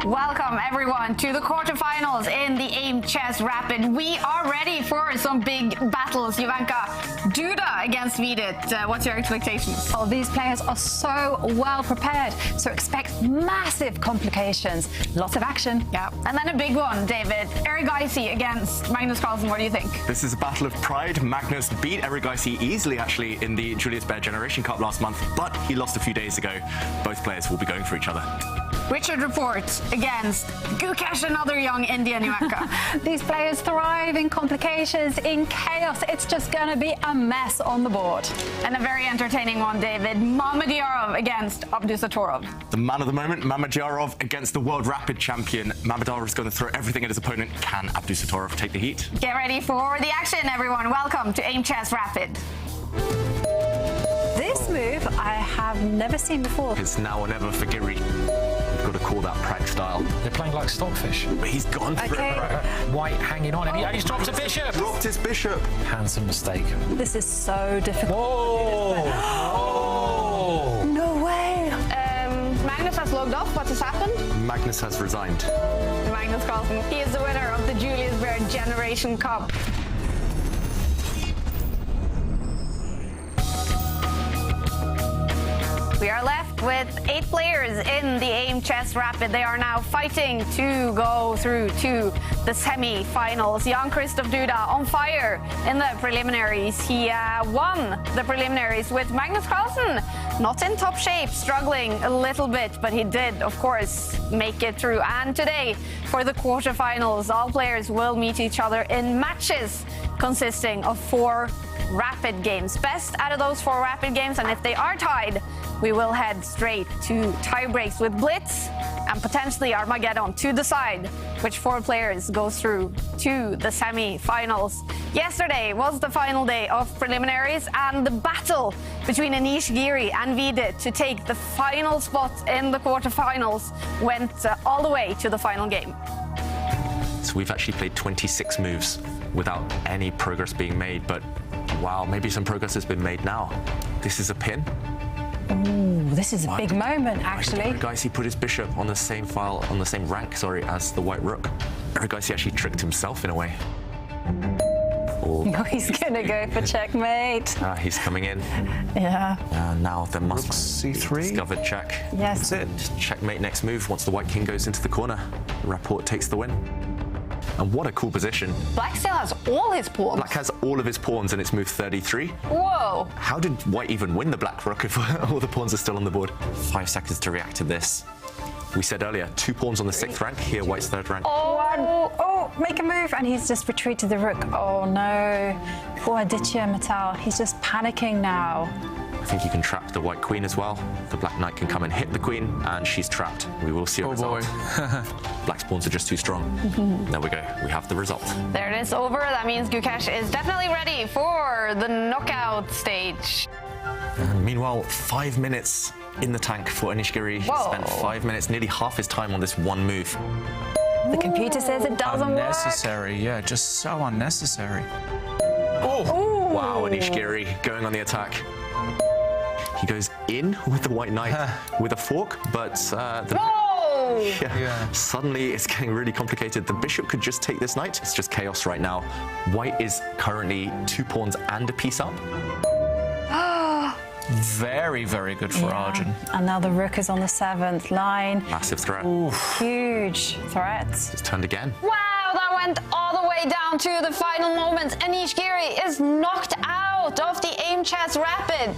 Welcome everyone to the quarterfinals in the Aimchess Rapid. We are ready for some big battles. Jovanka, Duda against Vidit. What's your expectations? Oh, these players are so well prepared, so expect massive complications. Lots of action. Yeah, and then a big one, David. Erigaisi against Magnus Carlsen. What do you think? This is a battle of pride. Magnus beat Erigaisi easily, actually, in the Julius Baer Generation Cup last month, but he lost a few days ago. Both players will be going for each other. Richard Report against Gukesh, another young Indian, Jovanka. These players thrive in complications, in chaos. It's just going to be a mess on the board. And a very entertaining one, David. Mamedyarov against Abdusatorov. The man of the moment, Mamedyarov against the world rapid champion. Mamedyarov is going to throw everything at his opponent. Can Abdusatorov take the heat? Get ready for the action, everyone. Welcome to Aimchess Rapid. This move I have never seen before. It's now or never for Giri. Got to call that Prague style. They're playing like stockfish. But he's gone for it. White hanging on, and he's dropped a bishop. Dropped his bishop. Handsome mistake. This is so difficult. Whoa! Oh! No way! Magnus has logged off. What has happened? Magnus has resigned. Magnus Carlsen. He is the winner of the Julius Baer Generation Cup. We are left with 8 players in the Aimchess Rapid. They are now fighting to go through to the semi-finals. Jan-Krzysztof Duda on fire in the preliminaries. He won the preliminaries with Magnus Carlsen. Not in top shape, struggling a little bit, but he did, of course, make it through. And today, for the quarterfinals, all players will meet each other in matches consisting of 4 rapid games. Best out of those 4 rapid games, and if they are tied, we will head straight to tie breaks with Blitz and potentially Armageddon to decide which 4 players go through to the semi-finals. Yesterday was the final day of preliminaries, and the battle between Anish Giri and Vidit to take the final spot in the quarterfinals went all the way to the final game. So we've actually played 26 moves without any progress being made, but wow, maybe some progress has been made now. This is a pin. Ooh, this is a big moment, actually. Erigaisi put his bishop on the same file, on the same rank, sorry, as the white rook. Erigaisi actually tricked himself in a way. Oh, No, he's going to go for checkmate. He's coming in. Yeah. Now there must C3. discovered check. Yes. That's it. Just checkmate next move. Once the white king goes into the corner, Rapport takes the win. And what a cool position. Black still has all his pawns. Black has all of his pawns and it's move 33. Whoa. How did white even win the black rook if all the pawns are still on the board? 5 seconds to react to this. We said earlier, 2 pawns on the 6th rank. Here, white's 3rd rank. Oh, make a move, and he's just retreated the rook. Oh, no. Poor Aditya Mittal. He's just panicking now. I think you can trap the white queen as well. The black knight can come and hit the queen, and she's trapped. We will see a result. Black's pawns are just too strong. There we go. We have the result. There it is, over. That means Gukesh is definitely ready for the knockout stage. And meanwhile, 5 minutes in the tank for Anish Giri. He spent 5 minutes, nearly half his time on this one move. The computer says it doesn't Unnecessary, yeah, just so unnecessary. Oh! Wow, Anish Giri going on the attack. He goes in with the white knight with a fork, but suddenly it's getting really complicated. The bishop could just take this knight. It's just chaos right now. White is currently 2 pawns and a piece up. Very, very good for Arjun. And now the rook is on the 7th line. Massive threat. Huge threat. It's turned again. Wow, that went all the way down to the final moments. Anish Giri is knocked out of the Aimchess Rapid.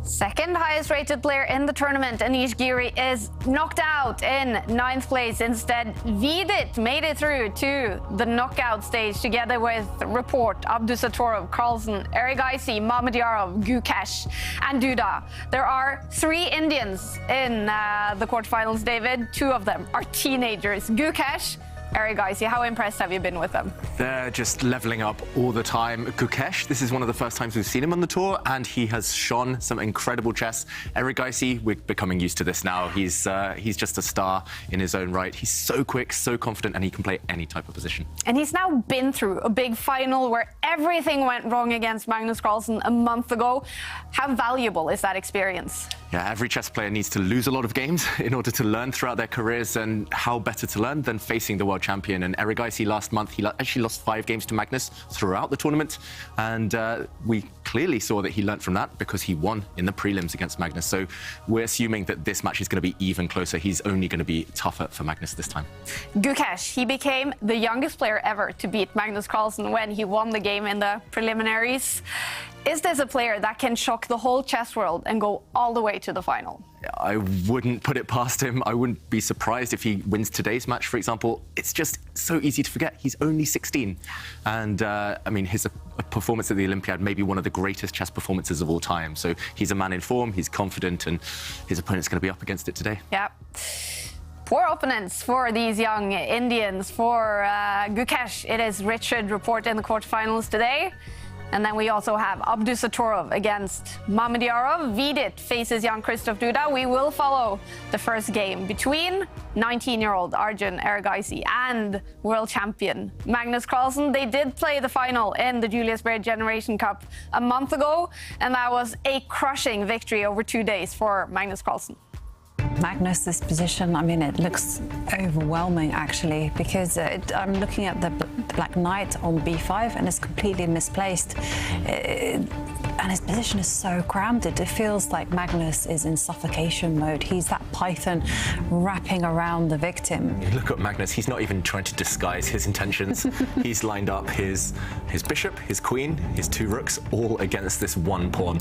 Second highest rated player in the tournament, Anish Giri, is knocked out in 9th place. Instead, Vidit made it through to the knockout stage together with Report, Abdusatorov, Carlsen, Erigaisi, Mamedyarov, Gukesh, and Duda. There are 3 Indians in the quarterfinals, David. 2 of them are teenagers. Gukesh, Erigaisi, how impressed have you been with them? They're just leveling up all the time. Gukesh, this is one of the first times we've seen him on the tour, and he has shown some incredible chess. Erigaisi, we're becoming used to this now. He's just a star in his own right. He's so quick, so confident, and he can play any type of position. And he's now been through a big final where everything went wrong against Magnus Carlsen a month ago. How valuable is that experience? Yeah, every chess player needs to lose a lot of games in order to learn throughout their careers, and how better to learn than facing the world champion. And Erigaisi last month, he actually lost 5 games to Magnus throughout the tournament, and we clearly saw that he learned from that because he won in the prelims against Magnus. So we're assuming that this match is going to be even closer. He's only going to be tougher for Magnus this time. Gukesh, he became the youngest player ever to beat Magnus Carlsen when he won the game in the preliminaries. Is this a player that can shock the whole chess world and go all the way to the final? I wouldn't put it past him. I wouldn't be surprised if he wins today's match, for example. It's just so easy to forget. He's only 16. And, I mean, his performance at the Olympiad may be one of the greatest chess performances of all time. So he's a man in form, he's confident, and his opponent's going to be up against it today. Yeah. Poor opponents for these young Indians. For Gukesh, it is Richard Report in the quarterfinals today. And then we also have Abdusatorov against Mamedyarov. Vidit faces Jan-Krzysztof Duda. We will follow the first game between 19-year-old Arjun Erigaisi and world champion Magnus Carlsen. They did play the final in the Julius Baer Generation Cup a month ago, and that was a crushing victory over 2 days for Magnus Carlsen. Magnus's position, I mean, it looks overwhelming, actually, because I'm looking at the Black Knight on b5, and it's completely misplaced. And his position is so crammed. It feels like Magnus is in suffocation mode. He's that python wrapping around the victim. You look at Magnus, he's not even trying to disguise his intentions. He's lined up his bishop, his queen, his 2 rooks, all against this 1 pawn.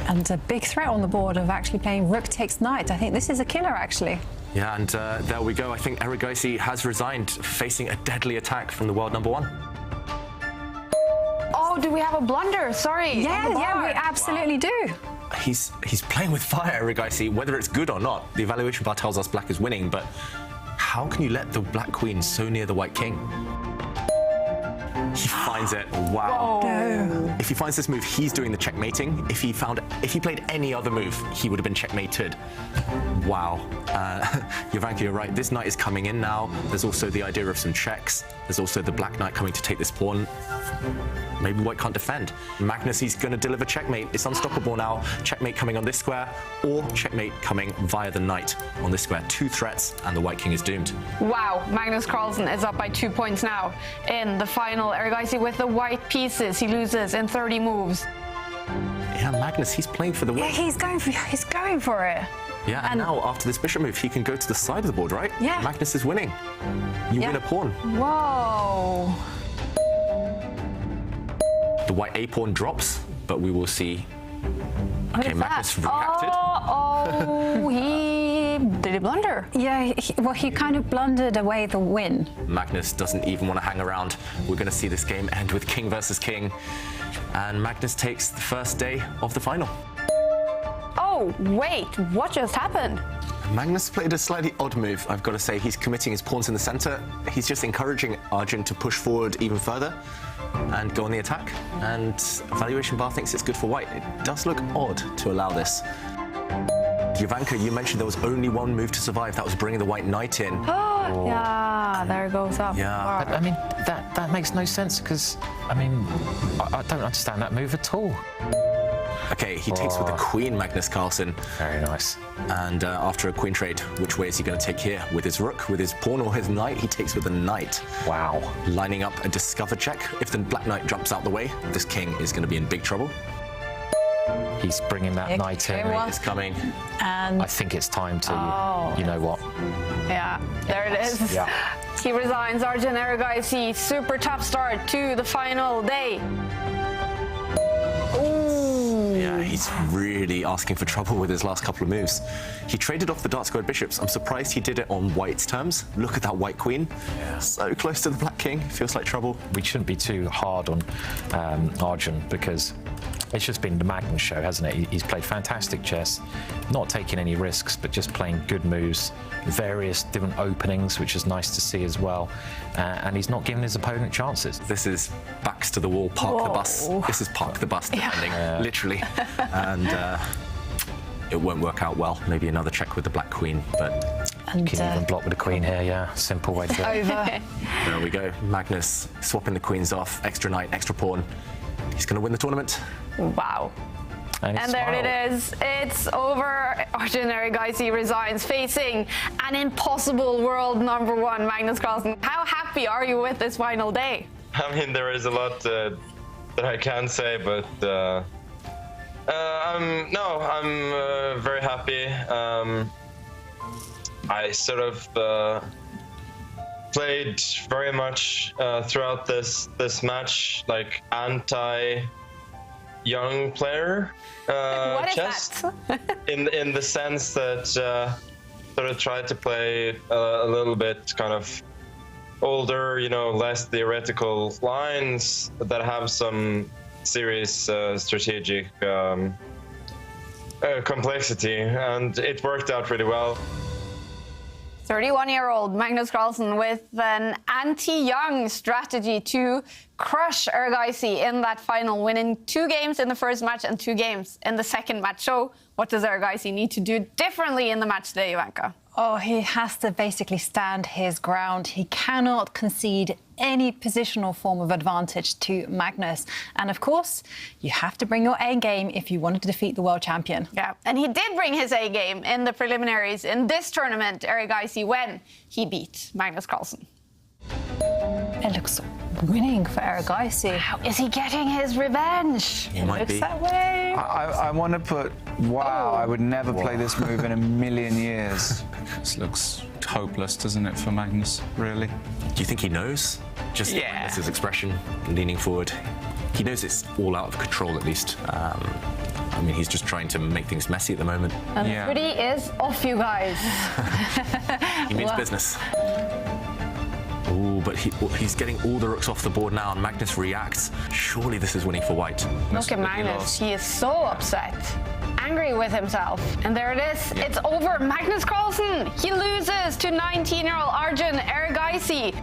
And a big threat on the board of actually playing rook takes knight. I think this is a killer, actually. Yeah, and there we go. I think Erigaisi has resigned, facing a deadly attack from the world #1. Oh, do we have a blunder? Sorry. Yeah, we absolutely do. He's playing with fire, Erigaisi, whether it's good or not. The evaluation bar tells us black is winning, but how can you let the black queen so near the white king? He finds it. Wow. No. If he finds this move, he's doing the checkmating. If he played any other move, he would have been checkmated. Wow. Jovanka, you're right. This knight is coming in now. There's also the idea of some checks. There's also the black knight coming to take this pawn. Maybe white can't defend. Magnus, he's going to deliver checkmate. It's unstoppable now. Checkmate coming on this square, or checkmate coming via the knight on this square. 2 threats, and the white king is doomed. Wow, Magnus Carlsen is up by 2 points now in the final. Erigaisi with the white pieces. He loses in 30 moves. Yeah, Magnus, he's playing for the win. Yeah, he's going for it. Yeah, and now after this bishop move, he can go to the side of the board, right? Yeah. Magnus is winning. You win a pawn. Whoa. The white A pawn drops, but we will see. Okay, Magnus reacted. Did he blunder? Yeah, he kind of blundered away the win. Magnus doesn't even want to hang around. We're going to see this game end with king versus king. And Magnus takes the first day of the final. Oh, wait, what just happened? Magnus played a slightly odd move, I've got to say. He's committing his pawns in the center. He's just encouraging Arjun to push forward even further and go on the attack. And evaluation bar thinks it's good for white. It does look odd to allow this. Jovanka, you mentioned there was only 1 move to survive. That was bringing the white knight in. Oh, yeah, there it goes up. Yeah. Wow. I mean, that makes no sense because, I mean, I don't understand that move at all. Okay, he takes with the queen, Magnus Carlsen. Very nice. And after a queen trade, which way is he going to take here? With his rook, with his pawn, or his knight? He takes with the knight. Wow. Lining up a discover check. If the black knight jumps out the way, this king is going to be in big trouble. He's bringing that knight in. It's coming. And I think it's time to, you know what? Yeah, there it is. Yeah. He resigns. Arjun Erigaisi, super tough start to the final day. Ooh. Yeah, he's really asking for trouble with his last couple of moves. He traded off the dark squared bishops. I'm surprised he did it on white's terms. Look at that white queen. Yeah. So close to the black king. Feels like trouble. We shouldn't be too hard on Arjun because it's just been the Magnus show, hasn't it? He's played fantastic chess, not taking any risks, but just playing good moves, various different openings, which is nice to see as well. And he's not giving his opponent chances. This is backs to the wall, park the bus. This is park the bus defending, literally. And it won't work out well. Maybe another check with the black queen, but... You can even block with the queen here, yeah. Simple way to do it. Over. There we go. Magnus swapping the queens off, extra knight, extra pawn. He's going to win the tournament. Wow. And there it is. It's over. Arjun Erigaisi resigns, facing an impossible world #1, Magnus Carlsen. How happy are you with this final day? I mean, there is a lot that I can say, but I'm very happy. I sort of played very much throughout this match, like anti-young player chess. in the sense that sort of tried to play a little bit kind of older, less theoretical lines that have some serious strategic complexity, and it worked out really well. 31-year-old Magnus Carlsen with an anti-young strategy to crush Erigaisi in that final, winning 2 games in the first match and 2 games in the second match. So what does Erigaisi need to do differently in the match today, Jovanka? Oh, he has to basically stand his ground. He cannot concede any positional form of advantage to Magnus. And of course, you have to bring your A game if you wanted to defeat the world champion. Yeah, and he did bring his A game in the preliminaries in this tournament, Erigaisi, when he beat Magnus Carlsen. It looks winning for Erigaisi. How is he getting his revenge? It might be. That way. I want to put, wow, I would never play this move in a million years. This looks hopeless, doesn't it, for Magnus, really? Do you think he knows? Just his expression, leaning forward. He knows it's all out of control, at least. I mean, he's just trying to make things messy at the moment. And the footy is off, you guys. He means business. Oh, but he's getting all the rooks off the board now, and Magnus reacts. Surely this is winning for white. Look at Magnus. He is so upset, angry with himself. And there it is. It's over. Magnus Carlsen, he loses to 19-year-old Arjun Erigaisi.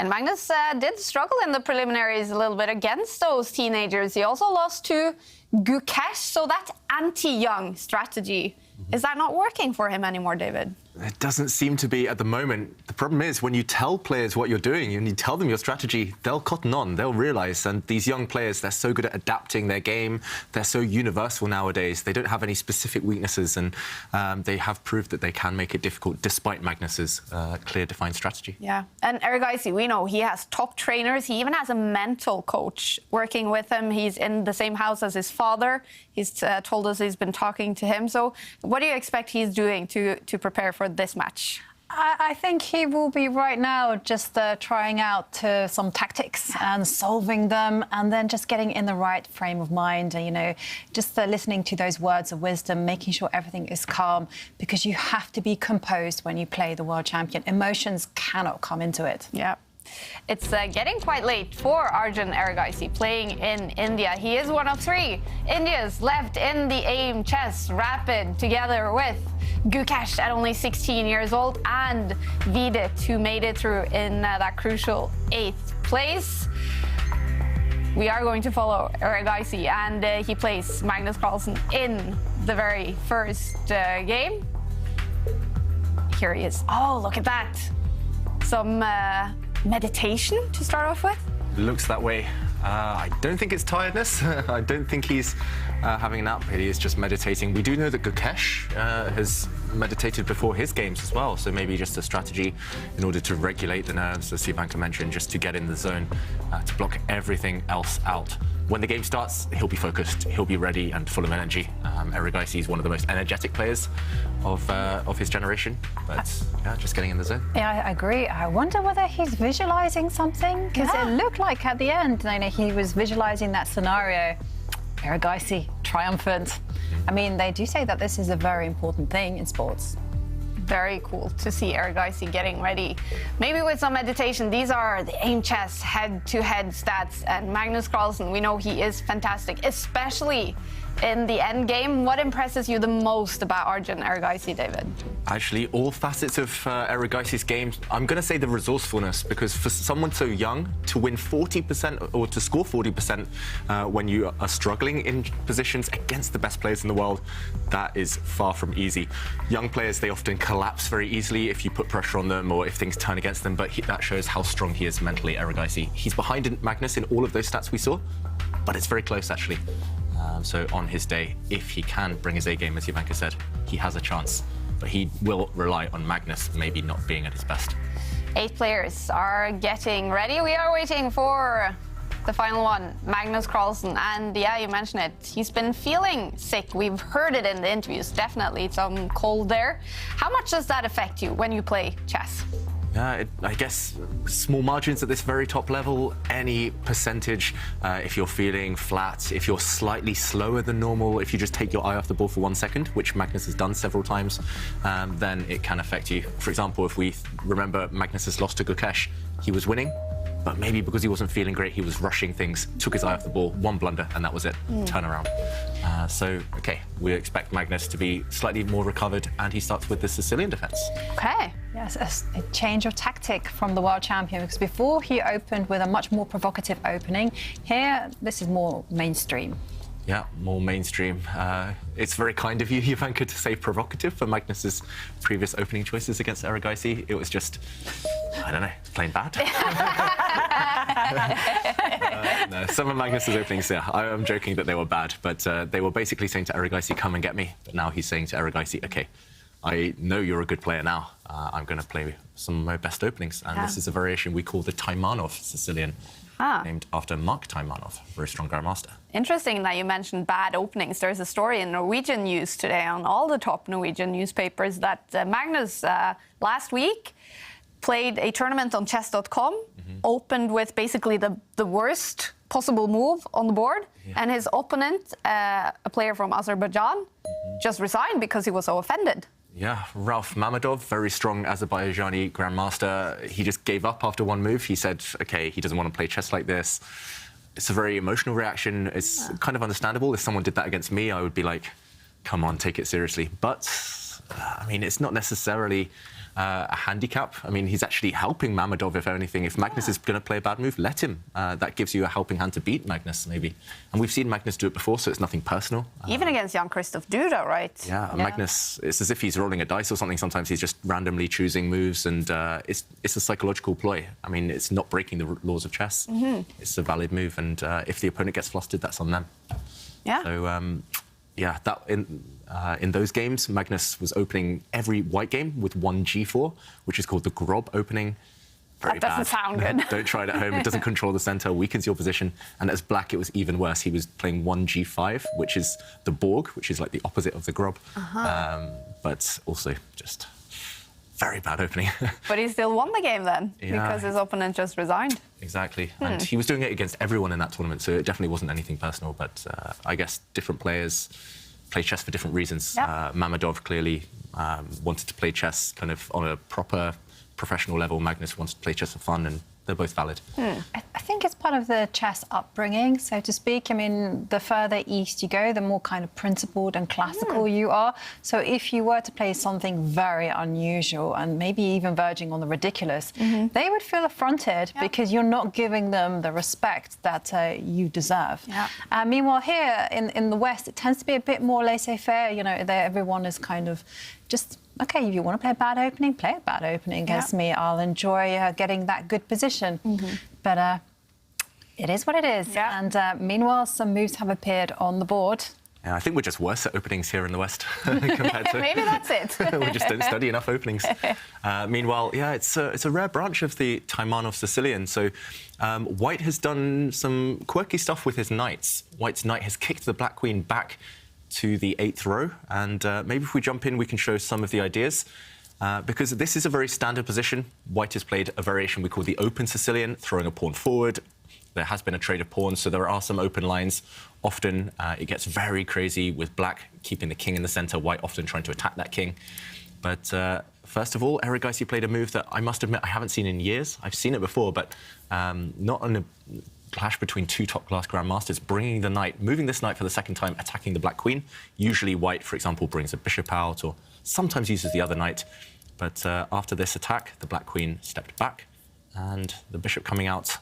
And Magnus did struggle in the preliminaries a little bit against those teenagers. He also lost to Gukesh, so that anti-young strategy. Is that not working for him anymore, David? It doesn't seem to be at the moment. The problem is when you tell players what you're doing and you tell them your strategy, they'll cotton on, they'll realise. And these young players, they're so good at adapting their game. They're so universal nowadays. They don't have any specific weaknesses, and they have proved that they can make it difficult despite Magnus's clear, defined strategy. Yeah, and Erigaisi, we know he has top trainers. He even has a mental coach working with him. He's in the same house as his father. He's told us he's been talking to him. So what do you expect he's doing to prepare for this match? I think he will be right now just trying out some tactics and solving them, and then just getting in the right frame of mind, just listening to those words of wisdom, making sure everything is calm, because you have to be composed when you play the world champion. Emotions cannot come into it. Yeah. It's getting quite late for Arjun Erigaisi playing in India. He is one of 3 Indians left in the Aimchess Rapid, together with Gukesh at only 16 years old and Vidit, who made it through in that crucial 8th place. We are going to follow Erigaisi, and he plays Magnus Carlsen in the very first game. Here he is. Oh, look at that. Some meditation to start off with? Looks that way. I don't think it's tiredness. I don't think he's having a nap. He is just meditating. We do know that Gukesh has meditated before his games as well, so maybe just a strategy in order to regulate the nerves, as Jovanka mentioned, just to get in the zone, to block everything else out. When the game starts, he'll be focused, he'll be ready and full of energy. Erigaisi is one of the most energetic players of his generation, but yeah, just getting in the zone. Yeah, I agree. I wonder whether he's visualizing something, because it looked like at the end, he was visualizing that scenario. Erigaisi, triumphant. I mean, they do say that this is a very important thing in sports. Very cool to see Erigaisi getting ready. Maybe with some meditation. These are the Aimchess head-to-head stats. And Magnus Carlsen, we know he is fantastic, especially in the end game. What impresses you the most about Arjun Erigaisi, David? Actually, all facets of Erigaisi's game. I'm going to say the resourcefulness, because for someone so young to win 40% or to score 40% when you are struggling in positions against the best players in the world, that is far from easy. Young players, they often collapse very easily if you put pressure on them or if things turn against them, but that shows how strong he is mentally, Erigaisi. He's behind Magnus in all of those stats we saw, but it's very close, actually. So on his day, if he can bring his A game, as Jovanka said, he has a chance. But he will rely on Magnus maybe not being at his best. 8 players are getting ready. We are waiting for the final one, Magnus Carlsen. And yeah, you mentioned it. He's been feeling sick. We've heard it in the interviews. Definitely some cold there. How much does that affect you when you play chess? Yeah, I guess small margins at this very top level, any percentage, if you're feeling flat, if you're slightly slower than normal, if you just take your eye off the ball for 1 second, which Magnus has done several times, then it can affect you. For example, if we remember Magnus has lost to Gukesh, he was winning, but maybe because he wasn't feeling great, he was rushing things, took his eye off the ball, 1 blunder, and that was it, turnaround. So, okay, we expect Magnus to be slightly more recovered, and he starts with the Sicilian Defense. Okay. Yes, a change of tactic from the world champion, because before he opened with a much more provocative opening. Here, this is more mainstream. Yeah, more mainstream. It's very kind of you, Jovanka, to say provocative for Magnus's previous opening choices against Erigaisi. It was just, I don't know, plain bad. No, some of Magnus's openings, yeah, I'm joking that they were bad, but they were basically saying to Erigaisi, come and get me. But now he's saying to Erigaisi, okay, I know you're a good player now. I'm going to play some of my best openings. And this is a variation we call the Taimanov Sicilian, named after Mark Taimanov, very strong grandmaster. Interesting that you mentioned bad openings. There's a story in Norwegian news today on all the top Norwegian newspapers that Magnus last week played a tournament on chess.com, opened with basically the worst possible move on the board, and his opponent, a player from Azerbaijan, just resigned because he was so offended. Yeah, Rauf Mamedov, very strong Azerbaijani grandmaster. He just gave up after 1 move. He said, okay, he doesn't want to play chess like this. It's a very emotional reaction. It's kind of understandable. If someone did that against me, I would be like, come on, take it seriously. But, I mean, it's not necessarily a handicap. I mean, he's actually helping Mamedov, if anything. If Magnus is going to play a bad move, let him. That gives you a helping hand to beat Magnus, maybe. And we've seen Magnus do it before, so it's nothing personal. Even against Jan-Krzysztof Duda, right? Yeah, Magnus, it's as if he's rolling a dice or something. Sometimes he's just randomly choosing moves, and it's a psychological ploy. I mean, it's not breaking the laws of chess. It's a valid move, and if the opponent gets flustered, that's on them. Yeah. So, yeah, that in those games, Magnus was opening every white game with 1 G4, which is called the Grob Opening. Very that doesn't sound good. Don't try it at home. It doesn't control the center, weakens your position. And as black, it was even worse. He was playing 1 G5, which is the Borg, which is like the opposite of the Grob, but also just very bad opening. But he still won the game then, because his opponent just resigned. Exactly. And he was doing it against everyone in that tournament, so it definitely wasn't anything personal. But I guess different players play chess for different reasons. Mamedov clearly wanted to play chess kind of on a proper professional level. Magnus wants to play chess for fun, and they're both valid. I think it's part of the chess upbringing, so to speak. I mean, the further east you go, the more kind of principled and classical you are. So if you were to play something very unusual and maybe even verging on the ridiculous, they would feel affronted because you're not giving them the respect that you deserve. Meanwhile, here in the West, it tends to be a bit more laissez-faire. You know, everyone is kind of just, OK, if you want to play a bad opening, play a bad opening against me. I'll enjoy getting that good position. But it is what it is. And meanwhile, some moves have appeared on the board. Yeah, I think we're just worse at openings here in the West compared to... Maybe that's it. We just don't study enough openings. Meanwhile, yeah, it's a rare branch of the Taimanov Sicilian. So White has done some quirky stuff with his knights. White's knight has kicked the black queen back to the 8th row. And maybe if we jump in, we can show some of the ideas. Because this is a very standard position. White has played a variation we call the open Sicilian, throwing a pawn forward, there has been a trade of pawns, so there are some open lines. Often it gets very crazy with black keeping the king in the center, white often trying to attack that king. But first of all, Erigaisi played a move that I must admit I haven't seen in years. I've seen it before, but not in a clash between two top-class grandmasters, bringing the knight, moving this knight for the second time, attacking the black queen. Usually white, for example, brings a bishop out or sometimes uses the other knight. But after this attack, the black queen stepped back and the bishop coming out.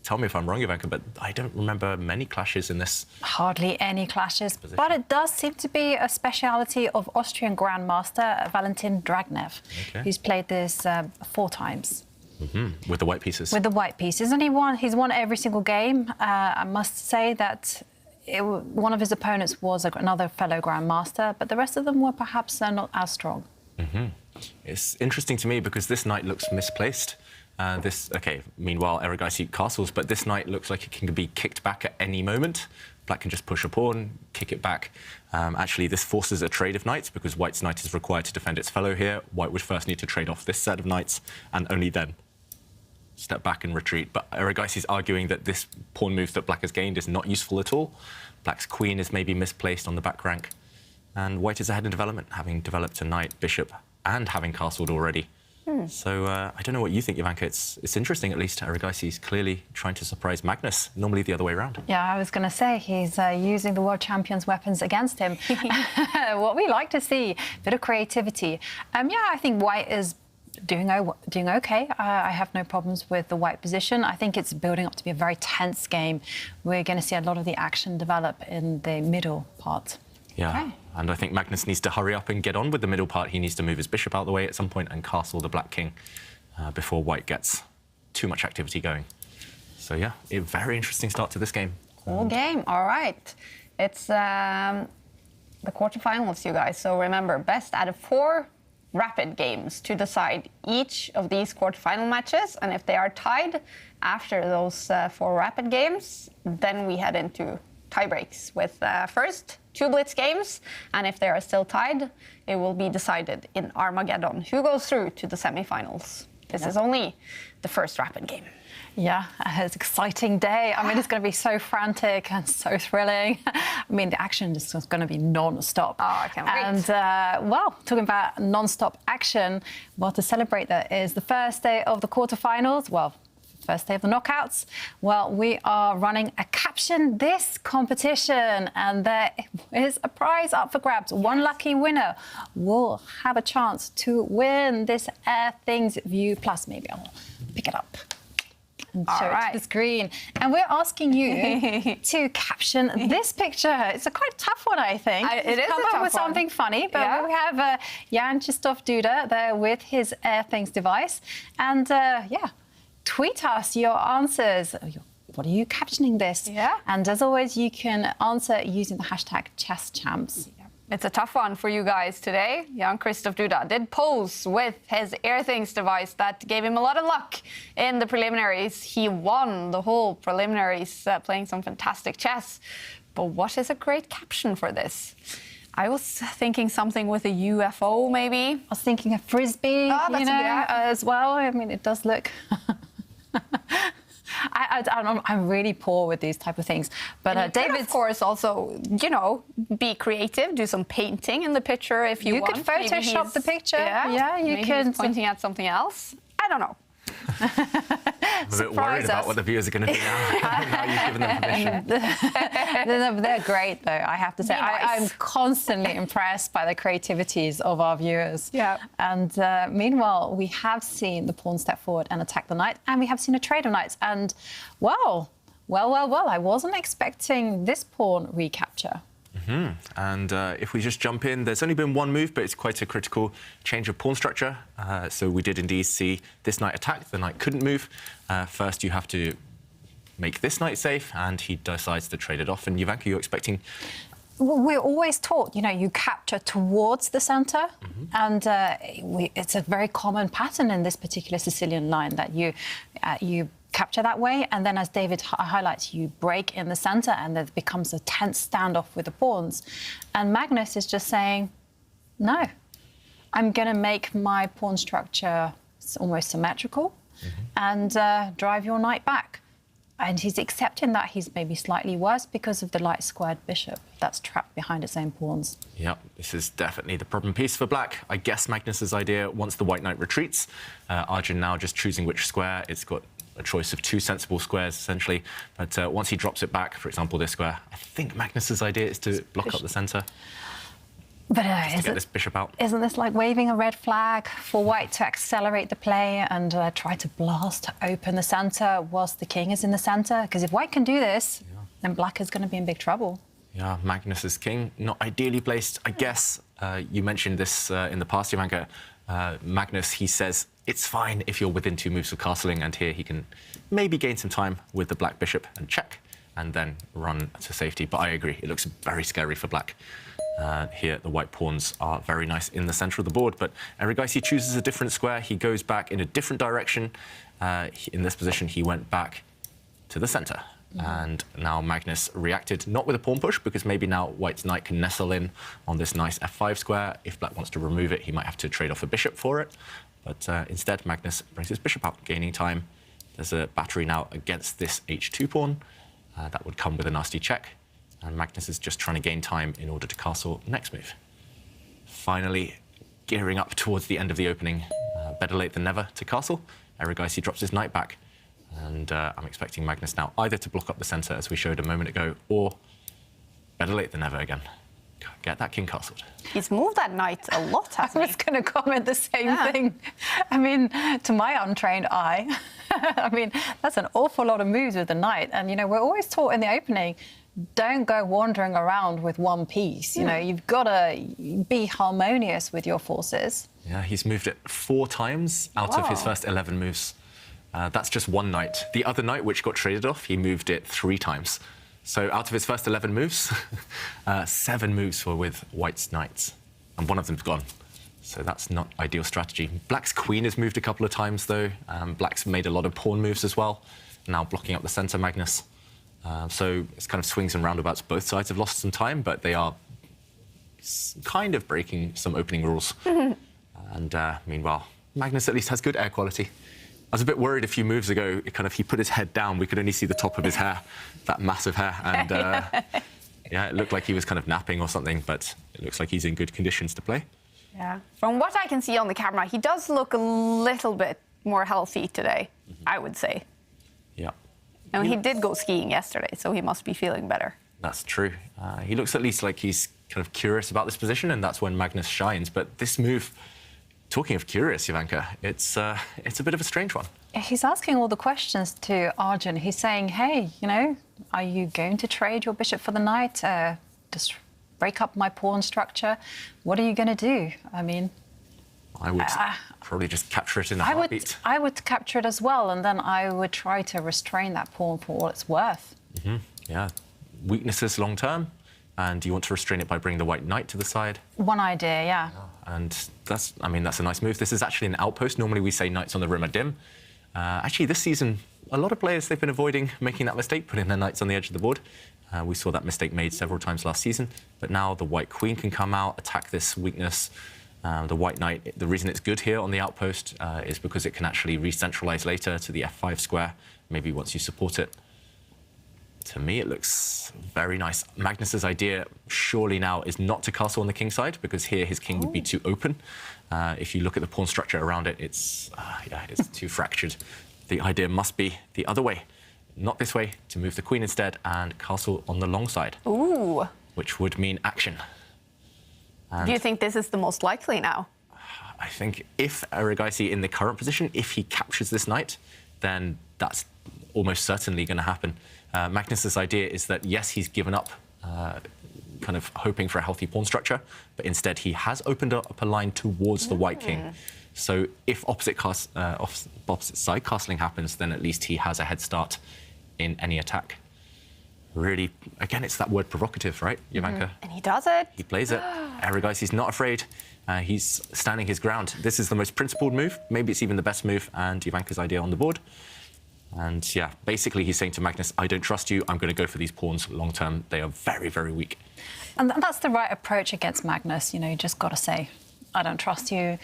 Tell me if I'm wrong, Jovanka, but I don't remember many clashes in this. Hardly any clashes, but it does seem to be a speciality of Austrian Grandmaster Valentin Dragnev, who's played this 4 times. With the white pieces. With the white pieces, and he's won every single game. I must say that one of his opponents was another fellow Grandmaster, but the rest of them were perhaps not as strong. It's interesting to me because this knight looks misplaced. Meanwhile, Erigaisi castles, but this knight looks like it can be kicked back at any moment. Black can just push a pawn, kick it back. Actually, this forces a trade of knights because white's knight is required to defend its fellow here. White would first need to trade off this set of knights and only then step back and retreat. But Erigaisi's arguing that this pawn move that black has gained is not useful at all. Black's queen is maybe misplaced on the back rank. And white is ahead in development, having developed a knight, bishop, and having castled already. So I don't know what you think, Jovanka. It's interesting, at least. Erigaisi's clearly trying to surprise Magnus, normally the other way around. Yeah, I was going to say, he's using the world champion's weapons against him. What we like to see, a bit of creativity. Yeah, I think white is doing okay. I have no problems with the white position. I think it's building up to be a very tense game. We're going to see a lot of the action develop in the middle part. Yeah, and I think Magnus needs to hurry up and get on with the middle part. He needs to move his bishop out of the way at some point and castle the black king before white gets too much activity going. So yeah, a very interesting start to this game. Cool game, all right. It's the quarterfinals, you guys. So remember, best out of 4 rapid games to decide each of these quarterfinal matches. And if they are tied after those 4 rapid games, then we head into tie breaks with first 2 blitz games, and if they are still tied, it will be decided in Armageddon who goes through to the semifinals. This is only the first rapid game. Yeah, it's an exciting day. I mean, it's going to be so frantic and so thrilling. I mean, the action is just going to be non-stop. Oh, I can't wait. And, talking about non-stop action, well, to celebrate that is the first day of the quarterfinals. Well, first day of the knockouts. Well, we are running a Caption This competition, and there is a prize up for grabs. One lucky winner will have a chance to win this Air Things View Plus. Maybe I'll pick it up and show it to the screen. And we're asking you to caption this picture. It's a quite tough one, I think. It is come a up tough with one. Something funny, but we have Jan-Krzysztof Duda there with his Air Things device. And tweet us your answers. What are you captioning this? Yeah. And as always, you can answer using the hashtag #ChessChamps. It's a tough one for you guys today. Jan-Krzysztof Duda did pose with his AirThings device that gave him a lot of luck in the preliminaries. He won the whole preliminaries playing some fantastic chess. But what is a great caption for this? I was thinking something with a UFO, maybe. I was thinking a frisbee, as well. I mean, it does look... I'm really poor with these type of things. But David, of course, also, be creative, do some painting in the picture if you want. You could Photoshop the picture. Yeah, you can. Pointing at something else. I don't know. I'm a bit worried about what the viewers are going to do now. Now you've given them permission. They're great, though, I have to say. I'm constantly impressed by the creativities of our viewers. Yeah. And meanwhile, we have seen the pawn step forward and attack the knight, and we have seen a trade of knights. And, well, I wasn't expecting this pawn recapture. And if we just jump in, there's only been one move, but it's quite a critical change of pawn structure. So we did indeed see this knight attack. The knight couldn't move. First, you have to make this knight safe, and he decides to trade it off. And Jovanka, you're expecting... We're always taught, you capture towards the centre, and it's a very common pattern in this particular Sicilian line that you capture that way, and then, as David highlights, you break in the centre, and there becomes a tense standoff with the pawns. And Magnus is just saying, no, I'm going to make my pawn structure almost symmetrical and drive your knight back. And he's accepting that he's maybe slightly worse because of the light squared bishop that's trapped behind its own pawns. Yep, this is definitely the problem piece for black. I guess Magnus's idea, once the white knight retreats, Arjun now just choosing which square. It's got a choice of 2 sensible squares, essentially. But once he drops it back, for example, this square, I think Magnus's idea is to block up the centre. But to get this bishop out. Isn't this like waving a red flag for white to accelerate the play and try to blast open the centre whilst the king is in the centre? Because if white can do this, then black is going to be in big trouble. Yeah, Magnus's king, not ideally placed. I guess you mentioned this in the past, Jovanka. Magnus, he says, it's fine if you're within 2 moves of castling, and here he can maybe gain some time with the black bishop and check, and then run to safety. But I agree, it looks very scary for black. Here, the white pawns are very nice in the centre of the board, but Erigaisi chooses a different square. He goes back in a different direction. In this position, he went back to the centre. And now Magnus reacted, not with a pawn push, because maybe now white's knight can nestle in on this nice f5 square. If black wants to remove it, he might have to trade off a bishop for it. But instead, Magnus brings his bishop out, gaining time. There's a battery now against this h2 pawn. That would come with a nasty check. And Magnus is just trying to gain time in order to castle next move. Finally, gearing up towards the end of the opening. Better late than never to castle. Erigaisi drops his knight back. And I'm expecting Magnus now either to block up the centre, as we showed a moment ago, or better late than never again. Get that king castled. He's moved that knight a lot, hasn't he? I was going to comment the same thing. I mean, to my untrained eye, I mean, that's an awful lot of moves with the knight. And, you know, we're always taught in the opening, don't go wandering around with one piece. You know, you've got to be harmonious with your forces. Yeah, he's moved it 4 times out of his first 11 moves. That's just one knight. The other knight, which got traded off, he moved it 3 times. So out of his first 11 moves, 7 moves were with white's knights, and 1 of them's gone. So that's not ideal strategy. Black's queen has moved a couple of times, though. Black's made a lot of pawn moves as well, now blocking up the centre, Magnus. So it's kind of swings and roundabouts. Both sides have lost some time, but they are kind of breaking some opening rules. And meanwhile, Magnus at least has good air quality. I was a bit worried a few moves ago. He put his head down. We could only see the top of his hair, that massive hair. And yeah, it looked like he was kind of napping or something, but it looks like he's in good conditions to play. Yeah. From what I can see on the camera, he does look a little bit more healthy today, I would say. Yeah. And he did go skiing yesterday, so he must be feeling better. That's true. He looks at least like he's kind of curious about this position, and that's when Magnus shines. But this move, talking of curious, Jovanka, it's a bit of a strange one. He's asking all the questions to Arjun. He's saying, hey, you know, are you going to trade your bishop for the knight? Just break up my pawn structure? What are you going to do? I mean, I would probably just capture it in a heartbeat. I would capture it as well, and then I would try to restrain that pawn for all it's worth. Yeah. Weaknesses long term, and you want to restrain it by bringing the white knight to the side. One idea, yeah. And that's a nice move. This is actually an outpost. Normally we say knights on the rim are dim. Actually, this season, a lot of players, they've been avoiding making that mistake, putting their knights on the edge of the board. We saw that mistake made several times last season. But now the white queen can come out, attack this weakness. The white knight, the reason it's good here on the outpost is because it can actually re-centralize later to the f5 square, maybe once you support it. To me, it looks very nice. Magnus's idea, surely now, is not to castle on the king side, because here his king would be too open. If you look at the pawn structure around it, it's too fractured. The idea must be the other way, not this way, to move the queen instead and castle on the long side. Ooh. Which would mean action. And do you think this is the most likely now? I think if Erigaisi in the current position, if he captures this knight, then that's almost certainly going to happen. Magnus's idea is that, yes, he's given up, kind of hoping for a healthy pawn structure, but instead he has opened up a line towards the white king. So if opposite side castling happens, then at least he has a head start in any attack. Really, again, it's that word provocative, right, Jovanka? And he does it. He plays it. Erigaisi's not afraid. He's standing his ground. This is the most principled move. Maybe it's even the best move, and Jovanka's idea on the board. And yeah, basically he's saying to Magnus, I don't trust you. I'm going to go for these pawns long term. They are very, very weak. And that's the right approach against Magnus. You know, you just got to say, I don't trust you.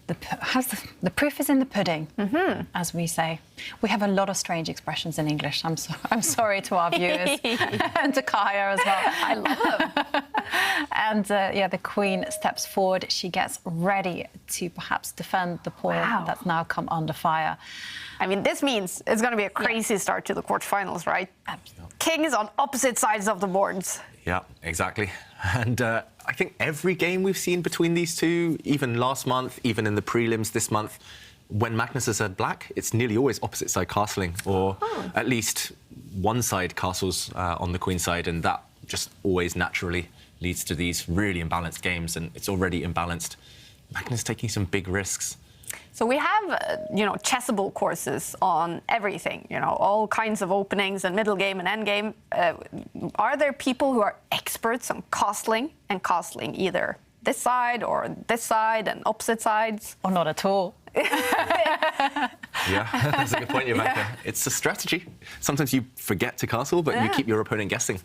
the proof is in the pudding, as we say. We have a lot of strange expressions in English. I'm sorry to our viewers and to Kaja as well. I love them. And yeah, the queen steps forward. She gets ready to perhaps defend the pawn that's now come under fire. I mean, this means it's going to be a crazy start to the quarterfinals, right? Kings on opposite sides of the boards. Yeah, exactly. And I think every game we've seen between these two, even last month, even in the prelims this month, when Magnus has said black, it's nearly always opposite side castling, or at least one side castles on the queen side, and that just always naturally leads to these really imbalanced games, and it's already imbalanced. Magnus taking some big risks. So we have, chessable courses on everything, all kinds of openings and middle game and end game. Are there people who are experts on castling and castling either this side or this side and opposite sides? Or not at all? Yeah, that's a good point, Jovanka. Yeah. It's a strategy. Sometimes you forget to castle, but you keep your opponent guessing.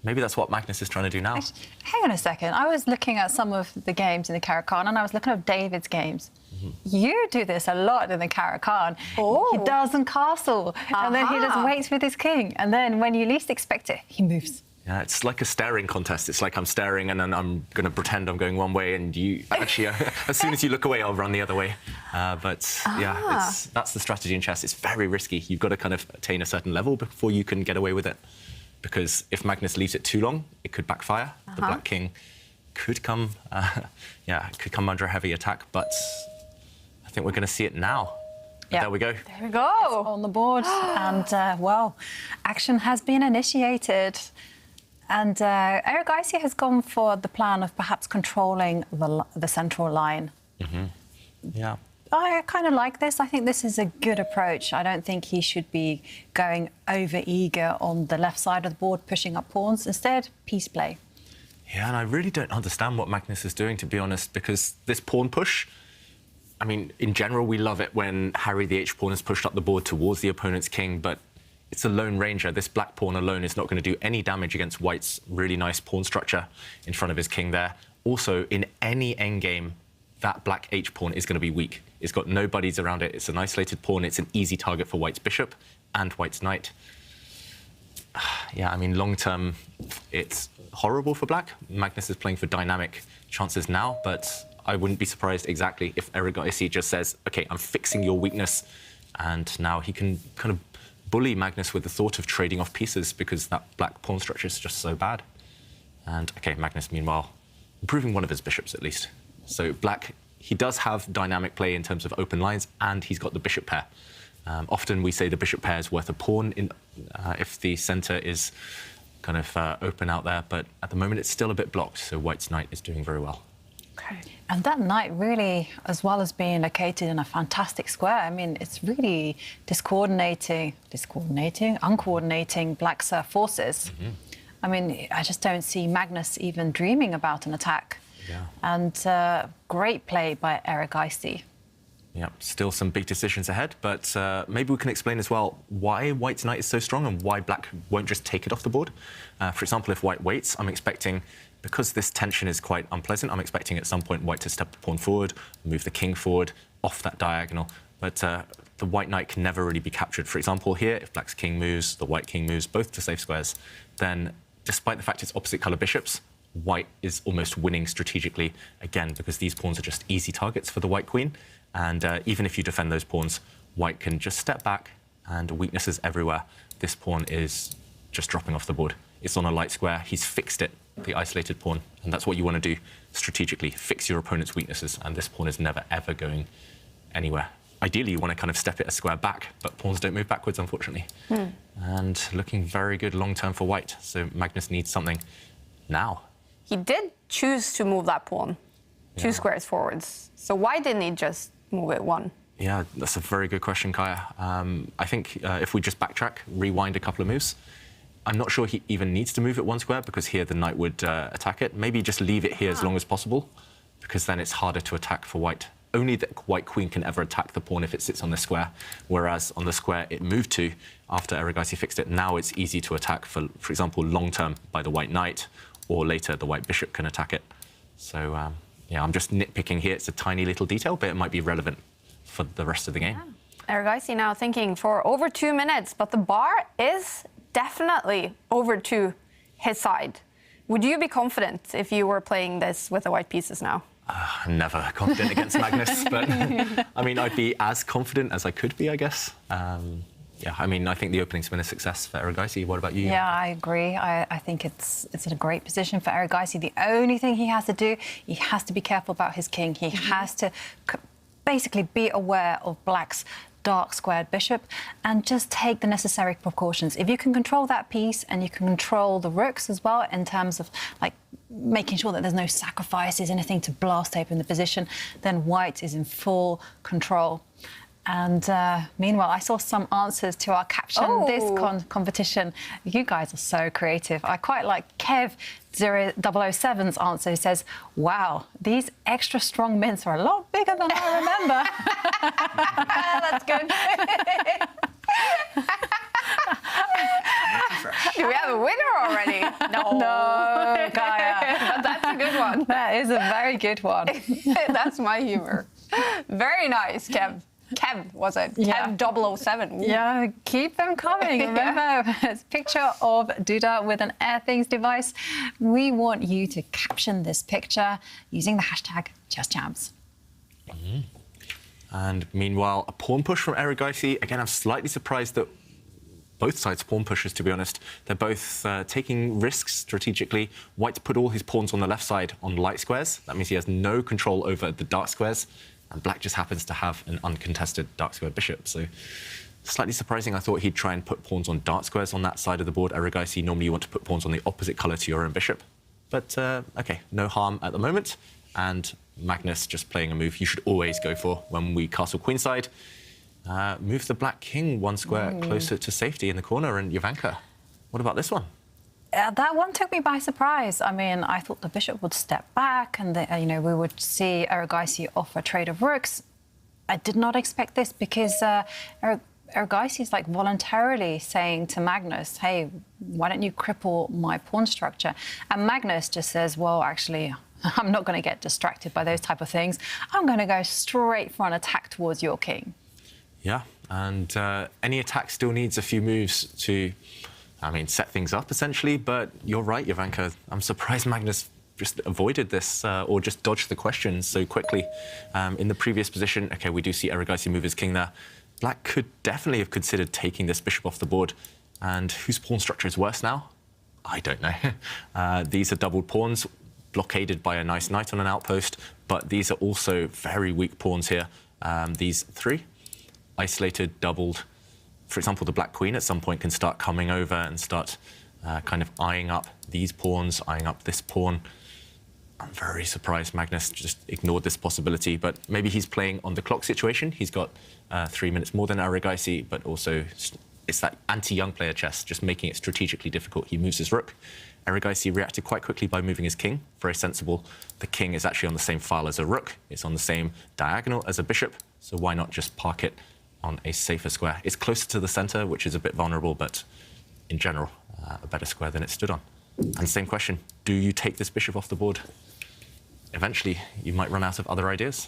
Maybe that's what Magnus is trying to do now. Hang on a second. I was looking at some of the games in the Caro-Kann, and I was looking at David's games. You do this a lot in the Caro-Kann. He doesn't castle, and then he just waits with his king, and then when you least expect it, he moves. Yeah, it's like a staring contest. It's like I'm staring, and then I'm going to pretend I'm going one way, and you actually, as soon as you look away, I'll run the other way. Yeah, that's the strategy in chess. It's very risky. You've got to kind of attain a certain level before you can get away with it. Because if Magnus leaves it too long, it could backfire. The Black King could come, could come under a heavy attack. But I think we're going to see it now. Yeah. There we go. There we go. It's on the board, and well, action has been initiated. And Eric Icey has gone for the plan of perhaps controlling the central line. Yeah. I kind of like this. I think this is a good approach. I don't think he should be going over-eager on the left side of the board, pushing up pawns. Instead, piece play. Yeah, and I really don't understand what Magnus is doing, to be honest, because this pawn push, I mean, in general, we love it when Harry the H-pawn is pushed up the board towards the opponent's king, but it's a lone ranger. This black pawn alone is not going to do any damage against White's really nice pawn structure in front of his king there. Also, in any endgame, that black H-pawn is going to be weak. It's got no buddies around it. It's an isolated pawn. It's an easy target for White's bishop and White's knight. Yeah, I mean, long-term, it's horrible for black. Magnus is playing for dynamic chances now, but I wouldn't be surprised exactly if Eric Icey just says, OK, I'm fixing your weakness, and now he can kind of bully Magnus with the thought of trading off pieces because that black pawn structure is just so bad. And, OK, Magnus, meanwhile, improving one of his bishops at least. So black, he does have dynamic play in terms of open lines, and he's got the bishop pair. Often we say the bishop pair is worth a pawn if the centre is kind of open out there, but at the moment it's still a bit blocked, so White's knight is doing very well. Okay. And that knight really, as well as being located in a fantastic square, I mean, it's really uncoordinating Black's forces. I mean, I just don't see Magnus even dreaming about an attack. Yeah. And great play by Eric Icey. Yeah, still some big decisions ahead, but maybe we can explain as well why White's knight is so strong and why Black won't just take it off the board. For example, if White waits, I'm expecting, because this tension is quite unpleasant, I'm expecting at some point White to step the pawn forward, move the king forward, off that diagonal. But the White knight can never really be captured. For example, here, if Black's king moves, the White king moves, both to safe squares, then despite the fact it's opposite colour bishops, White is almost winning strategically, again, because these pawns are just easy targets for the White queen. And even if you defend those pawns, White can just step back, and weaknesses everywhere. This pawn is just dropping off the board. It's on a light square. He's fixed it, the isolated pawn. And that's what you want to do strategically, fix your opponent's weaknesses. And this pawn is never, ever going anywhere. Ideally, you want to kind of step it a square back, but pawns don't move backwards, unfortunately. And looking very good long-term for White. So Magnus needs something now. He did choose to move that pawn 2 squares forwards. So why didn't he just move it 1? Yeah, that's a very good question, Kaja. I think if we just backtrack, rewind a couple of moves, I'm not sure he even needs to move it 1 square, because here the knight would attack it. Maybe just leave it here as long as possible, because then it's harder to attack for White. Only the White queen can ever attack the pawn if it sits on the square, whereas on the square it moved to after Eric Icey fixed it. Now it's easy to attack, for example, long-term by the White knight, or later the White bishop can attack it. So Yeah, I'm just nitpicking here. It's a tiny little detail, but it might be relevant for the rest of the game. Erigaisi now thinking for over 2 minutes, but the bar is definitely over to his side. Would you be confident if you were playing this with the white pieces now? Never confident against Magnus, but I mean, I'd be as confident as I could be, I guess. Yeah, I mean, I think the opening's been a success for Erigaisi. What about you? Yeah, I agree. I think it's in a great position for Erigaisi. The only thing he has to do, he has to be careful about his king. He has to basically be aware of Black's dark squared bishop and just take the necessary precautions. If you can control that piece and you can control the rooks as well in terms of like making sure that there's no sacrifices, anything to blast open the position, then White is in full control. And meanwhile, I saw some answers to our caption this competition. You guys are so creative. I quite like Kev 007's answer. He says, wow, these extra strong mints are a lot bigger than I remember. That's good. Do we have a winner already? No, Kaja. But that's a good one. That is a very good one. That's my humor. Very nice, Kev. Kev, was it? Yeah. Kev 007. Ooh. Yeah, keep them coming. Remember, it's a picture of Duda with an Airthings device. We want you to caption this picture using the hashtag #JustChamps. And meanwhile, a pawn push from Erigaisi. Again, I'm slightly surprised that both sides pawn pushers, to be honest. They're both taking risks strategically. White put all his pawns on the left side on light squares. That means he has no control over the dark squares. And Black just happens to have an uncontested dark square bishop. So slightly surprising. I thought he'd try and put pawns on dark squares on that side of the board. Erigaisi, normally you want to put pawns on the opposite colour to your own bishop. But OK, no harm at the moment. And Magnus just playing a move you should always go for when we castle queenside. Move the Black king 1 square closer to safety in the corner. And Jovanka, what about this one? That one took me by surprise. I mean, I thought the bishop would step back and, we would see Erigaisi offer trade of rooks. I did not expect this because Erigaisi is like voluntarily saying to Magnus, hey, why don't you cripple my pawn structure? And Magnus just says, well, actually, I'm not going to get distracted by those type of things. I'm going to go straight for an attack towards your king. Yeah, and any attack still needs a few moves to, set things up, essentially. But you're right, Jovanka. I'm surprised Magnus just avoided this or just dodged the question so quickly. In the previous position, OK, we do see Erigaisi move his king there. Black could definitely have considered taking this bishop off the board. And whose pawn structure is worse now? I don't know. These are doubled pawns, blockaded by a nice knight on an outpost. But these are also very weak pawns here. These 3, isolated, doubled. For example, the Black Queen at some point can start coming over and start kind of eyeing up these pawns, eyeing up this pawn. I'm very surprised Magnus just ignored this possibility, but maybe he's playing on the clock situation. He's got 3 minutes more than Erigaisi, but also it's that anti-young player chess, just making it strategically difficult. He moves his rook. Erigaisi reacted quite quickly by moving his king. Very sensible. The king is actually on the same file as a rook. It's on the same diagonal as a bishop, so why not just park it on a safer square? It's closer to the center, which is a bit vulnerable, but in general, a better square than it stood on. And same question, do you take this bishop off the board? Eventually, you might run out of other ideas.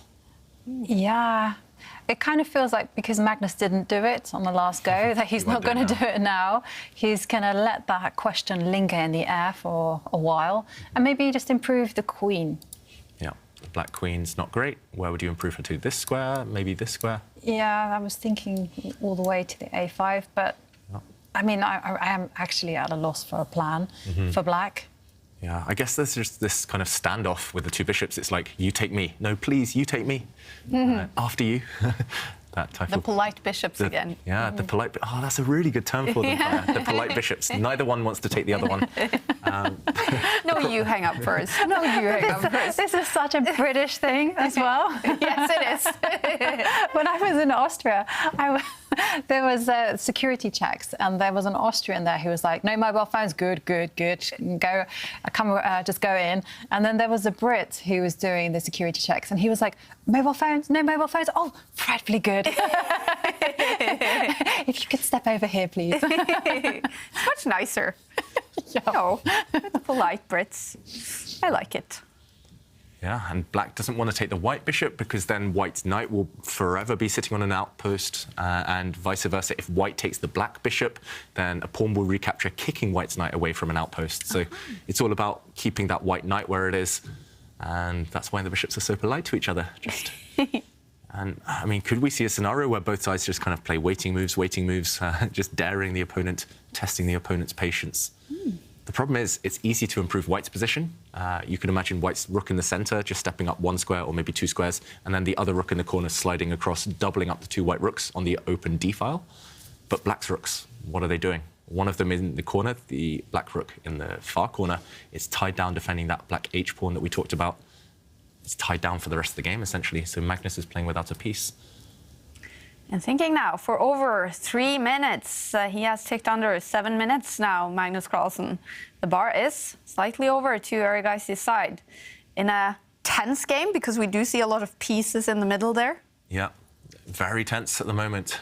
Yeah, it kind of feels like because Magnus didn't do it on the last go, that he's not going to do it now. He's going to let that question linger in the air for a while and maybe just improve the queen. Yeah, the Black Queen's not great. Where would you improve her to? This square, maybe this square? Yeah, I was thinking all the way to the A5, but I mean, I am actually at a loss for a plan for Black. Yeah, I guess there's just this kind of standoff with the 2 bishops. It's like, you take me. No, please, you take me. After you. That type the polite bishops again. Yeah, the polite... Oh, that's a really good term for them. The polite bishops. Neither one wants to take the other one. No, you hang up first. No, you hang up first. This is such a British thing as well. Yes, it is. When I was in Austria, there was security checks, and there was an Austrian there who was like, no mobile phones, good, go, just go in. And then there was a Brit who was doing the security checks, and he was like, mobile phones, no mobile phones, oh, frightfully good. If you could step over here, please. It's much nicer. Yeah. No, it's polite Brits. I like it. Yeah, and black doesn't want to take the white bishop because then white's knight will forever be sitting on an outpost, and vice versa. If white takes the black bishop, then a pawn will recapture, kicking white's knight away from an outpost. So it's all about keeping that white knight where it is, and that's why the bishops are so polite to each other. Just. And, I mean, could we see a scenario where both sides just kind of play waiting moves, just daring the opponent, testing the opponent's patience? The problem is, it's easy to improve white's position. You can imagine white's rook in the center, just stepping up one square or maybe two squares, and then the other rook in the corner sliding across, doubling up the two white rooks on the open D file. But black's rooks, what are they doing? One of them in the corner, the black rook in the far corner, is tied down defending that black H pawn that we talked about. It's tied down for the rest of the game, essentially. So Magnus is playing without a piece. And thinking now, for over 3 minutes, he has ticked under 7 minutes now, Magnus Carlsen. The bar is slightly over to Erigaisi's side. In a tense game, because we do see a lot of pieces in the middle there. Yeah, very tense at the moment.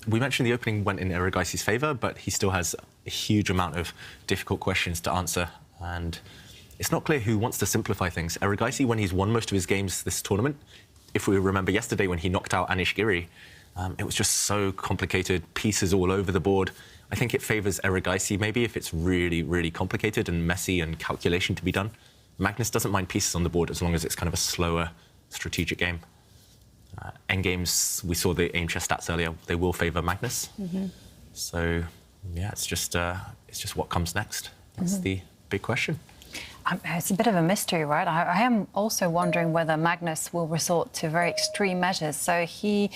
We mentioned the opening went in Erigaisi's favour, but he still has a huge amount of difficult questions to answer. And it's not clear who wants to simplify things. Erigaisi, when he's won most of his games this tournament, if we remember yesterday when he knocked out Anish Giri, it was just so complicated, pieces all over the board. I think it favours Erigaisi maybe if it's really, really complicated and messy and calculation to be done. Magnus doesn't mind pieces on the board as long as it's kind of a slower strategic game. Endgames, we saw the Aimchess stats earlier, they will favour Magnus. So, yeah, it's just what comes next. That's the big question. It's a bit of a mystery, right? I am also wondering whether Magnus will resort to very extreme measures. So he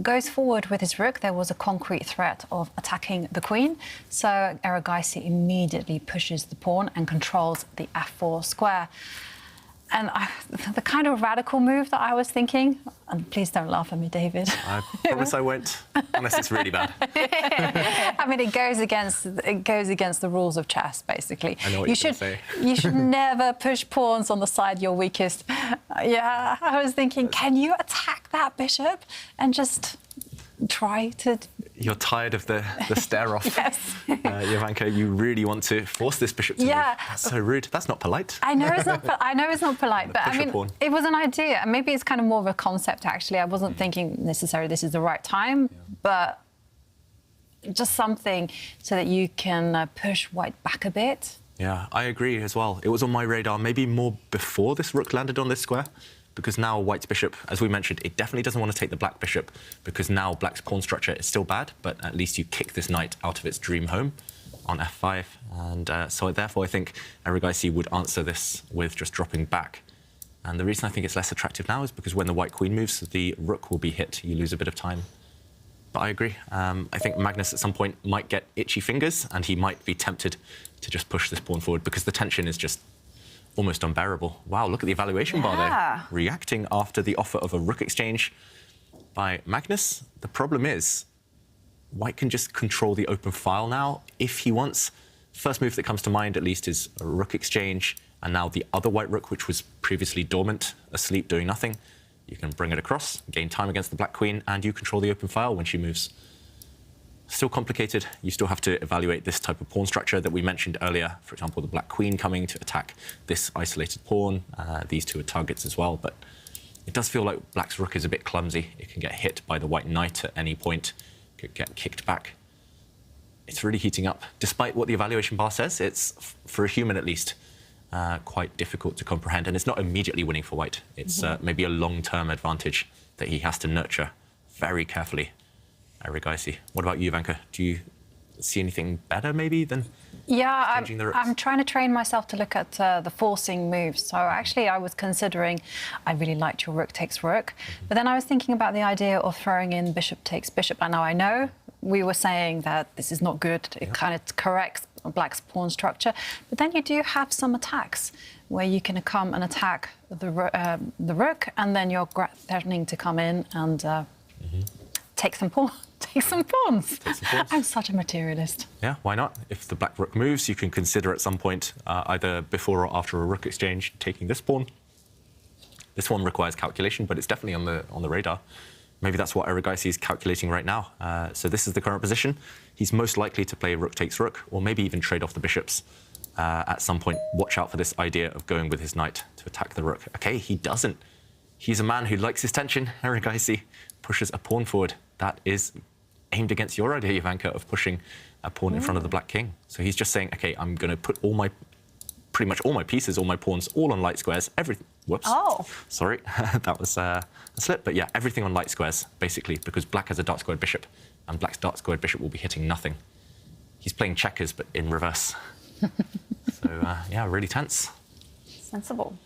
goes forward with his rook. There was a concrete threat of attacking the queen. So Erigaisi immediately pushes the pawn and controls the f4 square. And the kind of radical move that I was thinking, and please don't laugh at me, David. I promise I won't, unless it's really bad. I mean, it goes against the rules of chess, basically. I know what you're going to say. You should never push pawns on the side you're weakest. Yeah, I was thinking, can you attack that bishop and just try to... You're tired of the stare off. Yes. Jovanka, you really want to force this bishop to move. That's so rude. That's not polite. I know it's not. I know it's not polite, but I mean, it was an idea. Maybe it's kind of more of a concept. Actually, I wasn't thinking necessarily this is the right time, but just something so that you can push white back a bit. Yeah, I agree as well. It was on my radar, maybe more before this rook landed on this square. Because now white's bishop, as we mentioned, it definitely doesn't want to take the black bishop because now black's pawn structure is still bad, but at least you kick this knight out of its dream home on f5. And so therefore I think Erigaisi would answer this with just dropping back. And the reason I think it's less attractive now is because when the white queen moves, the rook will be hit. You lose a bit of time. But I agree. I think Magnus at some point might get itchy fingers and he might be tempted to just push this pawn forward because the tension is just almost unbearable. Wow, look at the evaluation bar there. Reacting after the offer of a rook exchange by Magnus. The problem is, white can just control the open file now if he wants. First move that comes to mind, at least, is a rook exchange, and now the other white rook, which was previously dormant, asleep, doing nothing. You can bring it across, gain time against the black queen, and you control the open file when she moves. Still complicated. You still have to evaluate this type of pawn structure that we mentioned earlier. For example, the black queen coming to attack this isolated pawn. These two are targets as well, but it does feel like black's rook is a bit clumsy. It can get hit by the white knight at any point, could get kicked back. It's really heating up. Despite what the evaluation bar says, it's, for a human at least, quite difficult to comprehend, and it's not immediately winning for white. It's maybe a long-term advantage that he has to nurture very carefully. Erigaisi. What about you, Jovanka? Do you see anything better, maybe, than changing the rooks? I'm trying to train myself to look at the forcing moves. So actually, I was considering, I really liked your rook takes rook, but then I was thinking about the idea of throwing in bishop takes bishop. And now I know we were saying that this is not good. It kind of corrects black's pawn structure, but then you do have some attacks where you can come and attack the rook, and then you're threatening to come in and take some pawns. I'm such a materialist. Yeah, why not? If the black rook moves, you can consider at some point, either before or after a rook exchange, taking this pawn. This one requires calculation, but it's definitely on the radar. Maybe that's what Erigaisi is calculating right now. So this is the current position. He's most likely to play rook takes rook, or maybe even trade off the bishops. at some point, watch out for this idea of going with his knight to attack the rook. Okay, he doesn't. He's a man who likes his tension. Erigaisi pushes a pawn forward. That is aimed against your idea, Jovanka, of pushing a pawn in front of the black king. So he's just saying, okay, I'm going to put pretty much all my pieces, all my pawns, all on light squares. Everything. Whoops. Oh. Sorry, that was a slip. But yeah, everything on light squares, basically, because black has a dark squared bishop, and black's dark squared bishop will be hitting nothing. He's playing checkers, but in reverse. So, yeah, really tense. Sensible.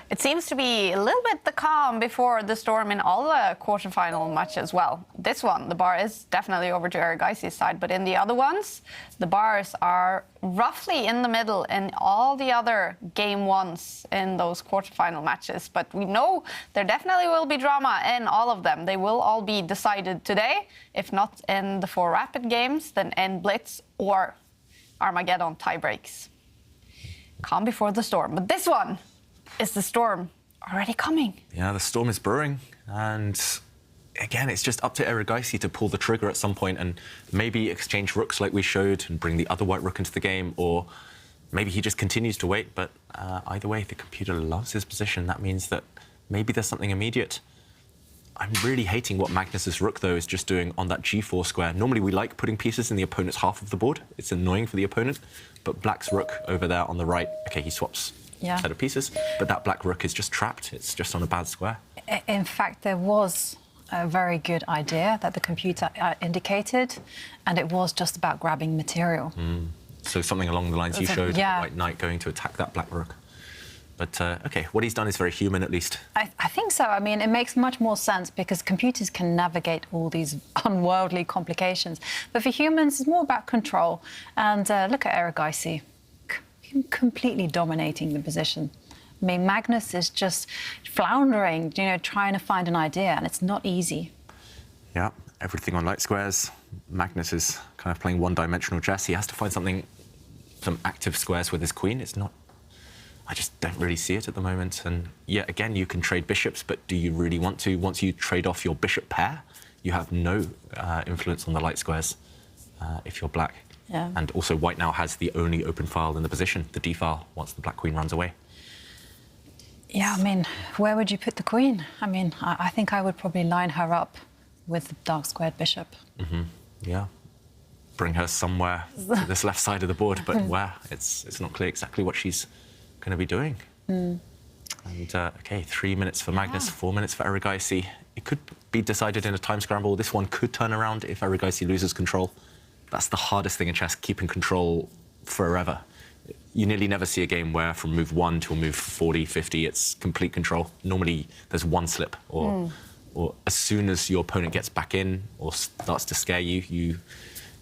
It seems to be a little bit the calm before the storm in all the quarterfinal matches as well. This one, the bar is definitely over to Erigaisi's side, but in the other ones, the bars are roughly in the middle in all the other game ones in those quarterfinal matches. But we know there definitely will be drama in all of them. They will all be decided today, if not in the 4 rapid games, then in Blitz or Armageddon tiebreaks. Calm before the storm. But this one, is the storm already coming? Yeah, the storm is brewing. And again, it's just up to Erigaisi to pull the trigger at some point and maybe exchange rooks like we showed and bring the other white rook into the game, or maybe he just continues to wait. But either way, the computer loves his position. That means that maybe there's something immediate. I'm really hating what Magnus's rook, though, is just doing on that g4 square. Normally, we like putting pieces in the opponent's half of the board. It's annoying for the opponent. But black's rook over there on the right, OK, he swaps a set of pieces, but that black rook is just trapped. It's just on a bad square. In fact, there was a very good idea that the computer indicated, and it was just about grabbing material. So something along the lines you showed, the white knight going to attack that black rook. But, OK, what he's done is very human, at least. I think so. I mean, it makes much more sense because computers can navigate all these unworldly complications. But for humans, it's more about control. And look at Erigaisi, completely dominating the position. I mean, Magnus is just floundering, you know, trying to find an idea, and it's not easy. Yeah, everything on light squares. Magnus is kind of playing one-dimensional chess. He has to find some active squares with his queen. It's not... I just don't really see it at the moment. And yet again, you can trade bishops, but do you really want to? Once you trade off your bishop pair, you have no influence on the light squares if you're black. Yeah. And also white now has the only open file in the position, the d file, once the black queen runs away. Yeah, I mean, where would you put the queen? I mean, I think I would probably line her up with the dark squared bishop. Yeah. Bring her somewhere to this left side of the board, but where? It's not clear exactly what she's going to be doing. And, OK, 3 minutes for Magnus, 4 minutes for Erigaisi. It could be decided in a time scramble. This one could turn around if Erigaisi loses control. That's the hardest thing in chess, keeping control forever. You nearly never see a game where from move 1 to move 40, 50, it's complete control. Normally, there's one slip, or as soon as your opponent gets back in or starts to scare you, you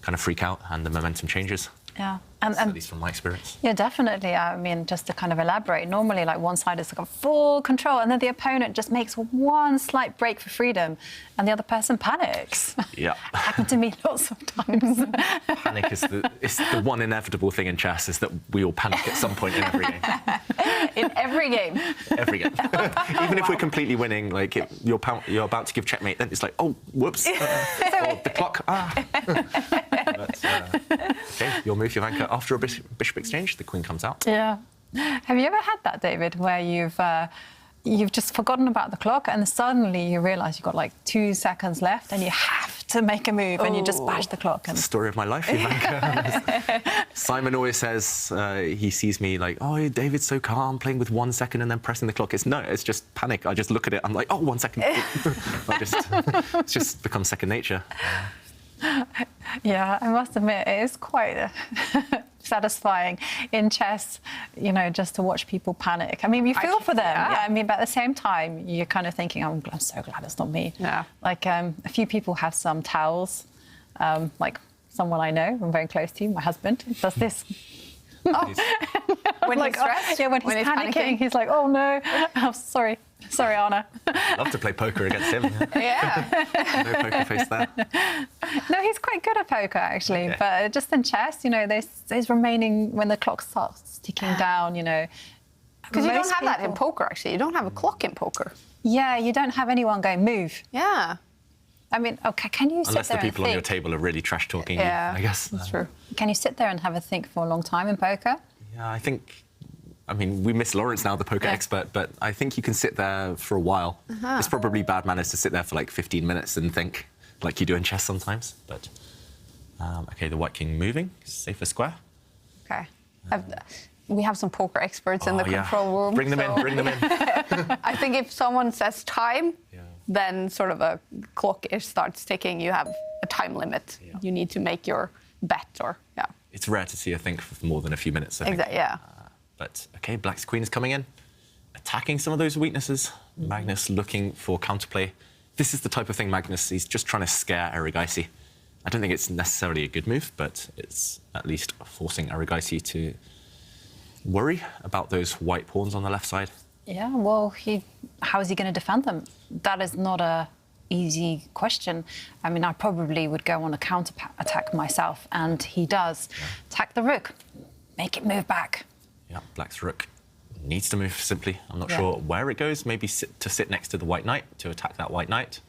kind of freak out and the momentum changes. Yeah. At least from my experience. Yeah, definitely. I mean, just to kind of elaborate, normally, like, one side is like full control, and then the opponent just makes one slight break for freedom, and the other person panics. Yeah. Happened to me lots of times. Panic is the one inevitable thing in chess, is that we all panic at some point in every game. In every game? Every game. Even if we're completely winning, like, you're about to give checkmate, then it's like, oh, whoops. Or the clock. OK, your move, Jovanka. After a bishop exchange, the queen comes out. Yeah. Have you ever had that, David, where you've just forgotten about the clock and suddenly you realise you've got like 2 seconds left and you have to make a move and you just bash the clock? And... Story of my life, Jovanka. Simon always says he sees me like, oh, David's so calm, playing with 1 second and then pressing the clock. It's just panic. I just look at it. I'm like, oh, 1 second. It's just become second nature. Yeah, I must admit, it is quite satisfying in chess, you know, just to watch people panic. I mean, you feel for them. Yeah, I mean, but at the same time, you're kind of thinking, oh, I'm so glad it's not me. Yeah. Like, a few people have some towels, like someone I know, I'm very close to, my husband, does this. Oh. When he's stressed? Yeah, when he's panicking, he's like, oh, no. Oh, sorry. Sorry, Anna. Love to play poker against him. Yeah. No poker face there. No, he's quite good at poker, actually. Okay. But just in chess, you know, there's remaining when the clock starts ticking down, you know. Because you don't have that in poker, actually. You don't have a clock in poker. Yeah, you don't have anyone going, move. Yeah. I mean, okay, can you sit there Unless the people on your table are really trash-talking you, I guess. That's true. Can you sit there and have a think for a long time in poker? Yeah, I mean, we miss Lawrence now, the poker expert, but I think you can sit there for a while. It's probably bad manners to sit there for like 15 minutes and think, like you do in chess sometimes. But, OK, the white king moving, safer square. OK. We have some poker experts in the control room. Bring them in, bring them in. I think if someone says time, then sort of a clock starts ticking. You have a time limit. Yeah. You need to make your bet or, It's rare to see, I think, for more than a few minutes. I think. Exactly, yeah. But, OK, black's queen is coming in, attacking some of those weaknesses. Magnus looking for counterplay. This is the type of thing Magnus, he's just trying to scare Erigaisi. I don't think it's necessarily a good move, but it's at least forcing Erigaisi to worry about those white pawns on the left side. Yeah, well, how is he going to defend them? That is not a easy question. I mean, I probably would go on a counter-attack myself, and he does. Yeah. Attack the rook, make it move back. Yeah, black's rook needs to move simply. I'm not sure where it goes, maybe to sit next to the white knight, to attack that white knight.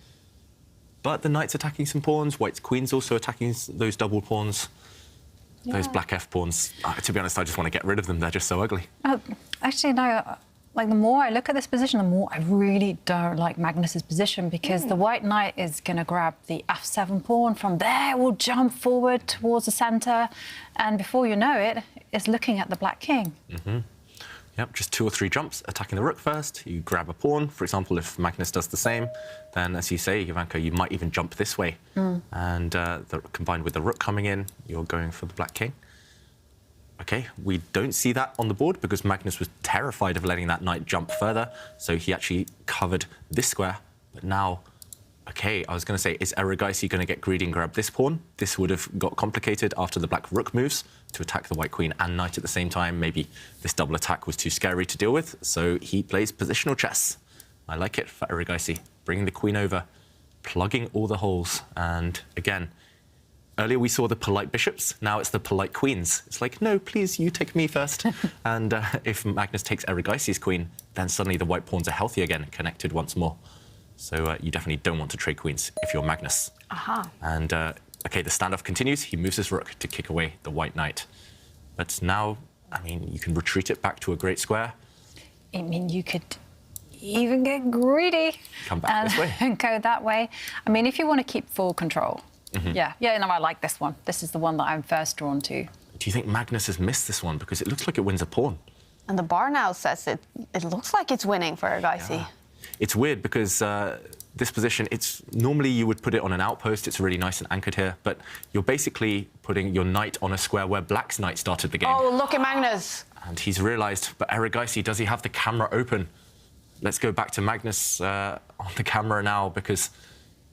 But the knight's attacking some pawns, white's queen's also attacking those double pawns. Those black F pawns, to be honest, I just want to get rid of them. They're just so ugly. Actually, no. Like, the more I look at this position, the more I really don't like Magnus's position, because the white knight is going to grab the F7 pawn. From there, will jump forward towards the centre. And before you know it, it's looking at the black king. Yep, just 2 or 3 jumps, attacking the rook first. You grab a pawn. For example, if Magnus does the same, then, as you say, Jovanka, you might even jump this way. And combined with the rook coming in, you're going for the black king. OK, we don't see that on the board because Magnus was terrified of letting that knight jump further, so he actually covered this square. But now, OK, I was going to say, is Erigaisi going to get greedy and grab this pawn? This would have got complicated after the black rook moves to attack the white queen and knight at the same time. Maybe this double attack was too scary to deal with, so he plays positional chess. I like it for Erigaisi, bringing the queen over, plugging all the holes, and again, earlier we saw the polite bishops, now it's the polite queens. It's like, no, please, you take me first. And if Magnus takes Erigaisi's queen, then suddenly the white pawns are healthy again, connected once more. So you definitely don't want to trade queens if you're Magnus. And, OK, the standoff continues. He moves his rook to kick away the white knight. But now, I mean, you can retreat it back to a great square. I mean, you could even get greedy. Come back this way. And go that way. I mean, if you want to keep full control. Yeah, no, I like this one. This is the one that I'm first drawn to. Do you think Magnus has missed this one? Because it looks like it wins a pawn. And the bar now says it looks like it's winning for Erigaisi. Yeah. It's weird because this position, it's normally you would put it on an outpost. It's really nice and anchored here. But you're basically putting your knight on a square where black's knight started the game. Oh, look at Magnus. And he's realised, but Erigaisi, does he have the camera open? Let's go back to Magnus on the camera now, because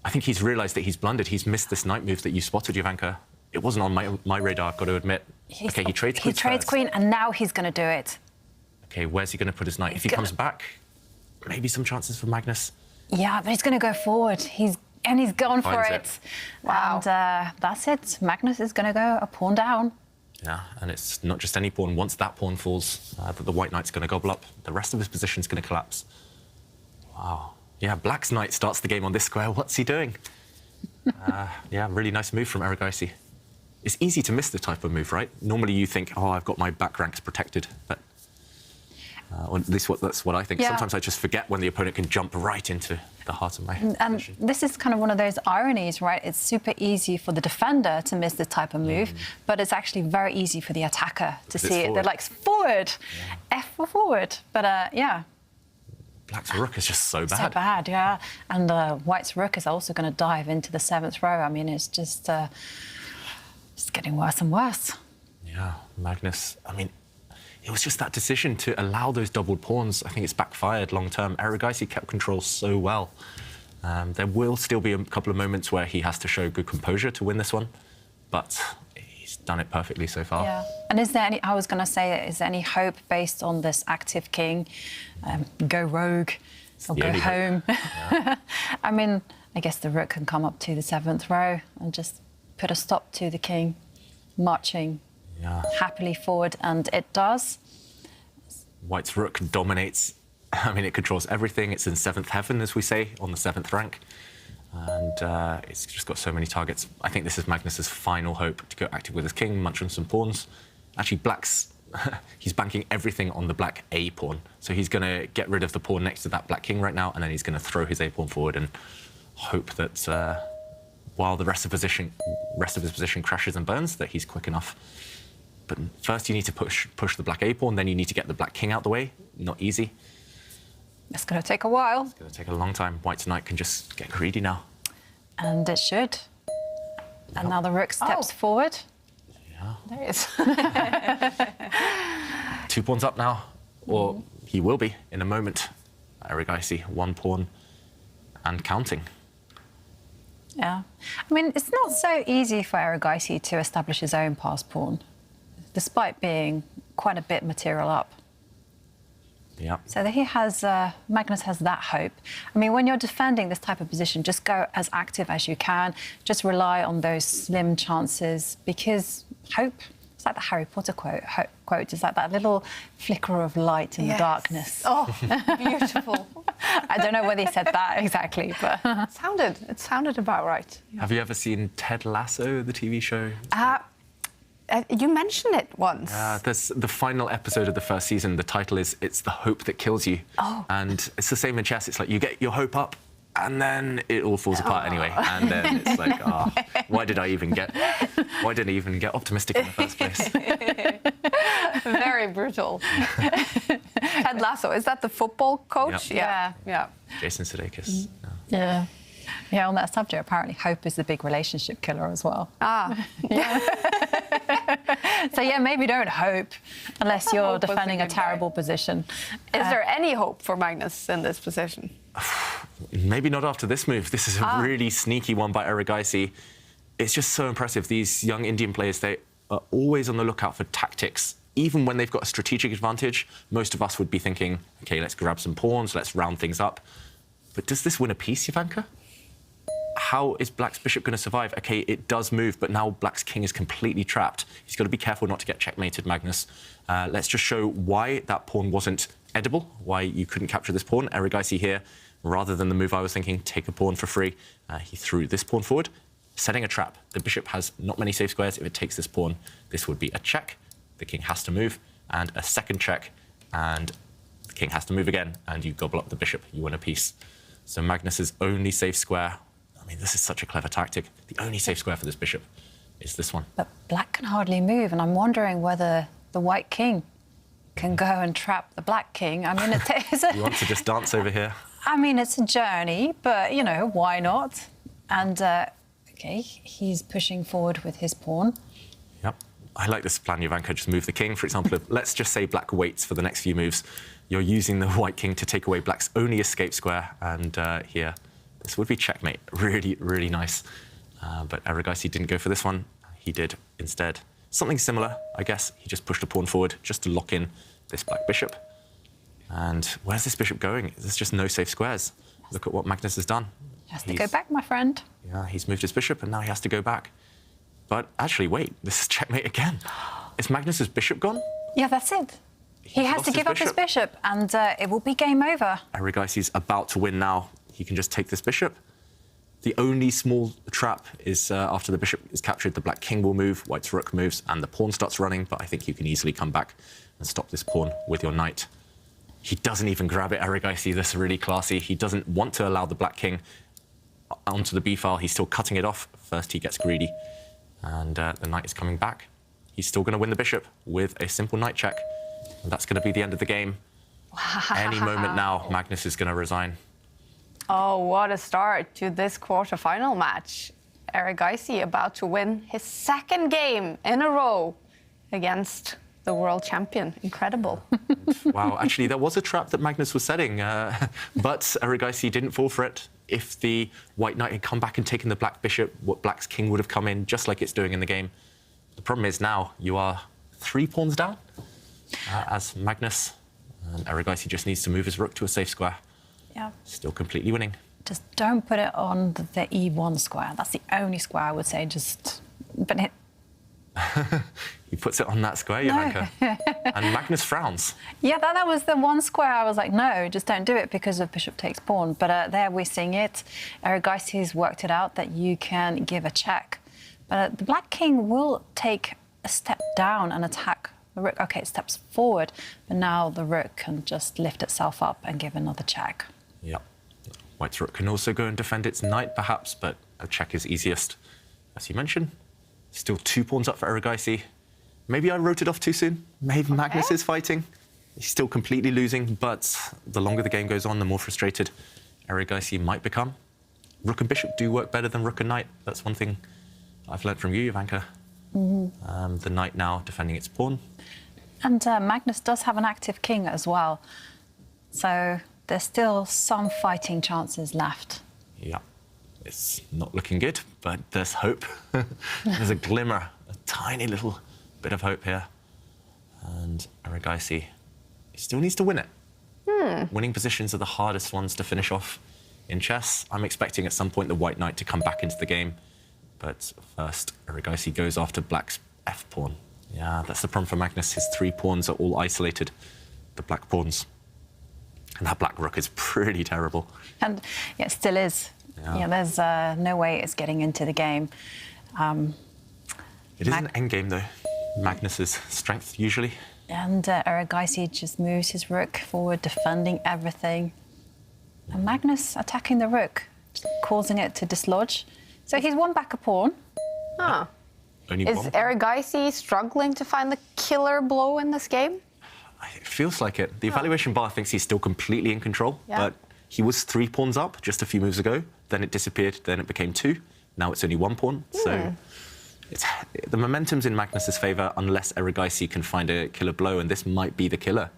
I think he's realised that he's blundered. He's missed this knight move that you spotted, Jovanka. It wasn't on my radar, I've got to admit. OK, he trades queen. He trades queen, and now he's going to do it. OK, where's he going to put his knight? If he comes back, maybe some chances for Magnus. Yeah, but he's going to go forward. He's gone for it. Wow. And that's it. Magnus is going to go a pawn down. Yeah, and it's not just any pawn. Once that pawn falls, the white knight's going to gobble up. The rest of his position's going to collapse. Wow. Yeah, black's knight starts the game on this square. What's he doing? Yeah, really nice move from Erigaisi. It's easy to miss this type of move, right? Normally you think, oh, I've got my back ranks protected. But or at least that's what I think. Yeah. Sometimes I just forget when the opponent can jump right into the heart of my position. This is kind of one of those ironies, right? It's super easy for the defender to miss this type of move, but it's actually very easy for the attacker to see it. They're like, forward, F for forward. But yeah. Black's rook is just so bad. So bad, yeah. And white's rook is also going to dive into the 7th row. I mean, it's just getting worse and worse. Yeah, Magnus, I mean, it was just that decision to allow those doubled pawns. I think it's backfired long term. Erigaisi kept control so well. There will still be a couple of moments where he has to show good composure to win this one, but he's done it perfectly so far. Yeah. And is there any, I was going to say, is there any hope based on this active king? Go rogue or go home? Yeah. I mean, I guess the rook can come up to the 7th row and just put a stop to the king marching happily forward, and it does. White's rook dominates. I mean, it controls everything. It's in 7th heaven, as we say, on the 7th rank. And it's just got so many targets. I think this is Magnus's final hope to go active with his king, munch on some pawns. Actually, black's he's banking everything on the black A pawn. So he's going to get rid of the pawn next to that black king right now, and then he's going to throw his A pawn forward and hope that while the rest of his position crashes and burns, that he's quick enough. But first you need to push the black A pawn, then you need to get the black king out the way. Not easy. It's going to take a while. It's going to take a long time. White's knight can just get greedy now. And it should. And now the rook steps forward. Yeah. There it is. 2 pawns up now, or he will be in a moment. Erigaisi, 1 pawn and counting. Yeah. I mean, it's not so easy for Erigaisi to establish his own pass pawn, despite being quite a bit material up. Yeah. So that he has, Magnus has that hope. I mean, when you're defending this type of position, just go as active as you can. Just rely on those slim chances, because hope, it's like the Harry Potter quote, it's like that little flicker of light in the darkness. Oh, beautiful. I don't know whether he said that exactly, but... It sounded about right. Have you ever seen Ted Lasso, the TV show? You mentioned it once. There's the final episode of the first season. The title is "It's the Hope That Kills You." Oh. And it's the same in chess. It's like you get your hope up, and then it all falls apart anyway. And then it's like, why didn't I even get optimistic in the first place? Very brutal. Ted Lasso, is that the football coach? Yep. Yeah. Jason Sudeikis. Yeah. Yeah, on that subject, apparently hope is the big relationship killer as well. So, yeah, maybe don't hope unless you're defending a terrible position. Is there any hope for Magnus in this position? Maybe not after this move. This is a really sneaky one by Erigaisi. It's just so impressive. These young Indian players, they are always on the lookout for tactics. Even when they've got a strategic advantage, most of us would be thinking, OK, let's grab some pawns, let's round things up. But does this win a piece, Jovanka? How is Black's bishop going to survive? OK, it does move, but now Black's king is completely trapped. He's got to be careful not to get checkmated, Magnus. Let's just show why that pawn wasn't edible, why you couldn't capture this pawn. Erigaisi here, rather than the move I was thinking, take a pawn for free. He threw this pawn forward, setting a trap. The bishop has not many safe squares. If it takes this pawn, this would be a check. The king has to move, and a second check, and the king has to move again, and you gobble up the bishop. You win a piece. So Magnus's only safe square, I mean, this is such a clever tactic. The only safe square for this bishop is this one. But Black can hardly move, and I'm wondering whether the white king can go and trap the black king. I mean, You want to just dance over here? I mean, it's a journey, but, you know, why not? And, OK, he's pushing forward with his pawn. Yep. I like this plan, Jovanka. Just move the king. For example, let's just say Black waits for the next few moves. You're using the white king to take away Black's only escape square, and here, this would be checkmate. Really, really nice. But Erigaisi didn't go for this one. He did instead something similar, I guess. He just pushed a pawn forward just to lock in this black bishop. And where's this bishop going? There's just no safe squares. Look at what Magnus has done. He has to go back, my friend. Yeah, he's moved his bishop, and now he has to go back. But actually, wait, this is checkmate again. Is Magnus's bishop gone? Yeah, that's it. He has to give up his bishop, and it will be game over. Erigaisi's about to win now. He can just take this bishop. The only small trap is after the bishop is captured, the black king will move, white's rook moves, and the pawn starts running, but I think you can easily come back and stop this pawn with your knight. He doesn't even grab it, Erigaisi. This is really classy. He doesn't want to allow the black king onto the b file. He's still cutting it off. First, he gets greedy, and the knight is coming back. He's still going to win the bishop with a simple knight check, and that's going to be the end of the game. Any moment now, Magnus is going to resign. Oh, what a start to this quarterfinal match. Erigaisi about to win his second game in a row against the world champion. Incredible. Wow, actually, there was a trap that Magnus was setting, but Erigaisi didn't fall for it. If the white knight had come back and taken the black bishop, what Black's king would have come in, just like it's doing in the game. The problem is now you are 3 pawns down as Magnus, and Erigaisi just needs to move his rook to a safe square. Yeah. Still completely winning. Just don't put it on the E1 square. That's the only square I would say. But it... He puts it on that square, Jovanka. And Magnus frowns. Yeah, that was the one square I was like, no, just don't do it because of bishop takes pawn. But there we're seeing it. Erigaisi's worked it out that you can give a check. But the black king will take a step down and attack the rook, okay, it steps forward, but now the rook can just lift itself up and give another check. Yeah. White's rook can also go and defend its knight, perhaps, but a check is easiest. As you mentioned, still 2 pawns up for Erigaisi. Maybe I wrote it off too soon. Maybe Magnus is fighting. He's still completely losing, but the longer the game goes on, the more frustrated Erigaisi might become. Rook and bishop do work better than rook and knight. That's one thing I've learned from you, Jovanka. The knight now defending its pawn. And Magnus does have an active king as well. So there's still some fighting chances left. Yeah, it's not looking good, but there's hope. There's a glimmer, a tiny little bit of hope here. And Erigaisi still needs to win it. Winning positions are the hardest ones to finish off in chess. I'm expecting at some point the white knight to come back into the game. But first, Erigaisi goes after black's f-pawn. Yeah, that's the problem for Magnus. His 3 pawns are all isolated, the black pawns. And that black rook is pretty terrible. And yeah, it still is. Yeah, there's no way it's getting into the game. It is an endgame, though. Magnus's strength, usually. And Erigaisi just moves his rook forward, defending everything. And Magnus attacking the rook, causing it to dislodge. So he's won back a pawn. Huh. Only Is one. Erigaisi struggling to find the killer blow in this game? It feels like it. The evaluation bar thinks he's still completely in control, but he was 3 pawns up just a few moves ago. Then it disappeared, then it became 2. Now it's only 1 pawn. So the momentum's in Magnus's favour unless Erigaisi can find a killer blow, and this might be the killer.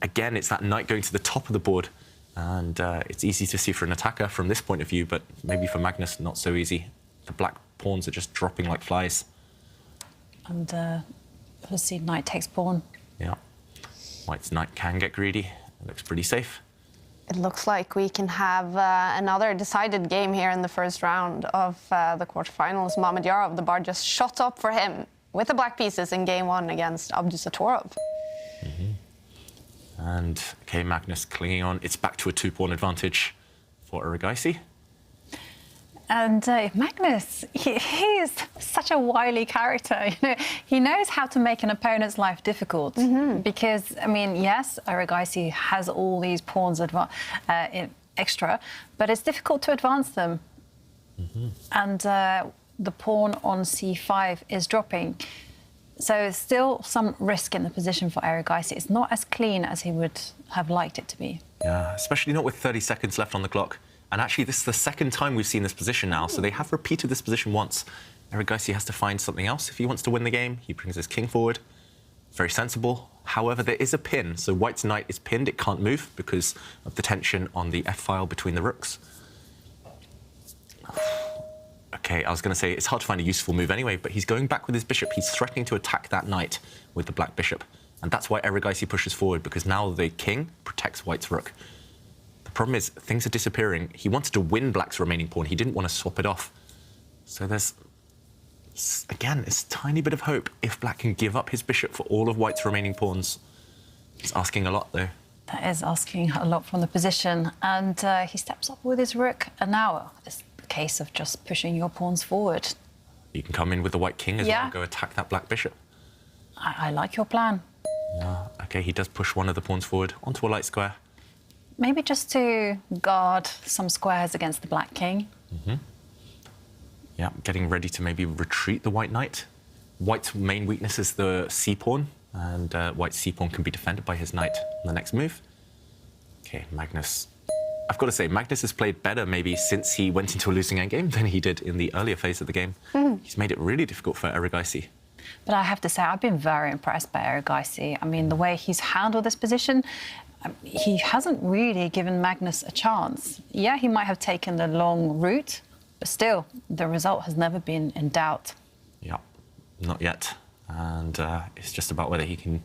Again, it's that knight going to the top of the board, and it's easy to see for an attacker from this point of view, but maybe for Magnus, not so easy. The black pawns are just dropping like flies. And we'll see knight takes pawn. Yeah. White's knight can get greedy. It looks pretty safe. It looks like we can have another decided game here in the first round of the quarterfinals. Mamedyarov, the bar just shot up for him with the black pieces in game 1 against Abdusatorov. And, okay, Magnus clinging on. It's back to a 2-pawn advantage for Erigaisi. And Magnus, he is such a wily character. You know, he knows how to make an opponent's life difficult. Because, I mean, yes, Erigaisi has all these pawns extra, but it's difficult to advance them. And the pawn on c5 is dropping. So still some risk in the position for Erigaisi. It's not as clean as he would have liked it to be. Yeah, especially not with 30 seconds left on the clock. And actually, this is the second time we've seen this position now, so they have repeated this position once. Erigaisi has to find something else if he wants to win the game. He brings his king forward. Very sensible. However, there is a pin, so White's knight is pinned. It can't move because of the tension on the f-file between the rooks. OK, I was going to say, it's hard to find a useful move anyway, but he's going back with his bishop. He's threatening to attack that knight with the black bishop. And that's why Erigaisi pushes forward, because now the king protects White's rook. The problem is, things are disappearing. He wanted to win black's remaining pawn. He didn't want to swap it off. So there's, again, this tiny bit of hope if black can give up his bishop for all of White's remaining pawns. It's asking a lot, though. That is asking a lot from the position. And he steps up with his rook. And now it's a case of just pushing your pawns forward. You can come in with the white king as well and go attack that black bishop. I like your plan. Yeah. OK, he does push one of the pawns forward onto a light square. Maybe just to guard some squares against the black king. Yeah, getting ready to maybe retreat the white knight. White's main weakness is the c-pawn, and White's c-pawn can be defended by his knight on the next move. OK, Magnus. I've got to say, Magnus has played better maybe since he went into a losing endgame than he did in the earlier phase of the game. He's made it really difficult for Erigaisi. But I have to say, I've been very impressed by Erigaisi. I mean, the way he's handled this position, he hasn't really given Magnus a chance. Yeah, he might have taken the long route, but still, the result has never been in doubt. Yeah, not yet. And it's just about whether he can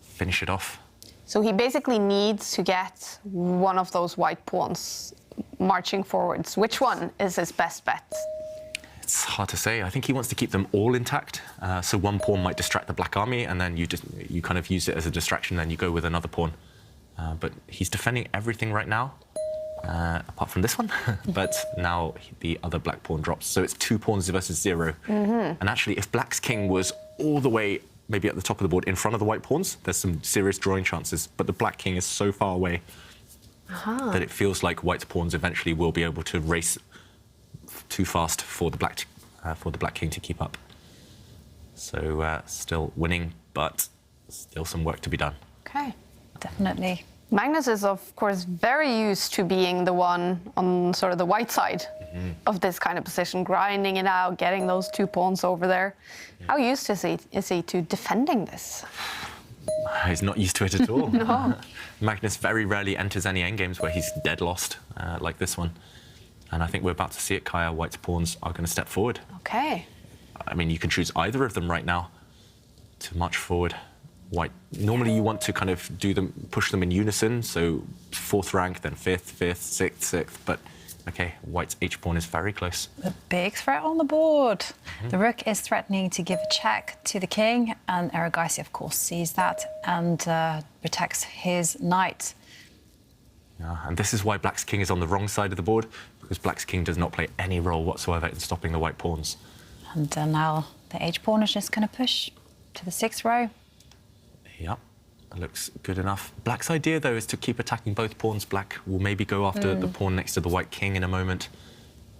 finish it off. So he basically needs to get one of those white pawns marching forwards. Which one is his best bet? It's hard to say. I think he wants to keep them all intact. So one pawn might distract the black army, and then you kind of use it as a distraction, then you go with another pawn. But he's defending everything right now, apart from this one. But now the other black pawn drops. So it's 2 pawns versus 0. And actually, if black's king was all the way maybe at the top of the board in front of the white pawns, there's some serious drawing chances. But the black king is so far away that it feels like white's pawns eventually will be able to race too fast for the black king to keep up. So still winning, but still some work to be done. Okay. Definitely. Magnus is, of course, very used to being the one on sort of the white side of this kind of position, grinding it out, getting those 2 pawns over there. Yeah. How used is he to defending this? He's not used to it at all. No. Magnus very rarely enters any endgames where he's dead lost, like this one. And I think we're about to see it. Kaja, white's pawns are going to step forward. Okay. I mean, you can choose either of them right now to march forward. White, normally you want to kind of push them in unison, so 4th rank, then 5th, 5th, 6th, 6th, but okay, white's h-pawn is very close. A big threat on the board. The rook is threatening to give a check to the king, and Erigaisi, of course, sees that and protects his knight. Yeah, and this is why black's king is on the wrong side of the board, because black's king does not play any role whatsoever in stopping the white pawns. And now the h-pawn is just going to push to the 6th row. Yep, that looks good enough. Black's idea, though, is to keep attacking both pawns. Black will maybe go after the pawn next to the white king in a moment.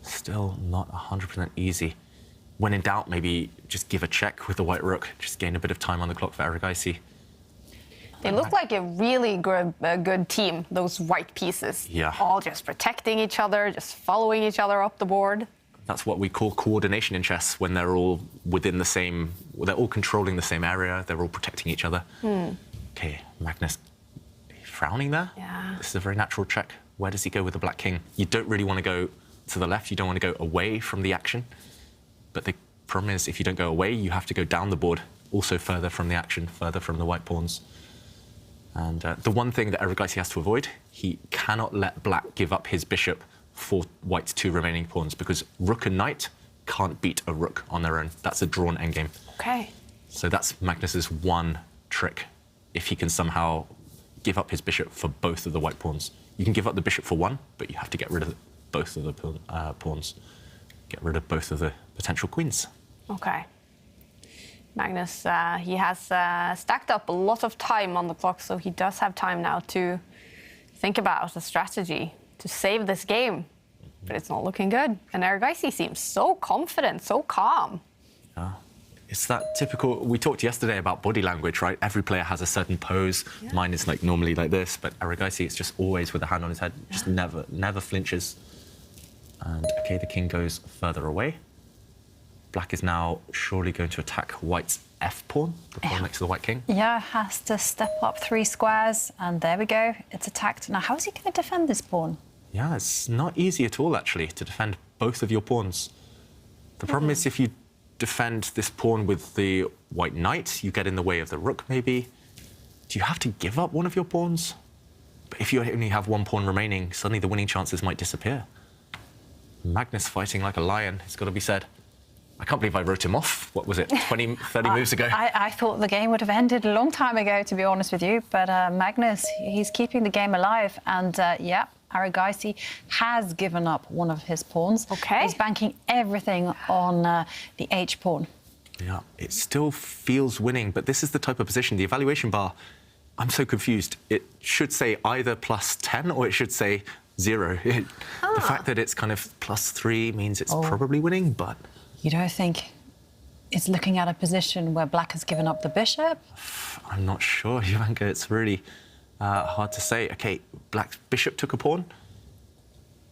Still not 100% easy. When in doubt, maybe just give a check with the white rook. Just gain a bit of time on the clock for Erigaisi. They look like a really good team, those white pieces. Yeah. All just protecting each other, just following each other up the board. That's what we call coordination in chess, when they're all within the same, they're all controlling the same area, they're all protecting each other. Okay, Magnus frowning there. Yeah. This is a very natural check. Where does he go with the black king? You don't really want to go to the left, you don't want to go away from the action. But the problem is, if you don't go away, you have to go down the board, also further from the action, further from the white pawns. And the one thing that Erigaisi has to avoid, he cannot let black give up his bishop for white's 2 remaining pawns, because rook and knight can't beat a rook on their own. That's a drawn endgame. Okay. So that's Magnus's one trick, if he can somehow give up his bishop for both of the white pawns. You can give up the bishop for one, but you have to get rid of both of the pawns. Get rid of both of the potential queens. Okay. Magnus, he has stacked up a lot of time on the clock, so he does have time now to think about a strategy to save this game. But it's not looking good. And Erigaisi seems so confident, so calm. Yeah. It's that typical, we talked yesterday about body language, right? Every player has a certain pose. Yeah. Mine is like normally like this, but Erigaisi is just always with a hand on his head, just never flinches. And okay, the king goes further away. Black is now surely going to attack white's f-pawn, the pawn next to the white king. Yeah, has to step up 3 squares, and there we go. It's attacked. Now, how is he going to defend this pawn? Yeah, it's not easy at all, actually, to defend both of your pawns. The problem is if you defend this pawn with the white knight, you get in the way of the rook, maybe. Do you have to give up one of your pawns? But if you only have 1 pawn remaining, suddenly the winning chances might disappear. Magnus fighting like a lion, it's got to be said. I can't believe I wrote him off. What was it, 20, 30 moves ago? I thought the game would have ended a long time ago, to be honest with you. But Magnus, he's keeping the game alive. And yeah, Erigaisi has given up one of his pawns. Okay. He's banking everything on the h-pawn. Yeah, it still feels winning, but this is the type of position, the evaluation bar, I'm so confused. It should say either +10 or it should say 0. The fact that it's kind of +3 means it's probably winning, but... You don't think it's looking at a position where black has given up the bishop? I'm not sure, Jovanka. It's really hard to say. OK, black's bishop took a pawn,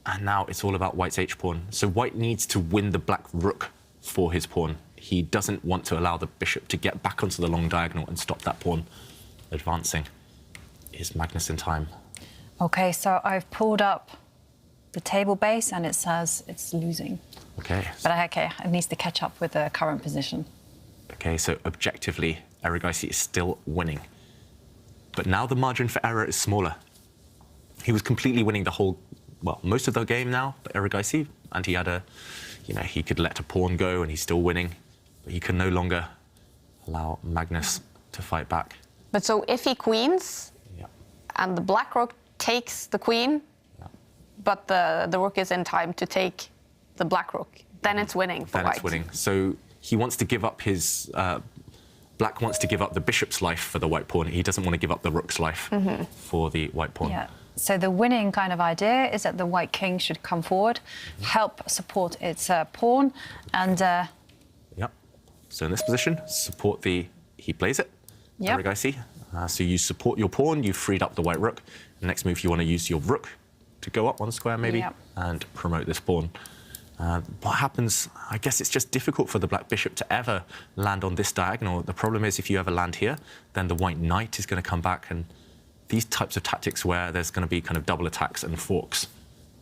and now it's all about white's h-pawn. So white needs to win the black rook for his pawn. He doesn't want to allow the bishop to get back onto the long diagonal and stop that pawn advancing. Is Magnus in time? OK, so I've pulled up the table base, and it says it's losing. OK. But OK, it needs to catch up with the current position. OK, so objectively, Erigaisi is still winning. But now the margin for error is smaller. He was completely winning the whole, well, most of the game now, but Erigaisi, and he had a, you know, he could let a pawn go and he's still winning, but he can no longer allow Magnus to fight back. But so if he queens, and the black rook takes the queen, but the rook is in time to take the black rook, then it's winning for white. Then it's winning. So he wants to give up his Black wants to give up the bishop's life for the white pawn. He doesn't want to give up the rook's life for the white pawn. Yeah. So the winning kind of idea is that the white king should come forward, help support its pawn, and... Yep. So in this position, support the... He plays it, Erigaisi. So you support your pawn, you've freed up the white rook. The next move, you want to use your rook to go up one square, maybe, and promote this pawn. What happens, I guess it's just difficult for the black bishop to ever land on this diagonal. The problem is if you ever land here, then the white knight is going to come back, and these types of tactics where there's going to be kind of double attacks and forks,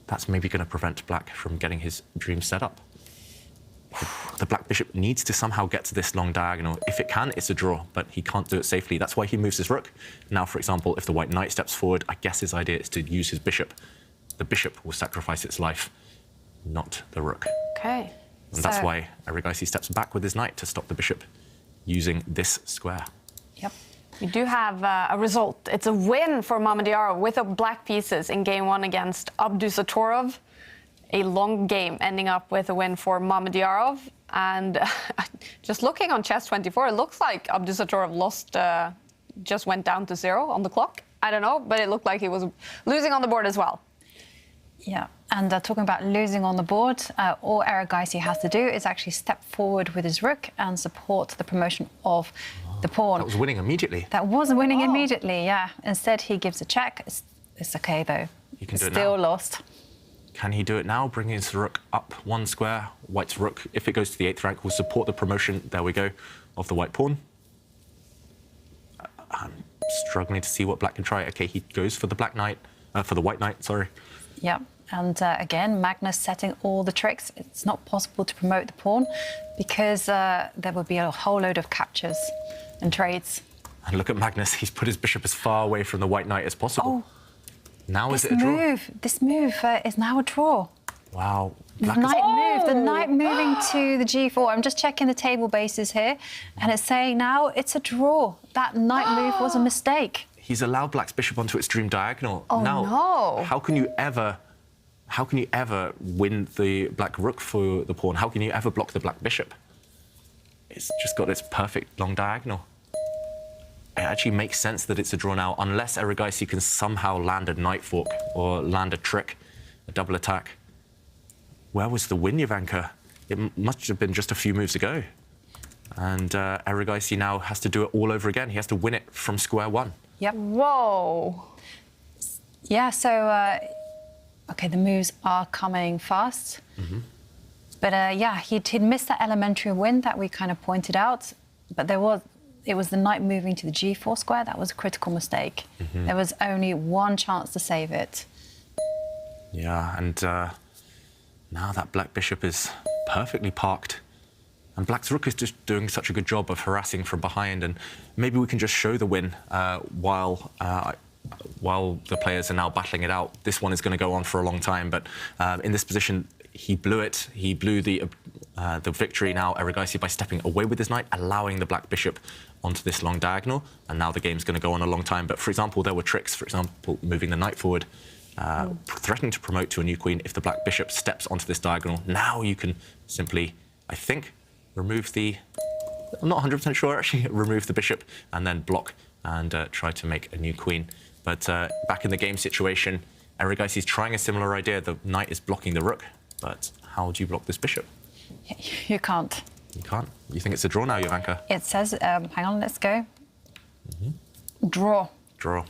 that's maybe going to prevent black from getting his dream set up. The black bishop needs to somehow get to this long diagonal. If it can, it's a draw, but he can't do it safely. That's why he moves his rook. Now, for example, if the white knight steps forward, I guess his idea is to use his bishop. The bishop will sacrifice its life, not the rook. Okay. And that's why Erigaisi steps back with his knight to stop the bishop using this square. Yep. We do have a result. It's a win for Mamedyarov with the black pieces in game 1 against Abdusatorov. A long game ending up with a win for Mamedyarov. And just looking on Chess24, it looks like Abdusatorov lost, just went down to 0 on the clock. I don't know, but it looked like he was losing on the board as well. Yeah, and talking about losing on the board, all Erigaisi has to do is actually step forward with his rook and support the promotion of the pawn. That was winning immediately. That was winning immediately, yeah. Instead, he gives a check. It's okay, though. He can do it still now. Lost. Can he do it now? Bringing his rook up one square. White's rook, if it goes to the 8th rank, will support the promotion, there we go, of the white pawn. I'm struggling to see what black can try. Okay, he goes for the black knight, for the white knight, sorry. Yeah, and again, Magnus setting all the tricks. It's not possible to promote the pawn because there would be a whole load of captures and trades. And look at Magnus, he's put his bishop as far away from the white knight as possible. Oh, now is it a draw? This move is now a draw. Wow. The knight moving to the g4. I'm just checking the table bases here, and it's saying now it's a draw. That knight move was a mistake. He's allowed black's bishop onto its dream diagonal. Oh, now, no. How can you ever win the black rook for the pawn? How can you ever block the black bishop? It's just got its perfect long diagonal. It actually makes sense that it's a draw now, unless Erigaisi can somehow land a knight fork or land a trick, a double attack. Where was the win, Jovanka? It must have been just a few moves ago. And Erigaisi now has to do it all over again. He has to win it from square one. Yep. Whoa. Yeah, so, OK, the moves are coming fast. But, yeah, he'd missed that elementary win that we kind of pointed out. But it was the knight moving to the g4 square. That was a critical mistake. There was only one chance to save it. Yeah, and now that black bishop is perfectly parked. And black's rook is just doing such a good job of harassing from behind. And maybe we can just show the win while the players are now battling it out. This one is going to go on for a long time. But in this position, he blew it. He blew the victory now, Erigaisi, by stepping away with his knight, allowing the black bishop onto this long diagonal. And now the game's going to go on a long time. But, for example, there were tricks. For example, moving the knight forward, threatening to promote to a new queen if the black bishop steps onto this diagonal. Now you can simply, I think, remove the... I'm not 100% sure, actually. Remove the bishop and then block and try to make a new queen. But back in the game situation, Erigaisi is trying a similar idea. The knight is blocking the rook. But how do you block this bishop? You can't. You can't? You think it's a draw now, Jovanka? It says, hang on, let's go. Draw. Draw.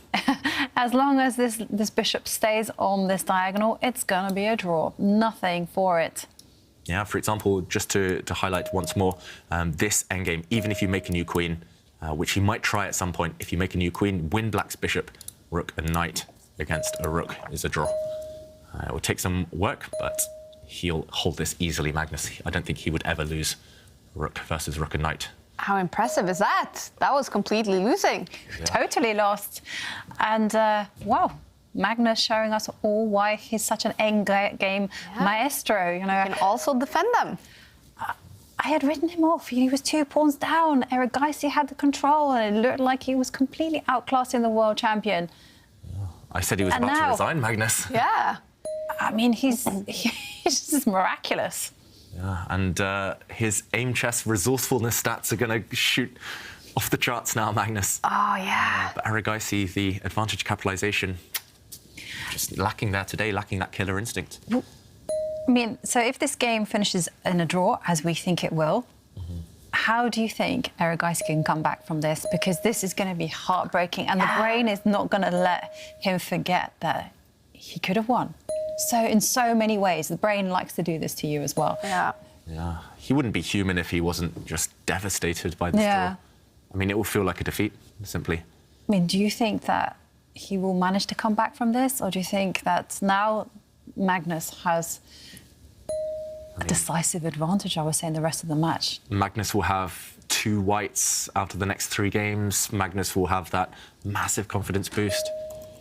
As long as this bishop stays on this diagonal, it's going to be a draw. Nothing for it. Yeah, for example, just to highlight once more, this endgame, even if you make a new queen, which he might try at some point, if you make a new queen, win black's bishop, rook and knight against a rook is a draw. It will take some work, but he'll hold this easily, Magnus. I don't think he would ever lose rook versus rook and knight. How impressive is that? That was completely losing. Yeah. Totally lost. And, wow, Magnus showing us all why he's such an endgame maestro. You know, Can also defend them. I had written him off. He was 2 pawns down. Erigaisi had the control, and it looked like he was completely outclassing the world champion. I said he was about to resign, Magnus. Yeah. I mean, he's just miraculous. Yeah, and his Aimchess resourcefulness stats are going to shoot off the charts now, Magnus. Oh, yeah. But Erigaisi, the advantage capitalization, just lacking there today, lacking that killer instinct. I mean, so if this game finishes in a draw, as we think it will, how do you think Erigaisi can come back from this? Because this is going to be heartbreaking, and the brain is not going to let him forget that he could have won. So in so many ways, the brain likes to do this to you as well. Yeah. Yeah, he wouldn't be human if he wasn't just devastated by this draw. I mean, it will feel like a defeat, simply. I mean, do you think that he will manage to come back from this, or do you think that now Magnus has a decisive advantage, I would say, in the rest of the match? Magnus will have 2 whites out of the next 3 games. Magnus will have that massive confidence boost.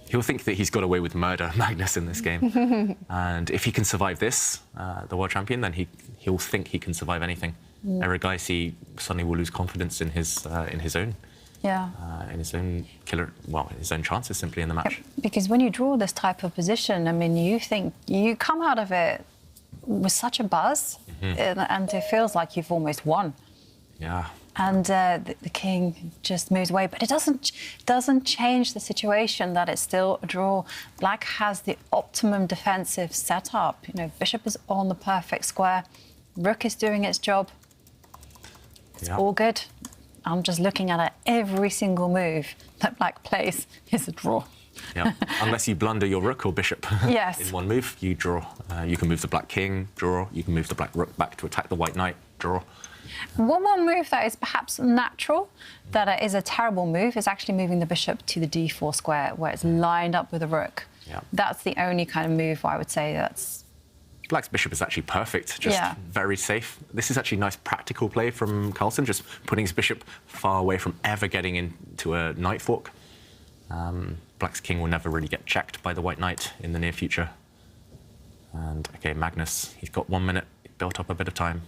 He'll think that he's got away with murder, Magnus, in this game. And if he can survive this, the world champion, then he'll think he can survive anything. Erigaisi suddenly will lose confidence in his own. Yeah. In his own his own chances simply in the match. Because when you draw this type of position, I mean, you think you come out of it with such a buzz, and it feels like you've almost won. Yeah. And the king just moves away, but it doesn't change the situation that it's still a draw. Black has the optimum defensive setup. You know, bishop is on the perfect square, rook is doing its job. It's all good. I'm just looking at it. Every single move that Black plays is a draw. Yeah, unless you blunder your rook or bishop in one move, you draw. You can move the black king, draw. You can move the black rook back to attack the white knight, draw. One more move that is perhaps natural, that is a terrible move, is actually moving the bishop to the d4 square, where it's lined up with the rook. Yeah. That's the only kind of move I would say that's... Black's bishop is actually perfect, just very safe. This is actually nice practical play from Carlsen, just putting his bishop far away from ever getting into a knight fork. Black's king will never really get checked by the white knight in the near future. And, OK, Magnus, he's got 1 minute, built up a bit of time.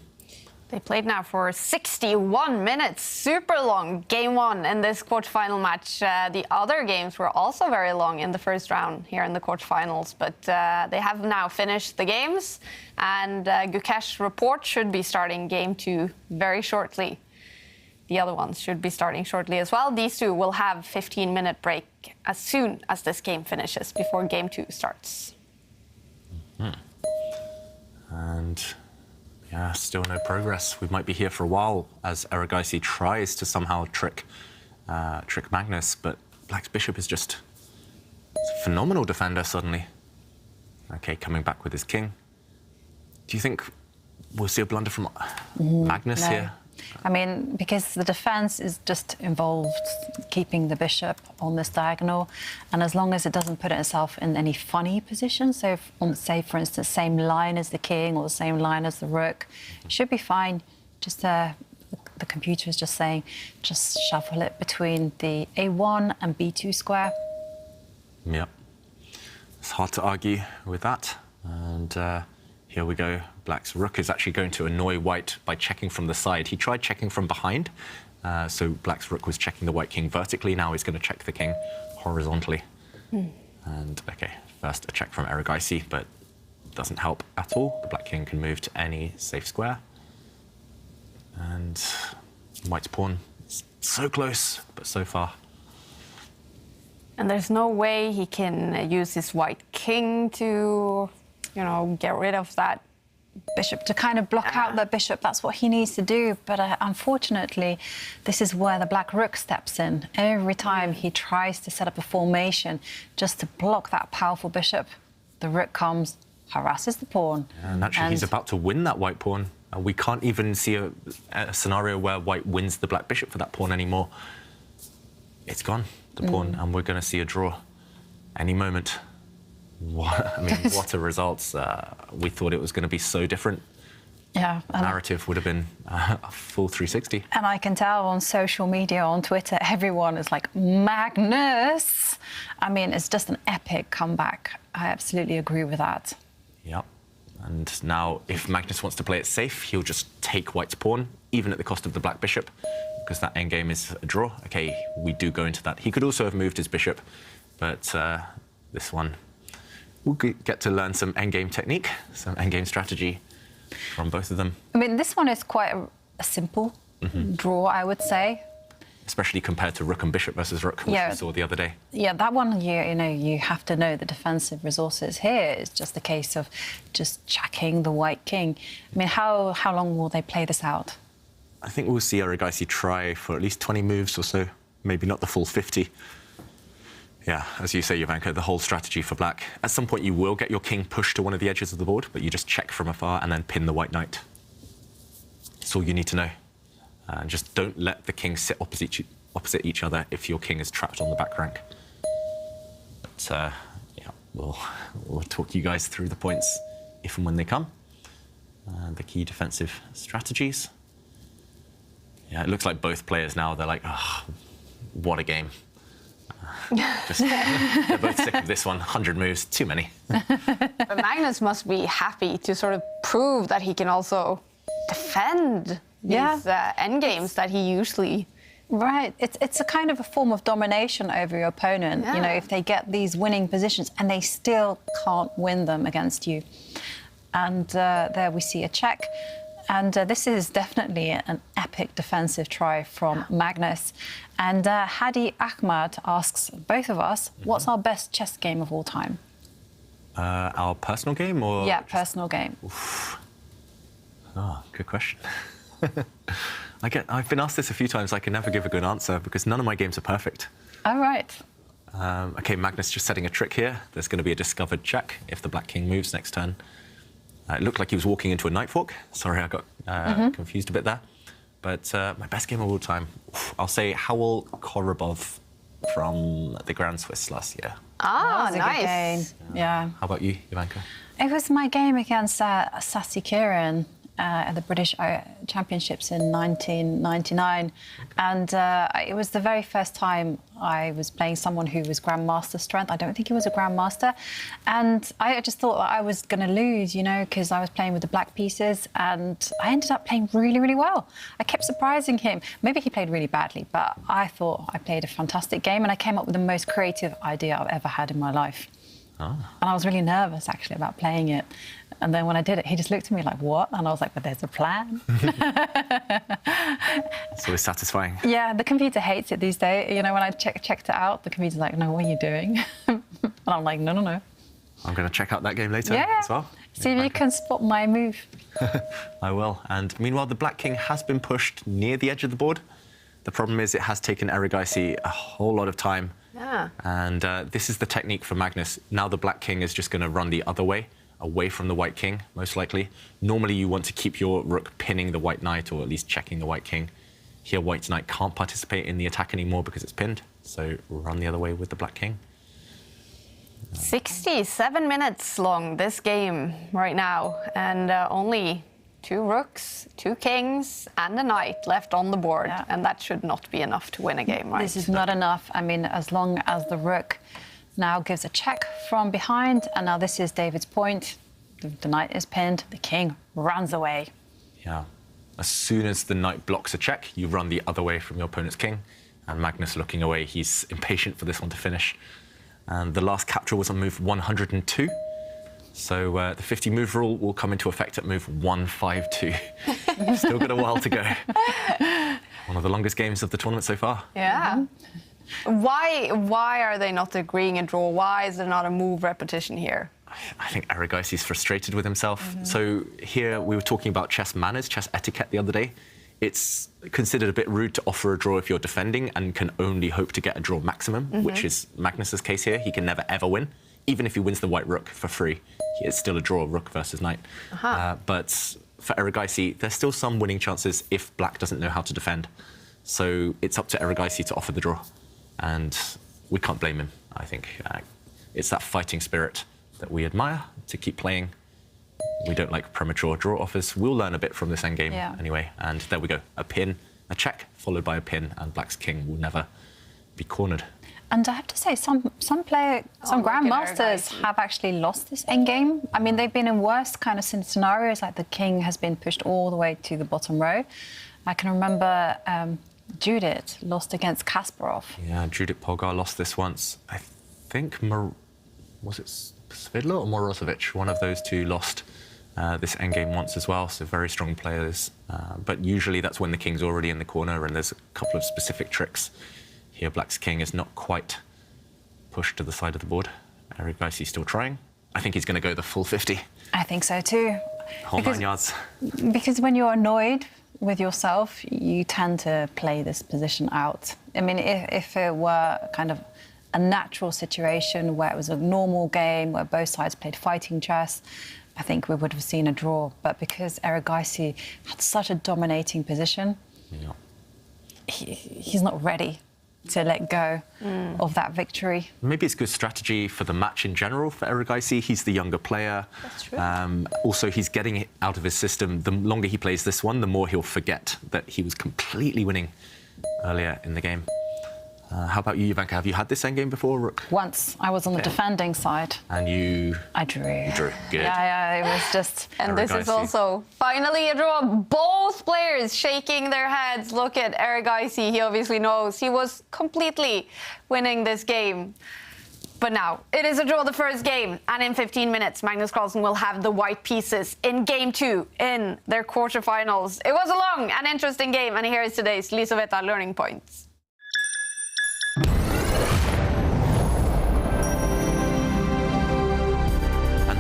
They played now for 61 minutes, super long game 1 in this quarterfinal match. The other games were also very long in the first round here in the quarterfinals, but they have now finished the games, and Gukesh's report should be starting game 2 very shortly. The other ones should be starting shortly as well. These two will have a 15-minute break as soon as this game finishes, before game 2 starts. And... yeah, still no progress. We might be here for a while as Erigaisi tries to somehow trick Magnus, but Black's bishop is just a phenomenal defender suddenly. OK, coming back with his king. Do you think we'll see a blunder from Magnus here? I mean, because the defence is just involved keeping the bishop on this diagonal, and as long as it doesn't put itself in any funny position, so on, say, for instance, same line as the king or the same line as the rook, it should be fine. Just the computer is just saying, just shuffle it between the A1 and B2 square. Yep. It's hard to argue with that. And here we go. Black's rook is actually going to annoy white by checking from the side. He tried checking from behind, so Black's rook was checking the white king vertically. Now he's going to check the king horizontally. And, OK, first a check from Erigaisi, but doesn't help at all. The black king can move to any safe square. And white's pawn is so close, but so far. And there's no way he can use his white king to, you know, get rid of that bishop, to kind of block out the bishop. That's what he needs to do. But unfortunately, this is where the black rook steps in. Every time he tries to set up a formation just to block that powerful bishop, the rook comes, harasses the pawn. And actually, he's about to win that white pawn. And we can't even see a scenario where white wins the black bishop for that pawn anymore. It's gone, the pawn, and we're going to see a draw any moment. I mean, what a result. We thought it was going to be so different. Yeah. The narrative would have been a full 360. And I can tell on social media, on Twitter, everyone is like, Magnus! I mean, it's just an epic comeback. I absolutely agree with that. Yep. And now, if Magnus wants to play it safe, he'll just take white's pawn, even at the cost of the black bishop, because that endgame is a draw. OK, we do go into that. He could also have moved his bishop, but this one... we'll get to learn some endgame technique, some endgame strategy from both of them. I mean, this one is quite a simple draw, I would say. especially compared to rook and bishop versus rook, which we saw the other day. Yeah, that one, you have to know the defensive resources. Here it's just a case of just checking the white king. I mean, how long will they play this out? I think we'll see Erigaisi try for at least 20 moves or so, maybe not the full 50. Yeah, as you say, Jovanka, the whole strategy for black. At some point, you will get your king pushed to one of the edges of the board, but you just check from afar and then pin the white knight. That's all you need to know. And just don't let the kings sit opposite each other if your king is trapped on the back rank. But yeah, we'll talk you guys through the points if and when they come. The key defensive strategies. Yeah, it looks like both players now, they're like, oh, what a game. They're both sick of this one. 100 moves, too many. But Magnus must be happy to sort of prove that he can also defend these endgames that he usually... Right. It's a kind of a form of domination over your opponent, you know, if they get these winning positions and they still can't win them against you. And there we see a check. And this is definitely an epic defensive try from Magnus. And Hadi Ahmad asks both of us, what's our best chess game of all time? Our personal game or...? Yeah, personal game. Oof. Oh, good question. I've been asked this a few times. I can never give a good answer because none of my games are perfect. All right. OK, Magnus just setting a trick here. There's going to be a discovered check if the black king moves next turn. It looked like he was walking into a knight fork. Sorry, I got confused a bit there. But my best game of all time, I'll say Howell Korobov from the Grand Swiss last year. Ah, that was a good game. Yeah. How about you, Jovanka? It was my game against Sassy Kieran at the British Championships in 1999. And it was the very first time I was playing someone who was Grandmaster strength. I don't think he was a Grandmaster. And I just thought that I was going to lose, you know, because I was playing with the black pieces. And I ended up playing really, really well. I kept surprising him. Maybe he played really badly, but I thought I played a fantastic game. And I came up with the most creative idea I've ever had in my life. Oh. And I was really nervous, actually, about playing it. And then when I did it, he just looked at me like, what? And I was like, but there's a plan. It's always satisfying. Yeah, the computer hates it these days. You know, when I checked it out, the computer's like, no, what are you doing? And I'm like, no, no, no. I'm going to check out that game later as well. See if you can spot my move. I will. And meanwhile, the black king has been pushed near the edge of the board. The problem is it has taken Erigaisi a whole lot of time. Yeah. And this is the technique for Magnus. Now the black king is just going to run the other way, away from the white king, most likely. Normally, you want to keep your rook pinning the white knight, or at least checking the white king. Here, white knight can't participate in the attack anymore because it's pinned. So run the other way with the black king. 67 minutes long, this game right now. And only 2 rooks, 2 kings, and a knight left on the board. Yeah. And that should not be enough to win a game, right? This is not enough. I mean, as long as the rook now gives a check from behind, and now this is David's point. The knight is pinned, the king runs away. Yeah. As soon as the knight blocks a check, you run the other way from your opponent's king. And Magnus looking away, he's impatient for this one to finish. And the last capture was on move 102. So the 50 move rule will come into effect at move 152. Still got a while to go. One of the longest games of the tournament so far. Yeah. Why are they not agreeing a draw? Why is there not a move repetition here? I think Erigaisi's frustrated with himself. So here we were talking about chess manners, chess etiquette the other day. It's considered a bit rude to offer a draw if you're defending and can only hope to get a draw maximum, which is Magnus's case here. He can never, ever win. Even if he wins the white rook for free, it's still a draw, rook versus knight. But for Erigaisi, there's still some winning chances if black doesn't know how to defend. So it's up to Erigaisi to offer the draw. And we can't blame him, I think. It's that fighting spirit that we admire to keep playing. We don't like premature draw offers. We'll learn a bit from this endgame anyway. And there we go. A pin, a check, followed by a pin, and black's king will never be cornered. And I have to say, some grandmasters have actually lost this endgame. I mean, they've been in worse kind of scenarios, like the king has been pushed all the way to the bottom row. I can remember Judith lost against Kasparov. Yeah, Judith Polgar lost this once. I think, was it Svidler or Morozovich? One of those two lost this endgame once as well, so very strong players. But usually that's when the king's already in the corner, and there's a couple of specific tricks. Here, black's king is not quite pushed to the side of the board. Erigaisi still trying. I think he's going to go the full 50. I think so too. Whole 9 yards. Because when you're annoyed with yourself, you tend to play this position out. I mean, if it were kind of a natural situation where it was a normal game, where both sides played fighting chess, I think we would have seen a draw. But because Erigaisi had such a dominating position, he's not ready to let go of that victory. Maybe it's good strategy for the match in general for Erigaisi. He's the younger player. That's true. Also, he's getting it out of his system. The longer he plays this one, the more he'll forget that he was completely winning earlier in the game. How about you, Jovanka? Have you had this endgame before, Rook? Once. I was on the defending side. And you... I drew. You drew. Good. Yeah, it was just... And this is also finally a draw. Both players shaking their heads. Look at Erigaisi. He obviously knows he was completely winning this game. But now, it is a draw the first game. And in 15 minutes, Magnus Carlsen will have the white pieces in game 2 in their quarterfinals. It was a long and interesting game. And here is today's Lisoveta Learning Points.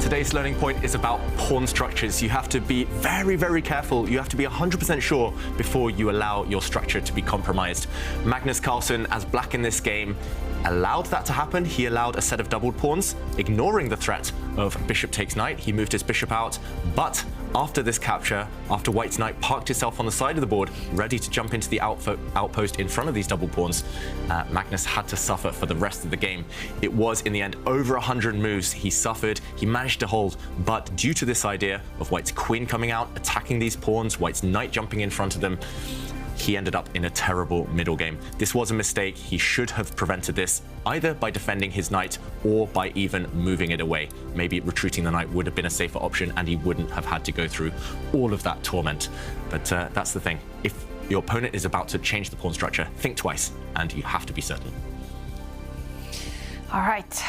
Today's learning point is about pawn structures. You have to be very, very careful. You have to be 100% sure before you allow your structure to be compromised. Magnus Carlsen, as black in this game, allowed that to happen. He allowed a set of doubled pawns, ignoring the threat of bishop takes knight. He moved his bishop out, but after this capture, after white's knight parked itself on the side of the board, ready to jump into the outpost in front of these double pawns, Magnus had to suffer for the rest of the game. It was, in the end, over 100 moves. He suffered, he managed to hold, but due to this idea of white's queen coming out, attacking these pawns, white's knight jumping in front of them, he ended up in a terrible middle game. This was a mistake. He should have prevented this either by defending his knight or by even moving it away. Maybe retreating the knight would have been a safer option and he wouldn't have had to go through all of that torment. But that's the thing. If your opponent is about to change the pawn structure, think twice and you have to be certain. All right.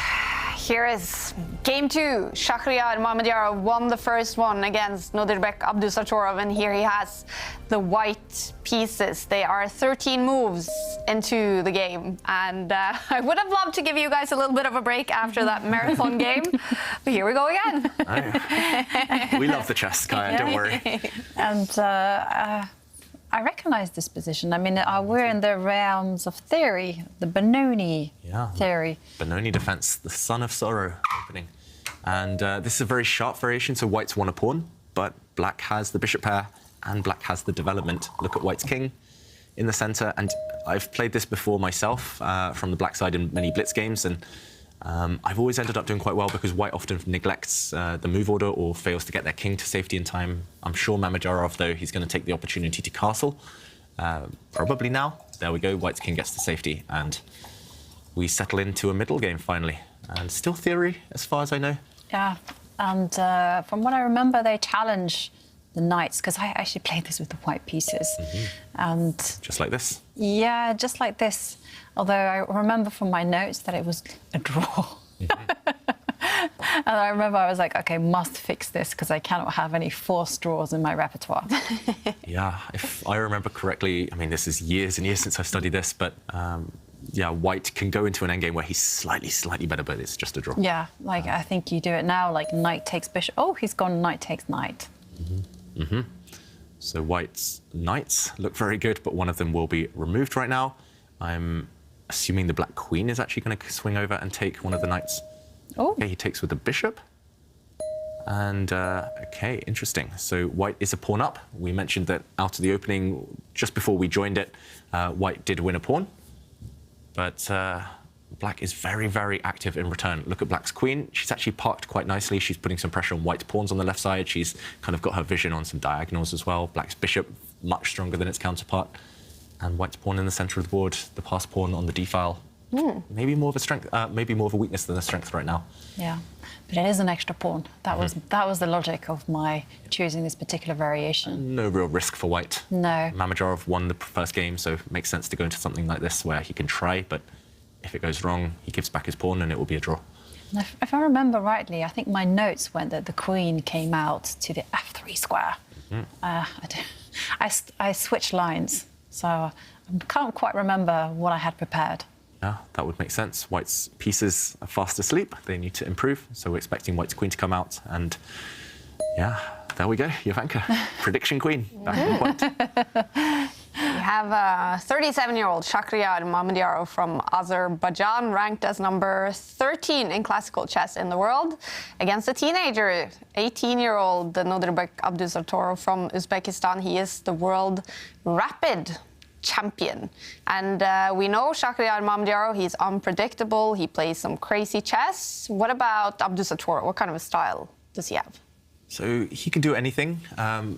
Here is game 2. Shahryar Mamedyarov won the first one against Nodirbek Abdusatorov, and here he has the white pieces. They are 13 moves into the game, and I would have loved to give you guys a little bit of a break after that marathon game, but here we go again. We love the chess, Kaja, don't worry. And I recognize this position. I mean, we're in the realms of theory, the Benoni theory. Benoni defense, the son of sorrow opening. And this is a very sharp variation, so white's won a pawn, but black has the bishop pair and black has the development. Look at white's king in the center, and I've played this before myself from the black side in many blitz games, and I've always ended up doing quite well because white often neglects the move order or fails to get their king to safety in time. I'm sure Mamedyarov, though, he's going to take the opportunity to castle. Probably now. There we go, white's king gets to safety, and we settle into a middle game finally. And still theory, as far as I know. Yeah, and from what I remember, they challenge the knights, because I actually played this with the white pieces. And just like this? Yeah, just like this. Although I remember from my notes that it was a draw. And I remember I was like, okay, must fix this because I cannot have any forced draws in my repertoire. Yeah, if I remember correctly, I mean, this is years and years since I studied this, but yeah, white can go into an endgame where he's slightly better, but it's just a draw. Yeah, like I think you do it now, like knight takes bishop. Oh, he's gone knight takes knight. So white's knights look very good, but one of them will be removed right now. I'm assuming the black queen is actually going to swing over and take one of the knights. Oh. Okay, he takes with the bishop. And, okay, interesting. So white is a pawn up. We mentioned that out of the opening, just before we joined it, white did win a pawn. But black is very, very active in return. Look at black's queen. She's actually parked quite nicely. She's putting some pressure on white's pawns on the left side. She's kind of got her vision on some diagonals as well. Black's bishop, much stronger than its counterpart. And white's pawn in the center of the board, the passed pawn on the d file. Maybe more of a strength, maybe more of a weakness than a strength right now. Yeah, but it is an extra pawn. That was the logic of my choosing this particular variation. No real risk for white. No. Mamedyarov won the first game, so it makes sense to go into something like this where he can try, but if it goes wrong, he gives back his pawn and it will be a draw. If I remember rightly, I think my notes went that the queen came out to the f3 square. I switched lines, so I can't quite remember what I had prepared. Yeah, that would make sense. White's pieces are fast asleep. They need to improve, so we're expecting White's queen to come out. And yeah, there we go, Jovanka, prediction queen, back on point. We have a 37-year-old Shahryar Mammadiyarov from Azerbaijan, ranked as number 13 in classical chess in the world, against a teenager, 18-year-old Nodirbek Abdusattorov from Uzbekistan. He is the world rapid champion. And we know Shahryar Mammadiyarov, he's unpredictable, he plays some crazy chess. What about Abdusattorov? What kind of a style does he have? So he can do anything.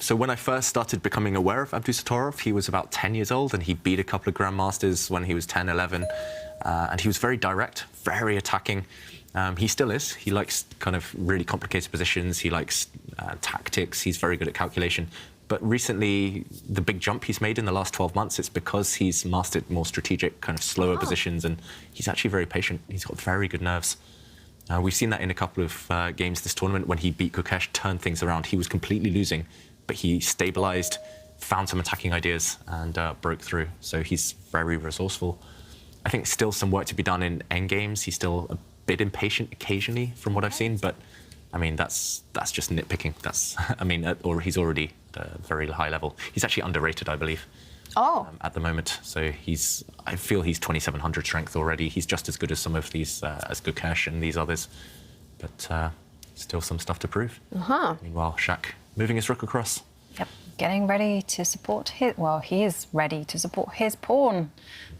So when I first started becoming aware of Abdusattorov, he was about 10 years old, and he beat a couple of grandmasters when he was 10, 11. And he was very direct, very attacking. He still is. He likes kind of really complicated positions. He likes tactics. He's very good at calculation. But recently, the big jump he's made in the last 12 months, it's because he's mastered more strategic, kind of slower positions, and he's actually very patient. He's got very good nerves. We've seen that in a couple of games this tournament. When he beat Gukesh, turned things around. He was completely losing, but he stabilized, found some attacking ideas, and broke through. So he's very resourceful. I think still some work to be done in endgames. He's still a bit impatient occasionally, from what I've seen. But I mean, that's just nitpicking. Or he's already at a very high level. He's actually underrated, I believe. At the moment. So I feel he's 2700 strength already. He's just as good as some of these, as Gukesh and these others. But still some stuff to prove. Meanwhile, Shak moving his rook across. Yep, getting ready to support his, well, he is ready to support his pawn.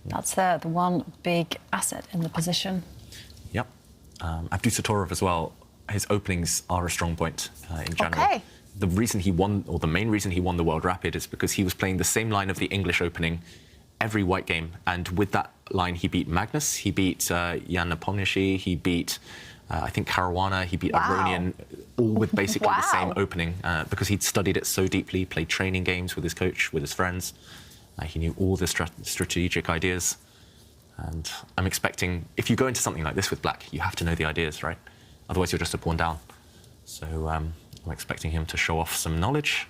That's the one big asset in the position. Yep. Abdusattorov as well, his openings are a strong point in general. Okay. The reason he won, or the main reason he won the World Rapid, is because he was playing the same line of the English opening every white game. And with that line, he beat Magnus, he beat Jan-Krzysztof, he beat, I think, Caruana, he beat Aronian, all with basically the same opening, because he'd studied it so deeply, played training games with his coach, with his friends. He knew all the strategic ideas. And I'm expecting, if you go into something like this with black, you have to know the ideas, right? Otherwise, you're just a pawn down. So I'm expecting him to show off some knowledge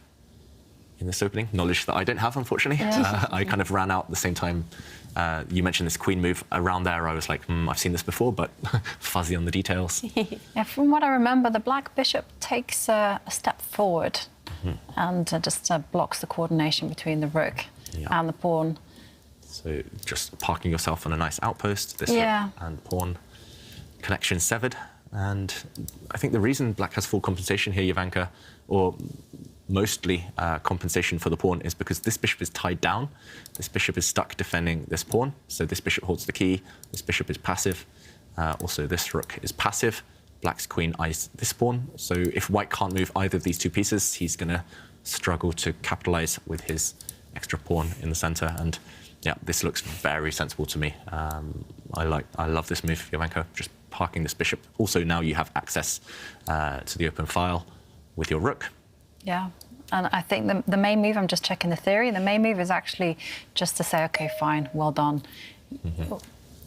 in this opening. Knowledge that I don't have, unfortunately. I kind of ran out at the same time. You mentioned this queen move. Around there, I was like, I've seen this before, but fuzzy on the details. Yeah, from what I remember, the black bishop takes a step forward and just blocks the coordination between the rook and the pawn. So just parking yourself on a nice outpost, this rook and pawn. Connection severed. And I think the reason black has full compensation here, Jovanka, or mostly compensation for the pawn, is because this bishop is tied down. This bishop is stuck defending this pawn. So this bishop holds the key. This bishop is passive. Also, this rook is passive. Black's queen eyes this pawn. So if white can't move either of these two pieces, he's going to struggle to capitalize with his extra pawn in the center. And yeah, this looks very sensible to me. I love this move, Jovanka, just parking this bishop. Also, now you have access to the open file with your rook. Yeah, and I think the main move, I'm just checking the theory, the main move is actually just to say, OK, fine, well done.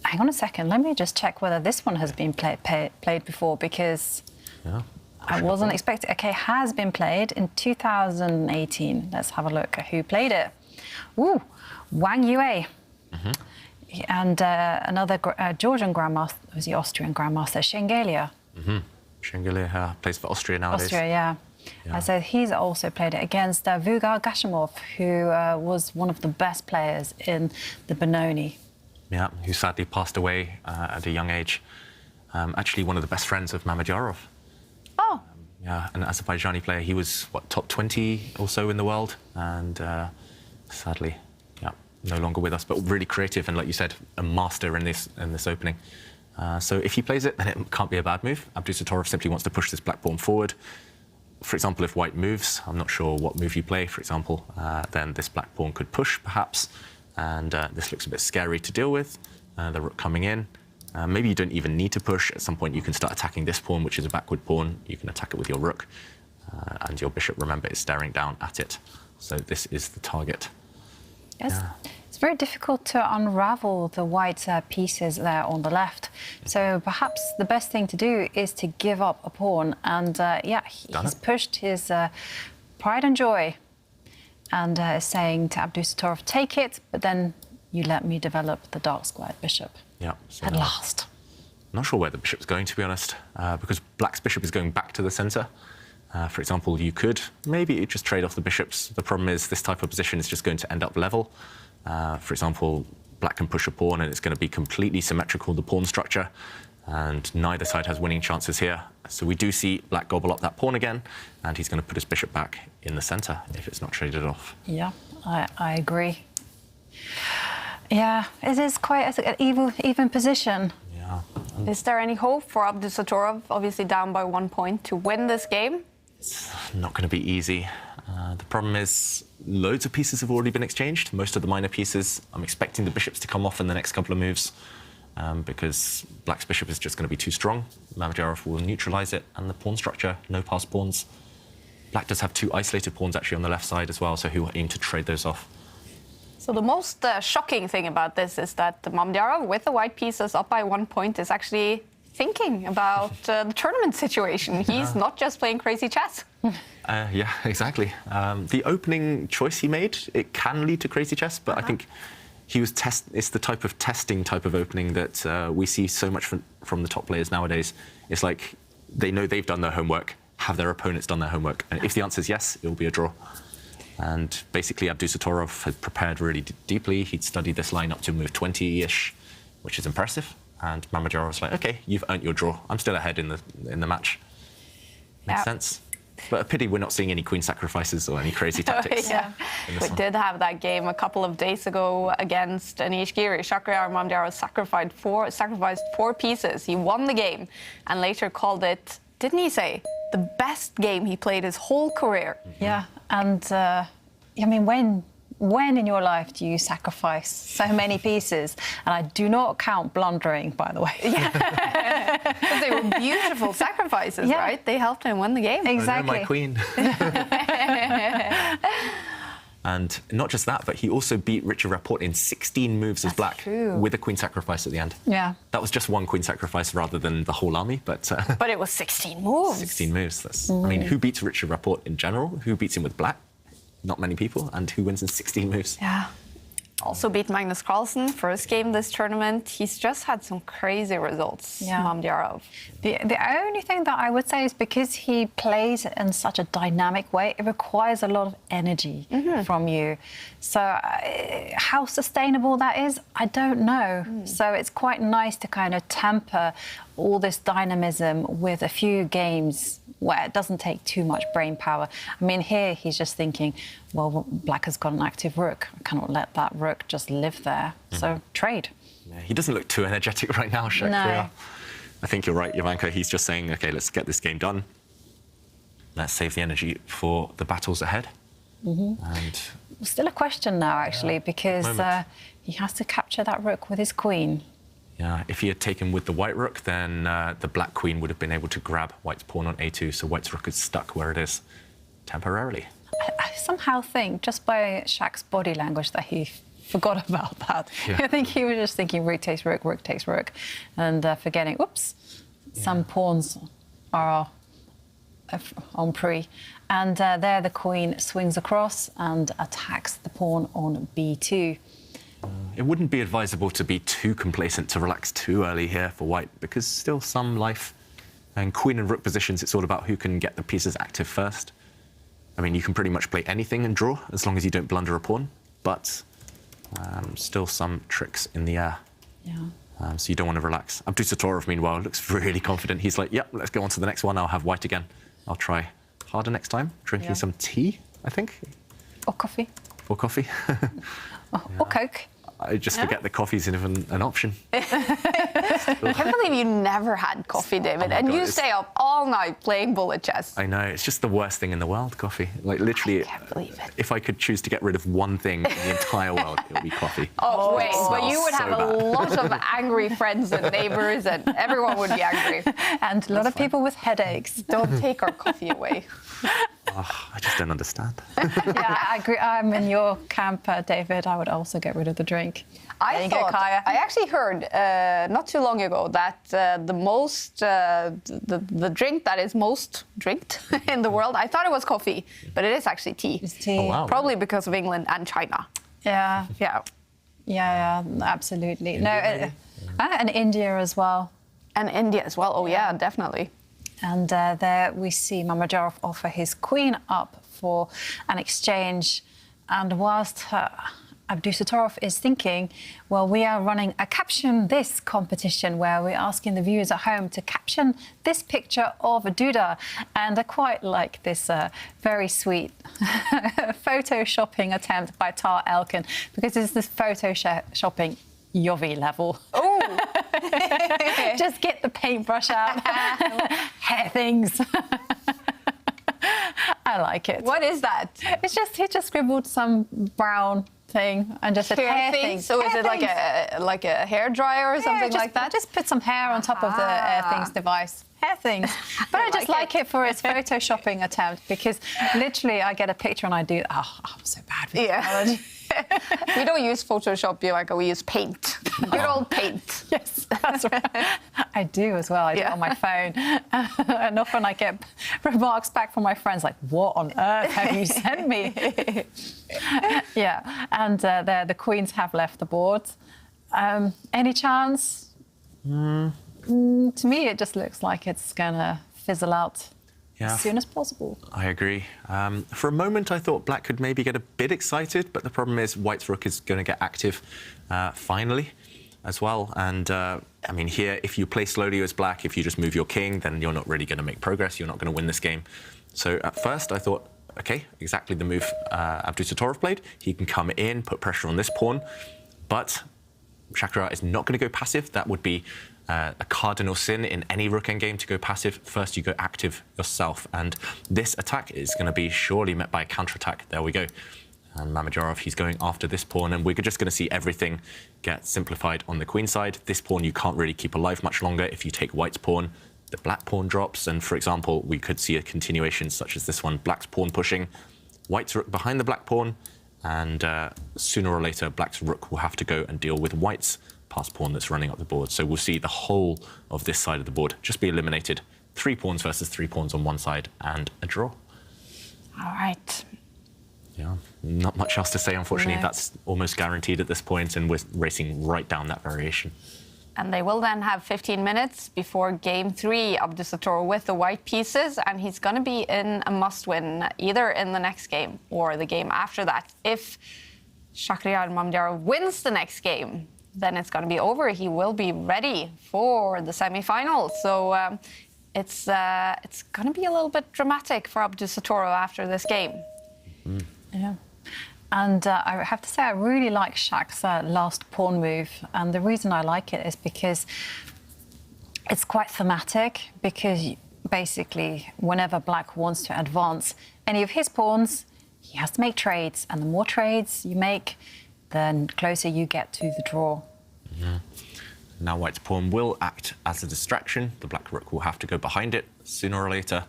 Hang on a second, let me just check whether this one has been played before, because I wasn't expecting. OK, has been played in 2018. Let's have a look at who played it. Ooh, Wang Yue. And another Georgian grandmaster, was the Austrian grandmaster, Schengelia. Schengelia plays for Austria nowadays. Austria, yeah. So he's also played it against Vugar Gashimov, who was one of the best players in the Benoni. Yeah, who sadly passed away at a young age. Actually, one of the best friends of Mammadiyarov. Oh. Yeah, an Azerbaijani player. He was, what, top 20 or so in the world, and sadly, no longer with us, but really creative and, like you said, a master in this opening. So if he plays it, then it can't be a bad move. Abdusattorov simply wants to push this black pawn forward. For example, if white moves, I'm not sure what move you play, for example, then this black pawn could push, perhaps, and this looks a bit scary to deal with. The rook coming in. Maybe you don't even need to push. At some point, you can start attacking this pawn, which is a backward pawn. You can attack it with your rook, and your bishop, remember, is staring down at it. So this is the target. Yes, it's very difficult to unravel the white pieces there on the left. So perhaps the best thing to do is to give up a pawn. And he's pushed his pride and joy and saying to Abdusattorov, take it, but then you let me develop the dark squared bishop. Yeah. So at last. I'm not sure where the bishop's going, to be honest, because black's bishop is going back to the centre. For example, you could maybe just trade off the bishops. The problem is this type of position is just going to end up level. For example, black can push a pawn and it's going to be completely symmetrical, the pawn structure, and neither side has winning chances here. So we do see black gobble up that pawn again, and he's going to put his bishop back in the centre if it's not traded off. Yeah, I agree. Yeah, it is quite an even position. Yeah. Is there any hope for Abdusattorov, obviously down by 1 point, to win this game? It's not going to be easy. The problem is loads of pieces have already been exchanged. Most of the minor pieces, I'm expecting the bishops to come off in the next couple of moves because black's bishop is just going to be too strong. Mamedyarov will neutralise it, and the pawn structure, no pass pawns. Black does have 2 isolated pawns actually on the left side as well, so he'll aim to trade those off. So the most shocking thing about this is that Mamedyarov, with the white pieces up by 1 point, is actually thinking about the tournament situation. He's not just playing crazy chess. Yeah, exactly. The opening choice he made, it can lead to crazy chess, but I think he was it's the type of testing type of opening that we see so much from the top players nowadays. It's like they know they've done their homework. Have their opponents done their homework? And if the answer is yes, it will be a draw. And basically, Abdusattorov had prepared really deeply. He'd studied this line up to move 20-ish, which is impressive. And Mamedyarov was like, OK, you've earned your draw. I'm still ahead in the match. Makes sense. But a pity we're not seeing any queen sacrifices or any crazy tactics. We did have that game a couple of days ago against Anish Giri. Shakhriyar Mamedyarov sacrificed 4 pieces. He won the game and later called it, didn't he say, the best game he played his whole career? Yeah, and I mean, when in your life do you sacrifice so many pieces? And I do not count blundering, by the way. Yeah. But they were beautiful sacrifices, right? They helped him win the game. Exactly. Oh, no, my queen. And not just that, but he also beat Richard Rapport in 16 moves as black with a queen sacrifice at the end. Yeah. That was just one queen sacrifice rather than the whole army, but... But it was 16 moves. 16 moves. That's, I mean, who beats Richard Rapport in general? Who beats him with black? Not many people. And who wins in 16 moves? Yeah. Also beat Magnus Carlsen, first game this tournament. He's just had some crazy results, Mamedyarov. The only thing that I would say is because he plays in such a dynamic way, it requires a lot of energy from you. So how sustainable that is, I don't know. So it's quite nice to kind of temper all this dynamism with a few games where it doesn't take too much brain power. I mean, here he's just thinking, well, black has got an active rook. I cannot let that rook just live there. So trade. Yeah, he doesn't look too energetic right now, Shakhriyar. No. I think you're right, Jovanka. He's just saying, OK, let's get this game done. Let's save the energy for the battles ahead. And still a question now, actually, because he has to capture that rook with his queen. Yeah, if he had taken with the white rook, then the black queen would have been able to grab white's pawn on a2, so white's rook is stuck where it is temporarily. I somehow think, just by Shaq's body language, that he forgot about that. Yeah. I think he was just thinking rook takes rook, and forgetting, oops, some pawns are on pre. And there the queen swings across and attacks the pawn on b2. It wouldn't be advisable to be too complacent, to relax too early here for white, because still some life. And queen and rook positions, it's all about who can get the pieces active first. I mean, you can pretty much play anything and draw, as long as you don't blunder a pawn, but still some tricks in the air. Yeah. So you don't want to relax. Abdusattorov, meanwhile, looks really confident. He's like, yep, let's go on to the next one. I'll have white again. I'll try harder next time. Drinking some tea, I think. Or coffee. Or coffee. Or Coke. I just forget that coffee's even an option. I can't believe you never had coffee, David, and you stay up all night playing bullet chess. I know, it's just the worst thing in the world, coffee. Like, literally, I can't believe it. If I could choose to get rid of one thing in the entire world, it would be coffee. Oh, wait, but you would have a lot of angry friends and neighbours, and everyone would be angry. And a lot of people with headaches. Don't take our coffee away. I just don't understand. Yeah, I agree. I'm in your camp, David. I would also get rid of the drink. I thought, I actually heard not too long ago that the drink that is most drinked in the world, I thought it was coffee, but it is actually tea. It's tea. Oh, wow. Probably because of England and China. Yeah. Yeah. Yeah, absolutely. And India as well. And India as well. Oh, yeah, definitely. And there we see Mamedyarov offer his queen up for an exchange. And whilst Abdusattorov is thinking, well, we are running a Caption This competition where we're asking the viewers at home to caption this picture of Duda. And I quite like this very sweet photoshopping attempt by Tar Elkin, because it's this photoshopping Yovi level. Oh! Just get the paintbrush out. Hair things. I like it. What is that? It's just, he just scribbled some brown thing and just said hair things. So is it like a hair dryer or something like that? Just put some hair on top of the Hair Things device. Hair things. But I just like it for its photoshopping attempt, because literally I get a picture and I do, I'm so bad with technology. We don't use Photoshop, Jovanka, we use Paint. Good old Paint. Yes, that's right. I do as well. I do it on my phone. And often I get remarks back from my friends like, what on earth have you sent me? Yeah, and the queens have left the board. Any chance? To me, it just looks like it's going to fizzle out as soon as possible. I agree. For a moment, I thought black could maybe get a bit excited, but the problem is white's rook is going to get active finally as well. And I mean, here, if you play slowly as black, if you just move your king, then you're not really going to make progress. You're not going to win this game. So at first, I thought, OK, exactly the move Abdusattorov played. He can come in, put pressure on this pawn. But Shakira is not going to go passive. That would be a cardinal sin in any rook endgame to go passive. First, you go active yourself. And this attack is going to be surely met by a counterattack. There we go. And Mamedyarov, he's going after this pawn. And we're just going to see everything get simplified on the queen side. This pawn you can't really keep alive much longer. If you take white's pawn, the black pawn drops. And for example, we could see a continuation such as this one. Black's pawn pushing, white's rook behind the black pawn. And sooner or later, black's rook will have to go and deal with white's passed pawn that's running up the board. So we'll see the whole of this side of the board just be eliminated. 3 pawns versus 3 pawns on one side and a draw. All right. Yeah, not much else to say, unfortunately. No. That's almost guaranteed at this point, and we're racing right down that variation. And they will then have 15 minutes before game 3, Abdusattorov with the white pieces, and he's going to be in a must-win either in the next game or the game after that. If Shakhriyar Mamedyarov wins the next game, then it's going to be over. He will be ready for the semi-finals. So it's going to be a little bit dramatic for Abdusattorov after this game. Mm. Yeah. And I have to say, I really like Shak's last pawn move. And the reason I like it is because it's quite thematic, because basically whenever black wants to advance any of his pawns, he has to make trades. And the more trades you make, then closer you get to the draw. Yeah. Now white's pawn will act as a distraction. The black rook will have to go behind it sooner or later.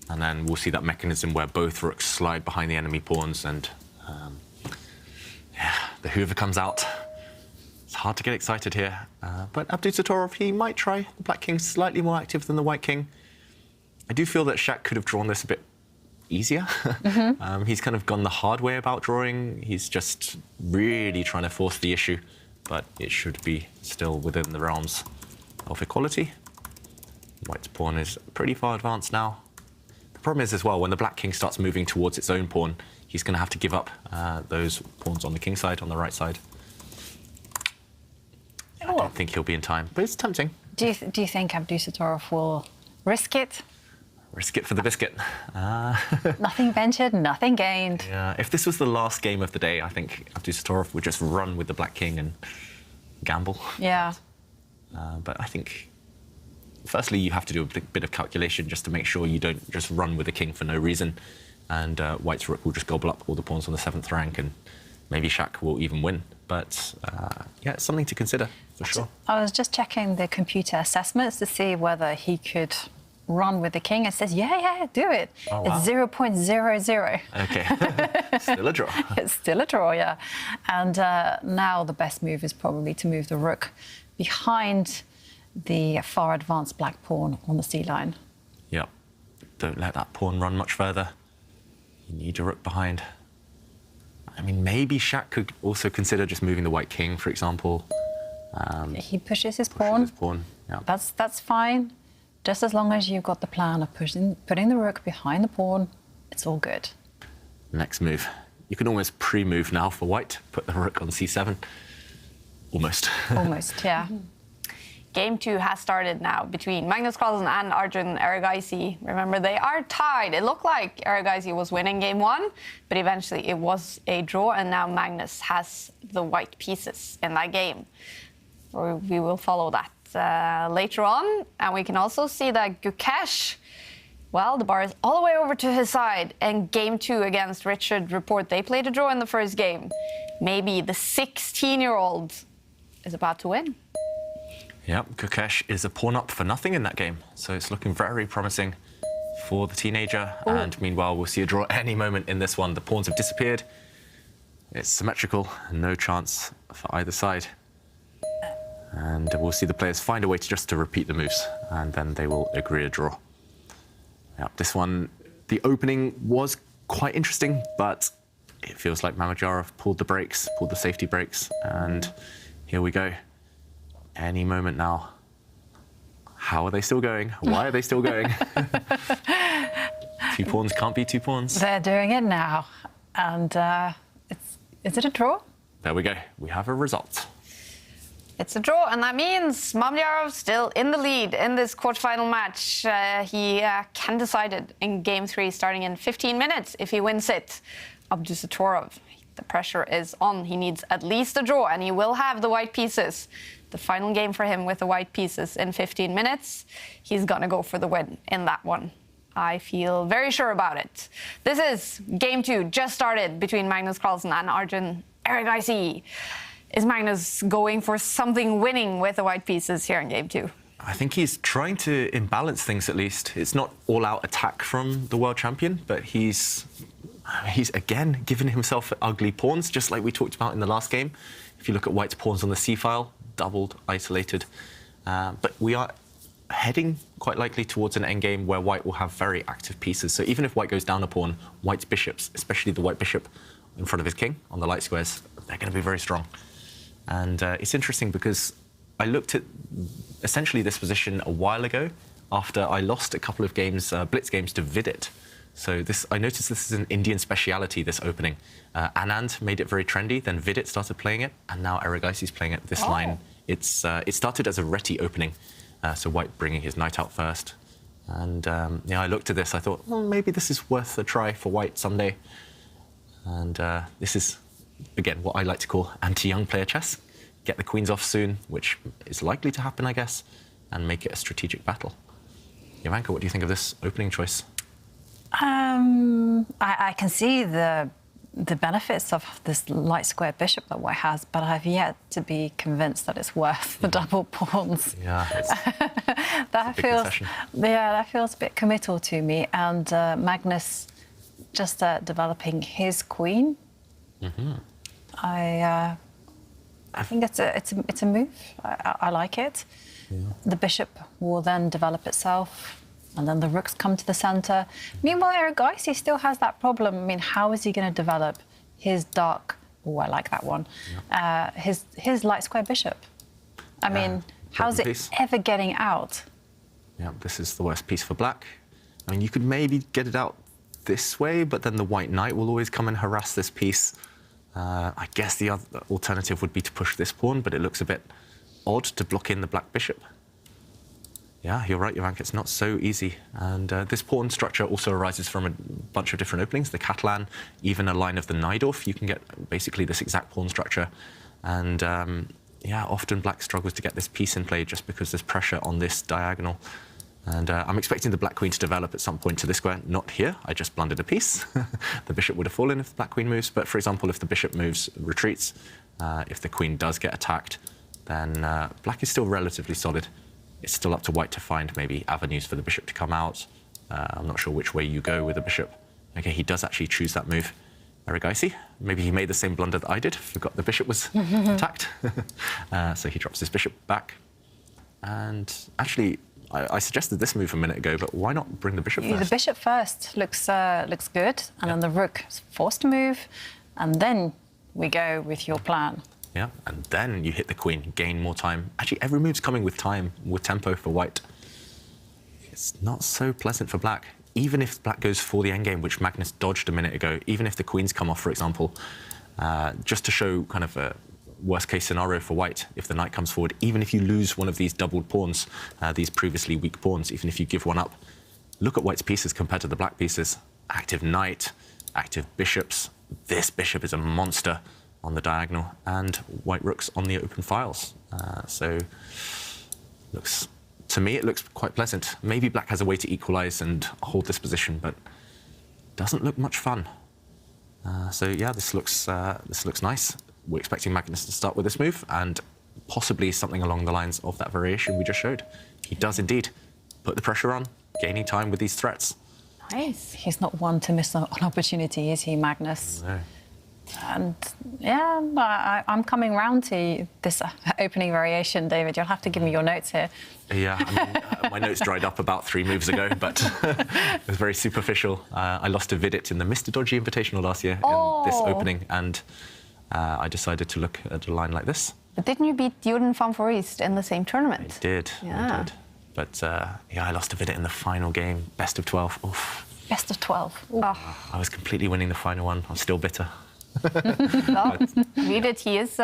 And then we'll see that mechanism where both rooks slide behind the enemy pawns and the Hoover comes out. It's hard to get excited here. But Abdusattorov, he might try. The black king's slightly more active than the white king. I do feel that Shak could have drawn this a bit easier. Mm-hmm. He's kind of gone the hard way about drawing. He's just really trying to force the issue, but it should be still within the realms of equality. White's pawn is pretty far advanced now. The problem is as well, when the black king starts moving towards its own pawn, he's going to have to give up those pawns on the king side, on the right side. I don't think he'll be in time, but it's tempting. Do you think Abdusattorov will risk it? Risk it for the biscuit. Nothing ventured, nothing gained. Yeah, if this was the last game of the day, I think Abdusattorov would just run with the black king and gamble. Yeah. But I think, firstly, you have to do a bit of calculation just to make sure you don't just run with the king for no reason. And white's rook will just gobble up all the pawns on the 7th rank, and maybe Shak will even win. But yeah, it's something to consider, for sure. I was just checking the computer assessments to see whether he could run with the king. It says, yeah, do it. Oh, wow. It's 0.00. Okay, still a draw. It's still a draw, yeah. And now the best move is probably to move the rook behind the far advanced black pawn on the c-line. Yep. Don't let that pawn run much further. You need your rook behind. I mean, maybe Shaq could also consider just moving the white king, for example. He pushes his pawn. Yeah. That's fine. Just as long as you've got the plan of putting the rook behind the pawn, it's all good. Next move. You can almost pre-move now for white. Put the rook on c7. Almost. Almost, yeah. Game 2 has started now between Magnus Carlsen and Arjun Erigaisi. Remember, they are tied. It looked like Erigaisi was winning Game 1, but eventually it was a draw, and now Magnus has the white pieces in that game. So we will follow that later on, and we can also see that Gukesh, well, the bar is all the way over to his side, and Game 2 against Richard Report, they played a draw in the first game. Maybe the 16-year-old is about to win. Yep, Gukesh is a pawn up for nothing in that game, so it's looking very promising for the teenager. Ooh. And meanwhile, we'll see a draw any moment in this one. The pawns have disappeared. It's symmetrical, no chance for either side. And we'll see the players find a way to repeat the moves, and then they will agree a draw. Yeah, this one, the opening was quite interesting, but it feels like Mamedyarov pulled the safety brakes, and here we go. Any moment now. How are they still going? Why are they still going? Two pawns can't be two pawns. They're doing it now, and is it a draw? There we go. We have a result. It's a draw, and that means Mamedyarov still in the lead in this quarterfinal match. He can decide it in Game 3, starting in 15 minutes if he wins it. Abdusattorov, the pressure is on. He needs at least a draw, and he will have the white pieces. The final game for him with the white pieces in 15 minutes. He's going to go for the win in that one. I feel very sure about it. This is Game 2, just started between Magnus Carlsen and Arjun Erigaisi. Is Magnus going for something winning with the white pieces here in Game 2? I think he's trying to imbalance things at least. It's not all-out attack from the world champion, but he's again given himself ugly pawns, just like we talked about in the last game. If you look at white's pawns on the c-file, doubled, isolated. But we are heading quite likely towards an endgame where white will have very active pieces. So even if white goes down a pawn, white's bishops, especially the white bishop in front of his king on the light squares, they're going to be very strong. And it's interesting because I looked at essentially this position a while ago after I lost a couple of games, blitz games, to Vidit. So I noticed this is an Indian speciality, this opening. Anand made it very trendy, then Vidit started playing it, and now Erigaisi's playing it. This line, it started as a Reti opening, so white bringing his knight out first. And yeah, I looked at this, I thought, well, maybe this is worth a try for white someday. And this is, again, what I like to call anti-young player chess. Get the queens off soon, which is likely to happen, I guess, and make it a strategic battle. Jovanka, what do you think of this opening choice? I can see the benefits of this light square bishop that white has, but I've yet to be convinced that it's worth the double pawns. Yeah, that feels a bit committal to me. And Magnus just developing his queen. Mm-hmm. I think it's a move. I like it. Yeah. The bishop will then develop itself, and then the rooks come to the center. Meanwhile, Erigaisi still has that problem. I mean, how is he going to develop his dark? Oh, I like that one. Yeah. His light square bishop. I mean, how's it ever getting out? Yeah, this is the worst piece for black. I mean, you could maybe get it out this way, but then the white knight will always come and harass this piece. I guess the other alternative would be to push this pawn, but it looks a bit odd to block in the black bishop. Yeah, you're right, Jovanka, it's not so easy. And this pawn structure also arises from a bunch of different openings, the Catalan, even a line of the Najdorf. You can get basically this exact pawn structure. And yeah, often black struggles to get this piece in play just because there's pressure on this diagonal. And I'm expecting the black queen to develop at some point to this square. Not here, I just blundered a piece. The bishop would have fallen if the black queen moves. But for example, if the bishop moves, retreats, if the queen does get attacked, then black is still relatively solid. It's still up to white to find maybe avenues for the bishop to come out. I'm not sure which way you go with the bishop. Okay, he does actually choose that move. Erigaisi, maybe he made the same blunder that I did, forgot the bishop was attacked. So he drops his bishop back. And actually, I suggested this move a minute ago, but why not bring the bishop first? The bishop first looks good, and then the rook is forced to move, and then we go with your plan. Yeah, and then you hit the queen, gain more time. Actually, every move's coming with time, with tempo for white. It's not so pleasant for black. Even if black goes for the endgame, which Magnus dodged a minute ago, even if the queens come off, for example, just to show kind of a worst-case scenario for white, if the knight comes forward, even if you lose one of these doubled pawns, these previously weak pawns, even if you give one up, look at white's pieces compared to the black pieces. Active knight, active bishops. This bishop is a monster on the diagonal, and white rooks on the open files. So, to me, it looks quite pleasant. Maybe black has a way to equalize and hold this position, but doesn't look much fun. So yeah, this looks nice. We're expecting Magnus to start with this move, and possibly something along the lines of that variation we just showed. He does indeed put the pressure on, gaining time with these threats. Nice. He's not one to miss an opportunity, is he, Magnus? No. And yeah, I'm coming round to this opening variation, David. You'll have to give me your notes here. Yeah, I mean, my notes dried up about 3 moves ago, but it was very superficial. I lost to Vidit in the Mr. Dodgy Invitational last year in this opening, and I decided to look at a line like this. But didn't you beat Jordan van Voorhees in the same tournament? I did, yeah. I did. But yeah, I lost to Vidit in the final game, best of 12. Oof. Best of 12. Oh. I was completely winning the final one. I'm still bitter. Well, Vidit, he is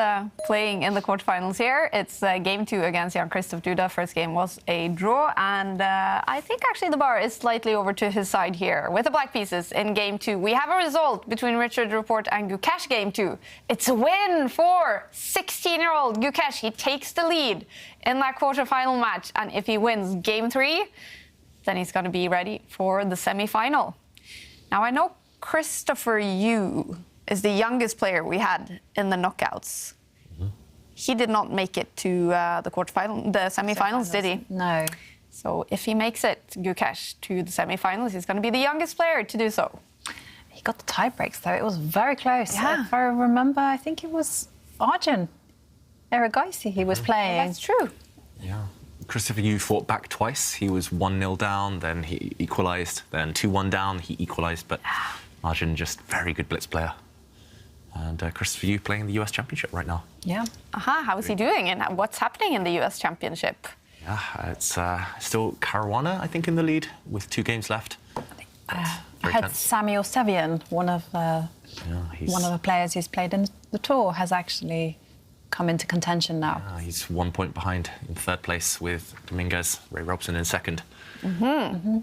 playing in the quarterfinals here. It's game 2 against Jan-Krzysztof Duda. First game was a draw, and I think actually the bar is slightly over to his side here with the black pieces in game 2. We have a result between Richard Report and Gukesh game 2. It's a win for 16-year-old Gukesh. He takes the lead in that quarterfinal match, and if he wins game 3, then he's going to be ready for the semi-final. Now, I know Christopher Yu is the youngest player we had in the knockouts. Mm-hmm. He did not make it to the semi-finals, did he? No. So if he makes it, Gukesh, to the semi-finals, he's going to be the youngest player to do so. He got the tie breaks, though. It was very close. Yeah. If I remember, I think it was Arjun Erigaisi he was playing. That's true. Yeah. Christopher Yu fought back twice. He was 1-0 down, then he equalised, then 2-1 down, he equalised, but Arjun, just very good blitz player. And Christopher Yu playing the US Championship right now. Yeah. How is he doing, and what's happening in the US Championship? Yeah, it's still Caruana, I think, in the lead with 2 games left. I heard Samuel Sevian, one of the players who's played in the tour, has actually come into contention now. He's 1 point behind in 3rd place with Dominguez, Ray Robson in 2nd. Mm-hmm. Mm-hmm.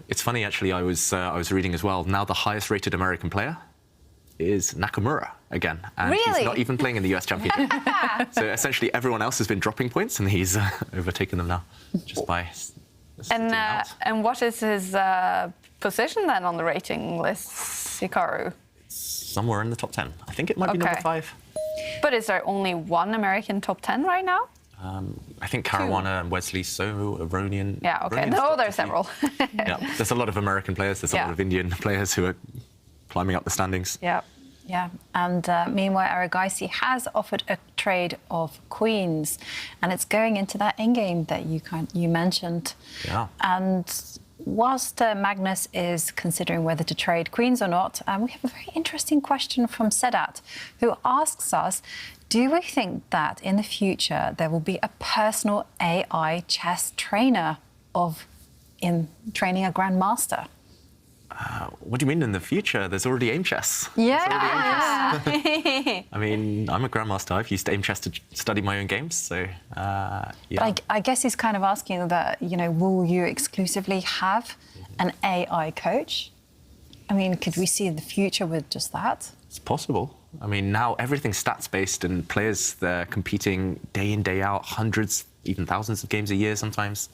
It's funny, actually. I was reading as well. Now the highest rated American player is Nakamura again, and he's not even playing in the US Championship. So essentially, everyone else has been dropping points, and he's overtaken them now just by. And what is his position then on the rating list, Hikaru? Somewhere in the top 10. I think it might be number 5. But is there only one American top 10 right now? I think Caruana and Wesley So, Aronian. Yeah, okay. No, there's several. Yeah, there's a lot of American players. There's a lot of Indian players who are climbing up the standings. Yeah. Yeah, and meanwhile, Erigaisi has offered a trade of queens, and it's going into that endgame that you mentioned. Yeah. And whilst Magnus is considering whether to trade queens or not, we have a very interesting question from Sedat, who asks us, do we think that in the future there will be a personal AI chess trainer in training a grandmaster? What do you mean in the future? There's already Aimchess. Yeah. I mean, I'm a grandmaster. I've used Aimchess to study my own games, so yeah. But I guess he's kind of asking that, will you exclusively have an AI coach? I mean, could we see the future with just that? It's possible. I mean, now everything's stats-based, and players, they're competing day in, day out, hundreds, even thousands of games a year sometimes.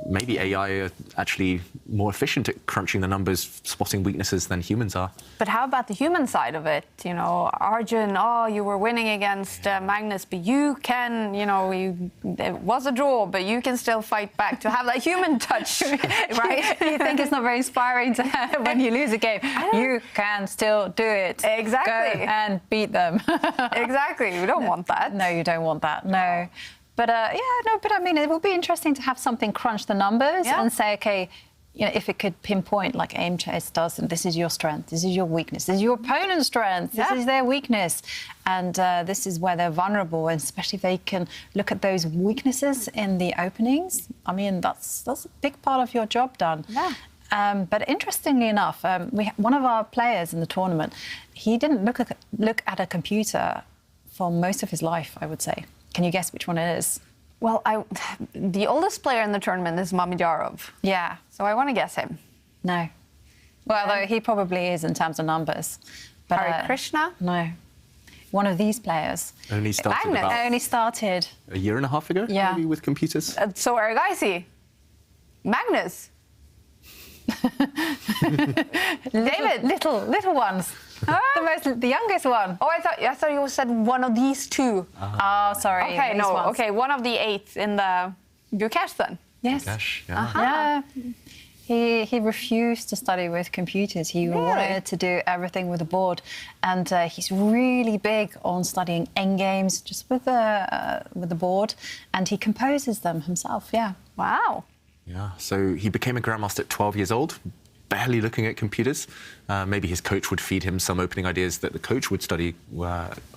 maybe AI are actually more efficient at crunching the numbers, spotting weaknesses than humans are. But how about the human side of it? You know, Arjun, you were winning against Magnus, but you can, it was a draw, but you can still fight back to have that human touch, right? You think it's not very inspiring to when you lose a game. You can still do it. Exactly. Go and beat them. Exactly. We don't want that. No, you don't want that. No. But but I mean, it would be interesting to have something crunch the numbers and say, okay, if it could pinpoint like Aimchess does, and this is your strength, this is your weakness, this is your opponent's strength, this is their weakness, and this is where they're vulnerable, and especially if they can look at those weaknesses in the openings. I mean, that's a big part of your job done. Yeah. But interestingly enough, one of our players in the tournament, he didn't look at a computer for most of his life, I would say. Can you guess which one it is? Well, the oldest player in the tournament is Mamidyarov. Yeah. So I want to guess him. No. Well, though he probably is in terms of numbers. But Hare Krishna? No. One of these players. Only started Magnus. Only started a year and a half ago, maybe, with computers. So Argaisi. Magnus. David. Little ones. The youngest one. Oh, I thought you said one of these two. Oh, sorry. Okay, these no. ones. Okay, one of the 8 in the Bukash then. Yes. Gosh, Yeah. He refused to study with computers. He wanted to do everything with a board, and he's really big on studying endgames just with the board, and he composes them himself. Yeah. Wow. Yeah, so he became a grandmaster at 12 years old, barely looking at computers. Maybe his coach would feed him some opening ideas that the coach would study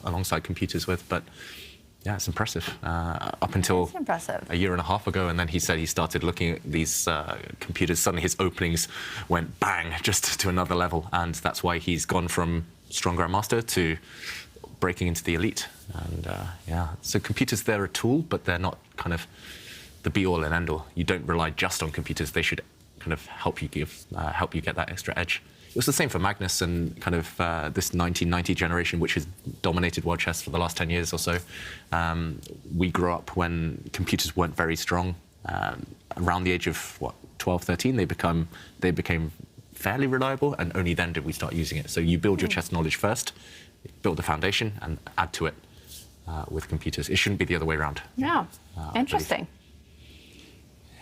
alongside computers with, but yeah, it's impressive. Up until a year and a half ago, and then he said he started looking at these computers. Suddenly his openings went bang, just to another level, and that's why he's gone from strong grandmaster to breaking into the elite. And so computers, they're a tool, but they're not kind of the be-all and end-all. You don't rely just on computers. They should kind of help you get that extra edge. It was the same for Magnus and kind of this 1990 generation, which has dominated world chess for the last 10 years or so. We grew up when computers weren't very strong. Around the age of 12, 13, they became fairly reliable, and only then did we start using it. So you build your chess knowledge first, build the foundation, and add to it with computers. It shouldn't be the other way around. Yeah, interesting.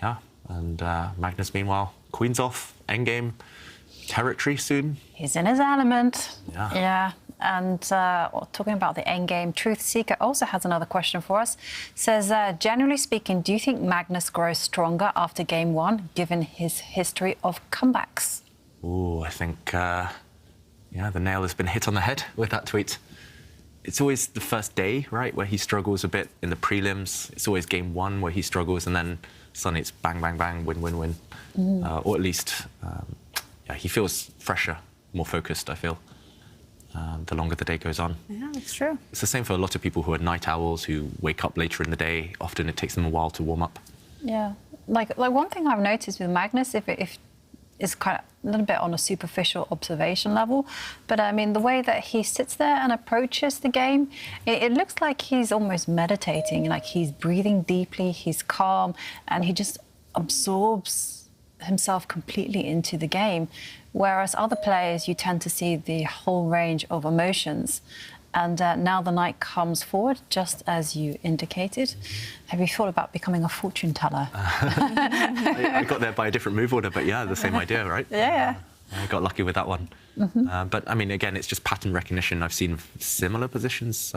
Yeah, and Magnus, meanwhile, queen's off, endgame, territory soon. He's in his element. Yeah. Yeah. And talking about the endgame, Truth Seeker also has another question for us. Says, generally speaking, do you think Magnus grows stronger after game 1, given his history of comebacks? Oh, I think, the nail has been hit on the head with that tweet. It's always the first day, right, where he struggles a bit in the prelims. It's always game 1 where he struggles, and then suddenly it's bang, bang, bang, win, win, win. Or at least, he feels fresher, more focused, I feel, the longer the day goes on. Yeah, that's true. It's the same for a lot of people who are night owls, who wake up later in the day. Often it takes them a while to warm up. Yeah. Like one thing I've noticed with Magnus, if it's kind of a little bit on a superficial observation level, but I mean, the way that he sits there and approaches the game, it looks like he's almost meditating, like he's breathing deeply, he's calm, and he just absorbs himself completely into the game. Whereas other players, you tend to see the whole range of emotions. And now the knight comes forward, just as you indicated. Have you thought about becoming a fortune teller? I got there by a different move order, but yeah, the same idea, right? Yeah. I got lucky with that one. But I mean, again, it's just pattern recognition. I've seen similar positions,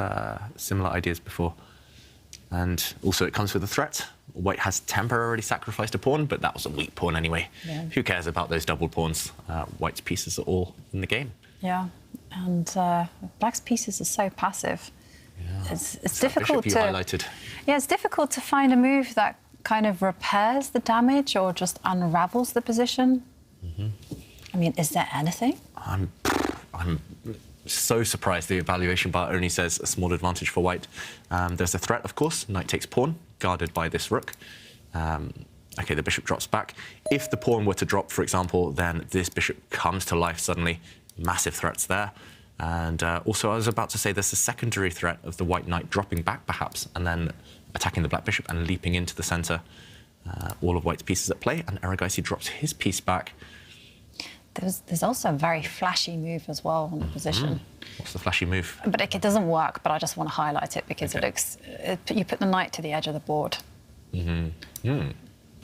similar ideas before. And also it comes with a threat. White has temporarily sacrificed a pawn, but that was a weak pawn anyway. Yeah. Who cares about those double pawns? White's pieces are all in the game. Yeah, and Black's pieces are so passive. Yeah. It's difficult bishop you highlighted. Yeah, it's difficult to find a move that kind of repairs the damage or just unravels the position. I mean, is there anything? I'm so surprised the evaluation bar only says a small advantage for White. There's a threat, of course. Knight takes pawn, guarded by this rook. Okay, the bishop drops back. If the pawn were to drop, for example, then this bishop comes to life suddenly. Massive threats there. And also, I was about to say there's a secondary threat of the white knight dropping back, perhaps, and then attacking the black bishop and leaping into the center. All of white's pieces at play, and Erigaisi drops his piece back. There's also a very flashy move as well on the position. What's the flashy move? But it doesn't work, but I just want to highlight it because it looks... you put the knight to the edge of the board.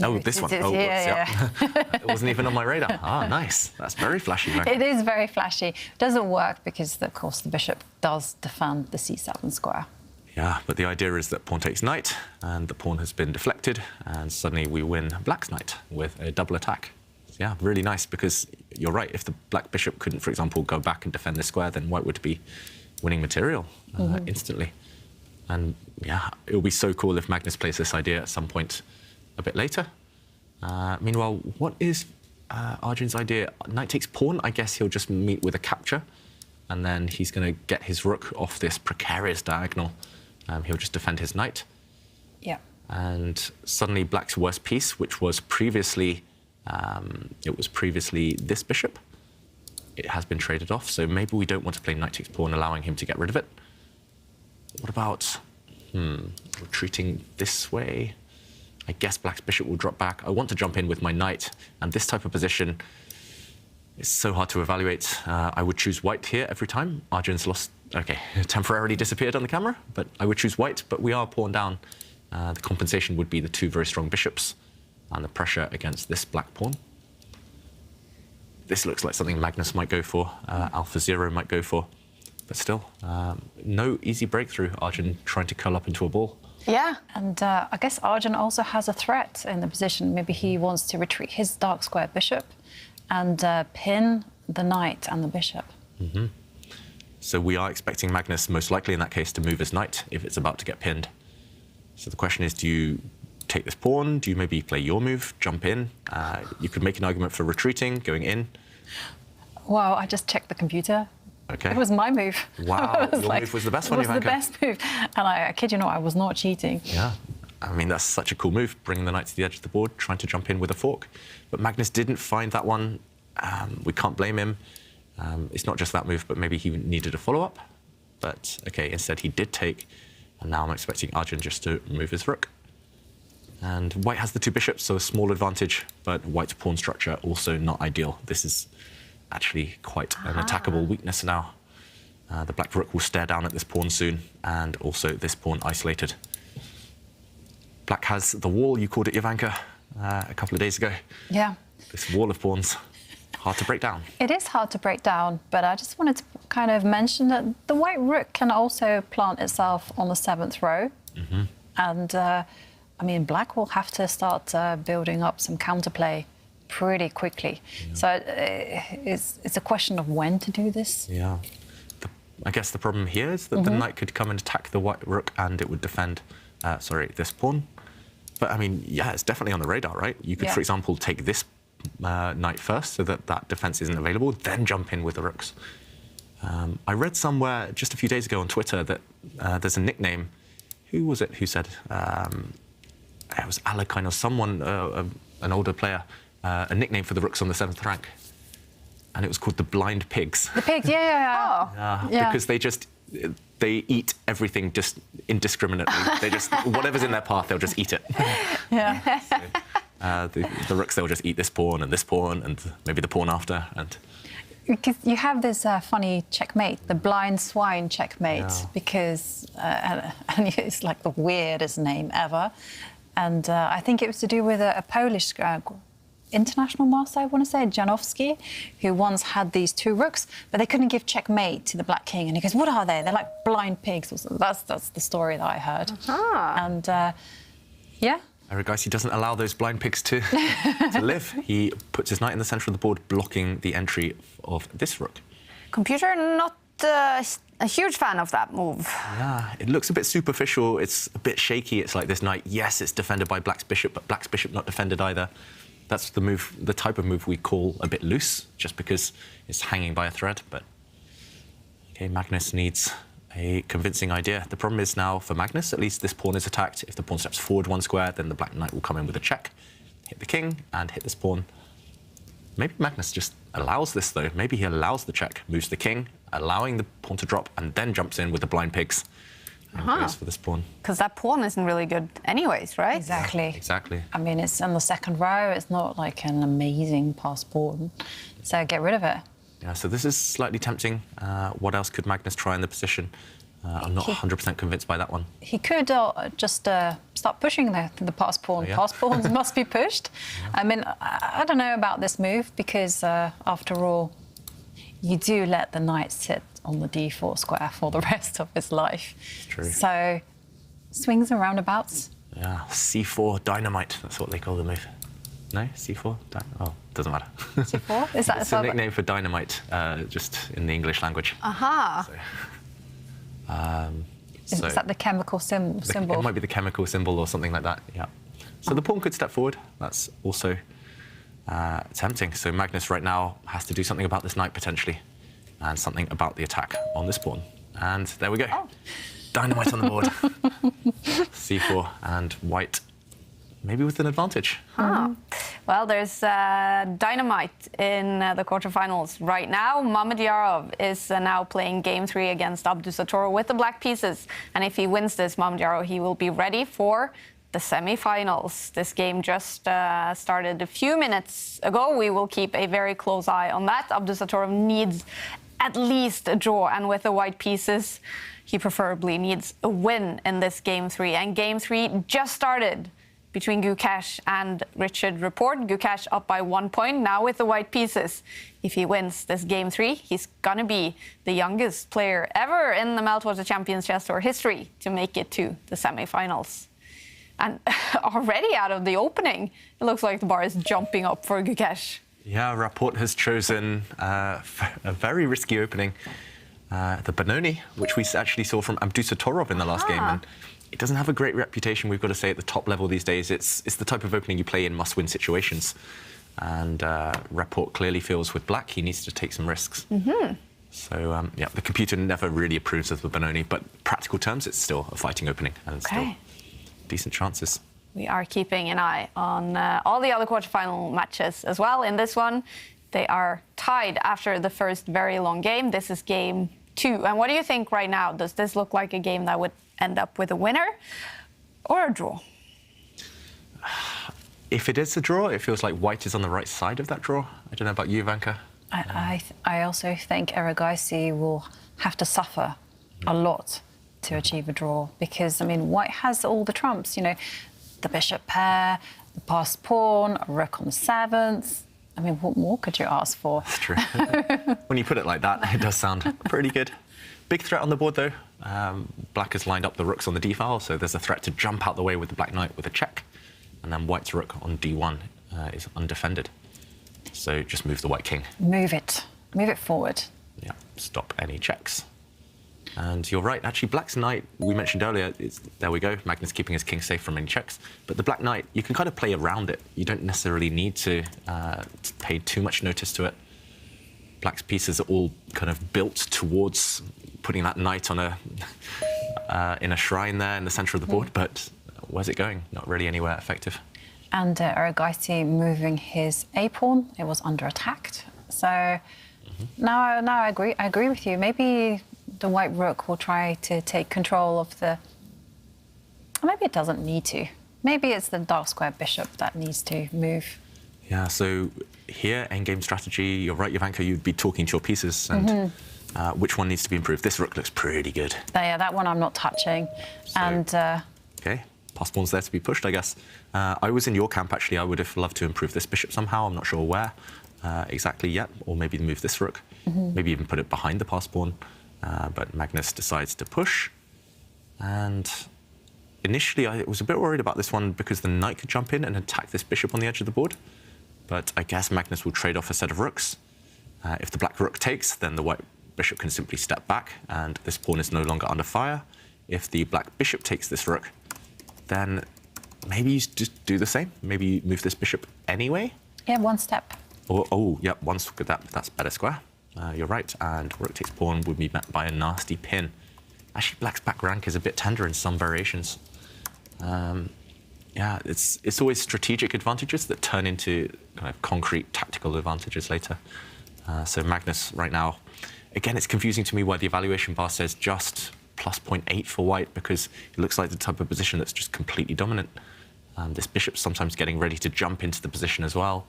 Oh, this one. Oh, yeah. It wasn't even on my radar. Ah, nice. That's very flashy. Right? It is very flashy. It doesn't work because, of course, the bishop does defend the c7 square. Yeah, but the idea is that pawn takes knight, and the pawn has been deflected, and suddenly we win black's knight with a double attack. Yeah, really nice, because you're right. If the black bishop couldn't, for example, go back and defend this square, then white would be winning material instantly. And yeah, it would be so cool if Magnus plays this idea at some point a bit later. Meanwhile, what is Arjun's idea? Knight takes pawn. I guess he'll just meet with a capture, and then he's going to get his rook off this precarious diagonal. He'll just defend his knight. Yeah. And suddenly black's worst piece, which was previously this bishop, it has been traded off. So maybe we don't want to play knight takes pawn, allowing him to get rid of it. What about retreating this way? I guess black's bishop will drop back. I want to jump in with my knight, and this type of position is so hard to evaluate. I would choose white here every time. Arjun's lost, okay, temporarily disappeared on the camera, but I would choose white, but we are pawn down. The compensation would be the two very strong bishops and the pressure against this black pawn. This looks like something Magnus might go for, AlphaZero might go for, but still, no easy breakthrough. Arjun trying to curl up into a ball. Yeah, and I guess Arjun also has a threat in the position. Maybe he wants to retreat his dark square bishop and pin the knight and the bishop. So we are expecting Magnus, most likely in that case, to move his knight if it's about to get pinned. So the question is, do you take this pawn? Do you maybe play your move, jump in? You could make an argument for retreating, going in. Wow, I just checked the computer. Okay. It was my move. Wow, your move was the best one, Jovanka. It was the best move. And I kid you not, I was not cheating. Yeah. I mean, that's such a cool move, bringing the knight to the edge of the board, trying to jump in with a fork. But Magnus didn't find that one. We can't blame him. It's not just that move, but maybe he needed a follow-up. But, OK, instead he did take. And now I'm expecting Arjun just to move his rook. And white has the two bishops, so a small advantage, but white's pawn structure also not ideal. This is actually quite an attackable weakness now. The black rook will stare down at this pawn soon, and also this pawn isolated. Black has the wall, you called it, Jovanka, a couple of days ago. Yeah. This wall of pawns, hard to break down. It is hard to break down, but I just wanted to kind of mention that the white rook can also plant itself on the 7th row. And, I mean, black will have to start building up some counterplay pretty quickly. Yeah. So it's a question of when to do this. Yeah. I guess the problem here is that the knight could come and attack the white rook and it would defend, this pawn. But, I mean, yeah, it's definitely on the radar, right? You could, for example, take this knight first so that that defense isn't available, then jump in with the rooks. I read somewhere just a few days ago on Twitter that there's a nickname. Who was it who said... it was Alakine or someone, an older player, a nickname for the rooks on the 7th rank. And it was called the blind pigs. The pigs, yeah. Because they eat everything just indiscriminately. They just, whatever's in their path, they'll just eat it. Yeah. So, the rooks, they'll just eat this pawn and maybe the pawn after. And because you have this funny checkmate, the blind swine checkmate, because and it's like the weirdest name ever. And I think it was to do with a Polish international master, I want to say, Janowski, who once had these two rooks, but they couldn't give checkmate to the black king. And he goes, what are they? They're like blind pigs. That's the story that I heard. And, yeah. Erigaisi doesn't allow those blind pigs to live. He puts his knight in the centre of the board, blocking the entry of this rook. Computer not a huge fan of that move. Yeah, it looks a bit superficial. It's a bit shaky. It's like this knight, yes, it's defended by black's bishop, but black's bishop not defended either. That's the move, the type of move we call a bit loose, just because it's hanging by a thread. But okay, Magnus needs a convincing idea. The problem is now for Magnus, at least this pawn is attacked. If the pawn steps forward one square, then the black knight will come in with a check, hit the king, and hit this pawn. Maybe Magnus just allows this, though. Maybe he allows the check, moves the king, allowing the pawn to drop, and then jumps in with the blind pigs. and goes for this pawn. Because that pawn isn't really good anyways, right? Exactly. Yeah, exactly. I mean, it's on the second row. It's not like an amazing pass pawn. So get rid of it. Yeah, so this is slightly tempting. What else could Magnus try in the position? I'm not 100% convinced by that one. He could just start pushing the pass pawn. Oh, yeah? Pass pawns must be pushed. Yeah. I mean, I don't know about this move because, after all, you do let the knight sit on the d4 square for the rest of his life. It's true. So, swings and roundabouts. Yeah, C4 dynamite. That's what they call the move. No, C4. Oh, doesn't matter. C4 is that it's a nickname for dynamite, just in the English language. Aha. So, is that the chemical symbol? It might be the chemical symbol or something like that. Yeah. So the pawn could step forward. That's also tempting. So Magnus right now has to do something about this knight potentially, and something about the attack on this pawn. And there we go. Oh. Dynamite on the board. C4 and white, maybe with an advantage. Well, there's dynamite in the quarterfinals right now. Mamedyarov is now playing game 3 against Abdusattorov with the black pieces. And if he wins this, Mamedyarov, he will be ready for the semi-finals. This game just started a few minutes ago. We will keep a very close eye on that. Abdusattorov needs at least a draw, and with the white pieces, he preferably needs a win in this game 3. And game 3 just started between Gukash and Richard Report. Gukash up by 1 point now with the white pieces. If he wins this game 3, he's gonna be the youngest player ever in the Meltwater Champions Chess Tour history to make it to the semi-finals. And already out of the opening, it looks like the bar is jumping up for Gukash. Yeah, Rapport has chosen a very risky opening. The Benoni, which we actually saw from Abdusattorov in the last game. And it doesn't have a great reputation, we've got to say, at the top level these days. It's the type of opening you play in must-win situations. And Rapport clearly feels with black he needs to take some risks. So, yeah, the computer never really approves of the Benoni, but practical terms, it's still a fighting opening and still decent chances. We are keeping an eye on all the other quarterfinal matches as well. In this one, they are tied after the first very long game. This is game 2. And what do you think right now? Does this look like a game that would end up with a winner or a draw? If it is a draw, it feels like white is on the right side of that draw. I don't know about you, Jovanka. I also think Erigaisi will have to suffer a lot to achieve a draw because, I mean, white has all the trumps, you know, the bishop pair, the passed pawn, a rook on the 7th. I mean, what more could you ask for? That's true. When you put it like that, it does sound pretty good. Big threat on the board, though. Black has lined up the rooks on the d file, so there's a threat to jump out the way with the black knight with a check. And then white's rook on d1 is undefended. So just move the white king. Move it. Move it forward. Yeah, stop any checks. And you're right, actually, black's knight, we mentioned earlier, there we go, Magnus keeping his king safe from any checks. But the black knight, you can kind of play around it. You don't necessarily need to pay too much notice to it. Black's pieces are all kind of built towards putting that knight on in a shrine there in the center of the board, but where's it going? Not really anywhere effective. And Erigaisi moving his a-pawn, it was under attack. So now I agree with you. Maybe the white rook will try to take control of the... Or maybe it doesn't need to. Maybe it's the dark square bishop that needs to move. Yeah, so here, endgame strategy, you're right, Jovanka, you'd be talking to your pieces and which one needs to be improved. This rook looks pretty good. Yeah, that one I'm not touching. So, and okay, pass pawn's there to be pushed, I guess. I was in your camp, actually. I would have loved to improve this bishop somehow. I'm not sure where exactly yet. Or maybe move this rook. Maybe even put it behind the pass pawn. But Magnus decides to push. And initially, I was a bit worried about this one because the knight could jump in and attack this bishop on the edge of the board. But I guess Magnus will trade off a set of rooks. If the black rook takes, then the white bishop can simply step back, and this pawn is no longer under fire. If the black bishop takes this rook, then maybe you just do the same. Maybe you move this bishop anyway. Yeah, one step. Oh, yeah, once with that, that's better square. You're right, and rook takes pawn would be met by a nasty pin. Actually, black's back rank is a bit tender in some variations. Yeah, it's always strategic advantages that turn into kind of concrete tactical advantages later. So Magnus right now, again, it's confusing to me why the evaluation bar says just plus 0.8 for white because it looks like the type of position that's just completely dominant. This bishop's sometimes getting ready to jump into the position as well.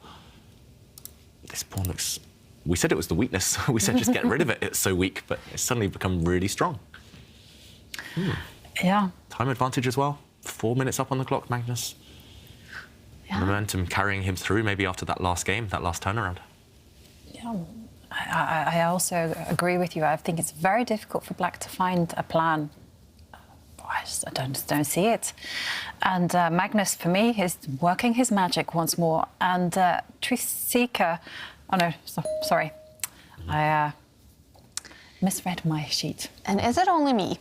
This pawn looks... We said it was the weakness. We said just get rid of it. It's so weak, but it's suddenly become really strong. Yeah. Time advantage as well. 4 minutes up on the clock, Magnus. Yeah. Momentum carrying him through maybe after that last game, that last turnaround. Yeah. I also agree with you. I think it's very difficult for Black to find a plan. I don't see it. And Magnus, for me, is working his magic once more. And Trisika... Oh, no, sorry. I misread my sheet. And is it only me?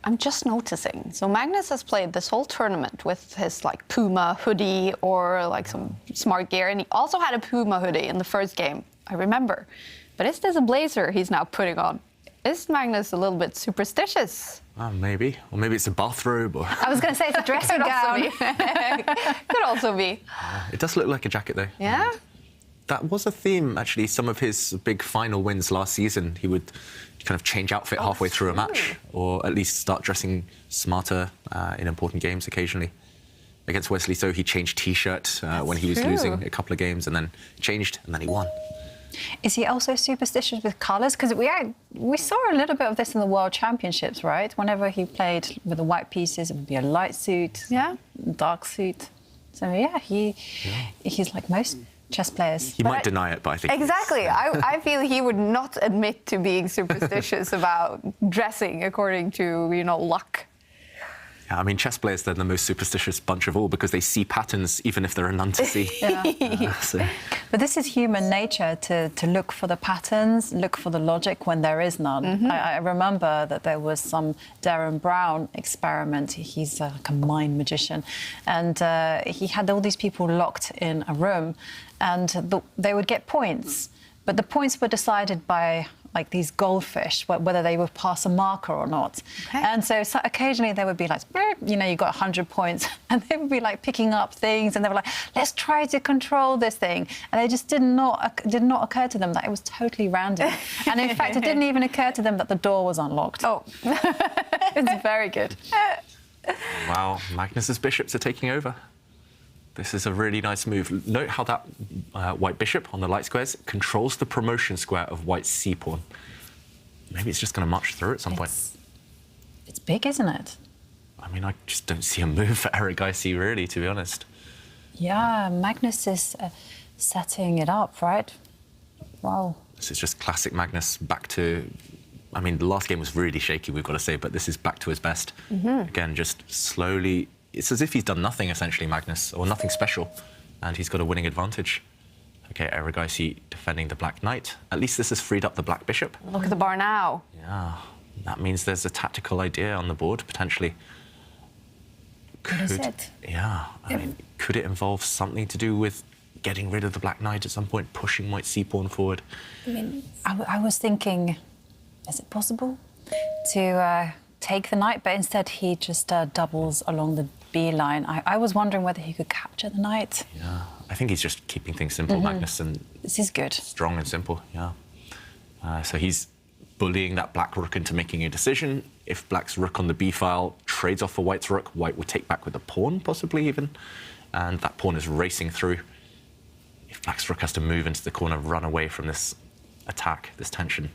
I'm just noticing. So Magnus has played this whole tournament with his like Puma hoodie or like some smart gear, and he also had a Puma hoodie in the first game, I remember. But is this a blazer he's now putting on? Is Magnus a little bit superstitious? Maybe. Or maybe it's a bathrobe. Or... I was going to say it's a dressing gown. Could also be. It does look like a jacket, though. Yeah? That was a theme, actually. Some of his big final wins last season, he would kind of change outfit halfway through a match, or at least start dressing smarter in important games occasionally. Against Wesley So, he changed T-shirt when he was losing a couple of games, and then changed, and then he won. Is he also superstitious with colours? Because we saw a little bit of this in the World Championships, right? Whenever he played with the white pieces, it would be a light suit, dark suit. So, yeah, he's like most chess players. He might deny it, but I think... Exactly. I feel he would not admit to being superstitious about dressing according to, luck. Yeah, I mean, chess players, they're the most superstitious bunch of all because they see patterns even if there are none to see. But this is human nature to look for the patterns, look for the logic when there is none. I remember that there was some Darren Brown experiment. He's like a mind magician. And he had all these people locked in a room and they would get points. But the points were decided by like these goldfish, whether they would pass a marker or not. Okay. And so occasionally they would be like, you got 100 points, and they would be like picking up things, and they were like, let's try to control this thing. And it just did not occur to them that it was totally random. And in fact, it didn't even occur to them that the door was unlocked. Oh, it's very good. Wow, Magnus's bishops are taking over. This is a really nice move. Note how that white bishop on the light squares controls the promotion square of white's c-pawn. Maybe it's just going to march through at some point. It's big, isn't it? I mean, I just don't see a move for Erigaisi, really, to be honest. Yeah, Magnus is setting it up, right? Wow. This is just classic Magnus back to... I mean, the last game was really shaky, we've got to say, but this is back to his best. Again, just slowly... It's as if he's done nothing, essentially, Magnus, or nothing special, and he's got a winning advantage. OK, Erigaisi defending the black knight. At least this has freed up the black bishop. Look at the bar now. Yeah, that means there's a tactical idea on the board, potentially. What is it? Yeah, I mean, could it involve something to do with getting rid of the black knight at some point, pushing white c-pawn forward? I mean, I was thinking, is it possible to take the knight, but instead he just doubles along the B line. I was wondering whether he could capture the knight. Yeah, I think he's just keeping things simple, Magnus, and this is good. Strong and simple, yeah. So he's bullying that black rook into making a decision. If black's rook on the B file trades off for white's rook, white would take back with a pawn, possibly even, and that pawn is racing through. If black's rook has to move into the corner, run away from this attack, this tension,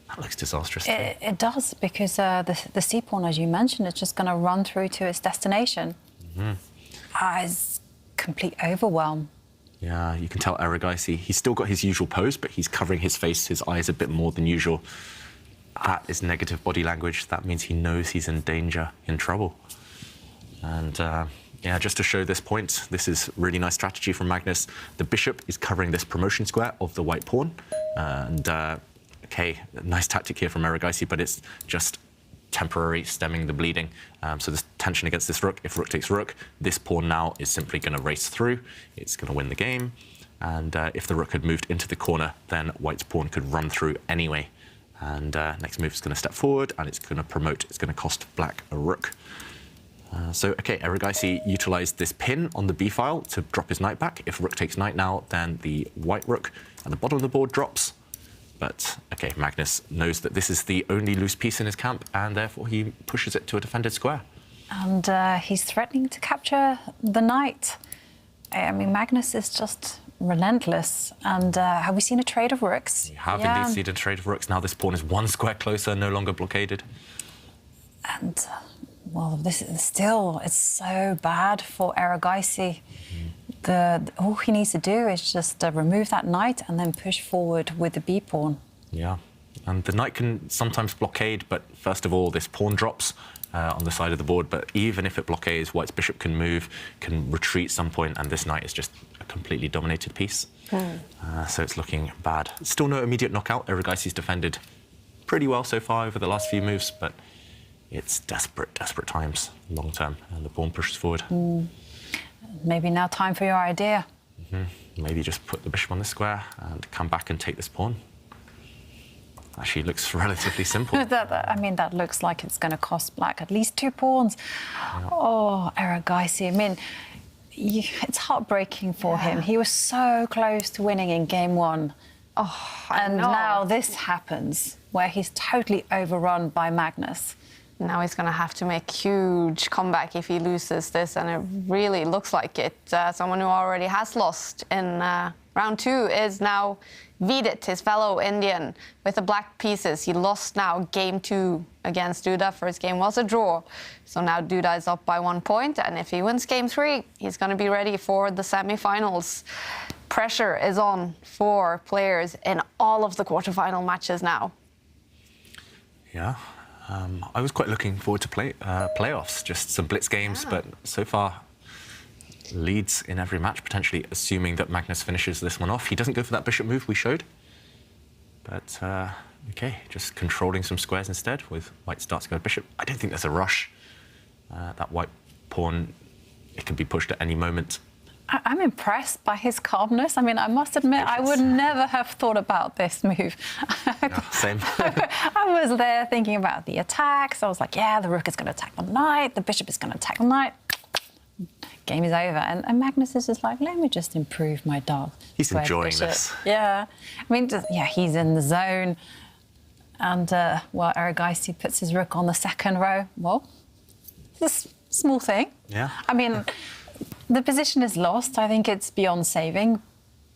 that looks disastrous. It does, because the c-pawn, as you mentioned, is just going to run through to its destination. It's complete overwhelm. Yeah, you can tell Erigaisi, he's still got his usual pose, but he's covering his face, his eyes a bit more than usual. That is negative body language. That means he knows he's in danger, in trouble. And yeah, just to show this point, this is really nice strategy from Magnus. The bishop is covering this promotion square of the white pawn. OK, nice tactic here from Erigaisi, but it's just temporary, stemming the bleeding. So there's tension against this rook. If rook takes rook, this pawn now is simply going to race through. It's going to win the game. And if the rook had moved into the corner, then white's pawn could run through anyway. And next move is going to step forward, and it's going to promote. It's going to cost black a rook. So, OK, Erigaisi utilised this pin on the B file to drop his knight back. If rook takes knight now, then the white rook at the bottom of the board drops. But, OK, Magnus knows that this is the only loose piece in his camp, and therefore he pushes it to a defended square. And he's threatening to capture the knight. I mean, Magnus is just relentless. And have we seen a trade of rooks? We have indeed seen a trade of rooks. Now this pawn is one square closer, no longer blockaded. And, well, this is still, it's so bad for Erigaisi. All he needs to do is just remove that knight and then push forward with the b-pawn. Yeah, and the knight can sometimes blockade, but first of all, this pawn drops on the side of the board. But even if it blockades, White's bishop can move, can retreat at some point, and this knight is just a completely dominated piece. So it's looking bad. Still no immediate knockout. Erigaisi's defended pretty well so far over the last few moves, but it's desperate times long term, and the pawn pushes forward. Maybe now time for your idea. Maybe just put the bishop on the square and come back and take this pawn. Actually, looks relatively simple. I mean, that looks like it's going to cost black at least 2 pawns. Yeah. Oh, Erigaisi. I mean, it's heartbreaking for him. He was so close to winning in game 1. Oh, and now this happens, where he's totally overrun by Magnus. Now he's going to have to make huge comeback if he loses this, and it really looks like it. Someone who already has lost in round 2 is now Vidit, his fellow Indian, with the black pieces. He lost now game 2 against Duda. First game was a draw. So now Duda is up by 1 point, and if he wins game 3, he's going to be ready for the semi-finals. Pressure is on for players in all of the quarterfinal matches now. Yeah. I was quite looking forward to playoffs, just some blitz games, but so far leads in every match, potentially assuming that Magnus finishes this one off. He doesn't go for that bishop move we showed, but OK, just controlling some squares instead with White starts to go bishop. I don't think there's a rush. That white pawn, it can be pushed at any moment. I'm impressed by his calmness. I mean, I must admit, I would never have thought about this move. Yeah, same. I was there thinking about the attacks. I was like, yeah, the rook is going to attack the knight, the bishop is going to attack the knight. Game is over. And Magnus is just like, let me just improve my dark. He's enjoying this. Yeah. I mean, he's in the zone. And, well, Erigaisi puts his rook on the second row. Well, it's a small thing. Yeah. I mean, the position is lost. I think it's beyond saving.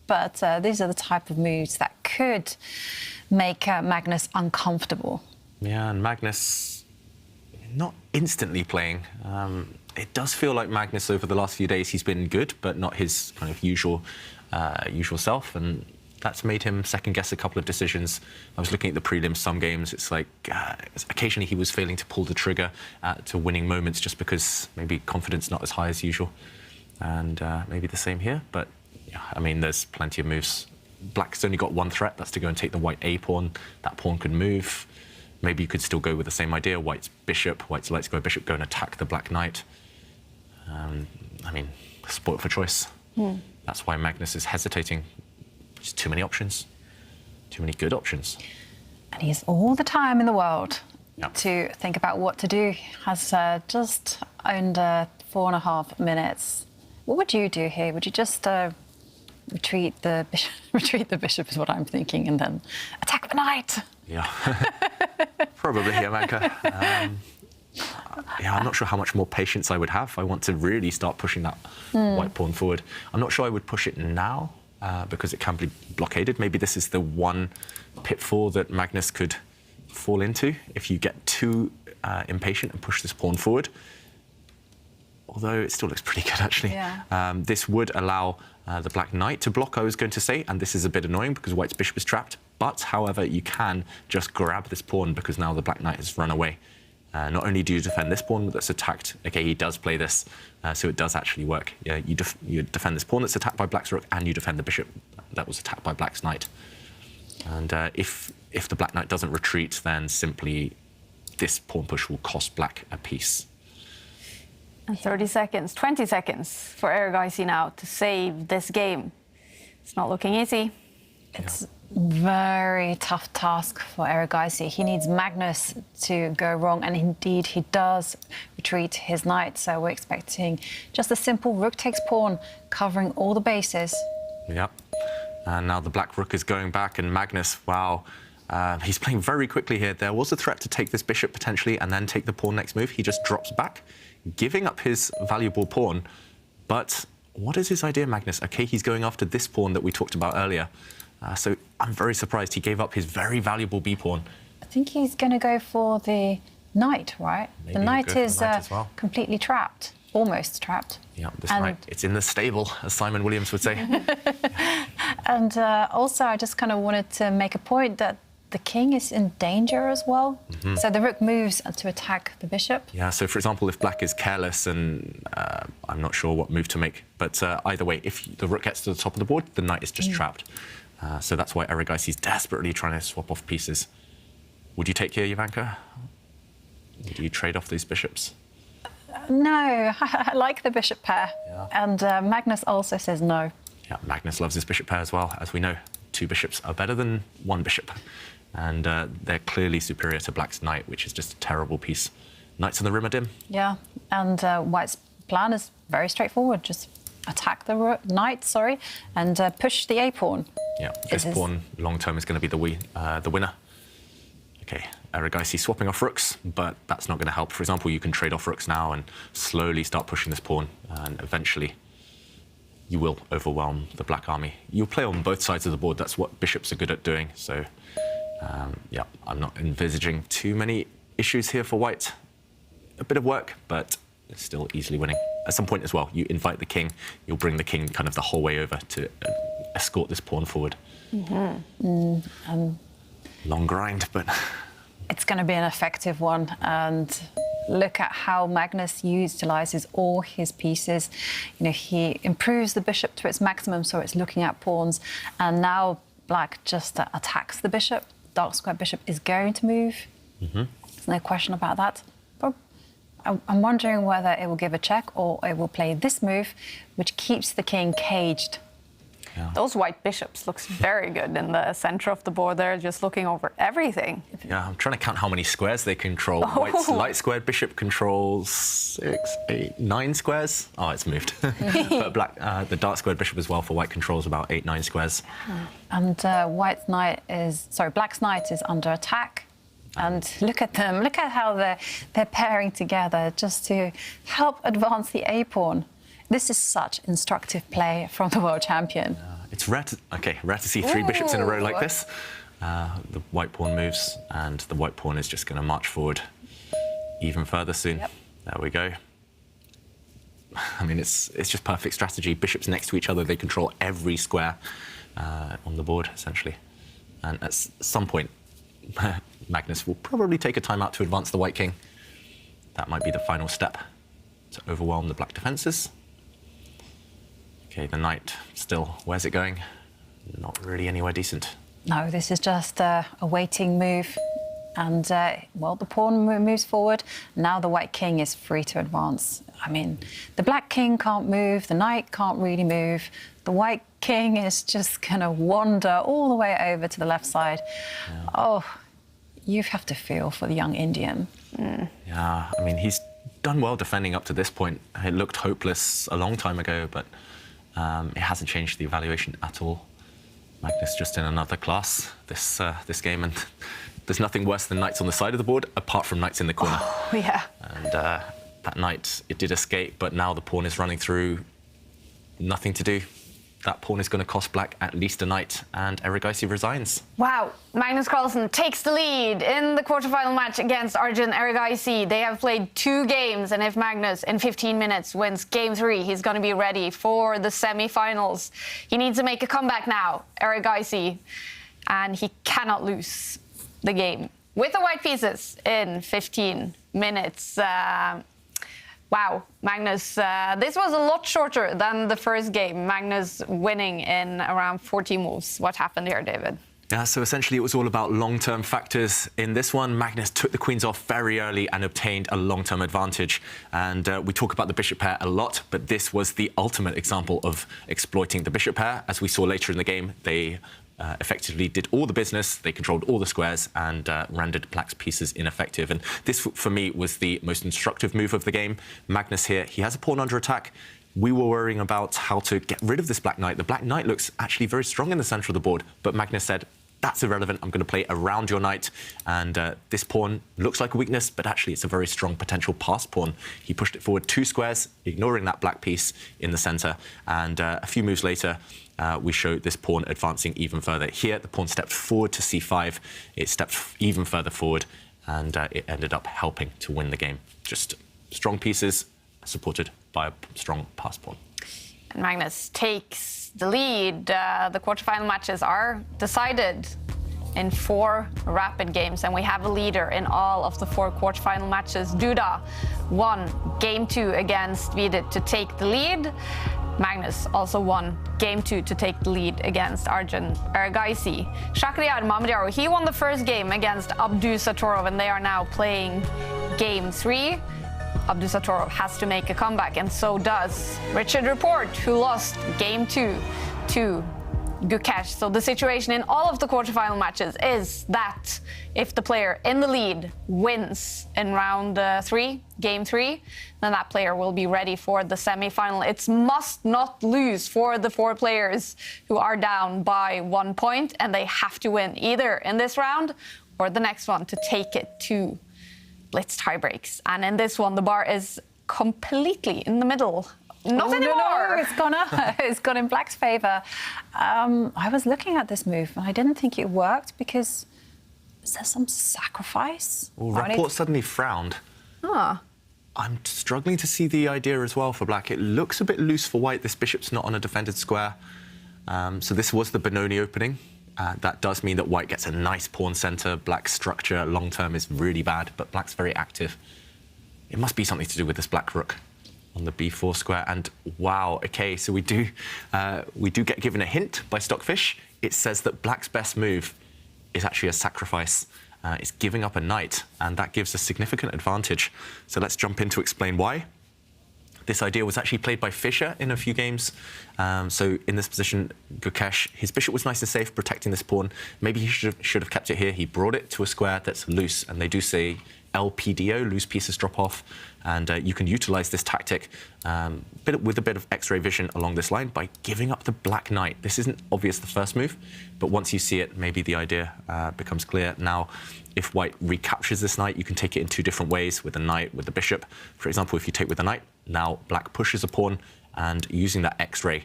But these are the type of moves that could make Magnus uncomfortable. Yeah, and Magnus not instantly playing. It does feel like Magnus over the last few days, he's been good, but not his kind of usual self. And that's made him second-guess a couple of decisions. I was looking at the prelims, some games, it's like occasionally he was failing to pull the trigger to winning moments just because maybe confidence not as high as usual. And maybe the same here, but yeah, I mean, there's plenty of moves. Black's only got one threat, that's to go and take the white A pawn. That pawn could move. Maybe you could still go with the same idea. White's bishop, White's light square bishop, go and attack the black knight. I mean, spoiled for choice. That's why Magnus is hesitating. Just too many options, too many good options. And he has all the time in the world to think about what to do. Has just under 4.5 minutes. What would you do here? Would you just retreat the bishop? Retreat the bishop is what I'm thinking, and then attack the knight. Yeah, probably, Jovanka. Yeah, I'm not sure how much more patience I would have. I want to really start pushing that white pawn forward. I'm not sure I would push it now because it can be blockaded. Maybe this is the one pitfall that Magnus could fall into if you get too impatient and push this pawn forward. Although it still looks pretty good, actually. Yeah. This would allow the black knight to block, I was going to say, and this is a bit annoying because White's bishop is trapped. But, however, you can just grab this pawn because now the black knight has run away. Not only do you defend this pawn that's attacked, OK, he does play this, so it does actually work. Yeah, you defend this pawn that's attacked by black's rook, and you defend the bishop that was attacked by black's knight. And if the black knight doesn't retreat, then simply this pawn push will cost black a piece. And 30 seconds, 20 seconds for Erigaisi now to save this game. It's not looking easy. It's very tough task for Erigaisi. He needs Magnus to go wrong, and indeed he does retreat his knight. So we're expecting just a simple rook takes pawn, covering all the bases. Yep. And now the black rook is going back, and Magnus, wow, he's playing very quickly here. There was a threat to take this bishop potentially and then take the pawn next move. He just drops back, giving up his valuable pawn. But what is his idea, Magnus? OK, he's going after this pawn that we talked about earlier. So I'm very surprised he gave up his very valuable b-pawn. I think he's going to go for the knight, right? Maybe the knight is well. completely trapped, almost trapped. Yeah, this knight, it's in the stable, as Simon Williams would say. And also, I just kind of wanted to make a point that the king is in danger as well. So the rook moves to attack the bishop. Yeah, so for example, if black is careless, and I'm not sure what move to make, but either way, if the rook gets to the top of the board, the knight is just trapped. So that's why Erigaisi's desperately trying to swap off pieces. Would you take here, Jovanka? Would you trade off these bishops? No, I like the bishop pair. Yeah. And Magnus also says no. Yeah, Magnus loves his bishop pair as well. As we know, 2 bishops are better than 1 bishop. And they're clearly superior to black's knight, which is just a terrible piece. Knights on the rim are dim. Yeah, and white's plan is very straightforward. Just attack the knight, and push the a-pawn. Yeah, this pawn long-term is going to be the winner. OK, Erigaisi swapping off rooks, but that's not going to help. For example, you can trade off rooks now and slowly start pushing this pawn, and eventually you will overwhelm the black army. You'll play on both sides of the board. That's what bishops are good at doing. So, yeah, I'm not envisaging too many issues here for white. A bit of work, but it's still easily winning. At some point as well, you invite the king. You'll bring the king kind of the whole way over to escort this pawn forward. Long grind, but... It's going to be an effective one, and look at how Magnus utilizes all his pieces. You know, he improves the bishop to its maximum, so it's looking at pawns, and now black just attacks the bishop. Dark square bishop is going to move. There's no question about that. But I'm wondering whether it will give a check or it will play this move, which keeps the king caged. Yeah. Those white bishops looks very good in the center of the board there, just looking over everything. Yeah, I'm trying to count how many squares they control. White's light squared bishop controls 6, 8, 9 squares. Oh, it's moved. But black, the dark squared bishop as well for white controls about 8, 9 squares. And black's knight is under attack. And look at them. Look at how they're pairing together just to help advance the a-pawn. This is such instructive play from the world champion. It's rare to see 3 bishops in a row like this. The white pawn moves, and the white pawn is just going to march forward even further soon. Yep. There we go. I mean, it's just perfect strategy. Bishops next to each other, they control every square on the board, essentially. And at some point, Magnus will probably take a timeout to advance the white king. That might be the final step to overwhelm the black defenses. OK, the knight still, where's it going? Not really anywhere decent. No, this is just a waiting move. And, well, the pawn moves forward. Now the white king is free to advance. I mean, the black king can't move, the knight can't really move. The white king is just going to wander all the way over to the left side. Yeah. Oh, you have to feel for the young Indian. Yeah, I mean, he's done well defending up to this point. It looked hopeless a long time ago, but it hasn't changed the evaluation at all. Magnus just in another class this game, and there's nothing worse than knights on the side of the board apart from knights in the corner. Oh, yeah. And that knight, it did escape, but now the pawn is running through. Nothing to do. That pawn is going to cost black at least a knight, and Erigaisi resigns. Wow, Magnus Carlsen takes the lead in the quarterfinal match against Arjun Erigaisi. They have played 2 games, and if Magnus in 15 minutes wins game 3, he's going to be ready for the semi-finals. He needs to make a comeback now, Erigaisi, and he cannot lose the game with the white pieces in 15 minutes. Wow, Magnus, this was a lot shorter than the first game. Magnus winning in around 40 moves. What happened here, David? Yeah, so essentially it was all about long-term factors. In this one, Magnus took the queens off very early and obtained a long-term advantage. And we talk about the bishop pair a lot, but this was the ultimate example of exploiting the bishop pair. As we saw later in the game, they effectively did all the business, they controlled all the squares, and rendered black's pieces ineffective. And this, for me, was the most instructive move of the game. Magnus here, he has a pawn under attack. we were worrying about how to get rid of this black knight. The black knight looks actually very strong in the center of the board, but Magnus said, that's irrelevant. I'm going to play around your knight. And this pawn looks like a weakness, but actually it's a very strong potential pass pawn. He pushed it forward 2 squares, ignoring that black piece in the center. And a few moves later, we show this pawn advancing even further. Here, the pawn stepped forward to c5. It stepped even further forward, and it ended up helping to win the game. Just strong pieces supported by a strong pass pawn. And Magnus takes the lead. The quarterfinal matches are decided in 4 rapid games, and we have a leader in all of the 4 quarterfinal matches. Duda won game 2 against Vidit to take the lead. Magnus also won game 2 to take the lead against Arjun Ergaisi. Shakhriyar Mamadiaro, he won the first game against Abdusatorov, and they are now playing game 3. Abdusatorov has to make a comeback, and so does Richard Report, who lost game 2 to Gukesh. So the situation in all of the quarterfinal matches is that if the player in the lead wins in round 3, game 3, then that player will be ready for the semi-final. It's must not lose for the 4 players who are down by 1 point, and they have to win either in this round or the next one to take it to blitz tiebreaks. And in this one, the bar is completely in the middle. Not anymore. No, it's gone up. It's gone in Black's favour. I was looking at this move and I didn't think it worked because is there some sacrifice? Well, Report suddenly frowned. I'm struggling to see the idea as well for Black. It looks a bit loose for White. This bishop's not on a defended square. So this was the Benoni opening. That does mean that White gets a nice pawn center. Black's structure long-term is really bad, but Black's very active. It must be something to do with this Black rook on the b4 square. And wow, okay, so we do get given a hint by Stockfish. It says that Black's best move is actually a sacrifice. It's giving up a knight, and that gives a significant advantage. So let's jump in to explain why. This idea was actually played by Fischer in a few games. So in this position, Gukesh, his bishop was nice and safe, protecting this pawn. Maybe he should have kept it here. He brought it to a square that's loose, and they do say LPDO, loose pieces drop off, and you can utilize this tactic with a bit of X-ray vision along this line by giving up the black knight. This isn't obvious the first move, but once you see it, maybe the idea becomes clear. Now, if White recaptures this knight, you can take it in 2 different ways, with the knight, with the bishop. For example, if you take with the knight, now Black pushes a pawn, and using that X-ray,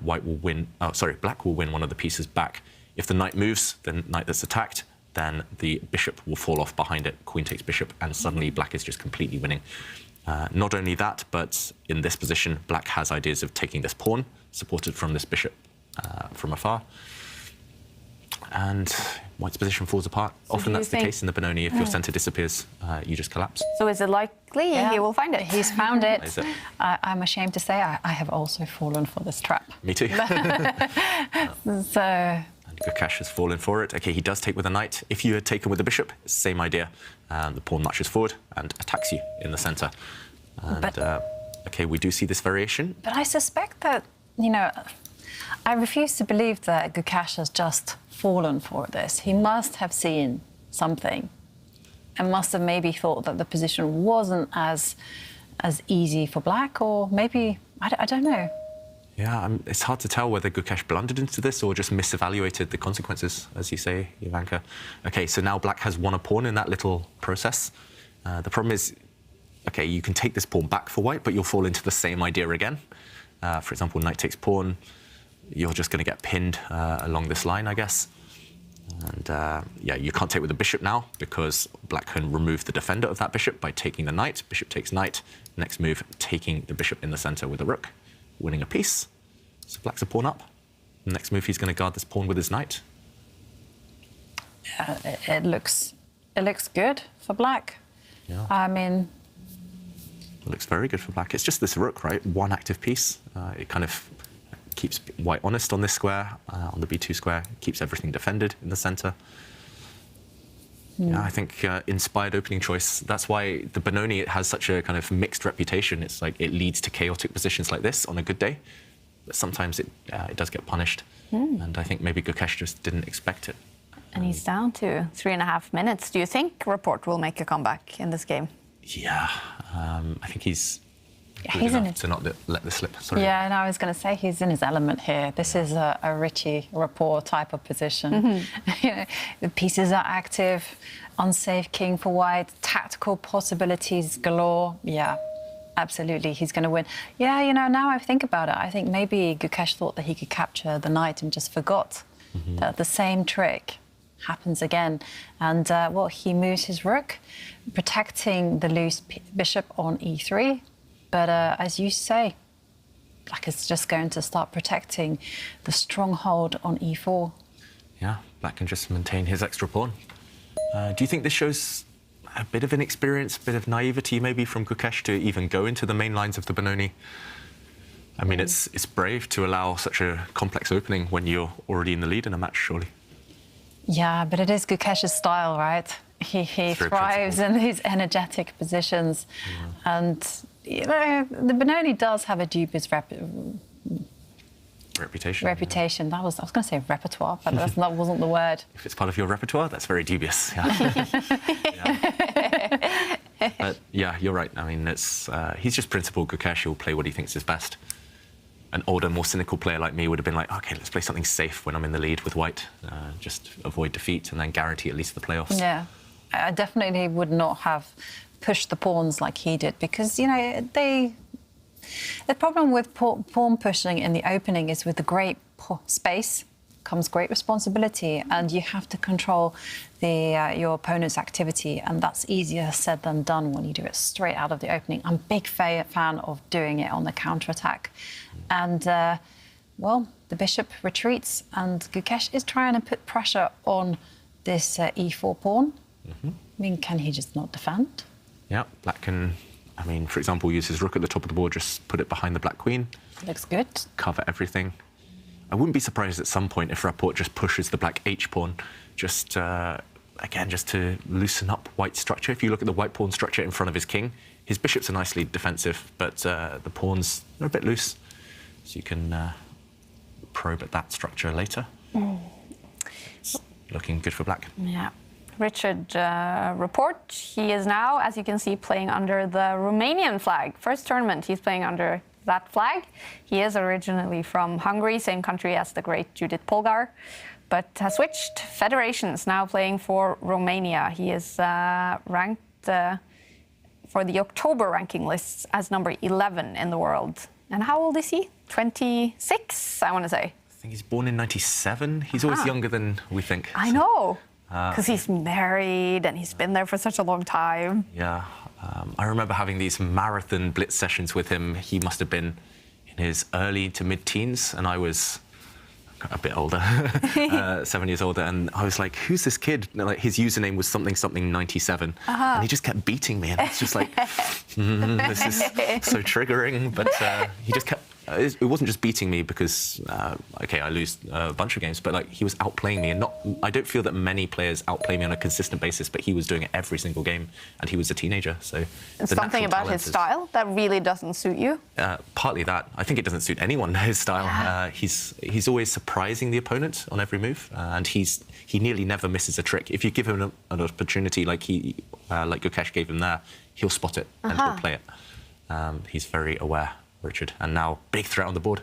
Black will win one of the pieces back. If the knight moves, the knight that's attacked, then the bishop will fall off behind it. Queen takes bishop, and suddenly Black is just completely winning. Not only that, but in this position, Black has ideas of taking this pawn, supported from this bishop from afar. And White's position falls apart. So often that's the case in the Benoni. If your center disappears, you just collapse. So is it likely he will find it? He's found it. Is it? I'm ashamed to say I have also fallen for this trap. Me too. So... Gukesh has fallen for it. Okay, he does take with a knight. If you had taken with the bishop, same idea. The pawn marches forward and attacks you in the center. And, okay, we do see this variation. But I suspect that, you know, I refuse to believe that Gukesh has just fallen for this. He must have seen something and must have maybe thought that the position wasn't as easy for Black, or maybe, I don't know. Yeah, it's hard to tell whether Gukesh blundered into this or just misevaluated the consequences, as you say, Jovanka. Okay, so now Black has won a pawn in that little process. The problem is, okay, you can take this pawn back for White, but you'll fall into the same idea again. For example, knight takes pawn. You're just going to get pinned along this line, I guess. And yeah, you can't take with the bishop now because Black can remove the defender of that bishop by taking the knight. Bishop takes knight. Next move, taking the bishop in the center with a rook, winning a piece. So Black's a pawn up. Next move, he's going to guard this pawn with his knight. It looks good for Black. Yeah. I mean, it looks very good for Black. It's just this rook, right? One active piece. It kind of keeps White honest on this square, on the b2 square. Keeps everything defended in the center. Yeah, I think inspired opening choice. That's why the Benoni has such a kind of mixed reputation. It's like it leads to chaotic positions like this on a good day, but sometimes it does get punished. And I think maybe Gukesh just didn't expect it. And he's down to 3.5 minutes. Do you think Report will make a comeback in this game? Yeah, I think he's He's enough to not let this slip. Sorry. Yeah, no, I was going to say he's in his element here. This is a Richie rapport type of position. You know, the pieces are active, unsafe king for white, tactical possibilities galore. Yeah, absolutely, he's going to win. Yeah, you know, now I think about it, I think maybe Gukesh thought that he could capture the knight and just forgot that the same trick happens again. And, well, he moves his rook, protecting the loose bishop on e3. But as you say, Black is just going to start protecting the stronghold on e4. Yeah, Black can just maintain his extra pawn. Do you think this shows a bit of inexperience, a bit of naivety maybe from Gukesh to even go into the main lines of the Benoni? I mean, it's brave to allow such a complex opening when you're already in the lead in a match, surely. Yeah, but it is Gukesh's style, right? He thrives in these energetic positions. And, you know, the Benoni does have a dubious reputation. I was going to say repertoire, but that wasn't the word. If it's part of your repertoire, that's very dubious. Yeah. But yeah, you're right. I mean, he's just principled Gukesh. He'll play what he thinks is best. An older, more cynical player like me would have been like, OK, let's play something safe when I'm in the lead with white, just avoid defeat and then guarantee at least the playoffs. Yeah, I definitely would not have pushed the pawns like he did because, you know, the problem with pawn pushing in the opening is with the great space comes great responsibility, and you have to control your opponent's activity, and that's easier said than done when you do it straight out of the opening. I'm a big fan of doing it on the counter-attack. And, well, the bishop retreats, and Gukesh is trying to put pressure on this e4 pawn. I mean, can he just not defend? Yeah, Black can, I mean, for example, use his rook at the top of the board, just put it behind the Black queen. Looks good. Cover everything. I wouldn't be surprised at some point if Rapport just pushes the Black h pawn, just, again, just to loosen up White's structure. If you look at the White pawn structure in front of his king, his bishops are nicely defensive, but the pawns are a bit loose. So you can probe at that structure later. It's looking good for Black. Yeah. Richard Rapport, he is now, as you can see, playing under the Romanian flag. First tournament, he's playing under that flag. He is originally from Hungary, same country as the great Judith Polgar, but has switched federations, now playing for Romania. He is ranked for the October ranking lists as number 11 in the world. And how old is he? 26, I want to say. I think he's born in 97. He's always younger than we think. I know, because he's married and he's been there for such a long time. Yeah. I remember having these marathon blitz sessions with him. He must have been in his early to mid-teens, and I was a bit older, 7 years older, and I was like, who's this kid? And, like, his username was something 97, and he just kept beating me, and I was just like, this is so triggering, but he just kept... It wasn't just beating me because, OK, I lose a bunch of games, but like he was outplaying me. And I don't feel that many players outplay me on a consistent basis, but he was doing it every single game, and he was a teenager. So something about his style that really doesn't suit you? Partly that. I think it doesn't suit anyone, his style. Yeah. He's always surprising the opponent on every move, and he nearly never misses a trick. If you give him an opportunity like Gukesh gave him there, he'll spot it and he'll play it. He's very aware. Richard, and now big threat on the board.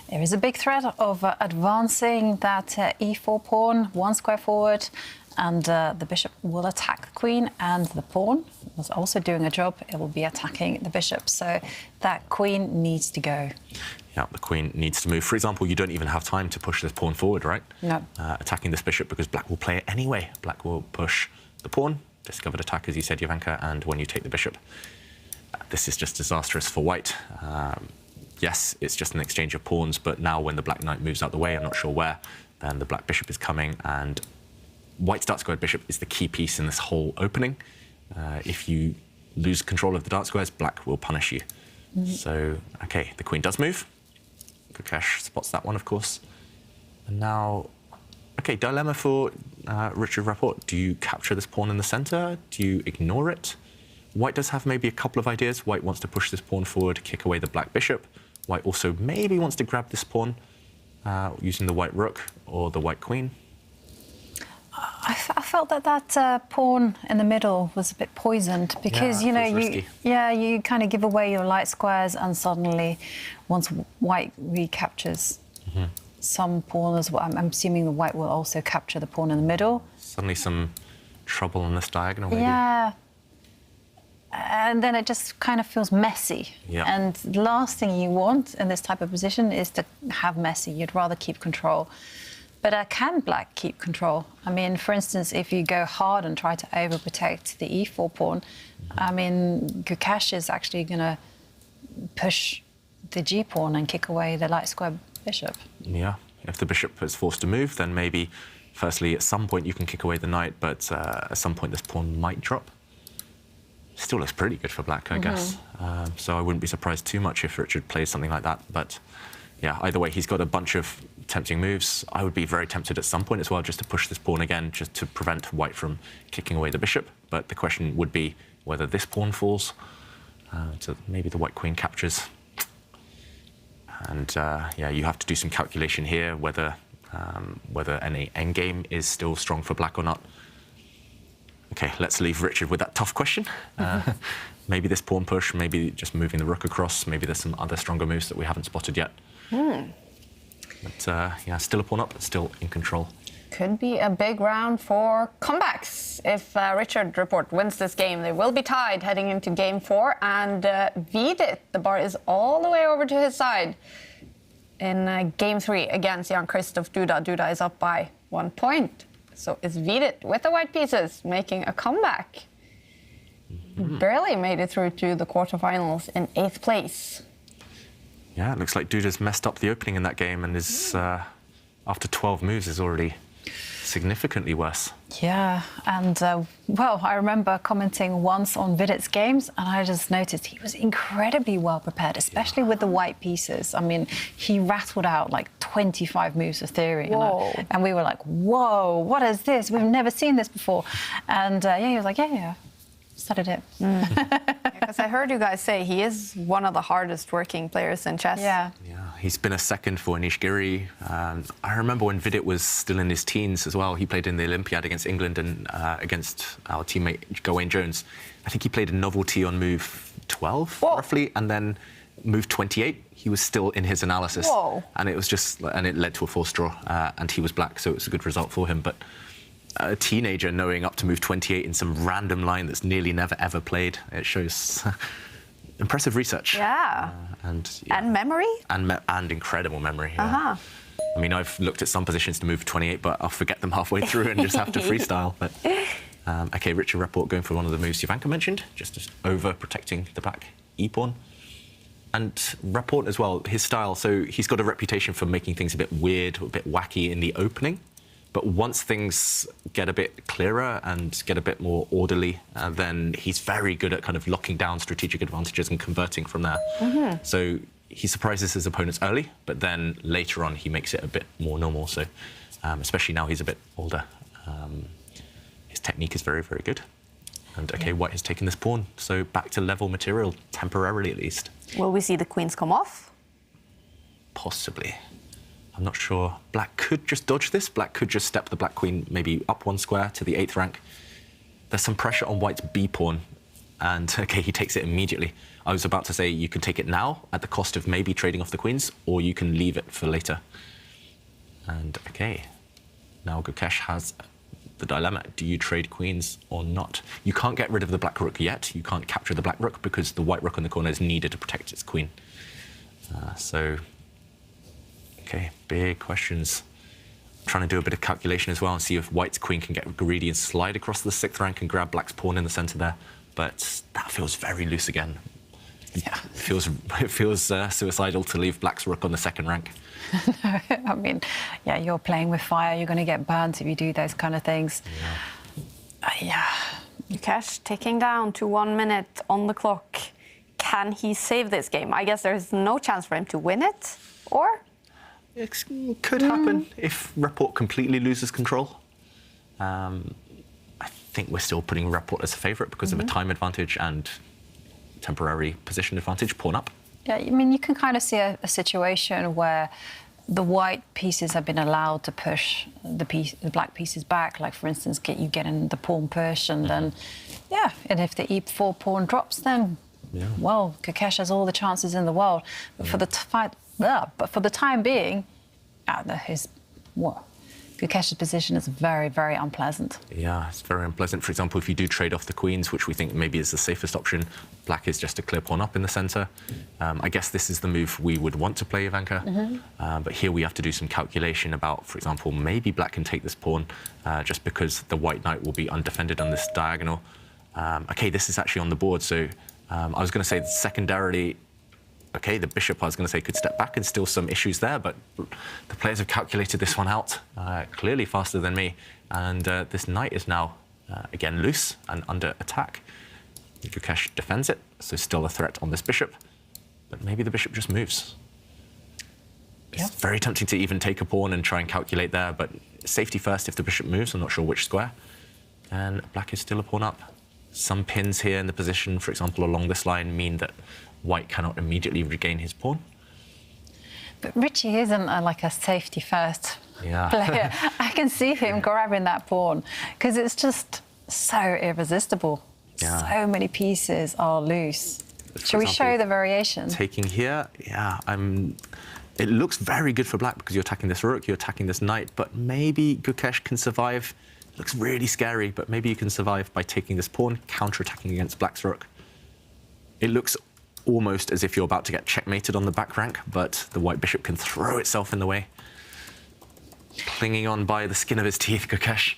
There is a big threat of advancing that e4 pawn, one square forward, and the bishop will attack the queen, and the pawn was also doing a job. It will be attacking the bishop, so that queen needs to go. Yeah, the queen needs to move. For example, you don't even have time to push this pawn forward, right? No. Attacking this bishop, because Black will play it anyway. Black will push the pawn, discovered attack, as you said, Jovanka, and when you take the bishop, this is just disastrous for White. Yes, it's just an exchange of pawns, but now when the Black knight moves out the way, I'm not sure where, then the Black bishop is coming, and White's dark squared bishop is the key piece in this whole opening. If you lose control of the dark squares, Black will punish you. So, OK, the queen does move. Gukesh spots that one, of course. And now, OK, dilemma for Richard Rapport. Do you capture this pawn in the centre? Do you ignore it? White does have maybe a couple of ideas. White wants to push this pawn forward, kick away the Black bishop. White also maybe wants to grab this pawn using the White rook or the White queen. I I felt that pawn in the middle was a bit poisoned because you kind of give away your light squares, and suddenly, once white recaptures some pawn as well, I'm assuming the white will also capture the pawn in the middle. Suddenly, some trouble on this diagonal. Maybe. Yeah. And then it just kind of feels messy. Yeah. And the last thing you want in this type of position is to have messy. You'd rather keep control. But can black keep control? I mean, for instance, if you go hard and try to overprotect the e4 pawn, I mean, Gukash is actually going to push the g pawn and kick away the light square bishop. Yeah. If the bishop is forced to move, then maybe, firstly, at some point you can kick away the knight, but at some point this pawn might drop. Still looks pretty good for black, I guess. So I wouldn't be surprised too much if Richard plays something like that. But yeah, either way, he's got a bunch of tempting moves. I would be very tempted at some point as well just to push this pawn again, just to prevent white from kicking away the bishop. But the question would be whether this pawn falls. So maybe the white queen captures. And yeah, you have to do some calculation here, whether any endgame is still strong for black or not. Okay, let's leave Richard with that tough question. Maybe this pawn push, maybe just moving the rook across, maybe there's some other stronger moves that we haven't spotted yet. But yeah, still a pawn up, but still in control. Could be a big round for comebacks. If Richard Rapport wins this game, they will be tied heading into game 4. And Vidit, the bar is all the way over to his side. In game 3 against Jan-Krzysztof Duda, Duda is up by 1 point. So it's Vidit with the white pieces making a comeback. Barely made it through to the quarterfinals in 8th place. Yeah, it looks like Duda's messed up the opening in that game and is, after 12 moves, is already significantly worse. Yeah, and well, I remember commenting once on Vidit's games, and I just noticed he was incredibly well prepared, especially with the white pieces. I mean, he rattled out like 25 moves of theory, and we were like, whoa, what is this? We've never seen this before. And yeah, he was like, yeah, studied it. Because I heard you guys say he is one of the hardest working players in chess. Yeah. He's been a second for Anish Giri. I remember when Vidit was still in his teens as well. He played in the Olympiad against England and against our teammate Gawain Jones. I think he played a novelty on move 12, roughly, and then move 28. He was still in his analysis. And it was just, and it led to a forced draw, and he was black, so it was a good result for him. But a teenager knowing up to move 28 in some random line that's nearly never ever played, it shows impressive research. Yeah. And memory? And incredible memory. Yeah. I mean, I've looked at some positions to move 28, but I'll forget them halfway through and just have to freestyle. But okay, Richard Rapport going for one of the moves Jovanka mentioned, just over protecting the black e-pawn. And Rapport as well, his style, so he's got a reputation for making things a bit weird, a bit wacky in the opening. But once things get a bit clearer and get a bit more orderly, then he's very good at kind of locking down strategic advantages and converting from there. So he surprises his opponents early, but then later on he makes it a bit more normal. So especially now he's a bit older, his technique is very, very good. And okay, white has taken this pawn, so back to level material, temporarily at least. Will we see the queens come off? Possibly. I'm not sure. Black could just dodge this. Black could just step the black queen maybe up 1 square to the 8th rank. There's some pressure on white's b-pawn, and okay, he takes it immediately. I was about to say you can take it now at the cost of maybe trading off the queens, or you can leave it for later. And okay, now Gukash has the dilemma. Do you trade queens or not? You can't get rid of the black rook yet. You can't capture the black rook because the white rook in the corner is needed to protect its queen. Okay, big questions. I'm trying to do a bit of calculation as well and see if white's queen can get greedy and slide across the 6th rank and grab black's pawn in the centre there. But that feels very loose again. Yeah, it feels suicidal to leave black's rook on the 2nd rank. No, I mean, yeah, you're playing with fire. You're going to get burnt if you do those kind of things. Yeah. Gukash ticking down to 1 minute on the clock. Can he save this game? I guess there's no chance for him to win it, or? It could happen if Rapport completely loses control. I think we're still putting Rapport as a favourite because of a time advantage and temporary position advantage, pawn up. Yeah, I mean, you can kind of see a situation where the white pieces have been allowed to push the black pieces back. Like, for instance, you get in the pawn push, and then, yeah, and if the e4 pawn drops, then, well, Gukesh has all the chances in the world. But for the time being, Gukesh's position is very, very unpleasant. Yeah, it's very unpleasant. For example, if you do trade off the queens, which we think maybe is the safest option, black is just a clear pawn up in the centre. I guess this is the move we would want to play, Jovanka. But here we have to do some calculation about, for example, maybe black can take this pawn just because the white knight will be undefended on this diagonal. OK, this is actually on the board, so I was going to say that secondarily, OK, the bishop, I was going to say, could step back and still some issues there, but the players have calculated this one out clearly faster than me. And this knight is now, again, loose and under attack. Gukesh defends it, so still a threat on this bishop. But maybe the bishop just moves. It's very tempting to even take a pawn and try and calculate there, but safety first if the bishop moves. I'm not sure which square. And black is still a pawn up. Some pins here in the position, for example, along this line, mean that white cannot immediately regain his pawn. But Richie isn't like a safety first player. I can see him grabbing that pawn because it's just so irresistible. So many pieces are loose. Shall we show the variation? Taking here, it looks very good for black because you're attacking this rook, you're attacking this knight, but maybe Gukesh can survive. It looks really scary, but maybe you can survive by taking this pawn, counter-attacking against black's rook. It looks almost as if you're about to get checkmated on the back rank, but the white bishop can throw itself in the way. Clinging on by the skin of his teeth, Gukesh.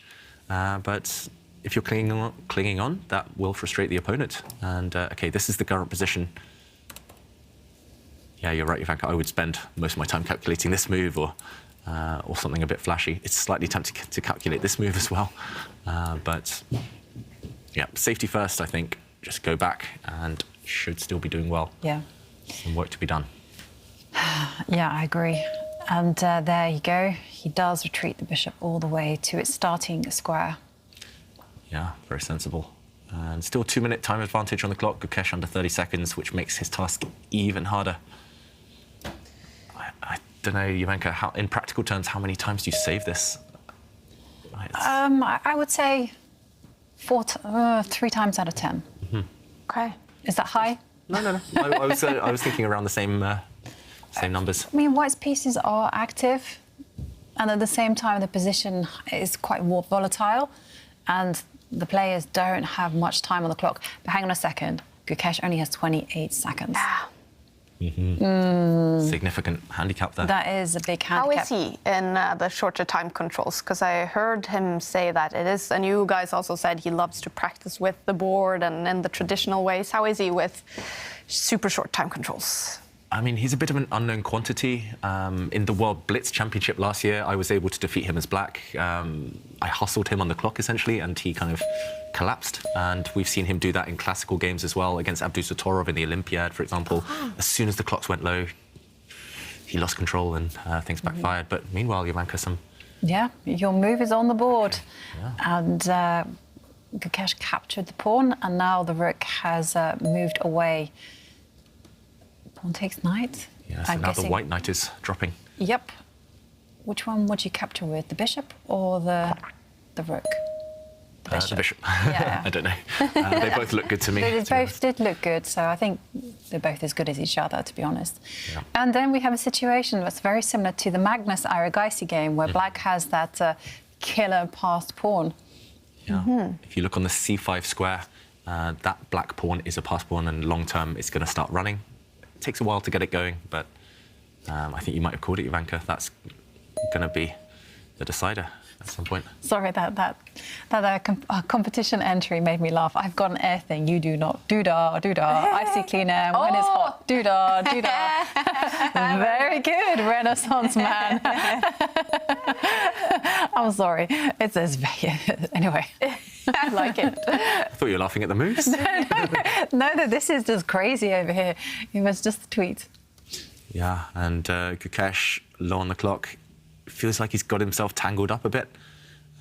But if you're clinging on, that will frustrate the opponent. And OK, this is the current position. Yeah, you're right, Jovanka. I would spend most of my time calculating this move or something a bit flashy. It's slightly tempting to calculate this move as well. But yeah, safety first, I think. Just go back and should still be doing well. Yeah. Some work to be done. Yeah, I agree. And there you go. He does retreat the bishop all the way to its starting square. Yeah, very sensible. And still 2-minute time advantage on the clock. Gukesh under 30 seconds, which makes his task even harder. I don't know, Jovanka, in practical terms, how many times do you save this? I would say 3 times out of 10. OK. Is that high? No. I was thinking around the same numbers. I mean, white's pieces are active, and at the same time, the position is quite more volatile, and the players don't have much time on the clock. But hang on a second, Gukesh only has 28 seconds. Significant handicap there. That is a big handicap. How is he in the shorter time controls? Because I heard him say that it is, and you guys also said he loves to practice with the board and in the traditional ways. How is he with super short time controls? I mean, he's a bit of an unknown quantity. In the World Blitz Championship last year, I was able to defeat him as black. I hustled him on the clock, essentially, and he kind of collapsed. And we've seen him do that in classical games as well, against Abdusattorov in the Olympiad, for example. As soon as the clocks went low, he lost control and things backfired. But meanwhile, Jovanka, Yeah, your move is on the board. And Gukesh captured the pawn, and now the rook has moved away. Pawn takes knight. Yeah, so now the white knight is dropping. Yep. Which one would you capture with, the bishop or the rook? The bishop. Yeah. I don't know. They both look good to me. They both did look good, so I think they're both as good as each other, to be honest. Yeah. And then we have a situation that's very similar to the Magnus Arigaisi game, where black has that killer passed pawn. Yeah. If you look on the c5 square, that black pawn is a passed pawn, and long term it's going to start running. It takes a while to get it going, but I think you might have called it, Jovanka. That's going to be the decider at some point. Sorry, that competition entry made me laugh. I've got an air thing. You do not. Doodah, doodah. I see clean air. When it's hot. Doodah, doodah. Very good, Renaissance man. I'm sorry. It says anyway. I like it. I thought you were laughing at the moves. No, this is just crazy over here. It was just a tweet. Yeah, and Gukesh, low on the clock, feels like he's got himself tangled up a bit.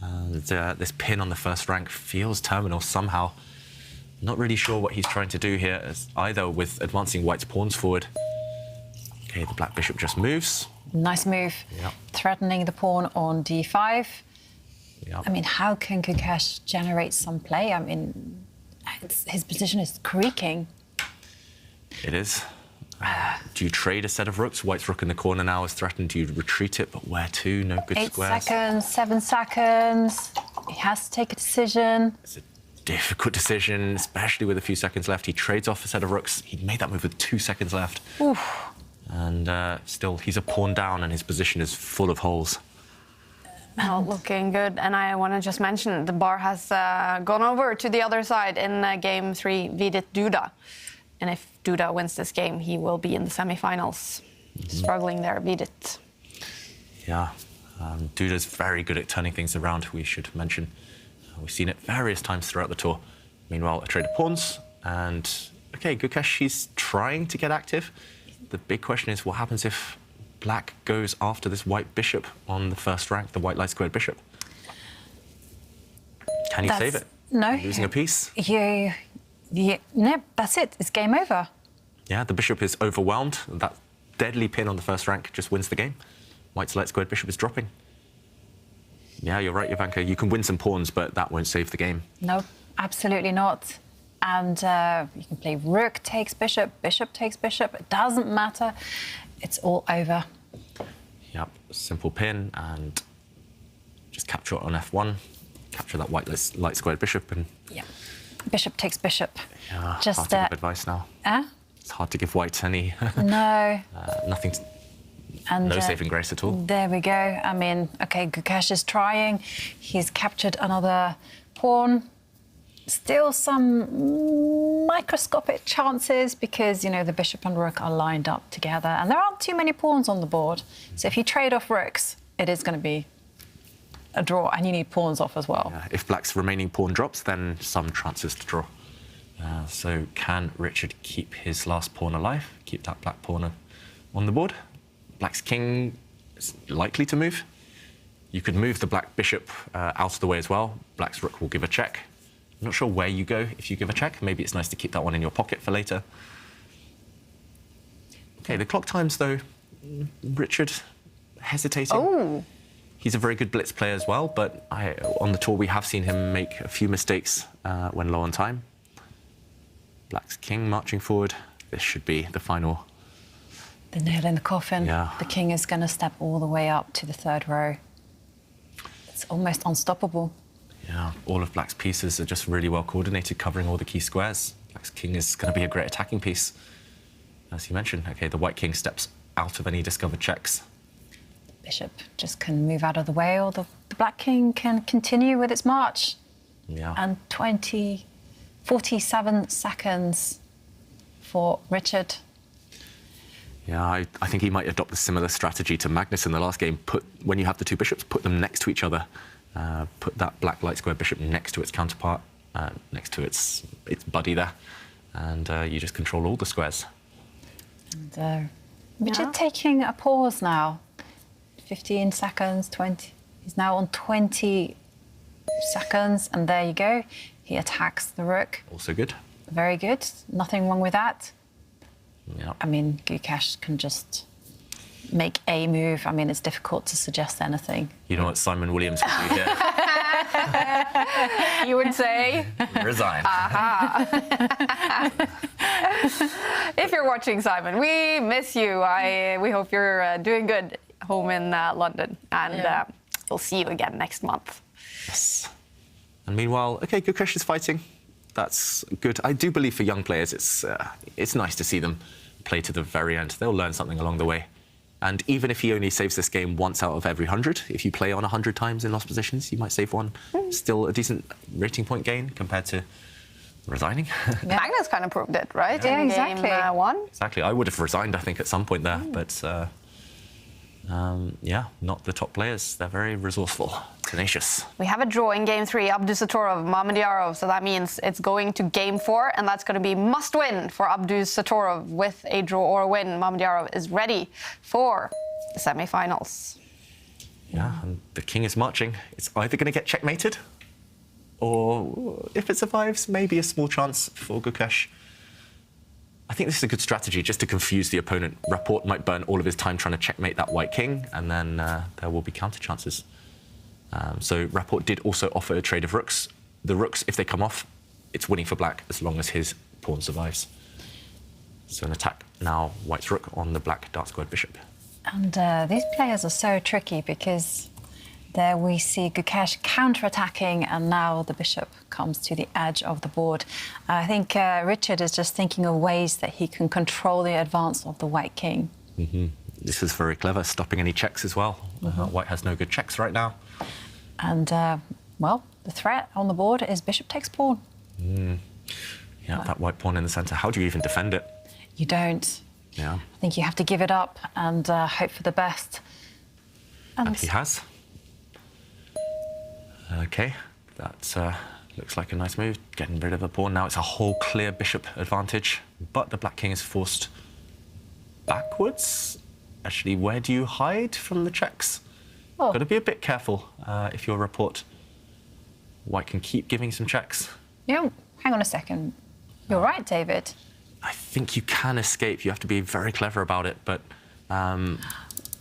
This pin on the first rank feels terminal somehow. Not really sure what he's trying to do here, either with advancing white's pawns forward. OK, Okay, the black bishop just moves. Nice move. Yep. Threatening the pawn on d5. Yep. I mean, how can Gukesh generate some play? I mean, his position is creaking. It is. Do you trade a set of rooks? White's rook in the corner now is threatened. Do you retreat it? But where to? No good 8 squares. seconds, 7 seconds. He has to take a decision. It's a difficult decision, especially with a few seconds left. He trades off a set of rooks. He made that move with 2 seconds left. Oof. And still, he's a pawn down, and his position is full of holes. Not looking good. And I want to just mention the bar has gone over to the other side in game 3, Vidit Duda. And if Duda wins this game, he will be in the semifinals. Struggling there, Vidit. Yeah, Duda's very good at turning things around, we should mention. We've seen it various times throughout the tour. Meanwhile, a trade of pawns, and okay, Gukesh, he's trying to get active. The big question is, what happens if black goes after this white bishop on the first rank, the white light squared bishop? Can he save it? No. Losing a piece? No, that's it. It's game over. Yeah, the bishop is overwhelmed. That deadly pin on the first rank just wins the game. White's light squared bishop is dropping. Yeah, you're right, Jovanka. You can win some pawns, but that won't save the game. No, absolutely not. And you can play rook takes bishop, bishop takes bishop. It doesn't matter. It's all over. Yep, simple pin and just capture it on f1. Capture that white light squared bishop and... Yeah, bishop takes bishop. Yeah, just hard to give advice now. It's hard to give white any... No. Nothing... And, no saving grace at all. There we go. I mean, okay, Gukesh is trying. He's captured another pawn. Still some microscopic chances because, you know, the bishop and rook are lined up together and there aren't too many pawns on the board. So if you trade off rooks, it is going to be a draw and you need pawns off as well. Yeah, if black's remaining pawn drops, then some chances to draw. So can Richard keep his last pawn alive? Keep that black pawn on the board? Black's king is likely to move. You could move the black bishop out of the way as well. Black's rook will give a check. I'm not sure where you go if you give a check. Maybe it's nice to keep that one in your pocket for later. Okay, the clock times, though. Richard hesitating. Oh. He's a very good blitz player as well, but on the tour we have seen him make a few mistakes when low on time. Black's king marching forward. This should be the final. The nail in the coffin. Yeah. The king is going to step all the way up to the third row. It's almost unstoppable. Yeah, all of black's pieces are just really well coordinated, covering all the key squares. Black's king is going to be a great attacking piece. As you mentioned, okay, the white king steps out of any discovered checks. The bishop just can move out of the way, or the black king can continue with its march. Yeah. And 47 seconds for Richard. Yeah, I think he might adopt a similar strategy to Magnus in the last game. When you have the two bishops, put them next to each other. Put that black light square bishop next to its counterpart, next to its buddy there, and you just control all the squares. And Richard taking a pause now. 15 seconds, 20. He's now on 20 seconds, and there you go. He attacks the rook. Also good. Very good. Nothing wrong with that. Yeah. I mean, Gukesh can just make a move. I mean, it's difficult to suggest anything. You know what Simon Williams would do here? You would say? Resign. If you're watching, Simon, we miss you. We hope you're doing good home in London. And we'll see you again next month. Yes. And meanwhile, okay, Gukesh is fighting. That's good. I do believe for young players, it's nice to see them play to the very end. They'll learn something along the way. And even if he only saves this game once out of every 100, if you play on 100 times in lost positions, you might save one. Still a decent rating point gain compared to resigning. Magnus kind of proved it, right? Yeah, in exactly. Game 1. Exactly. I would have resigned, I think, at some point there. But, yeah, not the top players. They're very resourceful, tenacious. We have a draw in Game 3, Abdusattorov, Mamedyarov, so that means it's going to Game 4, and that's going to be must-win for Abdusattorov with a draw or a win. Mamedyarov is ready for the semi-finals. Yeah, and the king is marching. It's either going to get checkmated, or if it survives, maybe a small chance for Gukesh. I think this is a good strategy just to confuse the opponent. Rapport might burn all of his time trying to checkmate that white king, and then there will be counter chances. So Rapport did also offer a trade of rooks. The rooks, if they come off, it's winning for black as long as his pawn survives. So an attack now, white's rook on the black dark squared bishop. And these players are so tricky because there we see Gukesh counter-attacking, and now the bishop comes to the edge of the board. I think Richard is just thinking of ways that he can control the advance of the white king. This is very clever, stopping any checks as well. White has no good checks right now. And, well, the threat on the board is bishop takes pawn. Yeah, that white pawn in the centre. How do you even defend it? You don't. Yeah. I think you have to give it up and hope for the best. And he has. OK, that looks like a nice move, getting rid of a pawn. Now it's a whole clear bishop advantage, but the black king is forced backwards. Actually, where do you hide from the checks? Oh. Got to be a bit careful if you're Rapport. White can keep giving some checks. Yeah, hang on a second. You're right, David. I think you can escape. You have to be very clever about it, but...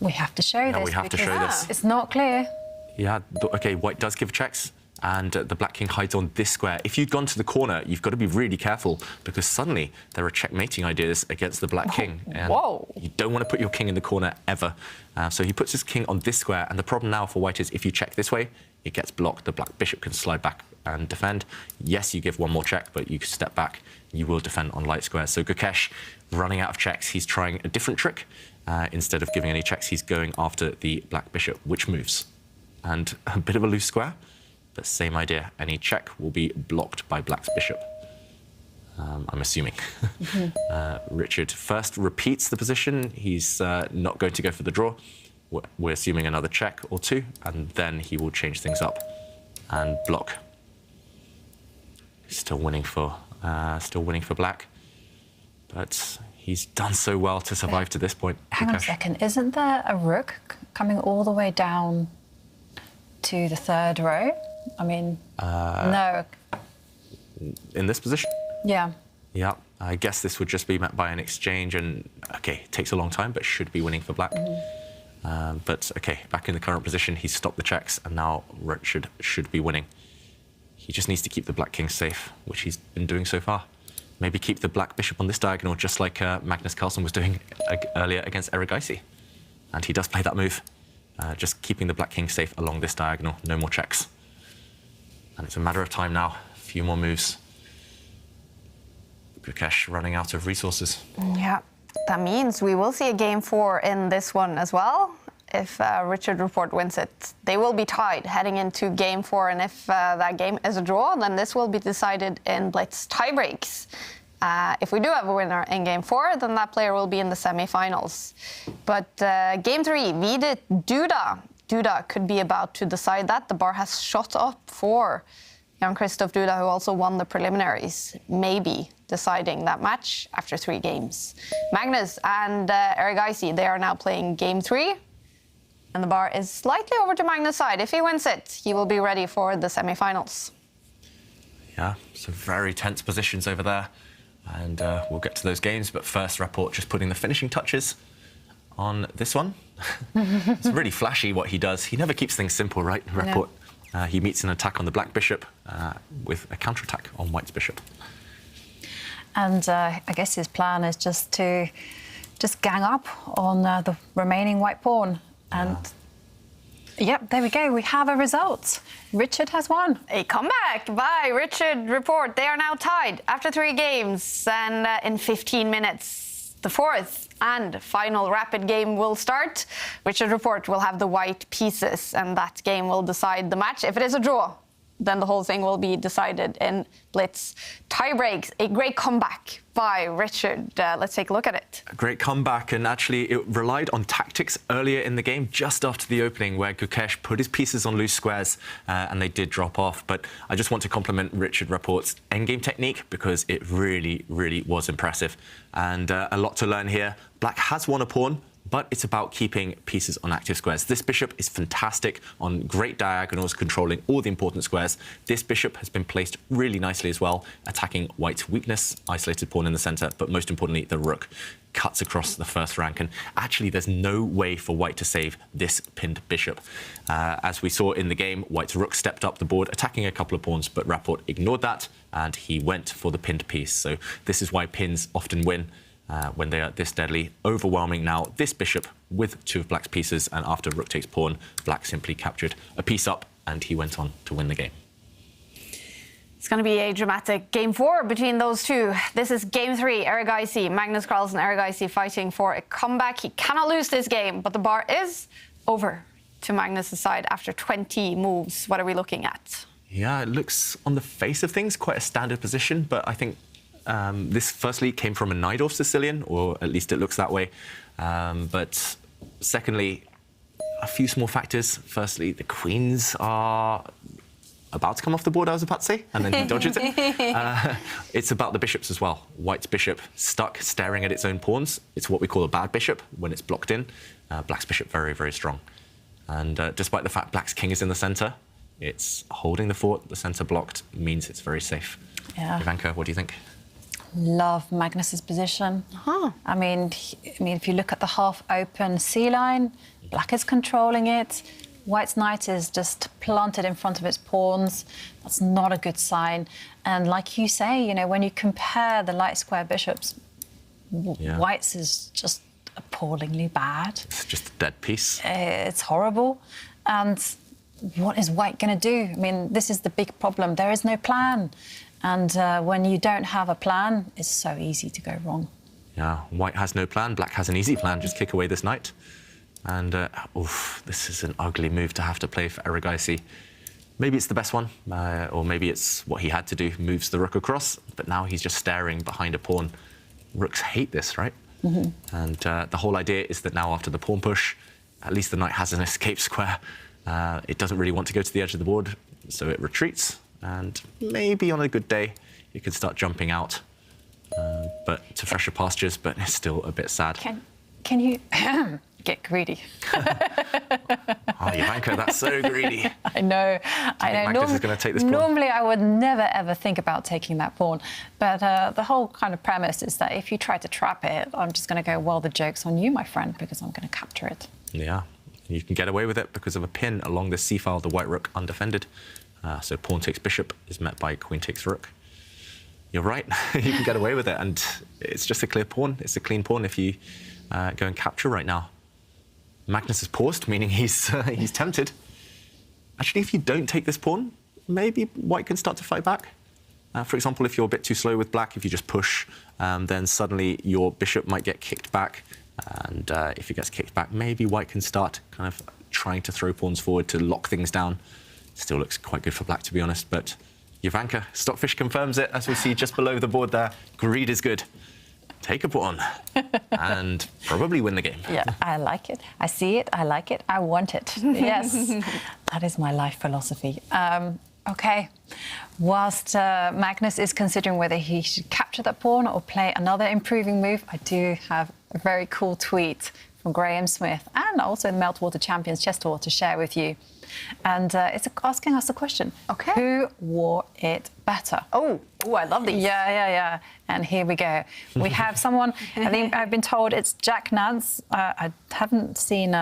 we have to show this. We have to show this. It's not clear. Yeah, OK, white does give checks, and the black king hides on this square. If you'd gone to the corner, you've got to be really careful, because suddenly there are checkmating ideas against the black king. And you don't want to put your king in the corner, ever. So he puts his king on this square, and the problem now for white is if you check this way, it gets blocked. The black bishop can slide back and defend. Yes, you give one more check, but you step back, you will defend on light squares. So Gukesh, running out of checks, he's trying a different trick. Instead of giving any checks, he's going after the black bishop, which moves. And a bit of a loose square, but same idea. Any check will be blocked by black's bishop, I'm assuming. Richard first repeats the position. He's not going to go for the draw. We're assuming another check or two, and then he will change things up and block. Still winning for black, but he's done so well to survive to this point. Hang on a second. Isn't there a rook coming all the way down to the third row? I mean, no. In this position? Yeah. Yeah. I guess this would just be met by an exchange, and OK, it takes a long time, but should be winning for black. But OK, back in the current position, he's stopped the checks, and now Richard should be winning. He just needs to keep the black king safe, which he's been doing so far. Maybe keep the black bishop on this diagonal, just like Magnus Carlsen was doing earlier against Erigaisi. And he does play that move. Just keeping the black king safe along this diagonal, no more checks. And it's a matter of time now, a few more moves. Gukesh running out of resources. Yeah, that means we will see a game 4 in this one as well. If Richard Rapport wins it, they will be tied heading into game 4. And if that game is a draw, then this will be decided in blitz tiebreaks. If we do have a winner in game 4, then that player will be in the semi-finals. But game 3, Vidit Duda. Duda could be about to decide that. The bar has shot up for Jan-Krzysztof Duda, who also won the preliminaries, maybe deciding that match after 3 games. Magnus and Erigaisi, they are now playing game 3. And the bar is slightly over to Magnus' side. If he wins it, he will be ready for the semi-finals. Yeah, some very tense positions over there. And we'll get to those games. But first, Rapport just putting the finishing touches on this one. It's really flashy what he does. He never keeps things simple, right, Rapport? No. He meets an attack on the black bishop with a counterattack on white's bishop. And I guess his plan is just to gang up on the remaining white pawn. And yep, there we go. We have a result. Richard has won. A comeback by Richard Rapport. They are now tied after 3 games. And in 15 minutes, the 4th and final rapid game will start. Richard Rapport will have the white pieces, and that game will decide the match. If it is a draw, then the whole thing will be decided in blitz tiebreaks. A great comeback by Richard. Let's take a look at it. A great comeback, and actually it relied on tactics earlier in the game, just after the opening, where Gukesh put his pieces on loose squares, and they did drop off. But I just want to compliment Richard Rapport's endgame technique, because it really, really was impressive. And a lot to learn here. Black has won a pawn, but it's about keeping pieces on active squares. This bishop is fantastic on great diagonals, controlling all the important squares. This bishop has been placed really nicely as well, attacking white's weakness, isolated pawn in the center, but most importantly, the rook cuts across the first rank. And actually, there's no way for white to save this pinned bishop. As we saw in the game, white's rook stepped up the board, attacking a couple of pawns, but Rapport ignored that, and he went for the pinned piece. So this is why pins often win. When they are this deadly, overwhelming now this bishop with two of black's pieces, and after rook takes pawn, black simply captured a piece up, and he went on to win the game. It's going to be a dramatic game 4 between those two. This is game 3, Erigaisi, Magnus Carlsen, Erigaisi fighting for a comeback. He cannot lose this game, but the bar is over to Magnus' side after 20 moves. What are we looking at? Yeah, it looks, on the face of things, quite a standard position, but I think this firstly came from a Najdorf Sicilian, or at least it looks that way. But secondly, a few small factors. Firstly, the queens are about to come off the board, I was about to say, and then he dodges it. It's about the bishops as well. White's bishop stuck, staring at its own pawns. It's what we call a bad bishop when it's blocked in. Black's bishop very, very strong. And despite the fact black's king is in the center, it's holding the fort. The center blocked means it's very safe. Yeah. Jovanka, what do you think? Love Magnus's position. I mean, if you look at the half-open C line, black is controlling it. White's knight is just planted in front of its pawns. That's not a good sign. And like you say, you know, when you compare the light square bishops, White's is just appallingly bad. It's just a dead piece. It's horrible. And what is white going to do? I mean, this is the big problem. There is no plan. And when you don't have a plan, it's so easy to go wrong. Yeah, white has no plan. Black has an easy plan. Just kick away this knight. And this is an ugly move to have to play for Erigaisi. Maybe it's the best one, or maybe it's what he had to do, moves the rook across, but now he's just staring behind a pawn. Rooks hate this, right? Mm-hmm. And the whole idea is that now after the pawn push, at least the knight has an escape square. It doesn't really want to go to the edge of the board, so it retreats. And maybe on a good day, it could start jumping out, but to fresher pastures, but it's still a bit sad. Can you get greedy? Oh, Jovanka, that's so greedy. I know. Magnus is going to take this pawn. Normally, I would never, ever think about taking that pawn. But the whole kind of premise is that if you try to trap it, I'm just going to go, well, the joke's on you, my friend, because I'm going to capture it. Yeah, you can get away with it because of a pin along the c-file, the white rook undefended. So pawn takes bishop is met by queen takes rook. You're right, you can get away with it, and it's just a clear pawn. It's a clean pawn if you go and capture right now. Magnus is paused, meaning he's tempted. Actually, if you don't take this pawn, maybe white can start to fight back. For example, if you're a bit too slow with black, if you just push, then suddenly your bishop might get kicked back. And if it gets kicked back, maybe white can start kind of trying to throw pawns forward to lock things down. Still looks quite good for black, to be honest, but Jovanka, Stockfish confirms it, as we see just below the board there. Greed is good. Take a pawn and probably win the game. Yeah, I like it. I see it. I like it. I want it. Yes, that is my life philosophy. OK, whilst Magnus is considering whether he should capture that pawn or play another improving move, I do have a very cool tweet from Graham Smith and also the Meltwater Champions chess tour to share with you. And it's asking us a question. OK. Who wore it better? Oh, I love these. Yeah. And here we go. We have someone, I think I've been told it's Jack Nance. I haven't seen,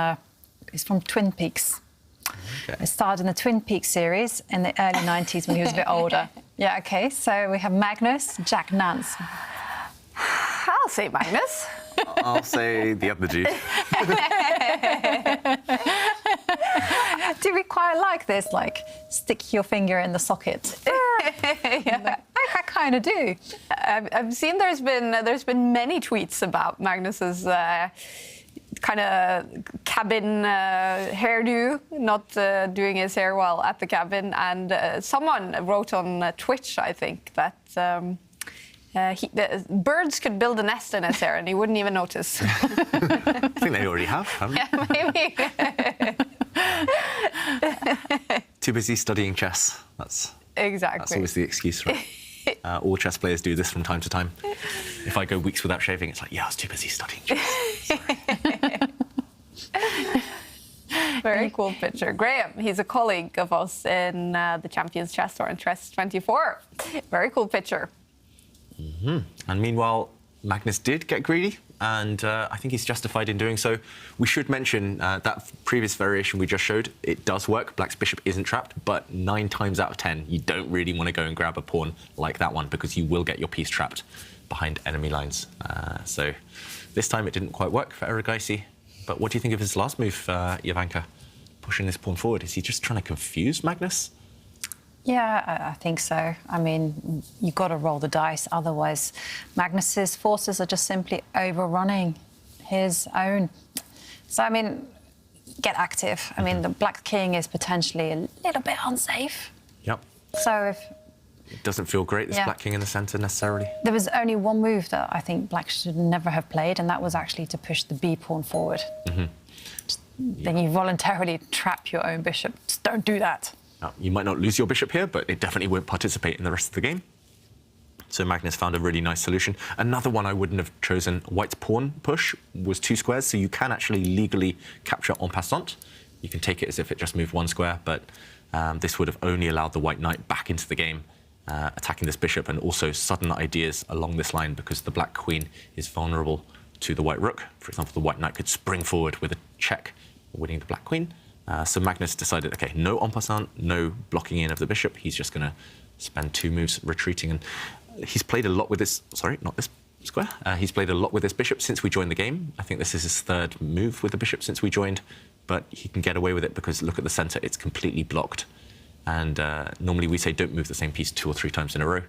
he's from Twin Peaks. Okay. It started in the Twin Peaks series in the early 90s when he was a bit older. Yeah, OK. So we have Magnus, Jack Nance. I'll say Magnus. I'll say the other dude. Do we quite like this, like, stick your finger in the socket? Yeah, I kind of do. I've seen there's been many tweets about Magnus's kind of cabin hairdo, not doing his hair well at the cabin, and someone wrote on Twitch, I think, that the birds could build a nest in his hair and he wouldn't even notice. I think they already have, haven't they? Yeah, maybe. Too busy studying chess. That's always the excuse, right? All chess players do this from time to time. If I go weeks without shaving, it's like, yeah, I was too busy studying chess. Sorry. Very cool picture. Graham, he's a colleague of us in the Champions Chess Tour in Chess 24. Very cool picture. And meanwhile, Magnus did get greedy, and I think he's justified in doing so. We should mention that previous variation we just showed, it does work. Black's bishop isn't trapped, but 9 times out of 10, you don't really want to go and grab a pawn like that one because you will get your piece trapped behind enemy lines. So this time it didn't quite work for Erigaisi. But what do you think of his last move, Jovanka, pushing this pawn forward? Is he just trying to confuse Magnus? Yeah, I think so. I mean, you've got to roll the dice, otherwise Magnus's forces are just simply overrunning his own. So, I mean, get active. I mean, the black king is potentially a little bit unsafe. Yep. So if... It doesn't feel great, this black king in the centre, necessarily. There was only one move that I think black should never have played, and that was actually to push the b pawn forward. Then you voluntarily trap your own bishop. Just don't do that. Now, you might not lose your bishop here, but it definitely won't participate in the rest of the game. So Magnus found a really nice solution. Another one I wouldn't have chosen, white's pawn push, was 2 squares, so you can actually legally capture en passant. You can take it as if it just moved 1 square, but this would have only allowed the white knight back into the game, attacking this bishop, and also sudden ideas along this line because the black queen is vulnerable to the white rook. For example, the white knight could spring forward with a check, winning the black queen. So Magnus decided, OK, no en passant, no blocking in of the bishop. He's just going to spend 2 moves retreating. And he's played a lot with this... Sorry, not this square. He's played a lot with this bishop since we joined the game. I think this is his 3rd move with the bishop since we joined. But he can get away with it because look at the centre, it's completely blocked. And normally we say don't move the same piece 2 or 3 times in a row.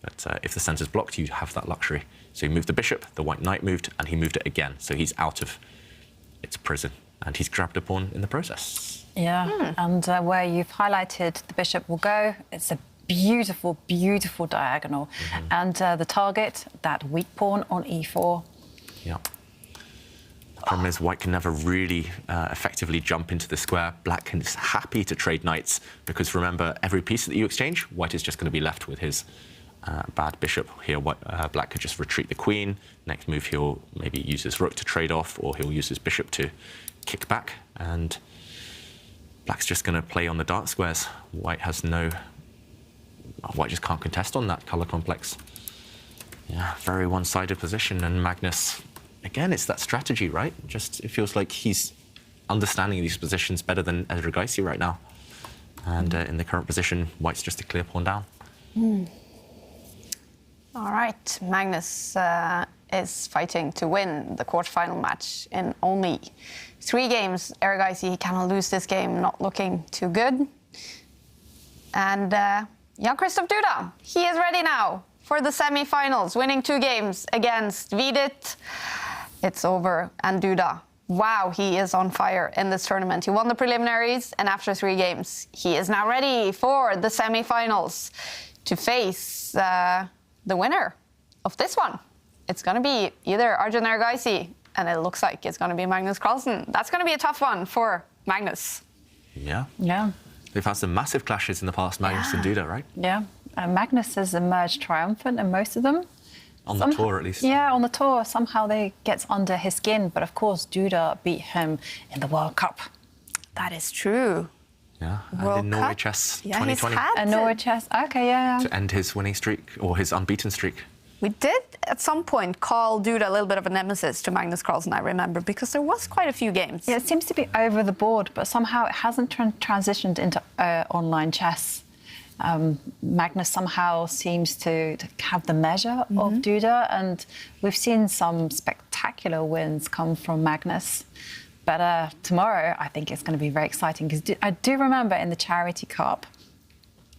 But if the centre's blocked, you have that luxury. So he moved the bishop, the white knight moved, and he moved it again. So he's out of its prison. And he's grabbed a pawn in the process. Yeah, and where you've highlighted the bishop will go, it's a beautiful, beautiful diagonal. And the target, that weak pawn on e4. Yeah. The problem is white can never really effectively jump into the square. Black is happy to trade knights because remember, every piece that you exchange, white is just going to be left with his bad bishop. Here, black could just retreat the queen. Next move, he'll maybe use his rook to trade off, or he'll use his bishop to kick back. And black's just going to play on the dark squares. White has no... White just can't contest on that colour complex. Yeah, very one-sided position. And Magnus... Again, it's that strategy, right? Just it feels like he's understanding these positions better than Erigaisi right now. And in the current position, white's just a clear pawn down. All right, Magnus is fighting to win the quarterfinal match in only 3 games. Erigaisi cannot lose this game, not looking too good. And Jan-Krzysztof Duda, he is ready now for the semi-finals, winning 2 games against Vidit. It's over, and Duda, wow, he is on fire in this tournament. He won the preliminaries, and after 3 games, he is now ready for the semi-finals to face the winner of this one. It's going to be either Arjun Erigaisi, and it looks like it's going to be Magnus Carlsen. That's going to be a tough one for Magnus. Yeah. Yeah. They've had some massive clashes in the past, Magnus and Duda, right? Yeah. Magnus has emerged triumphant in most of them. On the tour, at least. Yeah, on the tour. Somehow they get under his skin. But, of course, Duda beat him in the World Cup. That is true. Yeah, World and in Norway Cup? Chess Yeah, 2020. he's had Norway Chess. OK, yeah. To end his winning streak, or his unbeaten streak. We did, at some point, call Duda a little bit of a nemesis to Magnus Carlsen, I remember, because there was quite a few games. Yeah, it seems to be over the board, but somehow it hasn't transitioned into online chess. Magnus somehow seems to have the measure of Duda, and we've seen some spectacular wins come from Magnus. But tomorrow, I think it's going to be very exciting, because I do remember in the Charity Cup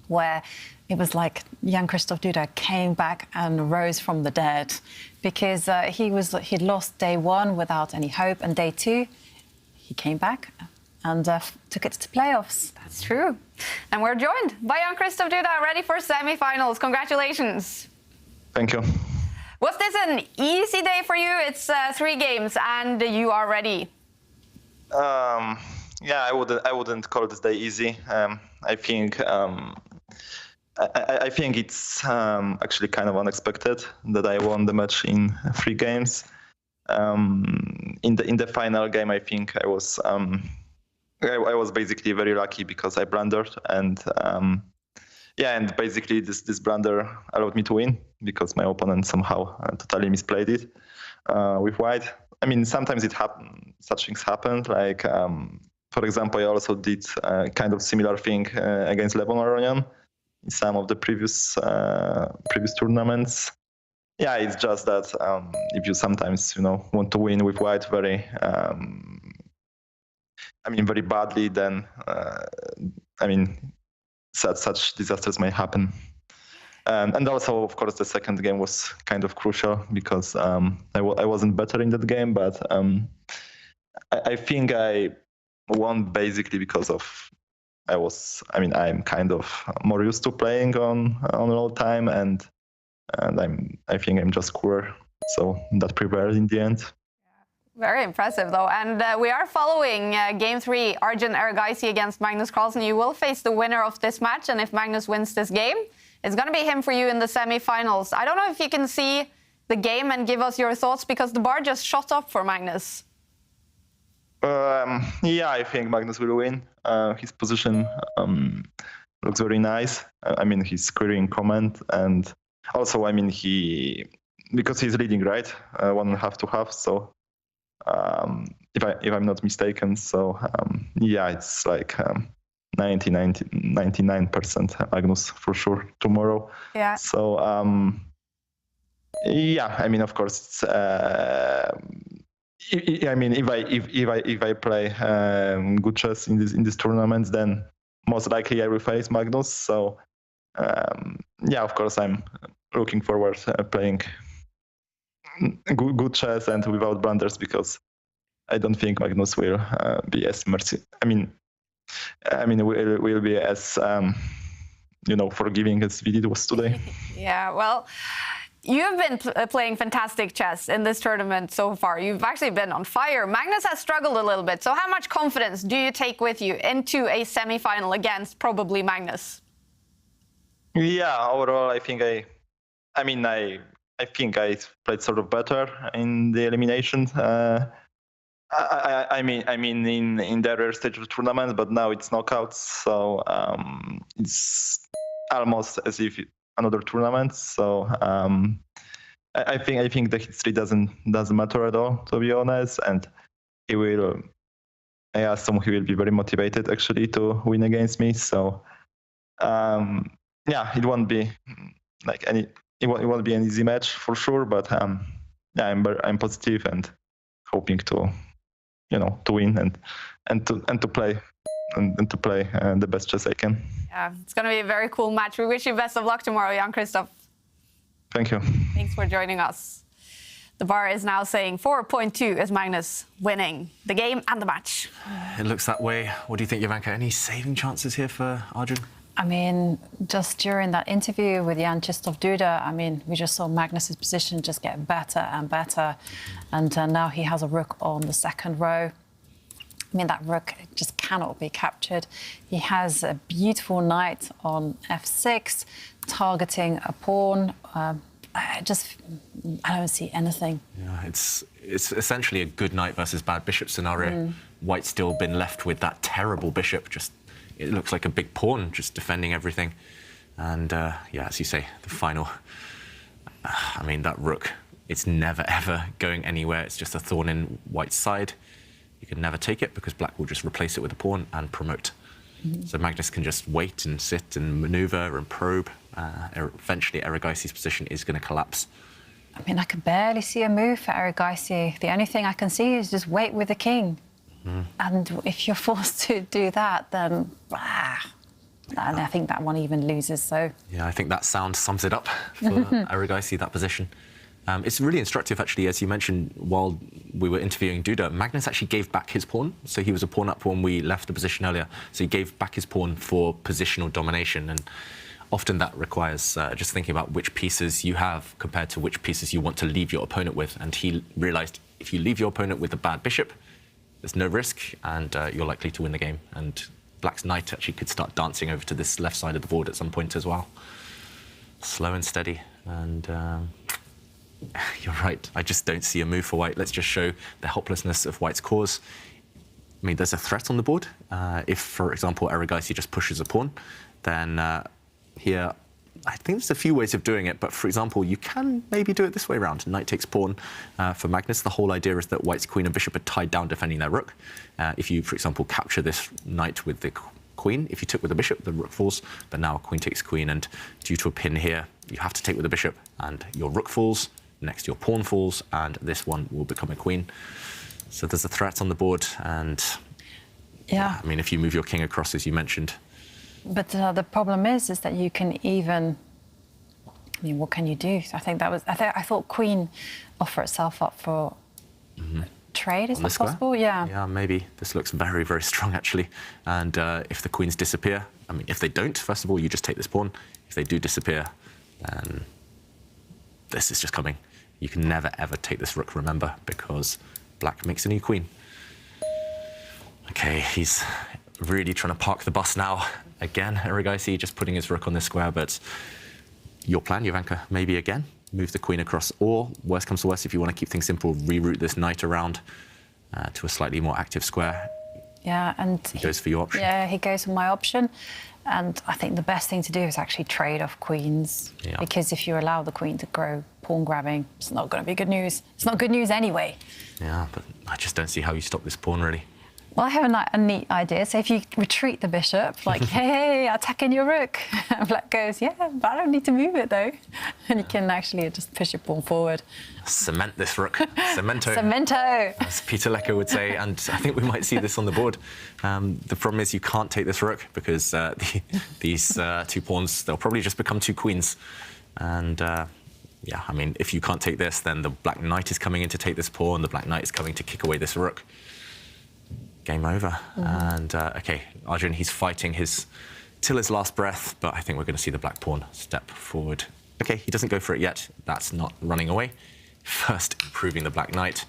where it was like Jan-Krzysztof Duda came back and rose from the dead, because he'd lost day 1 without any hope, and day 2 he came back and took it to playoffs. That's true. And we're joined by Jan-Krzysztof Duda, ready for semi-finals. Congratulations. Thank you. Was this an easy day for you? It's 3 games and you are ready. Yeah, I wouldn't call this day easy. I think I think it's actually kind of unexpected that I won the match in 3 games. In the final game, I think I was I was basically very lucky because I blundered, and and basically this blunder allowed me to win because my opponent somehow totally misplayed it with white. I mean, sometimes such things happen. Like, for example, I also did kind of similar thing against Levon Aronian in some of the previous tournaments. Yeah, it's just that if you sometimes want to win with white very badly, then such disasters may happen. And also, of course, the second game was kind of crucial because I wasn't better in that game, but I think I won basically because of I'm kind of more used to playing on all time, and I think I'm just cooler, so that prevailed in the end. Very impressive, though. And we are following Game 3, Arjun Erigaisi against Magnus Carlsen. You will face the winner of this match, and if Magnus wins this game, it's going to be him for you in the semi-finals. I don't know if you can see the game and give us your thoughts, because the bar just shot up for Magnus. I think Magnus will win. His position looks very nice. He's squaring comment, and also, because he's leading, right? 1.5 to half, so if I'm not mistaken, so it's like 99% Magnus for sure tomorrow. Yeah. So of course, if I play good chess in this tournament, then most likely I will face Magnus. So of course, I'm looking forward to playing good chess and without blunders, because I don't think Magnus will be as will be as forgiving as Vidit was today. Yeah, well, you've been playing fantastic chess in this tournament so far. You've actually been on fire. Magnus has struggled a little bit. So how much confidence do you take with you into a semi-final against probably Magnus? Yeah, overall, I think I think I played sort of better in the elimination. In the earlier stage of the tournament, but now it's knockouts, so it's almost as if another tournament. So I think the history doesn't matter at all, to be honest. And he will be very motivated actually to win against me. So it won't be like it won't be an easy match for sure. But I'm positive and hoping to win and to play the best chess I can. Yeah, it's going to be a very cool match. We wish you best of luck tomorrow, Jan-Krzysztof. Thank you. Thanks for joining us. The bar is now saying 4.2 as Magnus winning the game and the match. It looks that way. What do you think, Jovanka? Any saving chances here for Arjun? Just during that interview with Jan-Krzysztof Duda, we just saw Magnus's position just get better and better. And now he has a rook on the second row. That rook just cannot be captured. He has a beautiful knight on f6, targeting a pawn. I don't see anything. Yeah, it's essentially a good knight versus bad bishop scenario. White's still been left with that terrible bishop. It looks like a big pawn just defending everything. And as you say, the final, that rook, it's never ever going anywhere. It's just a thorn in White's side. You can never take it because Black will just replace it with a pawn and promote. So Magnus can just wait and sit and maneuver and probe. Eventually, Erigaisi's position is going to collapse. I can barely see a move for Erigaisi. The only thing I can see is just wait with the king. And if you're forced to do that, then I think that one even loses. So yeah, I think that sound sums it up for Erigaisi, that position. It's really instructive, actually, as you mentioned, while we were interviewing Duda, Magnus actually gave back his pawn. So he was a pawn up when we left the position earlier. So he gave back his pawn for positional domination. And often that requires just thinking about which pieces you have compared to which pieces you want to leave your opponent with. And he realized if you leave your opponent with a bad bishop, there's no risk, and you're likely to win the game. And Black's knight actually could start dancing over to this left side of the board at some point as well. Slow and steady. And you're right, I just don't see a move for White. Let's just show the helplessness of White's cause. I mean, there's a threat on the board. If, for example, Erigaisi just pushes a pawn, then here, I think there's a few ways of doing it, but for example, you can maybe do it this way around. Knight takes pawn for Magnus. The whole idea is that White's queen and bishop are tied down defending their rook. If you, for example, capture this knight with the queen, if you took with the bishop, the rook falls, but now queen takes queen, and due to a pin here, you have to take with the bishop, and your rook falls, next your pawn falls, and this one will become a queen. So there's a threat on the board, and yeah, I mean, if you move your king across, as you mentioned. But the problem is that you can even, I mean, what can you do? I think that was, I thought queen offer itself up for trade. Is that possible? Yeah. Yeah, maybe. This looks very, very strong, actually. And if the queens disappear, I mean, if they don't, first of all, you just take this pawn. If they do disappear, then this is just coming. You can never, ever take this rook, remember, because black makes a new queen. Okay, he's really trying to park the bus now. Again, Erigaisi just putting his rook on this square, but your plan, Jovanka, maybe again, move the queen across, or worst comes to worst, if you want to keep things simple, reroute this knight around to a slightly more active square. Yeah, and he goes for your option. Yeah, he goes for my option. And I think the best thing to do is actually trade off queens, because if you allow the queen to grow pawn grabbing, it's not going to be good news. It's not good news anyway. Yeah, but I just don't see how you stop this pawn, really. Well, I have a neat idea. So if you retreat the bishop, like, hey, attacking your rook, and black goes, yeah, but I don't need to move it, though. And you can actually just push your pawn forward. Cement this rook. Cemento. Cemento. As Peter Lecker would say, and I think we might see this on the board. The problem is you can't take this rook because these two pawns, they'll probably just become two queens. And yeah, I mean, if you can't take this, then the black knight is coming in to take this pawn, the black knight is coming to kick away this rook. Game over. And OK, Arjun, he's fighting till his last breath, but I think we're going to see the black pawn step forward. OK, he doesn't go for it yet. That's not running away. First, improving the black knight.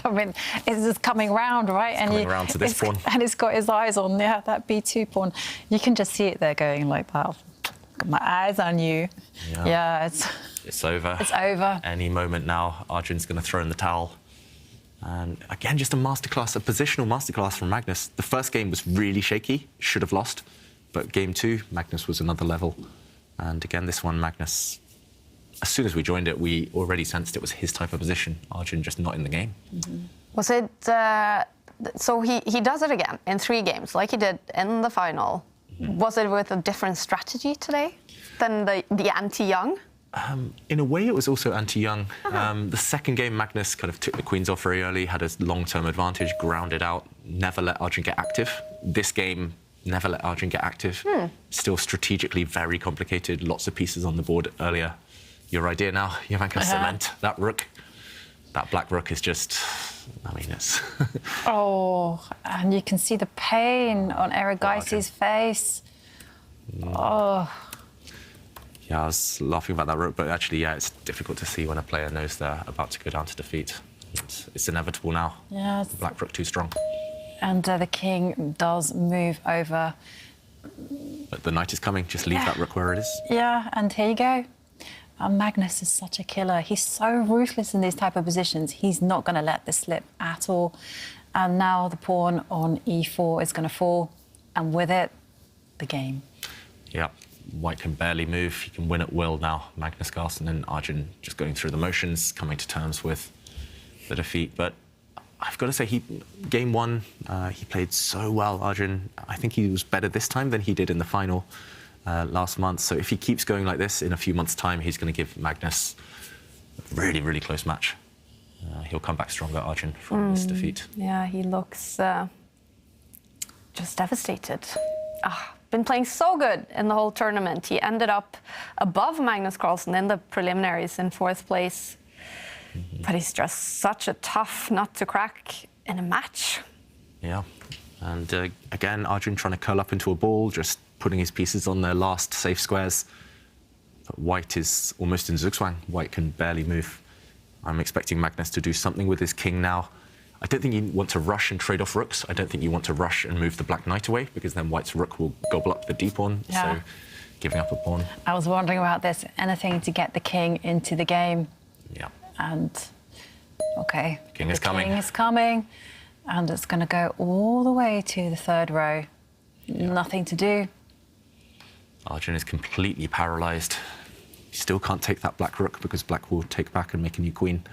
I mean, it's just coming round, right? It's coming round to this pawn. And it's got his eyes on, that B2 pawn. You can just see it there going like that. Got my eyes on you. Yeah, it's over. It's over. Any moment now, Arjun's going to throw in the towel. And again, just a masterclass, a positional masterclass from Magnus. The first game was really shaky, should have lost. But game two, Magnus was another level. And again, this one, Magnus, as soon as we joined it, we already sensed it was his type of position. Arjun just not in the game. Was it, so he does it again in 3 games, like he did in the final. Was it with a different strategy today than the anti-young? In a way, it was also anti-young. The second game, Magnus kind of took the queens off very early, had a long-term advantage, grounded out, never let Arjun get active. This game, never let Arjun get active. Still strategically very complicated, lots of pieces on the board earlier. Your idea now, Jovanka, cement that rook. That black rook is just, I mean, it's... Oh, and you can see the pain on Erigaisi's face. Oh. Yeah, I was laughing about that rook, but actually, yeah, it's difficult to see when a player knows they're about to go down to defeat. It's inevitable now. Yeah. Black rook too strong. And the king does move over. But the knight is coming. Just leave that rook where it is. Yeah, and here you go. Magnus is such a killer. He's so ruthless in these type of positions. He's not going to let this slip at all. And now the pawn on e4 is going to fall. And with it, the game. Yeah. White can barely move. He can win at will now. Magnus Carlsen and Arjun just going through the motions, coming to terms with the defeat. But I've got to say, game one, he played so well, Arjun. I think he was better this time than he did in the final last month. So if he keeps going like this, in a few months' time, he's going to give Magnus a really, really close match. He'll come back stronger, Arjun, from this defeat. Yeah, he looks just devastated. Been playing so good in the whole tournament. He ended up above Magnus Carlsen in the preliminaries in 4th place. But he's just such a tough nut to crack in a match. Yeah. And again, Arjun trying to curl up into a ball, just putting his pieces on their last safe squares. But White is almost in Zugzwang. White can barely move. I'm expecting Magnus to do something with his king now. I don't think you want to rush and trade off rooks. I don't think you want to rush and move the black knight away, because then White's rook will gobble up the d pawn, so giving up a pawn. I was wondering about this. Anything to get the king into the game. Yeah. And, OK. King is coming. King is coming. And it's going to go all the way to the third row. Nothing to do. Arjun is completely paralysed. He still can't take that black rook because black will take back and make a new queen.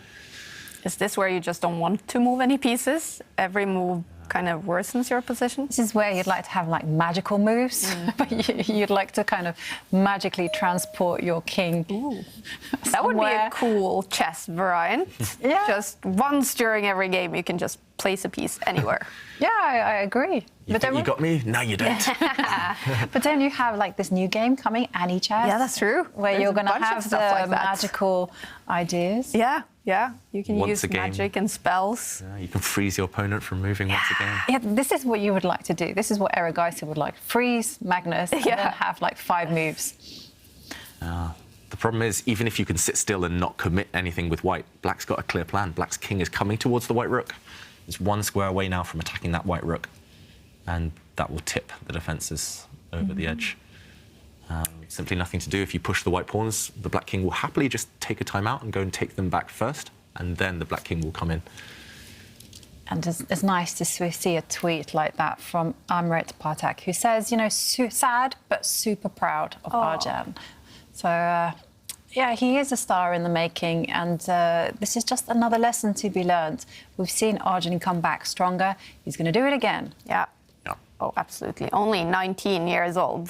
Is this where you just don't want to move any pieces? Every move kind of worsens your position? This is where you'd like to have like magical moves, but you'd like to kind of magically transport your king. Ooh. That would be a cool chess variant. Yeah. Just once during every game, you can just place a piece anywhere. Yeah, I agree. You think you got me? No, you don't. But then you have like this new game coming, Anychess. Yeah, that's true. Where There's you're a going to bunch of have stuff the like that. magical ideas. Yeah. You can Once use a game. magic and spells. Yeah, you can freeze your opponent from moving once again. Yeah, this is what you would like to do. This is what Eric Geisser would like. Freeze Magnus and then have like 5 moves. The problem is, even if you can sit still and not commit anything with white, black's got a clear plan. Black's king is coming towards the white rook. It's 1 square away now from attacking that white rook. And that will tip the defences over the edge. Simply nothing to do. If you push the white pawns, the black king will happily just take a time out and go and take them back first, and then the black king will come in. And it's nice to see a tweet like that from Amrit Patak, who says, you know, sad but super proud of Arjun. So, yeah, he is a star in the making, and this is just another lesson to be learned. We've seen Arjun come back stronger. He's going to do it again. Yeah. Oh, absolutely. Only 19 years old.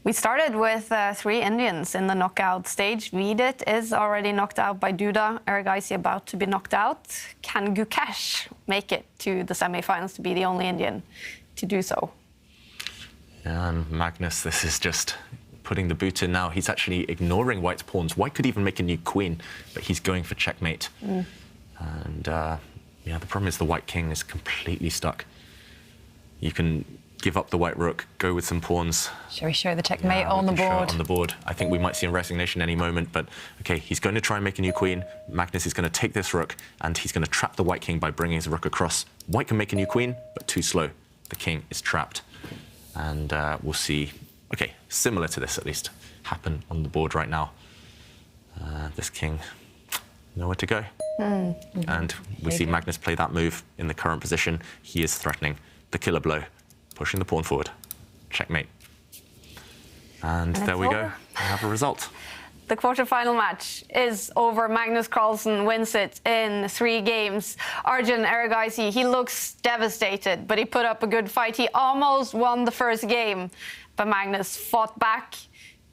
We started with 3 Indians in the knockout stage. Vidit is already knocked out by Duda. Eric Geisser about to be knocked out. Can Gukesh make it to the semi-finals to be the only Indian to do so? Yeah, and Magnus, this is just putting the boot in now. He's actually ignoring white's pawns. White could even make a new queen, but he's going for checkmate. And yeah, the problem is the white king is completely stuck. You can give up the white rook, go with some pawns. Shall we show the checkmate on the Show board? it on the board. I think we might see a resignation any moment, but okay, he's going to try and make a new queen. Magnus is going to take this rook, and he's going to trap the white king by bringing his rook across. White can make a new queen, but too slow. The king is trapped. And we'll see, okay, similar to this at least, happen on the board right now. This king, nowhere to go. And we see Magnus play that move in the current position. He is threatening the killer blow, pushing the pawn forward. Checkmate. And there we go. We have a result. The quarterfinal match is over. Magnus Carlsen wins it in 3 games. Arjun Eric Geisser, he looks devastated, but he put up a good fight. He almost won the first game, but Magnus fought back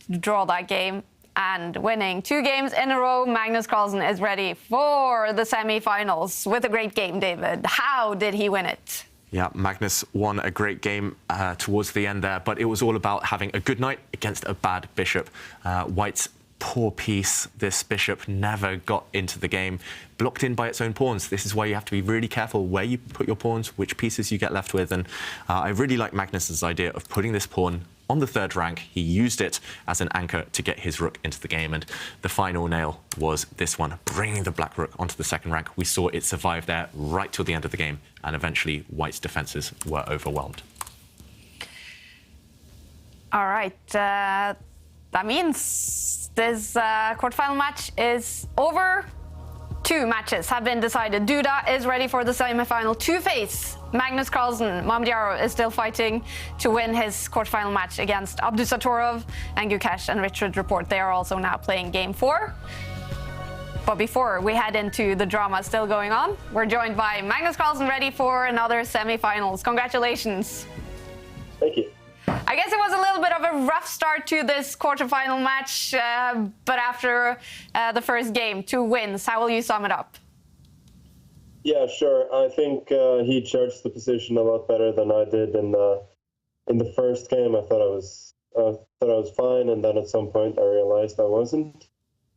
to draw that game. And winning 2 games in a row, Magnus Carlsen is ready for the semi-finals with a great game, David. How did he win it? Yeah, Magnus won a great game towards the end there, but it was all about having a good night against a bad bishop. White's poor piece, this bishop, never got into the game, blocked in by its own pawns. This is why you have to be really careful where you put your pawns, which pieces you get left with. And I really like Magnus's idea of putting this pawn on the 3rd rank. He used it as an anchor to get his rook into the game, and the final nail was this one, bringing the black rook onto the 2nd rank. We saw it survive there right till the end of the game, and eventually White's defences were overwhelmed. All right, that means this quarterfinal match is over. 2 matches have been decided. Duda is ready for the semi-final to face Magnus Carlsen. Mamdiaro is still fighting to win his quarterfinal match against Abdusatorov, and Gukesh and Richard report they are also now playing game 4. But before we head into the drama still going on, we're joined by Magnus Carlsen ready for another semi-finals. Congratulations. Thank you. I guess it was a little bit of a rough start to this quarterfinal match, but after the first game, 2 wins, how will you sum it up? Yeah, sure. I think he judged the position a lot better than I did in the first game. I thought I was fine, and then at some point I realized I wasn't.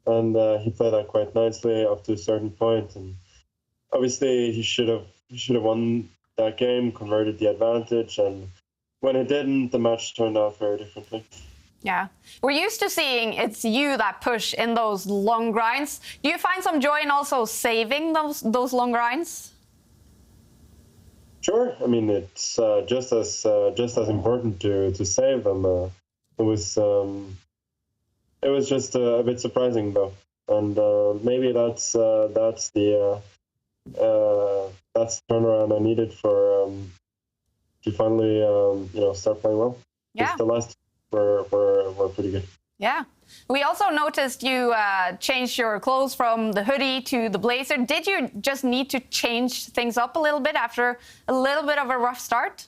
And he played that quite nicely up to a certain point. And obviously he should have won that game, converted the advantage, and when it didn't, the match turned out very differently. Yeah. We're used to seeing it's you that push in those long grinds. Do you find some joy in also saving those long grinds? Sure. I mean, it's just as important to save them. It was just a bit surprising though, and maybe that's the that's the turnaround I needed for to finally start playing well. Yeah. The last were pretty good. Yeah. We also noticed you changed your clothes from the hoodie to the blazer. Did you just need to change things up a little bit after a little bit of a rough start?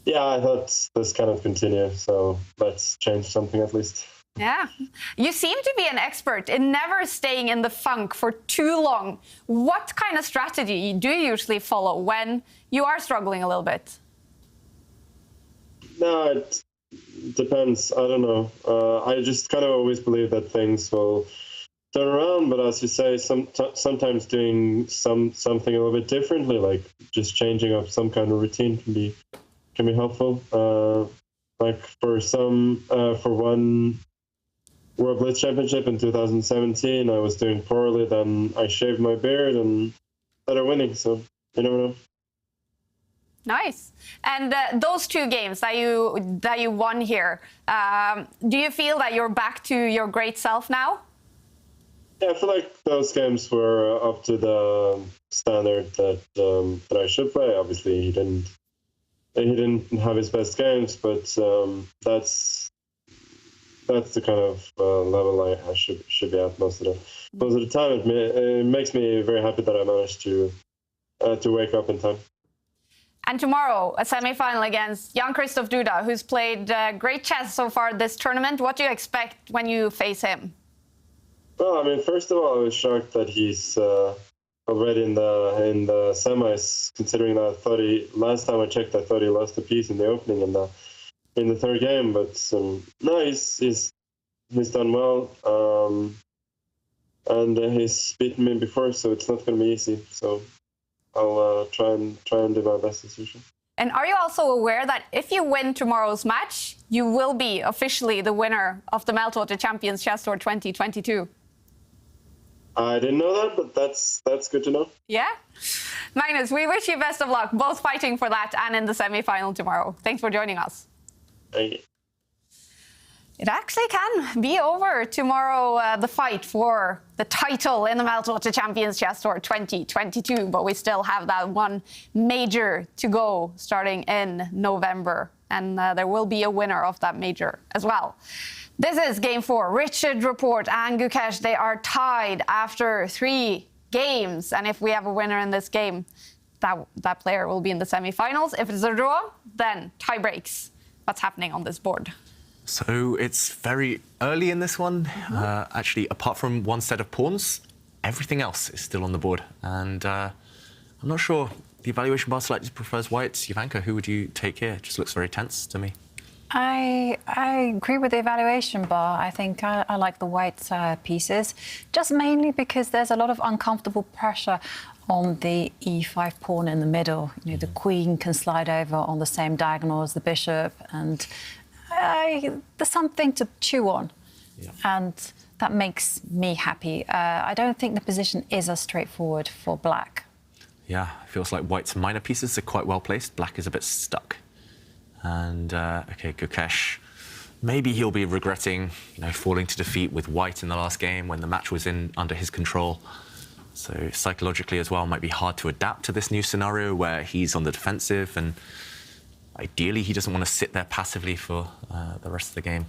Yeah, I thought this kind of continue, so let's change something at least. Yeah. You seem to be an expert in never staying in the funk for too long. What kind of strategy do you usually follow when you are struggling a little bit? No, it depends. I don't know. I just kind of always believe that things will turn around, but as you say, sometimes doing something a little bit differently, like just changing up some kind of routine can be helpful. Like for one World Blitz Championship in 2017, I was doing poorly. Then I shaved my beard and started winning. So you never know. Nice. And those 2 games that you won here, do you feel that you're back to your great self now? Yeah, I feel like those games were up to the standard that I should play. Obviously, he didn't have his best games, but that's the kind of level I should be at most of the time. It makes me very happy that I managed to wake up in time. And tomorrow, a semi-final against Jan-Krzysztof Duda, who's played great chess so far this tournament. What do you expect when you face him? Well, I mean, first of all, I was shocked that he's already in the semis, considering that last time I checked, I thought he lost a piece in the opening in the third game. But no, he's done well, and he's beaten me before, so it's not going to be easy. So I'll try and do my best as usual. And are you also aware that if you win tomorrow's match, you will be officially the winner of the Meltwater Champions Chess Tour 2022? I didn't know that, but that's good to know. Yeah? Magnus, we wish you best of luck, both fighting for that and in the semi-final tomorrow. Thanks for joining us. Thank you. It actually can be over tomorrow, the fight for the title in the Meltwater Champions Chess Tour 2022, but we still have that one major to go starting in November, and there will be a winner of that major as well. This is Game 4. Richard, Report and Gukesh, they are tied after 3 games, and if we have a winner in this game, that player will be in the semi-finals. If it's a draw, then tie breaks. What's happening on this board? So it's very early in this one. Actually, apart from one set of pawns, everything else is still on the board. And I'm not sure. The evaluation bar slightly prefers whites. Jovanka, who would you take here? It just looks very tense to me. I agree with the evaluation bar. I think I like the white pieces, just mainly because there's a lot of uncomfortable pressure on the e5 pawn in the middle. You know, the queen can slide over on the same diagonal as the bishop, and there's something to chew on, and that makes me happy. I don't think the position is as straightforward for black. Yeah, it feels like white's minor pieces are quite well placed. Black is a bit stuck. And, OK, Gukesh, maybe he'll be regretting, falling to defeat with white in the last game when the match was under his control. So psychologically as well, it might be hard to adapt to this new scenario where he's on the defensive, and ideally he doesn't want to sit there passively for the rest of the game.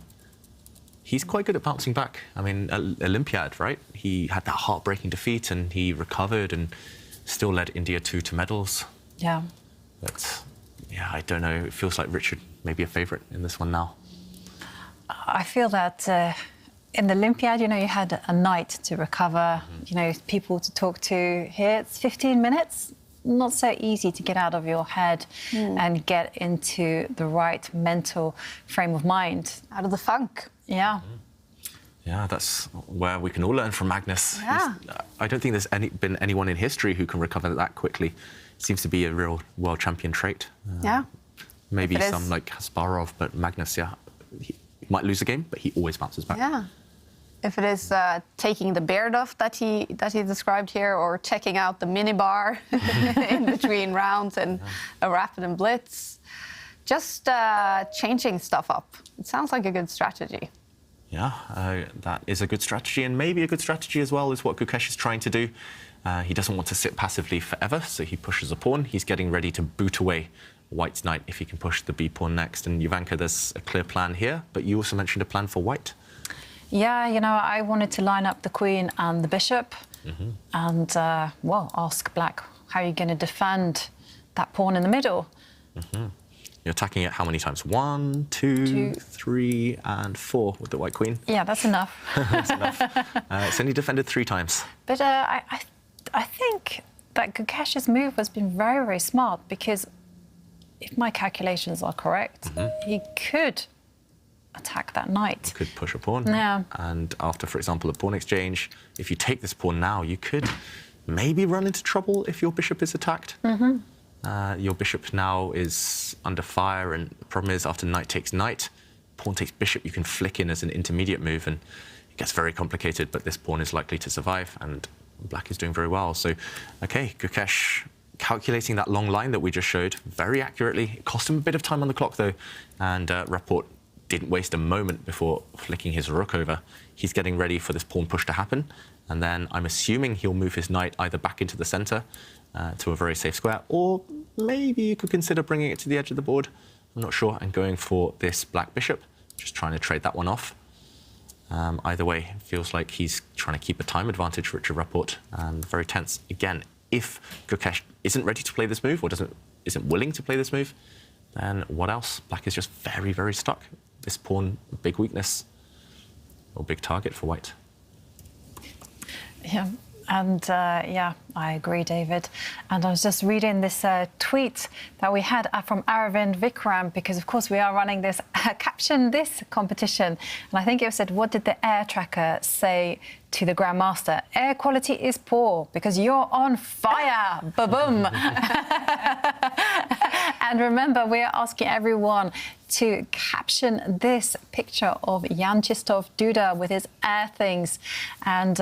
He's quite good at bouncing back. I mean, Olympiad, right? He had that heartbreaking defeat and he recovered and still led India to medals. Yeah. But yeah, I don't know. It feels like Richard may be a favourite in this one now. I feel that in the Olympiad, you had a night to recover, people to talk to. Here, it's 15 minutes. Not so easy to get out of your head and get into the right mental frame of mind. Out of the funk. Yeah. Yeah, that's where we can all learn from Magnus. Yeah. I don't think there's been anyone in history who can recover that quickly. It seems to be a real world champion trait. Yeah. Maybe some like Kasparov, but Magnus, he might lose a game, but he always bounces back. Yeah. If it is taking the beard off that he described here, or checking out the minibar in between rounds and a rapid and blitz, just changing stuff up. It sounds like a good strategy. Yeah, that is a good strategy, and maybe a good strategy as well is what Gukesh is trying to do. He doesn't want to sit passively forever, so he pushes a pawn. He's getting ready to boot away White's knight if he can push the b pawn next. And Jovanka, there's a clear plan here, but you also mentioned a plan for White. Yeah, you know, I wanted to line up the queen and the bishop, and well, ask Black how you're going to defend that pawn in the middle. You're attacking it how many times? 1, 2, 3, and 4 with the White queen. Yeah, that's enough. That's enough. It's only defended 3 times. But I think that Gukesh's move has been very, very smart, because if my calculations are correct, he could attack that knight. Could push a pawn. Yeah. And after, for example, a pawn exchange, if you take this pawn now, you could maybe run into trouble if your bishop is attacked. Your bishop now is under fire, and the problem is after knight takes knight, pawn takes bishop, you can flick in as an intermediate move, and it gets very complicated, but this pawn is likely to survive, and Black is doing very well. So, okay, Gukesh calculating that long line that we just showed very accurately. It cost him a bit of time on the clock, though, and Rapid didn't waste a moment before flicking his rook over. He's getting ready for this pawn push to happen, and then I'm assuming he'll move his knight either back into the center to a very safe square, or maybe you could consider bringing it to the edge of the board. I'm not sure, and going for this black bishop, just trying to trade that one off. Either way, it feels like he's trying to keep a time advantage, Richard Rapport, and very tense. Again, if Gukesh isn't ready to play this move, or isn't willing to play this move, then what else? Black is just very, very stuck. This pawn, big weakness, or big target for White. Yeah. And yeah, I agree, David. And I was just reading this tweet that we had from Aravind Vikram, because of course we are running this Caption This competition. And I think it said, what did the air tracker say to the Grandmaster? Air quality is poor because you're on fire. Ba-boom. And remember, we are asking everyone to caption this picture of Jan-Krzysztof Duda with his air things. And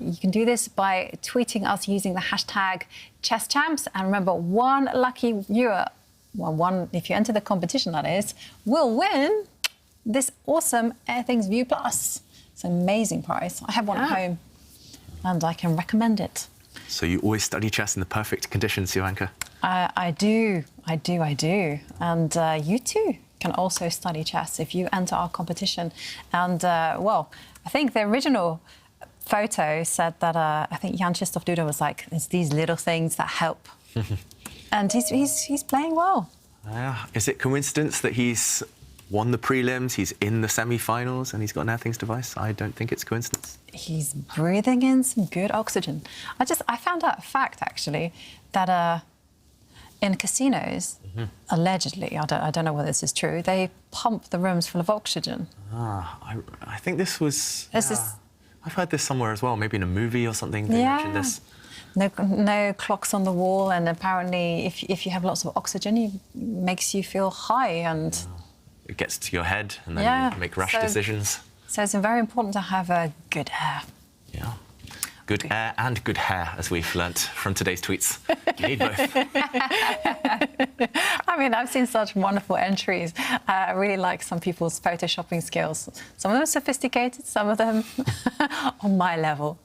you can do this by tweeting us using the hashtag ChessChamps. And remember, one lucky viewer, well, one, if you enter the competition, that is, will win this awesome Air Things View Plus. It's an amazing prize. I have one at home, and I can recommend it. So you always study chess in the perfect conditions, Jovanka? I do. And you too can also study chess if you enter our competition. And, well, I think the original photo said that I think Jan-Krzysztof Duda was like, it's these little things that help. And he's playing well. Is it coincidence that he's won the prelims, he's in the semi-finals, and he's got an Air Things device? I don't think it's coincidence. He's breathing in some good oxygen. I found out a fact, actually, that in casinos, allegedly, I don't know whether this is true, they pump the rooms full of oxygen. I think this was... I've heard this somewhere as well, maybe in a movie or something. They mentioned this. No clocks on the wall, and apparently if you have lots of oxygen, it makes you feel high, and... It gets to your head, and then you make rash decisions. So it's very important to have a good air. Yeah. Good air and good hair, as we've learnt from today's tweets. You need both. I mean, I've seen such wonderful entries. I really like some people's photoshopping skills. Some of them sophisticated, some of them on my level.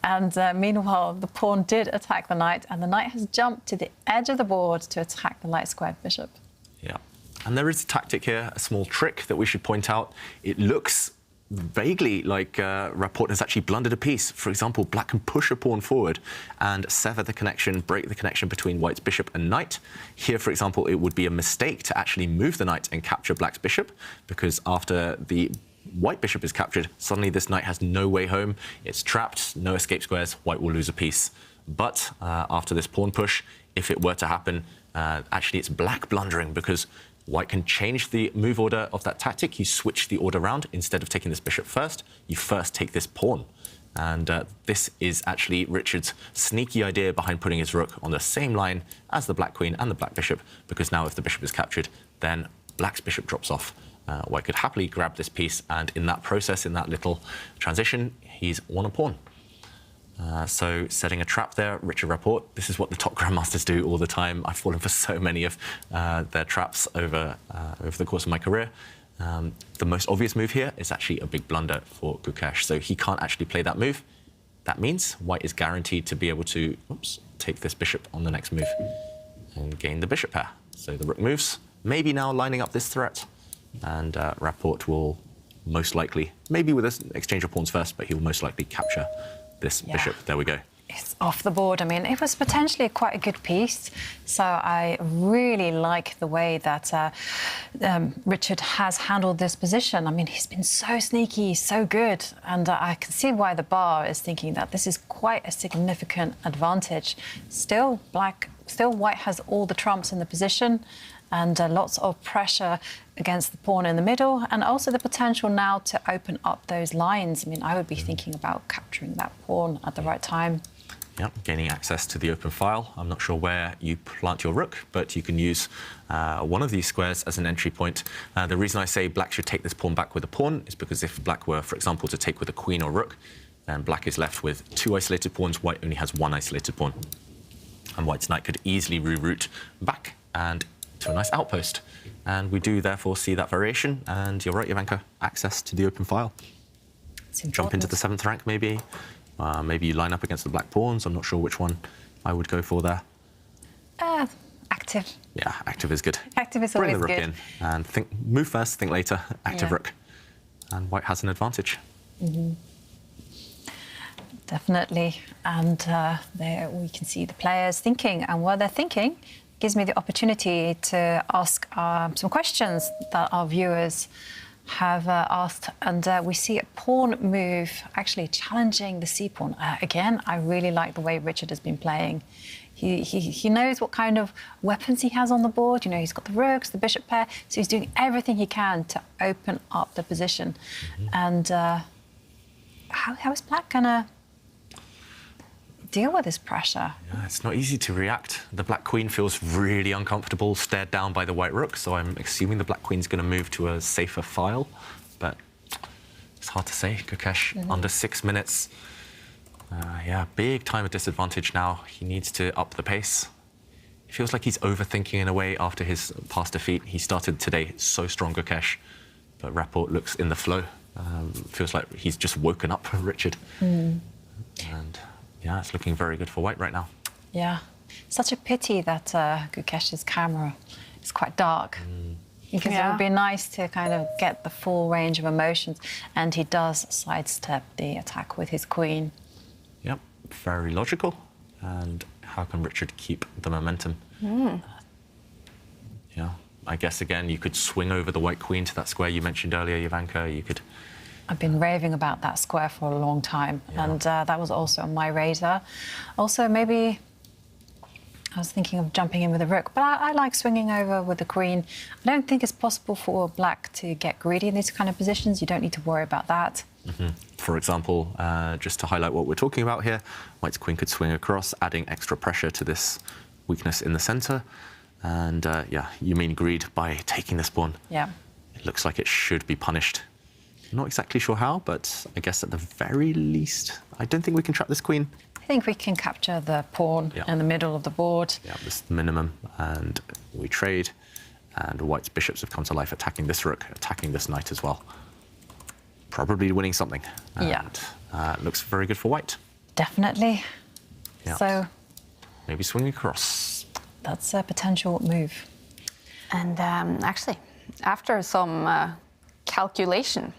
And meanwhile, the pawn did attack the knight, and the knight has jumped to the edge of the board to attack the light-squared bishop. Yeah. And there is a tactic here, a small trick that we should point out. It looks vaguely like Rapport has actually blundered a piece. For example, Black can push a pawn forward and sever the connection, break the connection between White's bishop and knight. Here, for example, it would be a mistake to actually move the knight and capture Black's bishop, because after the White bishop is captured, suddenly this knight has no way home. It's trapped, no escape squares, White will lose a piece. But after this pawn push, if it were to happen, actually it's Black blundering, because White can change the move order of that tactic. You switch the order around. Instead of taking this bishop first, you first take this pawn. And this is actually Richard's sneaky idea behind putting his rook on the same line as the Black queen and the Black bishop, because now if the bishop is captured, then Black's bishop drops off. White could happily grab this piece, and in that process, in that little transition, he's won a pawn. So setting a trap there, Richard Rapport. This is what the top grandmasters do all the time. I've fallen for so many of their traps over the course of my career. The most obvious move here is actually a big blunder for Gukesh, so he can't actually play that move. That means white is guaranteed to be able to take this bishop on the next move and gain the bishop pair. So the rook moves, maybe now lining up this threat, and Rapport will most likely, maybe with this exchange of pawns first, but he will most likely capture this bishop. There we go. It's off the board. I mean, it was potentially quite a good piece. So I really like the way that Richard has handled this position. I mean, he's been so sneaky, so good. And I can see why the bar is thinking that this is quite a significant advantage. Still, white has all the trumps in the position, and lots of pressure against the pawn in the middle, and also the potential now to open up those lines. I mean, I would be thinking about capturing that pawn at the right time. Yep, gaining access to the open file. I'm not sure where you plant your rook, but you can use one of these squares as an entry point. The reason I say black should take this pawn back with a pawn is because if black were, for example, to take with a queen or rook, then black is left with 2 isolated pawns, white only has 1 isolated pawn. And white's knight could easily reroute back and to a nice outpost. And we do therefore see that variation. And you're right, Jovanka, access to the open file. Jump into the 7th rank, maybe. Maybe you line up against the black pawns. I'm not sure which one I would go for there. Active. Yeah, active is good. Active is always good. Bring the rook in and move first, think later. Active rook. And white has an advantage. Definitely. And there we can see the players thinking. And what they're thinking gives me the opportunity to ask some questions that our viewers have asked, and we see a pawn move actually challenging the c-pawn. Again, I really like the way Richard has been playing. He knows what kind of weapons he has on the board. You know, he's got the rooks, the bishop pair, so he's doing everything he can to open up the position. And how is black gonna deal with this pressure? Yeah, it's not easy to react. The black queen feels really uncomfortable, stared down by the white rook, so I'm assuming the black queen's going to move to a safer file, but it's hard to say. Gukesh, under 6 minutes. Yeah, big time of disadvantage now. He needs to up the pace. It feels like he's overthinking in a way after his past defeat. He started today so strong, Gukesh, but Rapport looks in the flow. Feels like he's just woken up Richard. And yeah, it's looking very good for white right now. Yeah. Such a pity that Gukesh's camera is quite dark. Because it would be nice to kind of get the full range of emotions. And he does sidestep the attack with his queen. Yep, very logical. And how can Richard keep the momentum? Yeah, I guess, again, you could swing over the white queen to that square you mentioned earlier, Jovanka. You could... I've been raving about that square for a long time, and that was also on my radar. Also, maybe I was thinking of jumping in with a rook, but I like swinging over with the queen. I don't think it's possible for black to get greedy in these kind of positions. You don't need to worry about that. For example, just to highlight what we're talking about here, white's queen could swing across, adding extra pressure to this weakness in the centre. And yeah, you mean greed by taking this pawn. Yeah. It looks like it should be punished. Not exactly sure how, but I guess at the very least, I don't think we can trap this queen. I think we can capture the pawn in the middle of the board. Yeah, this is the minimum, and we trade, and white's bishops have come to life, attacking this rook, attacking this knight as well. Probably winning something. And, looks very good for white. Definitely. Yeah. So maybe swinging across. That's a potential move. And actually, after some calculation,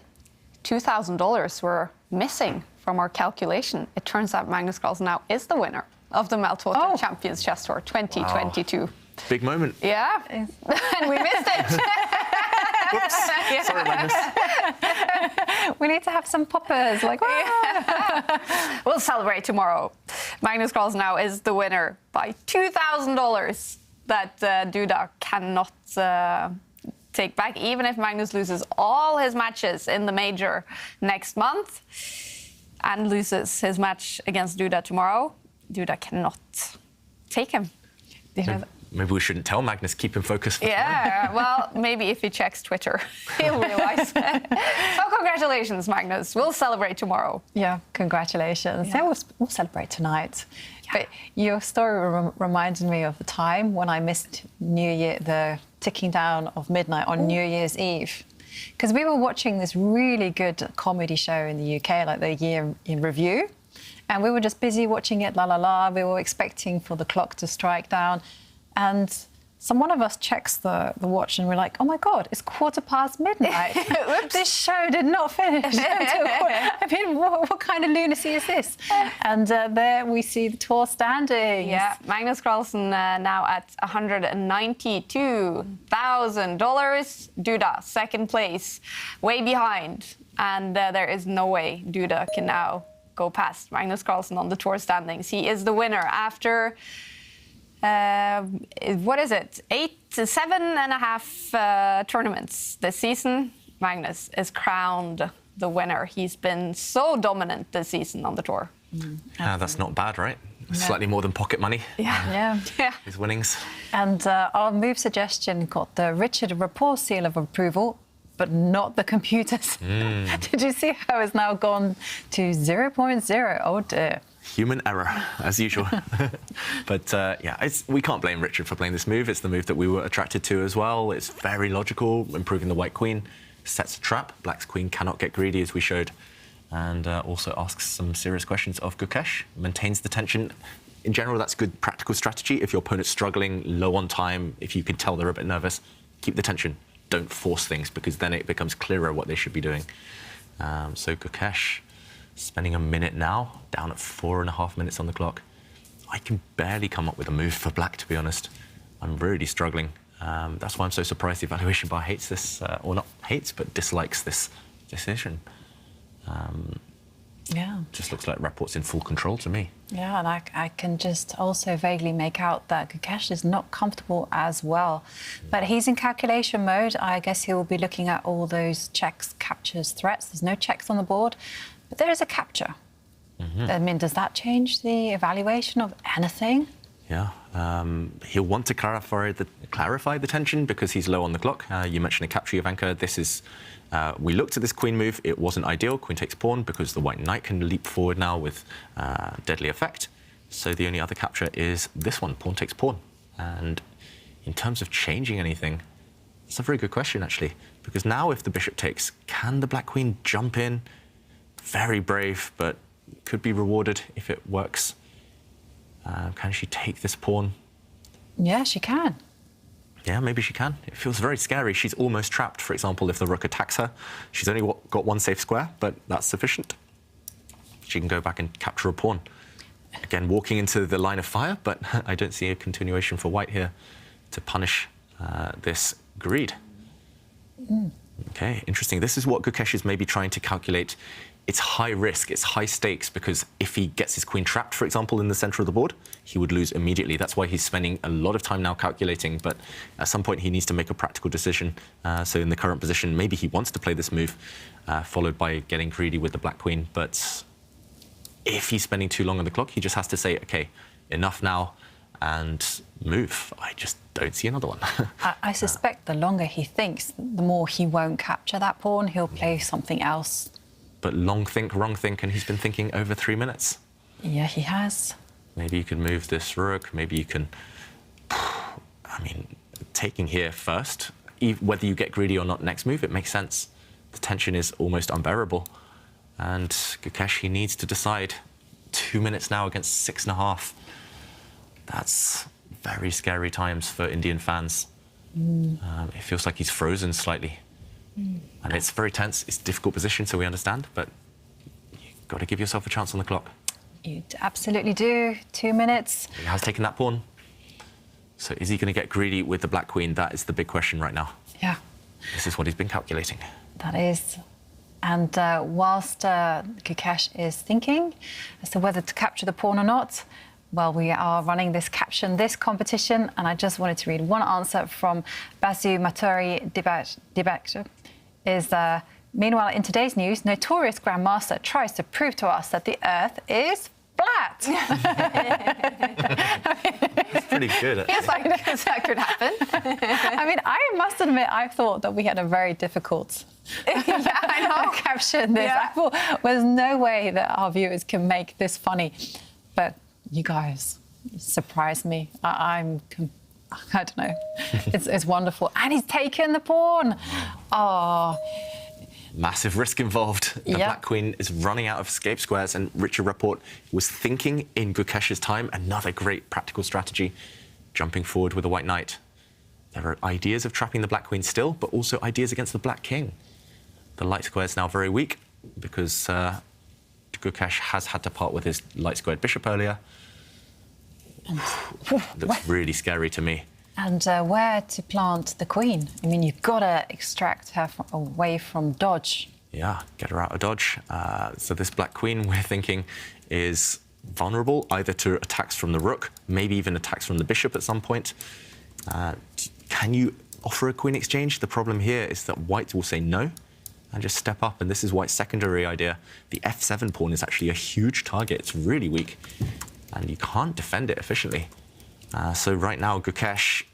$2,000 were missing from our calculation. It turns out Magnus Carlsen now is the winner of the Meltwater Champions Chess Tour 2022. Wow. Big moment. Yeah, and we missed it. Whoops. Sorry, Magnus. We need to have some poppers, like, We'll celebrate tomorrow. Magnus Carlsen now is the winner by $2,000 that Duda cannot take back, even if Magnus loses all his matches in the major next month and loses his match against Duda tomorrow. Duda cannot take him. Maybe we shouldn't tell Magnus, keep him focused. Yeah, well, maybe if he checks Twitter, he'll realize. So congratulations, Magnus. We'll celebrate tomorrow. Yeah, congratulations. Yeah, we'll celebrate tonight. Yeah. But your story reminded me of the time when I missed New Year, the ticking down of midnight on New Year's Eve. Because we were watching this really good comedy show in the UK, like the Year in Review, and we were just busy watching it, la la la. We were expecting for the clock to strike down, and one of us checks the watch and we're like, oh my God, it's midnight. This show did not finish until I mean, what kind of lunacy is this? And there we see the tour standings. Yeah, Magnus Carlsen now at $192,000. Duda, second place, way behind. And there is no way Duda can now go past Magnus Carlsen on the tour standings. He is the winner after... what is it? 7.5 tournaments this season. Magnus is crowned the winner. He's been so dominant this season on the tour. That's not bad, right? Yeah. Slightly more than pocket money. Yeah. His winnings. And our move suggestion got the Richard Rapport seal of approval, but not the computers. Did you see how it's now gone to 0.0? Oh dear. Human error, as usual. But we can't blame Richard for playing this move. It's the move that we were attracted to as well. It's very logical, improving the white queen, sets a trap. Black's queen cannot get greedy, as we showed, and also asks some serious questions of Gukesh, maintains the tension. In general, that's good practical strategy. If your opponent's struggling, low on time, if you can tell they're a bit nervous, keep the tension. Don't force things, because then it becomes clearer what they should be doing. So Gukesh, spending a minute now, down at 4.5 minutes on the clock. I can barely come up with a move for Black, to be honest. I'm really struggling. That's why I'm so surprised the evaluation bar hates this, or not hates, but dislikes this decision. Just looks like Rapport's in full control to me. Yeah, and I can just also vaguely make out that Gukesh is not comfortable as well. But he's in calculation mode. I guess he will be looking at all those checks, captures, threats. There's no checks on the board. But there is a capture. I mean, does that change the evaluation of anything? Yeah, he'll want to clarify the tension because he's low on the clock. You mentioned a capture, Jovanka. This is, we looked at this queen move. It wasn't ideal. Queen takes pawn because the white knight can leap forward now with deadly effect. So the only other capture is this one, pawn takes pawn. And in terms of changing anything, it's a very good question, actually, because now if the bishop takes, can the black queen jump in? Very brave, but could be rewarded if it works. Can she take this pawn? Yeah, she can. Yeah, maybe she can. It feels very scary. She's almost trapped, for example, if the rook attacks her. She's only got one safe square, but that's sufficient. She can go back and capture a pawn. Again, walking into the line of fire, but I don't see a continuation for white here to punish this greed. Okay, interesting. This is what Gukesh is maybe trying to calculate. It's high risk, it's high stakes, because if he gets his queen trapped, for example, in the center of the board, he would lose immediately. That's why he's spending a lot of time now calculating, but at some point he needs to make a practical decision. So in the current position, maybe he wants to play this move, followed by getting greedy with the black queen. But if he's spending too long on the clock, he just has to say, okay, enough now, and move. I just don't see another one. I suspect the longer he thinks, the more he won't capture that pawn. He'll play something else. But long think, wrong think, and he's been thinking over 3 minutes. Yeah, he has. Maybe you can move this rook. Maybe you can... I mean, taking here first, whether you get greedy or not next move, it makes sense. The tension is almost unbearable. And Gukesh, he needs to decide. 2 minutes now against 6.5. That's very scary times for Indian fans. It feels like he's frozen slightly. And it's very tense. It's a difficult position, so we understand, but you've got to give yourself a chance on the clock. You absolutely do. 2 minutes. He has taken that pawn. So is he going to get greedy with the black queen? That is the big question right now. Yeah. This is what he's been calculating. That is. And whilst Gukesh is thinking as to whether to capture the pawn or not, well, we are running this competition, and I just wanted to read one answer from Basu Maturi Dibak. Meanwhile, in today's news, notorious grandmaster tries to prove to us that the Earth is flat. That's pretty good. Feels like that could happen. I mean, I must admit, I thought that we had a very difficult caption this. Yeah. I thought there's no way that our viewers can make this funny, but you guys surprised me. I'm I don't know. It's wonderful. And he's taken the pawn. Oh. Massive risk involved. The Black Queen is running out of escape squares, and Richard Rapport was thinking in Gukesh's time, another great practical strategy, jumping forward with a White Knight. There are ideas of trapping the Black Queen still, but also ideas against the Black King. The light square is now very weak because Gukesh has had to part with his light squared bishop earlier. Looks really scary to me. And where to plant the queen? I mean, you've got to extract her away from dodge. Yeah, get her out of dodge. So this Black Queen, we're thinking, is vulnerable either to attacks from the rook, maybe even attacks from the bishop at some point. Can you offer a queen exchange? The problem here is that White will say no and just step up, and this is White's secondary idea. The f7 pawn is actually a huge target. It's really weak, and you can't defend it efficiently. So right now, Gukesh,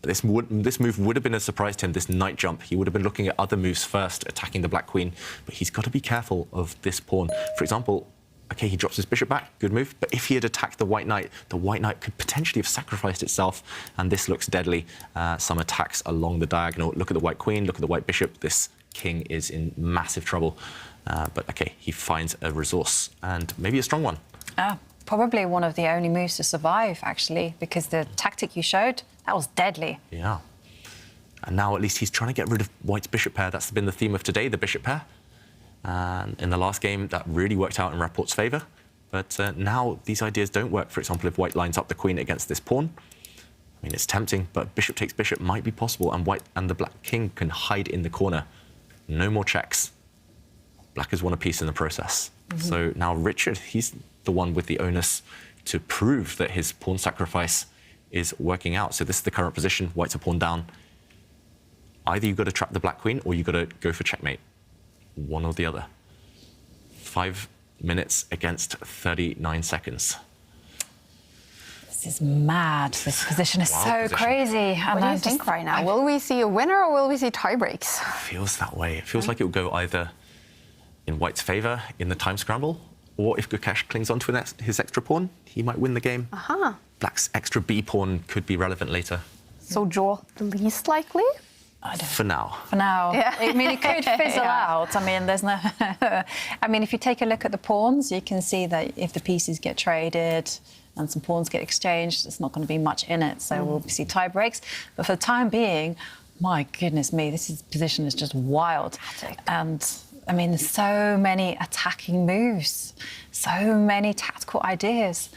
this move would have been a surprise to him, this knight jump. He would have been looking at other moves first, attacking the Black Queen, but he's got to be careful of this pawn. For example, okay, he drops his bishop back, good move, but if he had attacked the White Knight could potentially have sacrificed itself, and this looks deadly. Some attacks along the diagonal. Look at the White Queen, look at the White Bishop. This king is in massive trouble. But okay, he finds a resource, and maybe a strong one. Probably one of the only moves to survive, actually, because the tactic you showed, that was deadly. Yeah. And now at least he's trying to get rid of White's bishop pair. That's been the theme of today, the bishop pair. And in the last game, that really worked out in Rapport's favour. But now these ideas don't work. For example, if White lines up the queen against this pawn, I mean, it's tempting, but bishop takes bishop might be possible, and White and the Black King can hide in the corner. No more checks. Black has won a piece in the process. So now Richard, he's the one with the onus to prove that his pawn sacrifice is working out. So this is the current position. White's a pawn down. Either you've got to trap the Black Queen or you've got to go for checkmate. One or the other. 5 minutes against 39 seconds. This is mad. This position is so crazy. What do you think right now? Will we see a winner or will we see tie breaks? Feels that way. It feels like it will go either in White's favour in the time scramble, or if Gukesh clings onto his extra pawn, he might win the game. Black's extra B pawn could be relevant later. So draw the least likely? For now. For now. Yeah. I mean, it could fizzle out. I mean, there's no... I mean, if you take a look at the pawns, you can see that if the pieces get traded and some pawns get exchanged, there's not going to be much in it. So we'll see tie breaks. But for the time being, my goodness me, position is just wild. And... I mean, there's so many attacking moves, so many tactical ideas.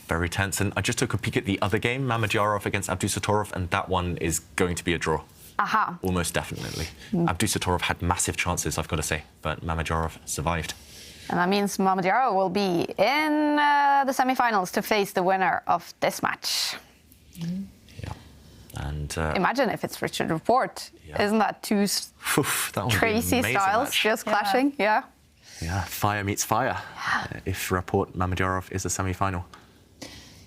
Very tense. And I just took a peek at the other game, Mamedyarov against Abdusattorov, and that one is going to be a draw. Almost definitely. Abdusattorov had massive chances, I've got to say, but Mamedyarov survived. And that means Mamedyarov will be in the semi-finals to face the winner of this match. And imagine if it's Richard Rapport. Isn't that two crazy styles just clashing? Yeah, fire meets fire. If Rapport Mamedyarov is a semi-final.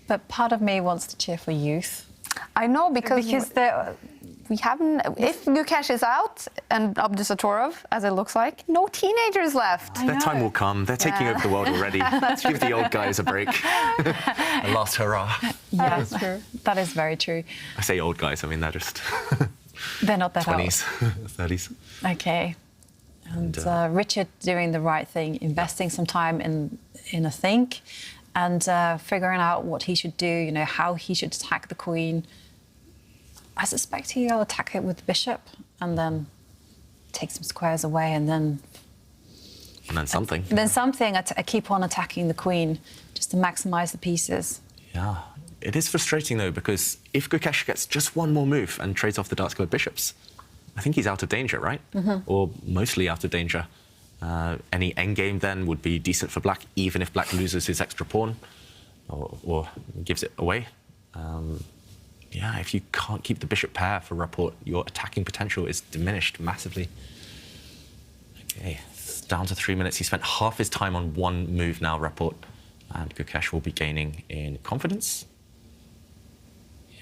But part of me wants to cheer for youth. I know, because we haven't. If Gukesh is out and Abdusattorov, as it looks like, no teenagers left. Their time will come. They're taking over the world already. Give the old guys a break. A last hurrah. Yeah, that's true. That is very true. I say old guys, I mean, they're just... They're not that 20s, 30s. Okay. And Richard doing the right thing, investing some time in a think, and figuring out what he should do, you know, how he should attack the queen. I suspect he'll attack it with the bishop and then take some squares away and then... And then something. Then something, keep on attacking the queen just to maximise the pieces. Yeah. It is frustrating, though, because if Gukesh gets just one more move and trades off the dark-squared bishops, I think he's out of danger, right? Or mostly out of danger. Any endgame, then, would be decent for Black, even if Black loses his extra pawn or gives it away. Yeah, if you can't keep the bishop pair for Rapport, your attacking potential is diminished massively. Okay, it's down to 3 minutes. He spent half his time on one move now, Rapport, and Gukesh will be gaining in confidence.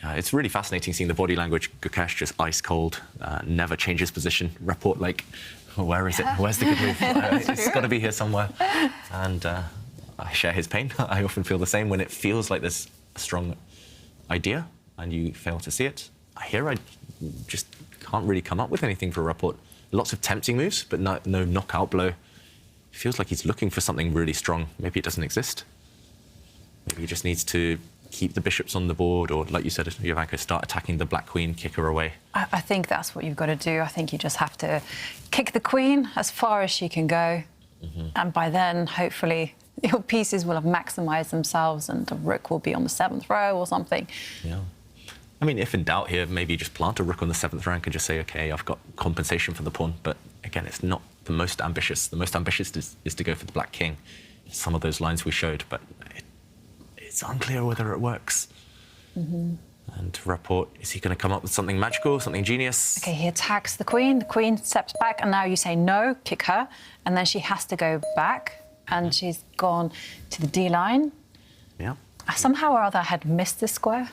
Yeah, it's really fascinating seeing the body language. Gukesh just ice cold, never changes position. Rapport like, where is it? Where's the good move? It's got to be here somewhere. And I share his pain. I often feel the same when it feels like there's a strong idea and you fail to see it. Here I just can't really come up with anything for Rapport. Lots of tempting moves, but no knockout blow. Feels like he's looking for something really strong. Maybe it doesn't exist. Maybe he just needs to keep the bishops on the board, or like you said, Jovanka, start attacking the black queen, kick her away. I think that's what you've got to do. I think you just have to kick the queen as far as she can go. And by then, hopefully, your pieces will have maximised themselves and the rook will be on the 7th row or something. Yeah. I mean, if in doubt here, maybe just plant a rook on the 7th rank and just say, OK, I've got compensation for the pawn. But again, it's not the most ambitious. The most ambitious is to go for the black king. Some of those lines we showed, but it's unclear whether it works. And Rapport, is he going to come up with something magical, something genius? OK, he attacks the queen steps back, and now you say no, kick her, and then she has to go back, and she's gone to the D line. Yeah. Somehow or other I had missed this square.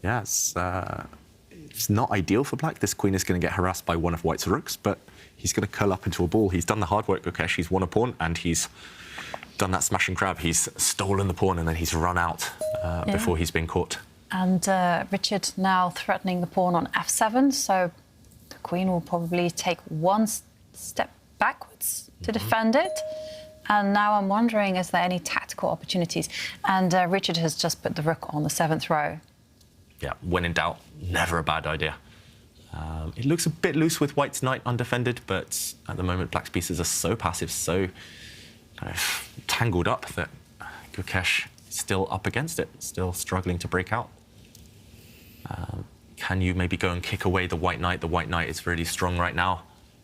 Yeah, it's not ideal for black. This queen is going to get harassed by one of white's rooks, but he's going to curl up into a ball. He's done the hard work, Gukesh. He's won a pawn, and he's done that smash and grab. He's stolen the pawn, and then he's run out before he's been caught. And Richard now threatening the pawn on f7, so the queen will probably take one step backwards to defend it. And now I'm wondering, is there any tactical opportunities? And Richard has just put the rook on the 7th row. Yeah, when in doubt, never a bad idea. It looks a bit loose with white's knight undefended, but at the moment black's pieces are so passive, so kind of tangled up that Gukesh is still up against it, still struggling to break out. Can you maybe go and kick away the white knight? The white knight is really strong right now,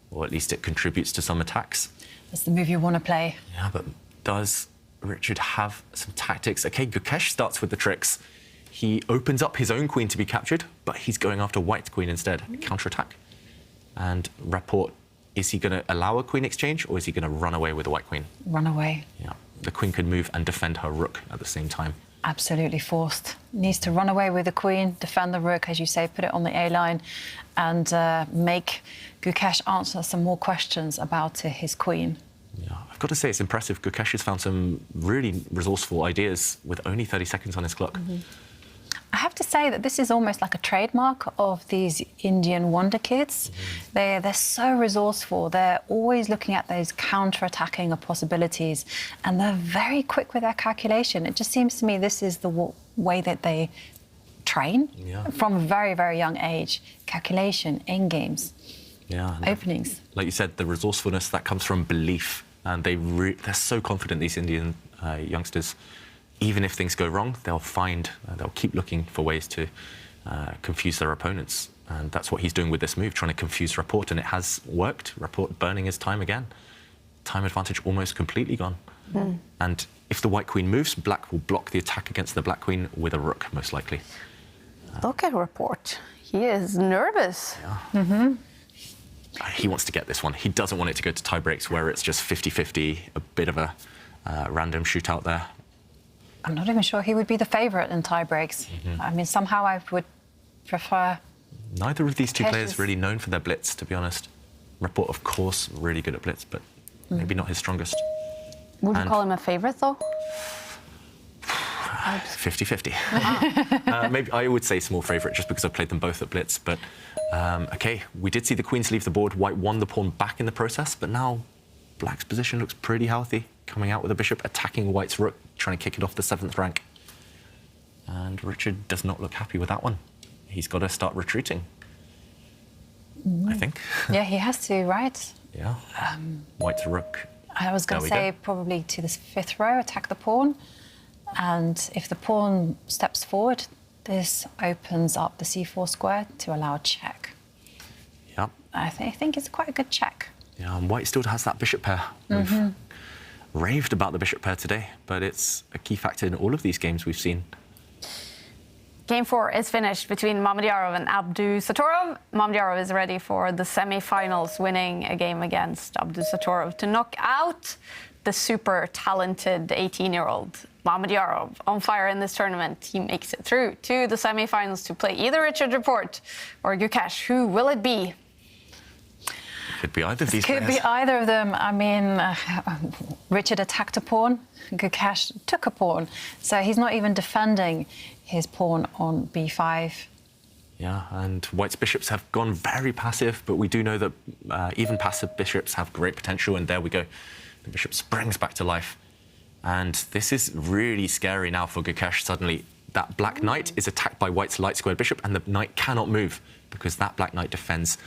or at least it contributes to some attacks. That's the move you want to play. Yeah, but does Richard have some tactics? OK, Gukesh starts with the tricks. He opens up his own queen to be captured, but he's going after white's queen instead, counterattack. And Rapport, is he going to allow a queen exchange, or is he going to run away with the white queen? Run away. Yeah, the queen could move and defend her rook at the same time. Absolutely forced. Needs to run away with the queen, defend the rook, as you say, put it on the A line, and make Gukesh answer some more questions about his queen. Yeah, I've got to say it's impressive. Gukesh has found some really resourceful ideas with only 30 seconds on his clock. I have to say that this is almost like a trademark of these Indian wonder kids. They're so resourceful. They're always looking at those counter-attacking possibilities, and they're very quick with their calculation. It just seems to me this is the way that they train from a very, very young age. Calculation, endgames, openings. Like you said, the resourcefulness, that comes from belief, and they're so confident, these Indian youngsters. Even if things go wrong, they'll keep looking for ways to confuse their opponents. And that's what he's doing with this move, trying to confuse Rapport, and it has worked. Rapport burning his time again. Time advantage almost completely gone. And if the white queen moves, black will block the attack against the black queen with a rook, most likely. Look at Rapport. He is nervous. Yeah. He wants to get this one. He doesn't want it to go to tie breaks where it's just 50-50, a bit of a random shootout there. I'm not even sure he would be the favourite in tie breaks. I mean, somehow I would prefer... Neither of these two players really known for their blitz, to be honest. Rapport, of course, really good at blitz, but maybe not his strongest. Would you call him a favourite, though? 50-50. Maybe I would say small favourite just because I've played them both at blitz. But OK, we did see the queens leave the board. White won the pawn back in the process, but now black's position looks pretty healthy. Coming out with a bishop, attacking white's rook, trying to kick it off the 7th rank. And Richard does not look happy with that one. He's got to start retreating, I think. Yeah, he has to, right? Yeah. White's rook. I was going to say probably to this 5th row, attack the pawn. And if the pawn steps forward, this opens up the c4 square to allow a check. Yeah. I think it's quite a good check. Yeah, and white still has that bishop pair. We've raved about the bishop pair today, but it's a key factor in all of these games we've seen. Game 4 is finished between Mamedyarov and Abdusattorov. Mamedyarov is ready for the semi-finals, winning a game against Abdusattorov to knock out the super talented 18-year-old. Mamedyarov on fire in this tournament. He makes it through to the semi-finals to play either Richard Rapport or Gukesh. Who will it be? Could be either of these Could players. be either of them. I mean, Richard attacked a pawn, Gukash took a pawn, so he's not even defending his pawn on b5. Yeah, and White's bishops have gone very passive, but we do know that even passive bishops have great potential, and there we go. The bishop springs back to life. And this is really scary now for Gukash. Suddenly, that black knight is attacked by White's light squared bishop, and the knight cannot move because that black knight defends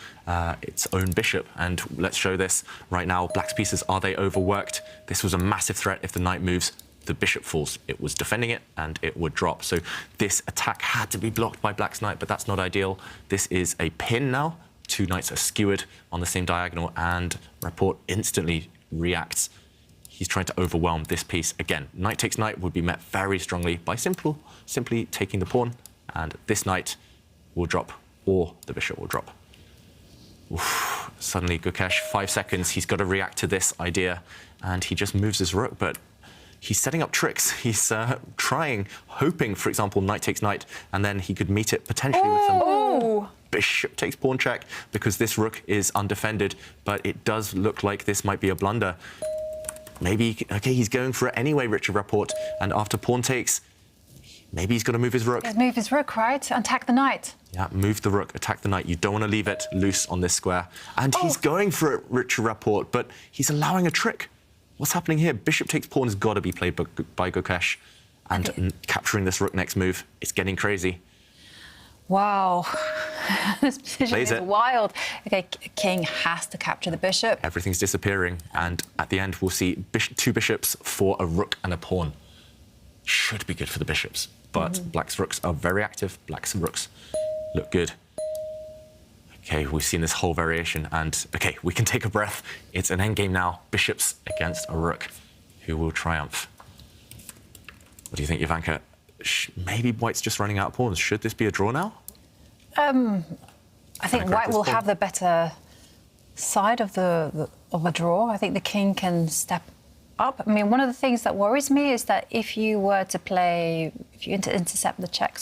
its own bishop. And let's show this right now. Black's pieces, are they overworked? This was a massive threat. If the knight moves, the bishop falls. It was defending it, and it would drop. So this attack had to be blocked by Black's knight, but that's not ideal. This is a pin now. Two knights are skewered on the same diagonal, and Rapport instantly reacts. He's trying to overwhelm this piece. Again, knight takes knight would be met very strongly by simply taking the pawn, and this knight will drop, or the bishop will drop. Oof. Suddenly, Gukash, 5 seconds, he's got to react to this idea, and he just moves his rook, but he's setting up tricks. He's trying, hoping, for example, knight takes knight, and then he could meet it potentially with some bishop takes pawn check, because this rook is undefended, but it does look like this might be a blunder. Maybe, okay, he's going for it anyway, Richard Rapport, and after pawn takes, maybe he's got to move his rook. Move his rook, right? Attack the knight. Yeah, move the rook, attack the knight. You don't want to leave it loose on this square. And he's going for it, Richard Rapport, but he's allowing a trick. What's happening here? Bishop takes pawn has got to be played by Gukash. And capturing this rook next move, it's getting crazy. Wow. This position Plays is it. wild. Okay, king has to capture the bishop. Everything's disappearing, and at the end we'll see two bishops for a rook and a pawn. Should be good for the bishops, but Black's rooks are very active. Black's rooks look good. Okay, we've seen this whole variation, and okay, we can take a breath. It's an endgame now. Bishops against a rook. Who will triumph? What do you think, Jovanka? Maybe White's just running out of pawns. Should this be a draw now? I think White will have the better side of the draw. I think the king can step up. I mean, one of the things that worries me is that if you were to play, if you intercept the check,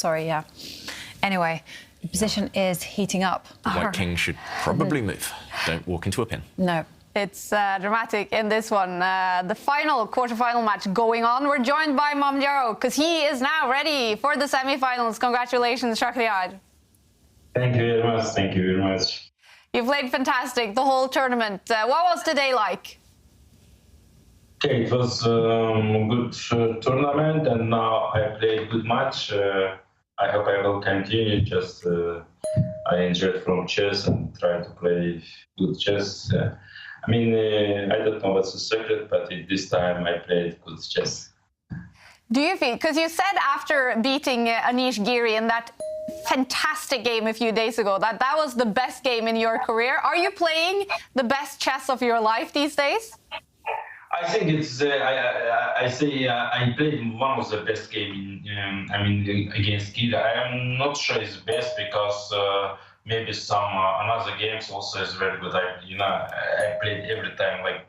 Anyway, the position is heating up. The White king should probably move. Don't walk into a pin. No. It's dramatic in this one. The final quarterfinal match going on. We're joined by Mamjaro because he is now ready for the semifinals. Congratulations, Shakhriyar. Thank you very much. Thank you very much. You played fantastic the whole tournament. What was today like? Okay, it was a good tournament, and now I played a good match. I hope I will continue. Just I enjoyed from chess and try to play good chess. I mean, I don't know what's the secret, but this time I played good chess. Do you feel, because you said after beating Anish Giri in that fantastic game a few days ago, that was the best game in your career. Are you playing the best chess of your life these days? I think it's. I say I played one of the best game against Giri. I am not sure it's best because maybe some another games also is very good. I played every time like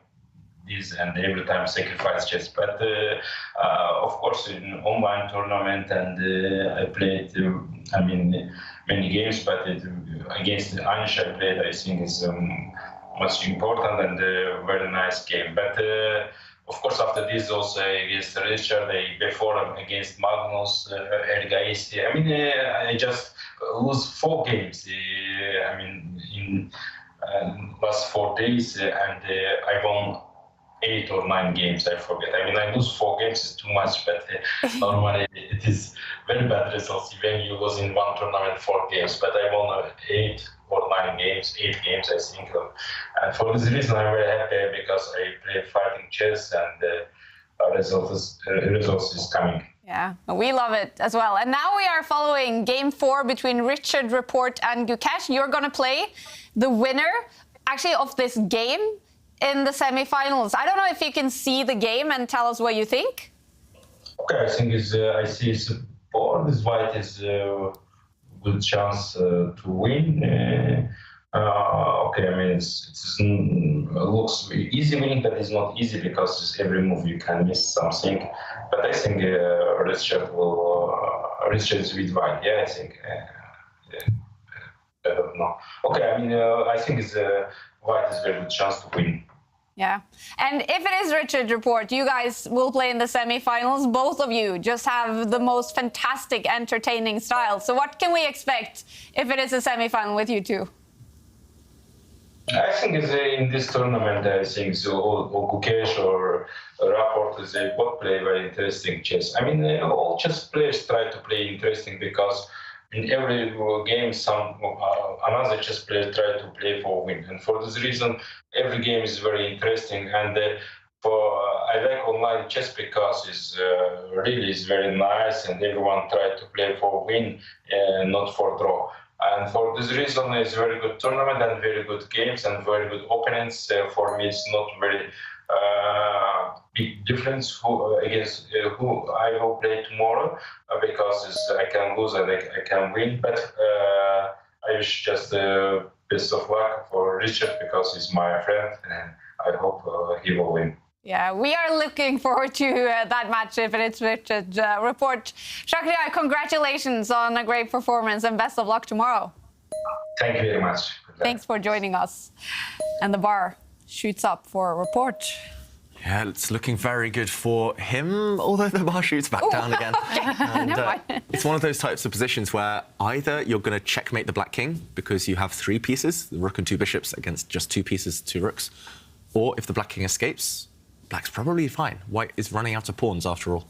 this and every time sacrifice chess. But of course in online tournament and I played. Many games, but against Anish I played. I think is. Much important and a very nice game. But of course, after this also against Richard, before against Magnus, Ergaisi. I just lose 4 games. In last 4 days, and I won 8 or 9 games. I forget. I lose 4 games is too much, but normally it is very bad results when you lose in one tournament 4 games. But I won 8 or 9 games, 8 games, I think. And for this reason, I'm very happy because I play fighting chess and the results is coming. Yeah, we love it as well. And now we are following game 4 between Richard Rapport and Gukash. You're going to play the winner, actually, of this game in the semifinals. I don't know if you can see the game and tell us what you think. Okay, I think I see board. This white is good chance to win. It looks easy winning, but it's not easy because every move you can miss something. But I think Richard is with white. Yeah, I think I don't know. Okay, I mean, I think it's white is a very good chance to win. Yeah. And if it is Richard's report, you guys will play in the semi-finals. Both of you just have the most fantastic, entertaining style. So what can we expect if it is a semi-final with you two? I think in this tournament, I think or Gukesh or Raport, they both play very interesting chess. I mean, all chess players try to play interesting because in every game, another chess player try to play for win, and for this reason, every game is very interesting. And I like online chess because it's really is very nice, and everyone try to play for win, not for draw. And for this reason, it's a very good tournament and very good games and very good opponents. For me, it's not very big difference against who I will play tomorrow because I can lose and I can win. But I wish just best of luck for Richard because he's my friend and I hope he will win. Yeah, we are looking forward to that match if it's Richard's report. Shakriya, congratulations on a great performance and best of luck tomorrow. Thank you very much. Thanks for joining us. And the bar shoots up for a report. Yeah, it's looking very good for him, although the bar shoots back down again. And, it's one of those types of positions where either you're going to checkmate the black king because you have 3 pieces, the rook and 2 bishops against just 2 pieces, 2 rooks, or if the black king escapes, black's probably fine. White is running out of pawns after all.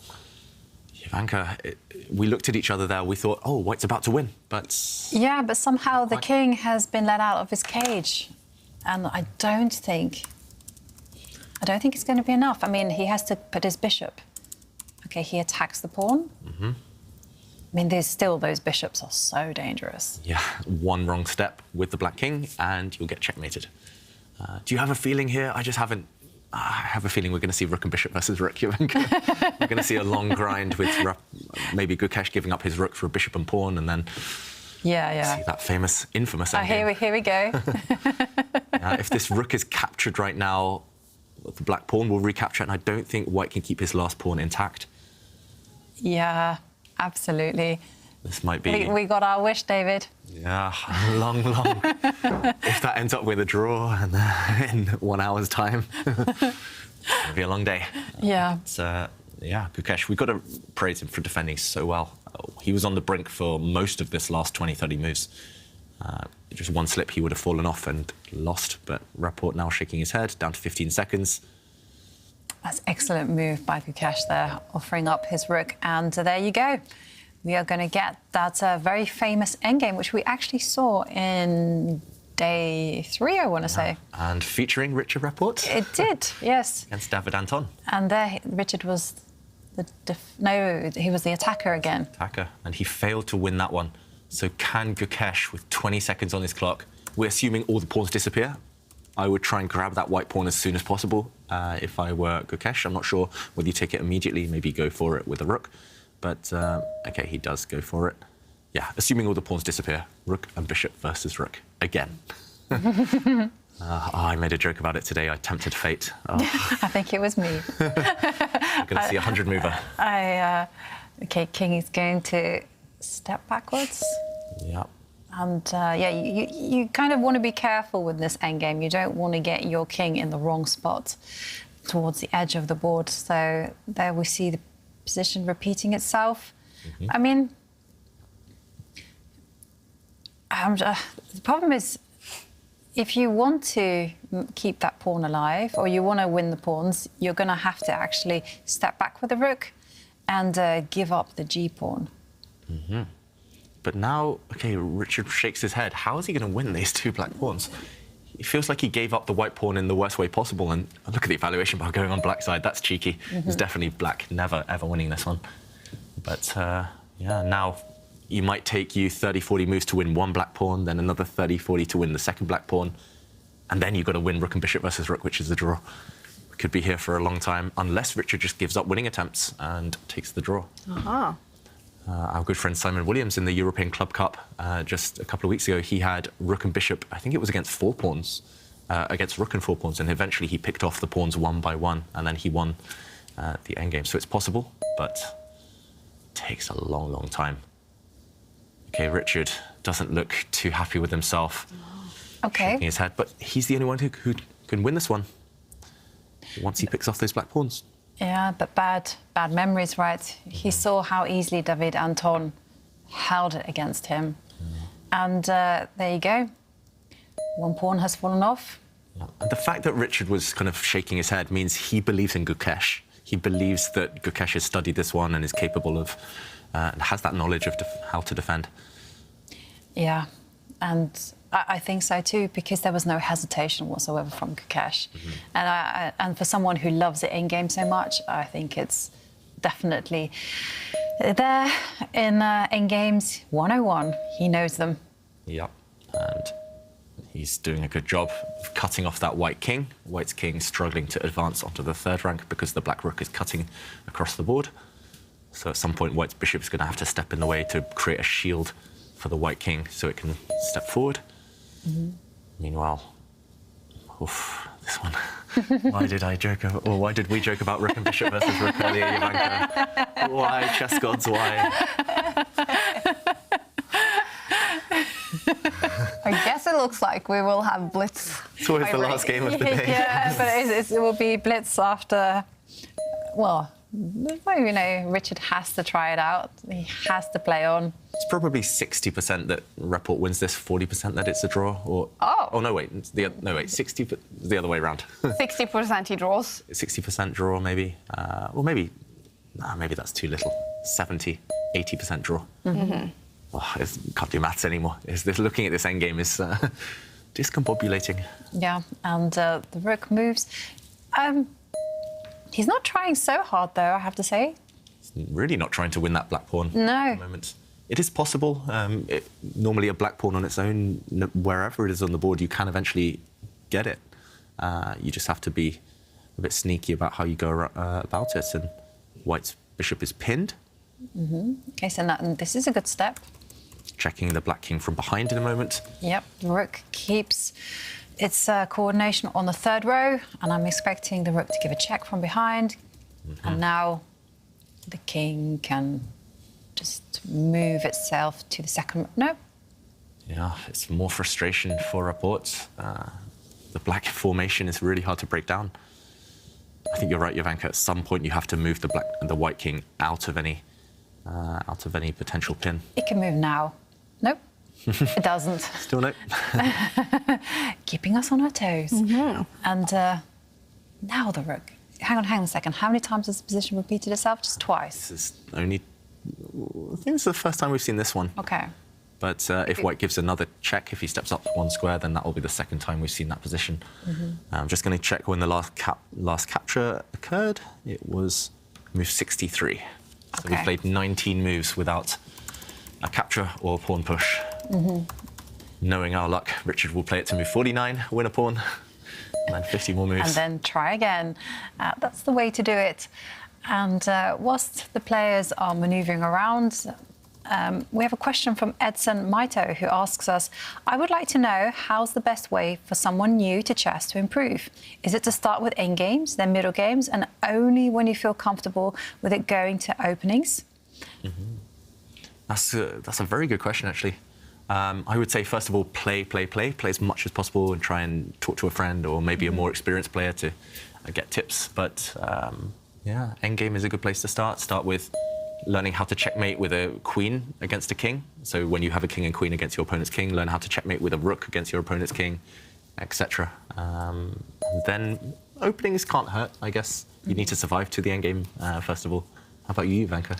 Jovanka, we looked at each other there, we thought, oh, white's about to win, but... Yeah, but somehow the king has been let out of his cage. And I don't think it's going to be enough. I mean, he has to put his bishop. Okay, he attacks the pawn. I mean, those bishops are so dangerous. Yeah, one wrong step with the black king and you'll get checkmated. Do you have a feeling here? I just haven't. I have a feeling we're going to see rook and bishop versus rook. We're going to see a long grind with maybe Gukesh giving up his rook for a bishop and pawn, and then see that famous, infamous endgame. Here we go. If this rook is captured right now, the black pawn will recapture it, and I don't think white can keep his last pawn intact. Yeah, absolutely. This might be... We got our wish, David. Yeah, long. If that ends up with a draw and in 1 hour's time, it'll be a long day. Yeah. Gukesh, we've got to praise him for defending so well. He was on the brink for most of this last 20, 30 moves. Just one slip, he would have fallen off and lost, but Raport now shaking his head, down to 15 seconds. That's excellent move by Gukesh there, offering up his rook, and there you go. We are going to get that very famous endgame, which we actually saw in day 3, I want to say. And featuring Richard Raport. It did, yes. Against David Anton. And there, Richard was he was the attacker again. And he failed to win that one. So can Gukesh, with 20 seconds on his clock, we're assuming all the pawns disappear. I would try and grab that white pawn as soon as possible if I were Gukesh. I'm not sure whether you take it immediately, maybe go for it with a rook. But, OK, he does go for it. Yeah, assuming all the pawns disappear. Rook and bishop versus rook. Again. I made a joke about it today. I tempted fate. I think it was me. I'm going to see a 100 mover. OK, king is going to step backwards. Yeah. And, you kind of want to be careful with this endgame. You don't want to get your king in the wrong spot towards the edge of the board. So there we see the position repeating itself. I mean, the problem is, if you want to keep that pawn alive or you want to win the pawns, you're going to have to actually step back with the rook and give up the g-pawn. But now, OK, Richard shakes his head. How is he going to win these 2 black pawns? It feels like he gave up the white pawn in the worst way possible. And look at the evaluation bar going on black side. That's cheeky. It's definitely black never, ever winning this one. But, yeah, now it might take you 30, 40 moves to win 1 black pawn, then another 30, 40 to win the 2nd black pawn. And then you've got to win rook and bishop versus rook, which is the draw. We could be here for a long time, unless Richard just gives up winning attempts and takes the draw. Our good friend Simon Williams in the European Club Cup just a couple of weeks ago, he had rook and bishop, I think it was against 4 pawns, against rook and 4 pawns, and eventually he picked off the pawns 1 by 1, and then he won the endgame. So it's possible, but it takes a long, long time. OK, Richard doesn't look too happy with himself. Okay. Shaking his head, but he's the only one who can win this one once he picks off those black pawns. Yeah, but bad memories, right? He saw how easily David Anton held it against him. And there you go. One pawn has fallen off. And the fact that Richard was kind of shaking his head means he believes in Gukesh. He believes that Gukesh has studied this one and is capable of, and has that knowledge of how to defend. Yeah, and I think so too, because there was no hesitation whatsoever from Gukesh. And for someone who loves it in-game so much, I think it's definitely there in games 101. He knows them. Yep, and he's doing a good job of cutting off that white king. White's king struggling to advance onto the third rank because the black rook is cutting across the board. So at some point, White's bishop is going to have to step in the way to create a shield for the white king so it can step forward. Meanwhile, this one. Why did we joke about rook and bishop versus rook earlier, Jovanka? Why, chess gods, why? I guess it looks like we will have blitz. It's always the last game of the day. Yeah, but it will be blitz after, well, you know, Richard has to try it out. He has to play on. It's probably 60% that Report wins this, 40% that it's a draw. Or oh no, wait, 60 the other way around. 60% he draws. 60% draw, maybe. Or maybe that's too little. 70, 80% draw. Oh, can't do maths anymore. Looking at this endgame is discombobulating. Yeah, and the rook moves. He's not trying so hard, though, I have to say. He's really not trying to win that black pawn No. at the moment. It is possible. Normally a black pawn on its own, wherever it is on the board, you can eventually get it. You just have to be a bit sneaky about how you go about it. And White's bishop is pinned. Okay, so this is a good step. Checking the black king from behind in a moment. Yep, the rook keeps its coordination on the third row, and I'm expecting the rook to give a check from behind. And now the king can just move itself to the second. No. Yeah, it's more frustration for Report. The black formation is really hard to break down. I think you're right, Jovanka. At some point, you have to move the white king out of any potential pin. It can move now. Nope, it doesn't. Still no. Keeping us on our toes. And now the rook. Hang on a second. How many times has the position repeated itself? Just twice. This is only. I think it's the first time we've seen this one. Okay. But if White gives another check, if he steps up one square, then that will be the second time we've seen that position. I'm just going to check when the last capture occurred. It was move 63. So we played 19 moves without a capture or a pawn push. Knowing our luck, Richard will play it to move 49, win a pawn, and then 50 more moves. And then try again. That's the way to do it. And whilst the players are manoeuvring around, we have a question from Edson Maito, who asks us, I would like to know how's the best way for someone new to chess to improve? Is it to start with endgames, then middle games, and only when you feel comfortable with it going to openings? That's a very good question, actually. I would say, first of all, play as much as possible and try and talk to a friend or maybe a more experienced player to get tips. But yeah, endgame is a good place to start. Start with learning how to checkmate with a queen against a king. So when you have a king and queen against your opponent's king, learn how to checkmate with a rook against your opponent's king, etc. Then openings can't hurt, I guess. You need to survive to the endgame, first of all. How about you, Jovanka?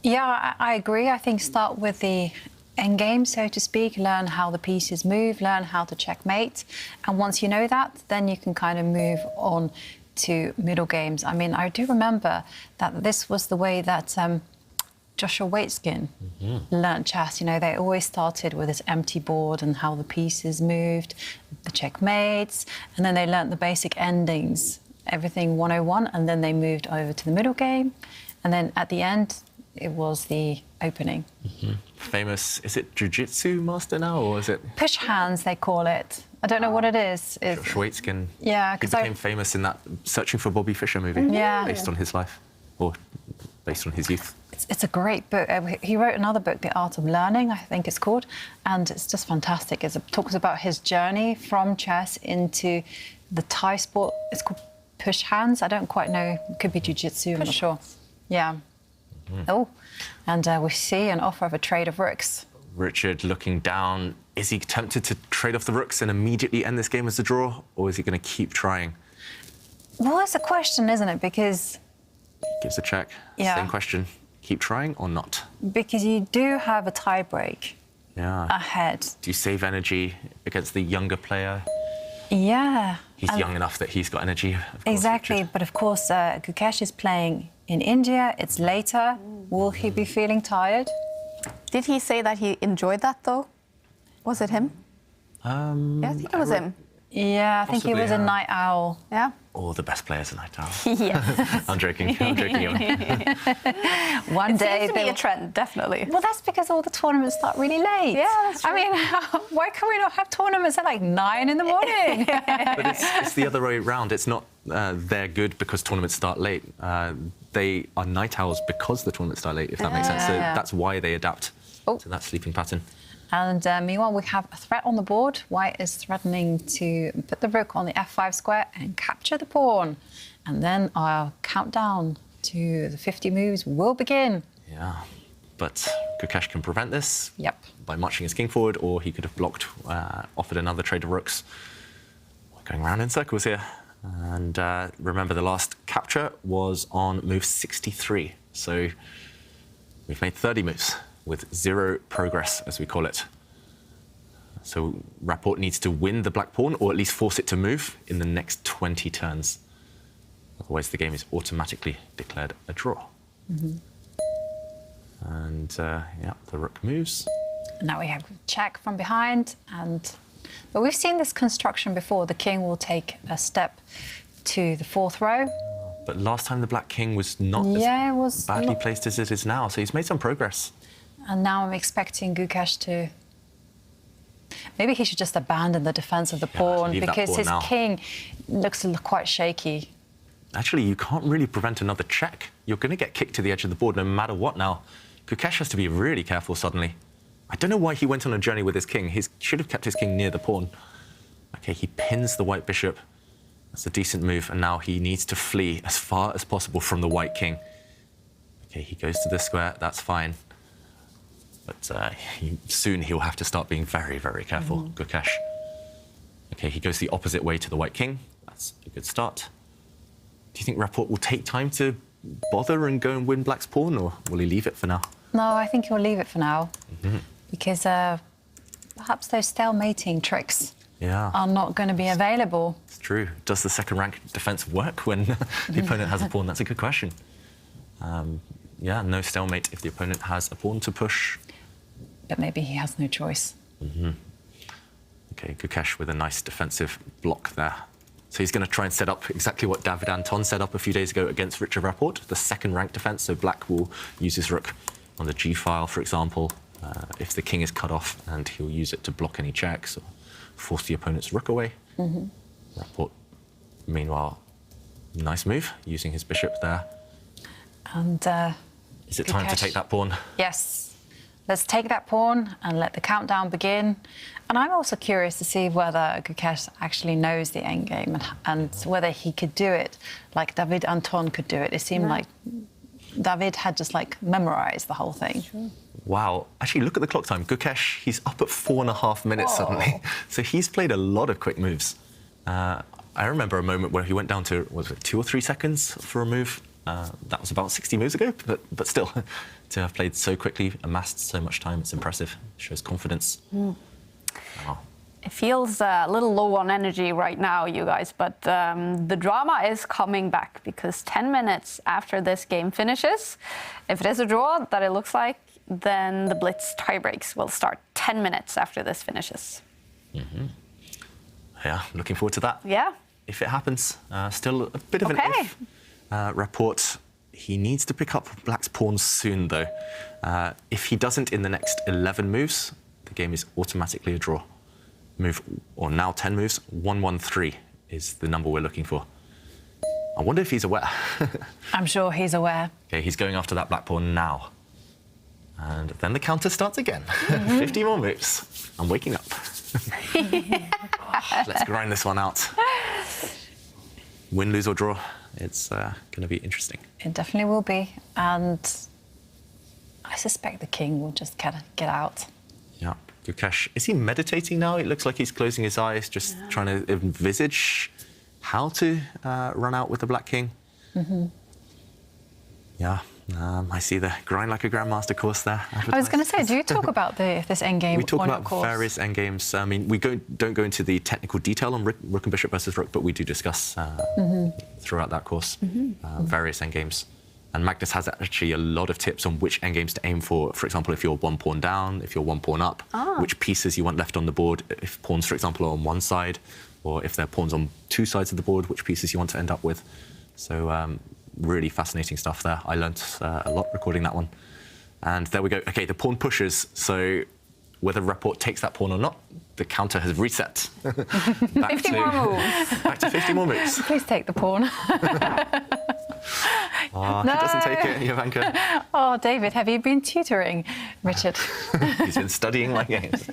Yeah, I agree. I think start with the endgame, so to speak, learn how the pieces move, learn how to checkmate. And once you know that, then you can kind of move on to middle games. I mean, I do remember that this was the way that Joshua Waitzkin learned chess. You know, they always started with this empty board and how the pieces moved, the checkmates, and then they learned the basic endings, everything 101, and then they moved over to the middle game. And then at the end, it was the opening. Famous, is it jiu-jitsu master now, or is it? Push hands, they call it. I don't know what it is. Josh Waitzkin. Yeah, he because became famous in that Searching for Bobby Fischer movie. Yeah. Based on his life, or based on his youth. it's a great book. He wrote another book, The Art of Learning, I think it's called, and it's just fantastic. It talks about his journey from chess into the Thai sport. It's called push hands. I don't quite know. It could be jiu-jitsu, I'm not sure. Yeah. Oh, and we see an offer of a trade of rooks. Richard looking down. Is he tempted to trade off the rooks and immediately end this game as a draw, or is he going to keep trying? Well, that's a question, isn't it? Because... Gives a check. Yeah. Same question. Keep trying or not? Because you do have a tie break ahead. Do you save energy against the younger player? Yeah. He's young enough that he's got energy. Of course, exactly. Richard. But of course, Gukesh is playing in India. It's later. Will he be feeling tired? Did he say that he enjoyed that, though? Was it him? Yeah, I think it was him. Yeah, I think he was a night owl. Yeah. All the best players are night owls. Yes. I'm joking. I'm joking. One day seems to be a trend, definitely. Well, that's because all the tournaments start really late. Yeah, that's true. I mean, why can we not have tournaments at like 9 in the morning? But it's the other way around. It's not they're good because tournaments start late. They are night owls because the tournaments start late, if that makes sense. So that's why they adapt to that sleeping pattern. And meanwhile, we have a threat on the board. White is threatening to put the rook on the f5 square and capture the pawn. And then our countdown to the 50 moves will begin. Yeah, but Gukesh can prevent this by marching his king forward, or he could have blocked, offered another trade of rooks. We're going round in circles here. And remember, the last capture was on move 63. So we've made 30 moves with 0 progress, as we call it. So Rapid needs to win the black pawn, or at least force it to move in the next 20 turns. Otherwise, the game is automatically declared a draw. And the rook moves. Now we have check from behind, but we've seen this construction before. The king will take a step to the 4th row. But last time the black king was not as badly placed as it is now, so he's made some progress. And now I'm expecting Gukesh to... Maybe he should just abandon the defense of the pawn, because his king looks quite shaky. Actually, you can't really prevent another check. You're going to get kicked to the edge of the board no matter what now. Gukesh has to be really careful suddenly. I don't know why he went on a journey with his king. He should have kept his king near the pawn. OK, he pins the white bishop. That's a decent move, and now he needs to flee as far as possible from the white king. OK, he goes to the square. That's fine. But soon he'll have to start being very, very careful, Gukesh. OK, he goes the opposite way to the white king. That's a good start. Do you think Rapid will take time to bother and go and win black's pawn, or will he leave it for now? No, I think he'll leave it for now, because perhaps those stalemating tricks are not going to be available. It's true. Does the second-rank defense work when the opponent has a pawn? That's a good question. Yeah, no stalemate if the opponent has a pawn to push. But maybe he has no choice. OK, Gukesh with a nice defensive block there. So he's going to try and set up exactly what David Anton set up a few days ago against Richard Rapid, the second-rank defense. So black will use his rook on the g-file, for example, if the king is cut off, and he'll use it to block any checks or force the opponent's rook away. Rapid, meanwhile, nice move, using his bishop there. And is it time to take that pawn? Yes. Let's take that pawn and let the countdown begin. And I'm also curious to see whether Gukesh actually knows the endgame and whether he could do it like David Anton could do it. It seemed like David had just like memorized the whole thing. Wow. Actually, look at the clock time. Gukesh, he's up at 4.5 minutes suddenly. So he's played a lot of quick moves. I remember a moment where he went down to, was it 2 or 3 seconds for a move? That was about 60 moves ago, but still, to have played so quickly, amassed so much time, it's impressive. It shows confidence. Wow. It feels a little low on energy right now, you guys, but the drama is coming back, because 10 minutes after this game finishes, if it is a draw that it looks like, then the Blitz tiebreaks will start 10 minutes after this finishes. Yeah, looking forward to that. Yeah. If it happens, still a bit of an if. Rapid, he needs to pick up black's pawns soon, though. If he doesn't in the next 11 moves, the game is automatically a draw. Now 10 moves, 113 is the number we're looking for. I wonder if he's aware. I'm sure he's aware. Okay, he's going after that black pawn now. And then the counter starts again. 50 more moves. I'm waking up. Let's grind this one out. Win, lose or draw. It's going to be interesting. It definitely will be. And I suspect the king will just kind of get out. Yeah. Gukesh, is he meditating now? It looks like he's closing his eyes, just trying to envisage how to run out with the black king. Yeah. I see the grind like a grandmaster course there. I was going to say, do you talk about this endgame? We talk on about your course? various endgames. I mean, we don't go into the technical detail on rook and bishop versus rook, but we do discuss throughout that course various endgames. And Magnus has actually a lot of tips on which endgames to aim for. For example, if you're one pawn down, if you're one pawn up, which pieces you want left on the board. If pawns, for example, are on one side, or if they're pawns on two sides of the board, which pieces you want to end up with. So really fascinating stuff there. I learnt a lot recording that one. And there we go. Okay, the pawn pushes. So whether Rapport takes that pawn or not, the counter has reset. Back 50 more moves. Back to 50 more moves. Please take the pawn. Oh, no. He doesn't take it, Jovanka. Oh, David, have you been tutoring Richard? He's been studying my games.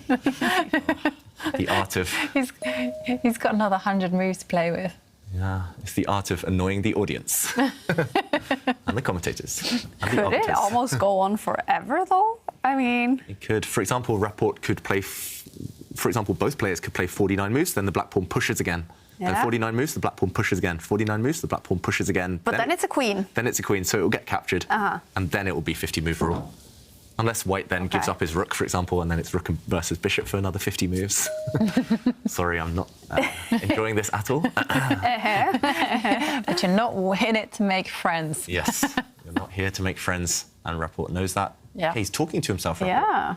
The art of... He's got another 100 moves to play with. Yeah, it's the art of annoying the audience. And the commentators. And could it almost go on forever, though? I mean... It could. For example, Rapport could play... For example, both players could play 49 moves, then the black pawn pushes again. Yeah. Then 49 moves, the black pawn pushes again. 49 moves, the black pawn pushes again. But then it's a queen. Then it's a queen, so it will get captured. And then it will be 50 move rule. Unless White then gives up his rook, for example, and then it's rook versus bishop for another 50 moves. Sorry, I'm not enjoying this at all. But you're not in it to make friends. Yes, you're not here to make friends, and Rapport knows that. Yeah. Okay, he's talking to himself. Rapport. Yeah.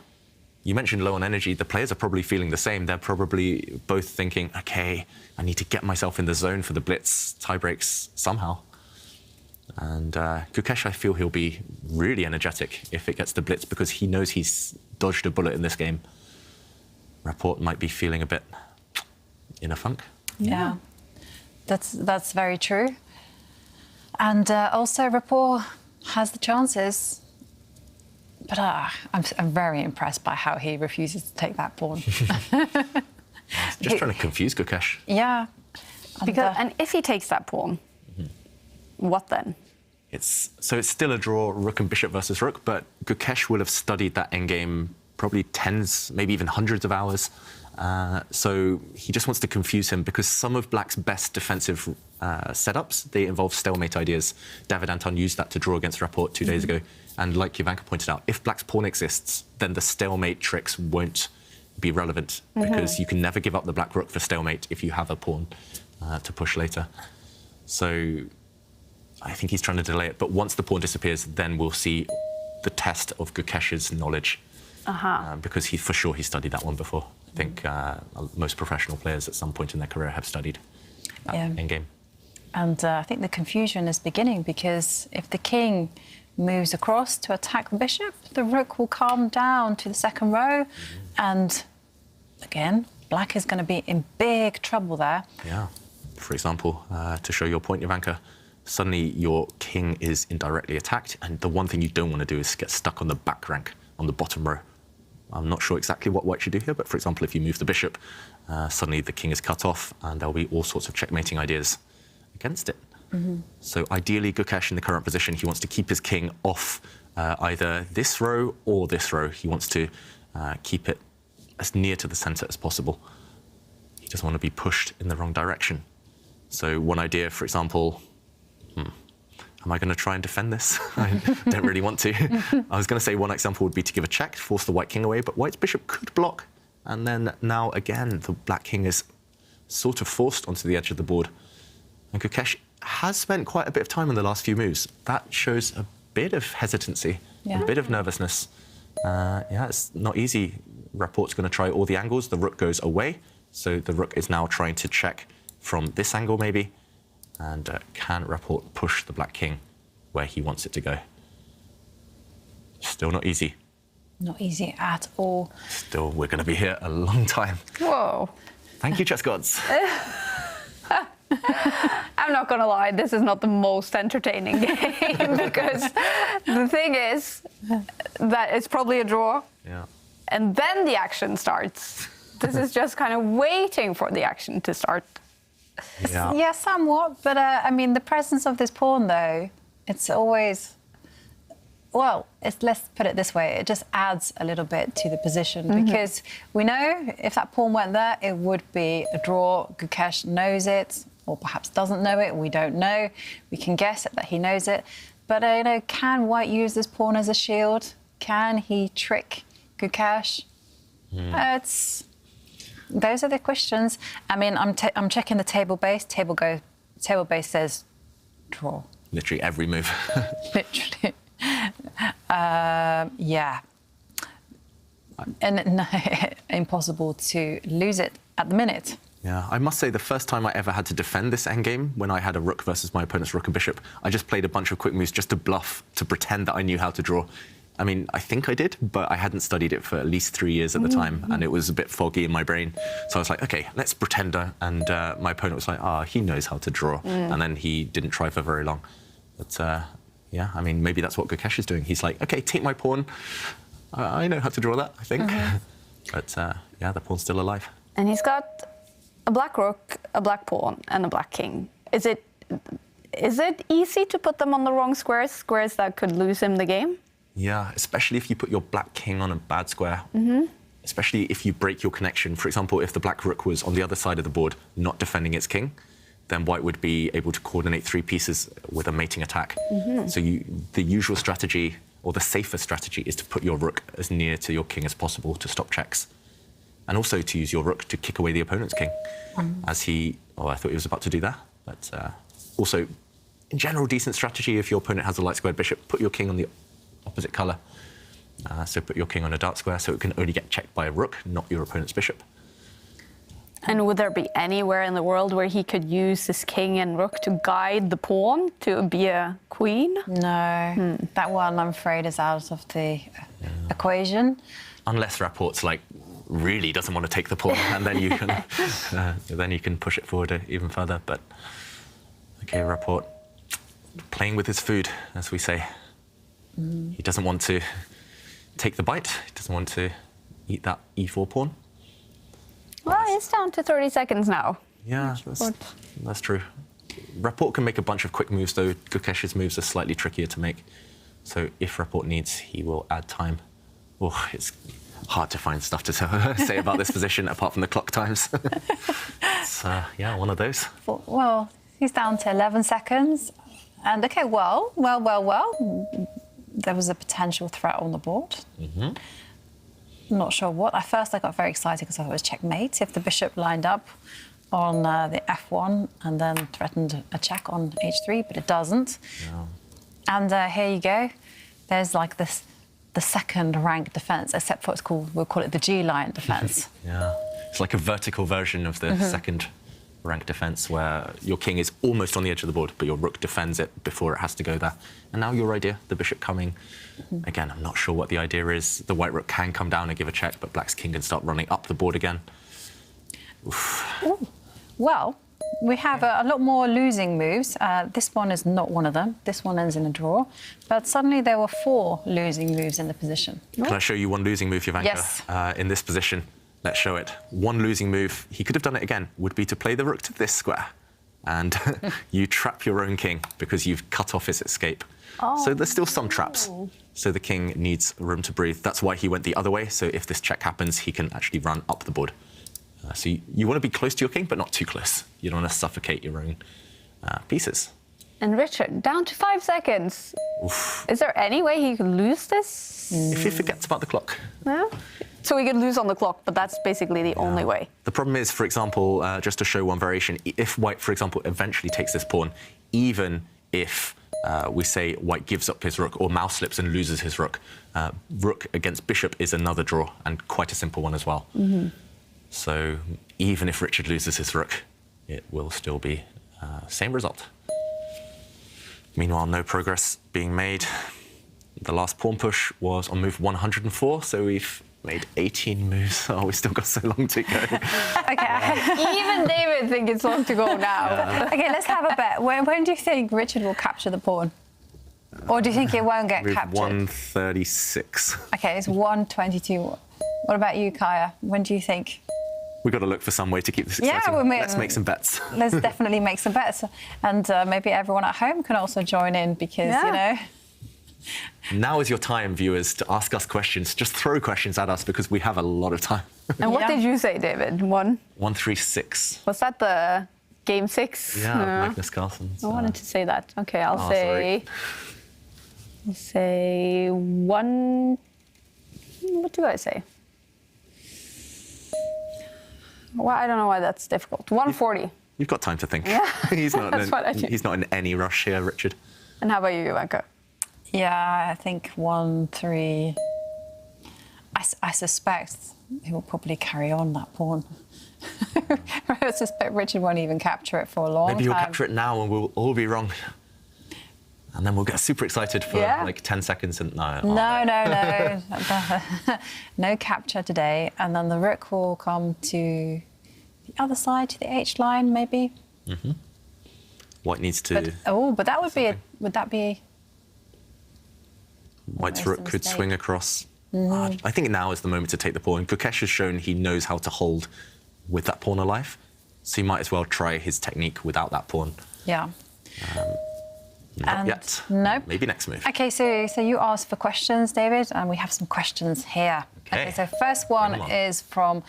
You mentioned low on energy. The players are probably feeling the same. They're probably both thinking, OK, I need to get myself in the zone for the blitz tie breaks somehow. And Gukesh, I feel he'll be really energetic if it gets the blitz because he knows he's dodged a bullet in this game. Rapport might be feeling a bit in a funk. Yeah, that's very true. And also Rapport has the chances, but I'm very impressed by how he refuses to take that pawn. Just trying to confuse Gukesh. Yeah. And if he takes that pawn, what then? It's still a draw, rook and bishop versus rook, but Gukesh will have studied that endgame probably tens, maybe even hundreds of hours. So he just wants to confuse him because some of Black's best defensive setups, they involve stalemate ideas. David Anton used that to draw against Rapport 2 days ago. And like Jovanka pointed out, if Black's pawn exists, then the stalemate tricks won't be relevant because you can never give up the black rook for stalemate if you have a pawn to push later. So I think he's trying to delay it, but once the pawn disappears, then we'll see the test of Gukesh's knowledge. Because for sure he studied that one before. I think most professional players at some point in their career have studied that endgame. And I think the confusion is beginning because if the king moves across to attack the bishop, the rook will calm down to the second row. And again, Black is going to be in big trouble there. Yeah. For example, to show your point, Jovanka, suddenly your king is indirectly attacked, and the one thing you don't want to do is get stuck on the back rank, on the bottom row. I'm not sure exactly what White should do here, but for example, if you move the bishop, suddenly the king is cut off, and there'll be all sorts of checkmating ideas against it. So ideally, Gukesh in the current position, he wants to keep his king off either this row or this row. He wants to keep it as near to the center as possible. He doesn't want to be pushed in the wrong direction. So one idea, for example, am I going to try and defend this? I don't really want to. I was going to say one example would be to give a check, force the white king away, but White's bishop could block. And then now, again, the black king is sort of forced onto the edge of the board. And Gukesh has spent quite a bit of time in the last few moves. That shows a bit of hesitancy, a bit of nervousness. Yeah, it's not easy. Rapport's going to try all the angles. The rook goes away. So the rook is now trying to check from this angle, maybe. And can Rapport push the black king where he wants it to go? Still not easy. Not easy at all. Still, we're going to be here a long time. Whoa. Thank you, chess gods. I'm not gonna lie, this is not the most entertaining game because the thing is that it's probably a draw. Yeah. And then the action starts. This is just kind of waiting for the action to start. Yeah, somewhat. But I mean, the presence of this pawn, though, it's always. Well, let's put it this way, it just adds a little bit to the position because we know if that pawn went there, it would be a draw. Gukesh knows it, or perhaps doesn't know it, we don't know. We can guess that he knows it. But, you know, can White use this pawn as a shield? Can he trick Gukesh? Those are the questions. I mean, I'm checking the table base. Table base says draw. Literally every move. Literally. Yeah. And no, impossible to lose it at the minute. Yeah, I must say the first time I ever had to defend this endgame, when I had a rook versus my opponent's rook and bishop, I just played a bunch of quick moves just to bluff, to pretend that I knew how to draw. I mean, I think I did, but I hadn't studied it for at least 3 years at the time, and it was a bit foggy in my brain. So I was like, OK, let's pretend. And my opponent was like, he knows how to draw. And then he didn't try for very long. But yeah, I mean, maybe that's what Gukesh is doing. He's like, OK, take my pawn. I know how to draw that, I think. But yeah, the pawn's still alive. And he's got a black rook, a black pawn, and a black king. Is it easy to put them on the wrong squares that could lose him the game? Yeah, especially if you put your black king on a bad square. Especially if you break your connection. For example, if the black rook was on the other side of the board, not defending its king, then White would be able to coordinate 3 pieces with a mating attack. So the usual strategy, or the safer strategy, is to put your rook as near to your king as possible to stop checks. And also to use your rook to kick away the opponent's king, as he... Oh, I thought he was about to do that. But also, in general, decent strategy, if your opponent has a light squared bishop, put your king on the opposite colour. So put your king on a dark square, so it can only get checked by a rook, not your opponent's bishop. And would there be anywhere in the world where he could use his king and rook to guide the pawn to be a queen? No, that one, I'm afraid, is out of the equation. Unless Rapport's like really doesn't want to take the pawn, and then you can push it forward even further. But okay, Rapport playing with his food, as we say. He doesn't want to take the bite. He doesn't want to eat that e4 pawn. Well, it's down to 30 seconds now. Yeah, that's true. Rapport can make a bunch of quick moves, though. Gukesh's moves are slightly trickier to make. So if Rapport needs, he will add time. Oh, it's hard to find stuff to say about this position, apart from the clock times. It's, yeah, one of those. Well, he's down to 11 seconds. And, OK, well. There was a potential threat on the board. Not sure what. At first, I got very excited because I thought it was checkmate if the bishop lined up on the f1 and then threatened a check on h3, but it doesn't. No. And here you go. There's like the second rank defense, except for we'll call it the G-line defense. Yeah, it's like a vertical version of the second rank defense, where your king is almost on the edge of the board, but your rook defends it before it has to go there. And now your idea, the bishop coming. Again, I'm not sure what the idea is. The white rook can come down and give a check, but black's king can start running up the board again. Well, we have a lot more losing moves. This one is not one of them. This one ends in a draw. But suddenly there were 4 losing moves in the position. Can I show you one losing move, Jovanka? Yes. In this position, let's show it. One losing move, he could have done it again, would be to play the rook to this square. And you trap your own king because you've cut off his escape. So there's still some traps. So the king needs room to breathe. That's why he went the other way. So if this check happens, he can actually run up the board. So you want to be close to your king, but not too close. You don't want to suffocate your own pieces. And Richard, down to 5 seconds. Is there any way he could lose this? If he forgets about the clock. No? So he could lose on the clock, but that's basically the only way. The problem is, for example, just to show one variation, if white, for example, eventually takes this pawn, even if we say white gives up his rook or mouse slips and loses his rook, rook against bishop is another draw, and quite a simple one as well. So even if Richard loses his rook, it will still be same result. Meanwhile, no progress being made. The last pawn push was on move 104, so we've Made 18 moves. Oh, we still got so long to go. Okay. Even David thinks it's long to go now. Okay, let's have a bet. When do you think Richard will capture the pawn? Or do you think it won't get Move captured? 136. Okay, it's 122. What about you, Kaja? When do you think? We've got to look for some way to keep this Yeah, exciting. we Let's make some bets. Let's definitely make some bets. And maybe everyone at home can also join in because, you know... Now is your time, viewers, to ask us questions. Just throw questions at us because we have a lot of time. And what did you say, David? 136. Was that the game 6? Yeah, Magnus Carlsen. I wanted to say that. Okay, I'll say... I'll say 1... What do I say? Well, I don't know why that's difficult. 140. You've got time to think. Yeah, he's not. that's what I do. He's not in any rush here, Richard. And how about you, Jovanka? Yeah, I think 1-3. I suspect he will probably carry on that pawn. I suspect Richard won't even capture it for a long time. Maybe he'll capture it now and we'll all be wrong. And then we'll get super excited for like 10 seconds and no. No capture today. And then the rook will come to the other side, to the H line, maybe. Mm-hmm. White needs to... But that would be... Would that be... White's rook could swing across. I think now is the moment to take the pawn. Gukesh has shown he knows how to hold with that pawn alive. So he might as well try his technique without that pawn. Yeah. Not yet. Nope. Maybe next move. Okay, so you asked for questions, David, and we have some questions here. Okay, so first one is from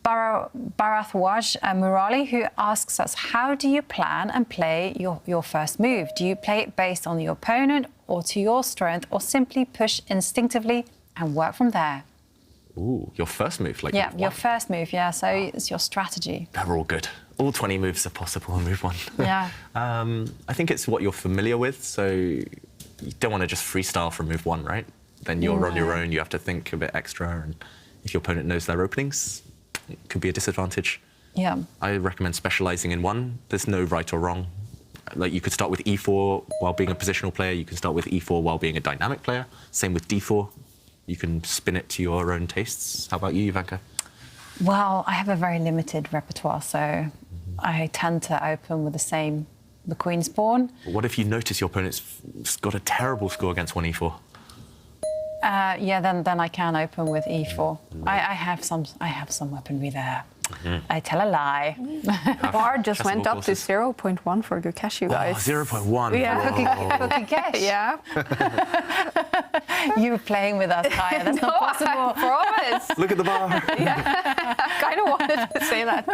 Bharathwaj Murali, who asks us, how do you plan and play your first move? Do you play it based on your opponent or to your strength, or simply push instinctively and work from there? Ooh, your first move? Like yeah, your first move, yeah. So it's your strategy. They're all good. All 20 moves are possible in move 1. Yeah. I think it's what you're familiar with, so you don't want to just freestyle from move 1, right? Then you're on your own, you have to think a bit extra, and if your opponent knows their openings, it could be a disadvantage. Yeah. I recommend specializing in one. There's no right or wrong. Like, you could start with e4 while being a positional player, you can start with e4 while being a dynamic player. Same with d4. You can spin it to your own tastes. How about you, Jovanka? Well, I have a very limited repertoire, so I tend to open with the queen's pawn. But what if you notice your opponent's got a terrible score against 1e4? Yeah, then I can open with e4. I have some weaponry there. I tell a lie. Bar just went up to 0.1 for Gukesh, you guys. Oh, 0.1. Yeah. For Gukesh. Yeah. You were playing with us, Kaja. That's not possible. I promise. Look at the bar. Yeah. I kind of wanted to say that.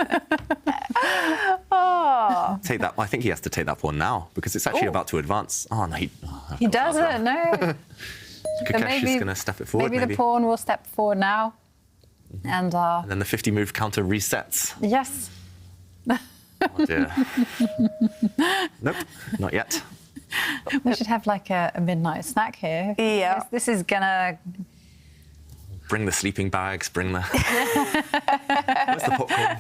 Oh. Take that. I think he has to take that pawn now because it's actually about to advance. Oh, no. He doesn't, no. Gukesh is going to step it forward, maybe the pawn will step forward now. And then the 50 move counter resets. Yes. Oh dear. Nope, not yet. We should have like a midnight snack here. Yeah. This is gonna... Bring the sleeping bags, bring the... Where's the popcorn?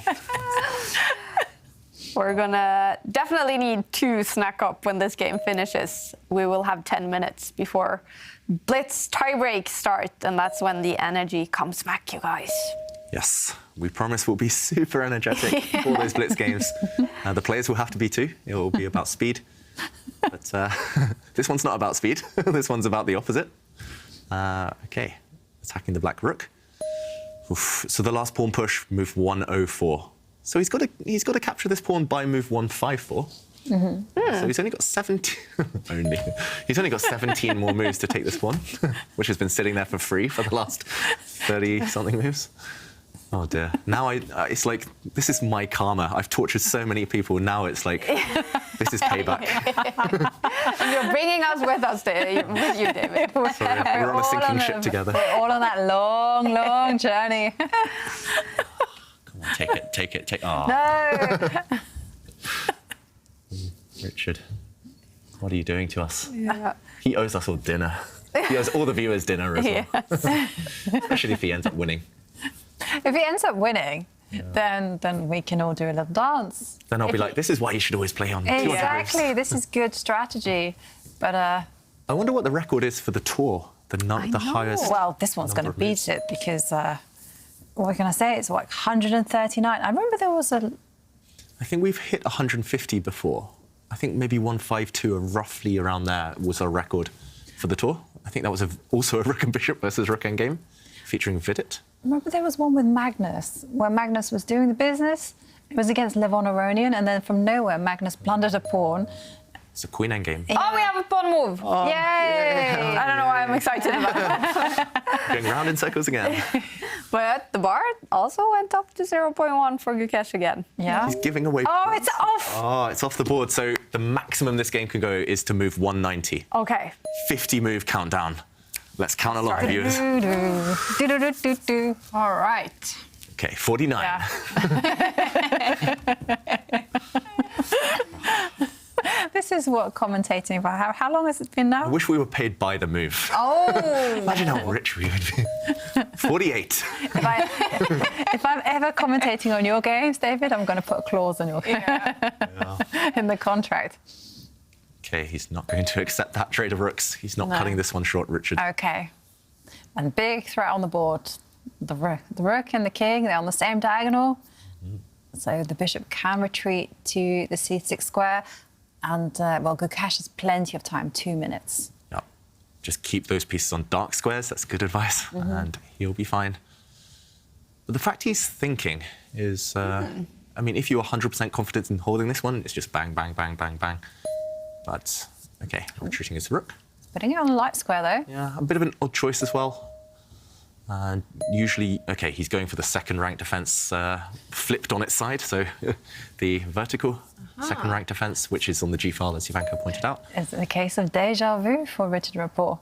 We're gonna definitely need to snack up when this game finishes. We will have 10 minutes before Blitz tiebreak start, and that's when the energy comes back, you guys. Yes, we promise we'll be super energetic for those Blitz games. The players will have to be too. It will be about speed. But this one's not about speed. This one's about the opposite. Okay, attacking the black rook. Oof. So the last pawn push, move 104. So he's got to capture this pawn by move 154. So he's only got 17. He's only got 17 more moves to take this pawn, which has been sitting there for free for the last 30-something moves. Oh dear. Now it's like, this is my karma. I've tortured so many people. Now it's like, this is payback. And you're bringing us with you, David. Sorry, we're on a sinking ship together. We're all on that long, long journey. Come on, take it. Oh. No. Richard, what are you doing to us? Yeah. He owes us all dinner. He owes all the viewers dinner as well. Yes. Especially if he ends up winning. If he ends up winning, then we can all do a little dance. Then I'll be like, this is why you should always play on 200 moves. Exactly, this is good strategy. But I wonder what the record is for the tour. the highest. Well, this one's going to number of moves. beat it because what can I say? It's like 139. I remember there was a. I think we've hit 150 before. I think maybe 152 or roughly around there was our record for the tour. I think that was also a Rook and Bishop versus Rook endgame featuring Vidit. Remember there was one with Magnus, where Magnus was doing the business. It was against Levon Aronian, and then from nowhere, Magnus blundered a pawn. It's a Queen endgame. Oh, we have a pawn move. Yay! yeah. I don't know why I'm excited about that. Going round in circles again. But the bar also went up to 0.1 for Gukesh again. Yeah. He's giving away. Oh, it's off. Oh, it's off the board. So the maximum this game can go is to move 190. Okay. 50 move countdown. Let's count along, Start. viewers. Do-do-do-do-do. All right. Okay, 49. Yeah. This is what commentating about. How long has it been now? I wish we were paid by the move. Oh. Imagine how rich we would be. 48. If I'm ever commentating on your games, David, I'm going to put a clause in in the contract. Okay, he's not going to accept that trade of rooks. He's not cutting this one short, Richard. Okay. And big threat on the board. The rook and the king, they're on the same diagonal. So the bishop can retreat to the c6 square. And, well, Gukesh has plenty of time, 2 minutes. Yeah. Just keep those pieces on dark squares. That's good advice. And he'll be fine. But the fact he's thinking is, I mean, if you're 100% confident in holding this one, it's just bang, bang, bang, bang, bang. But, okay, retreating his rook. Putting it on the light square, though. Yeah, a bit of an odd choice as well. And usually, okay, he's going for the second rank defense flipped on its side. So the vertical second rank defense, which is on the G file, as Jovanka pointed out. It's a case of deja vu for Richard Rapport.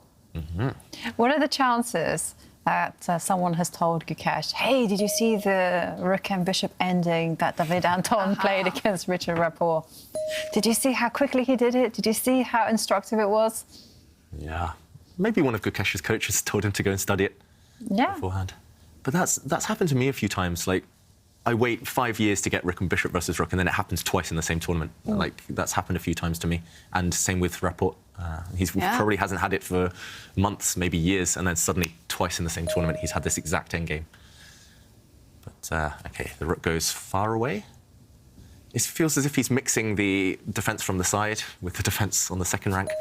What are the chances that someone has told Gukesh, hey, did you see the rook and bishop ending that David Anton played against Richard Rapport? Did you see how quickly he did it? Did you see how instructive it was? Yeah, maybe one of Gukesh's coaches told him to go and study it beforehand. But that's happened to me a few times. Like, I wait 5 years to get rook and bishop versus rook, and then it happens twice in the same tournament. Like, that's happened a few times to me. And same with Rapport. He probably hasn't had it for months, maybe years, and then suddenly twice in the same tournament he's had this exact endgame. But, okay, the rook goes far away. It feels as if he's mixing the defense from the side with the defense on the second rank.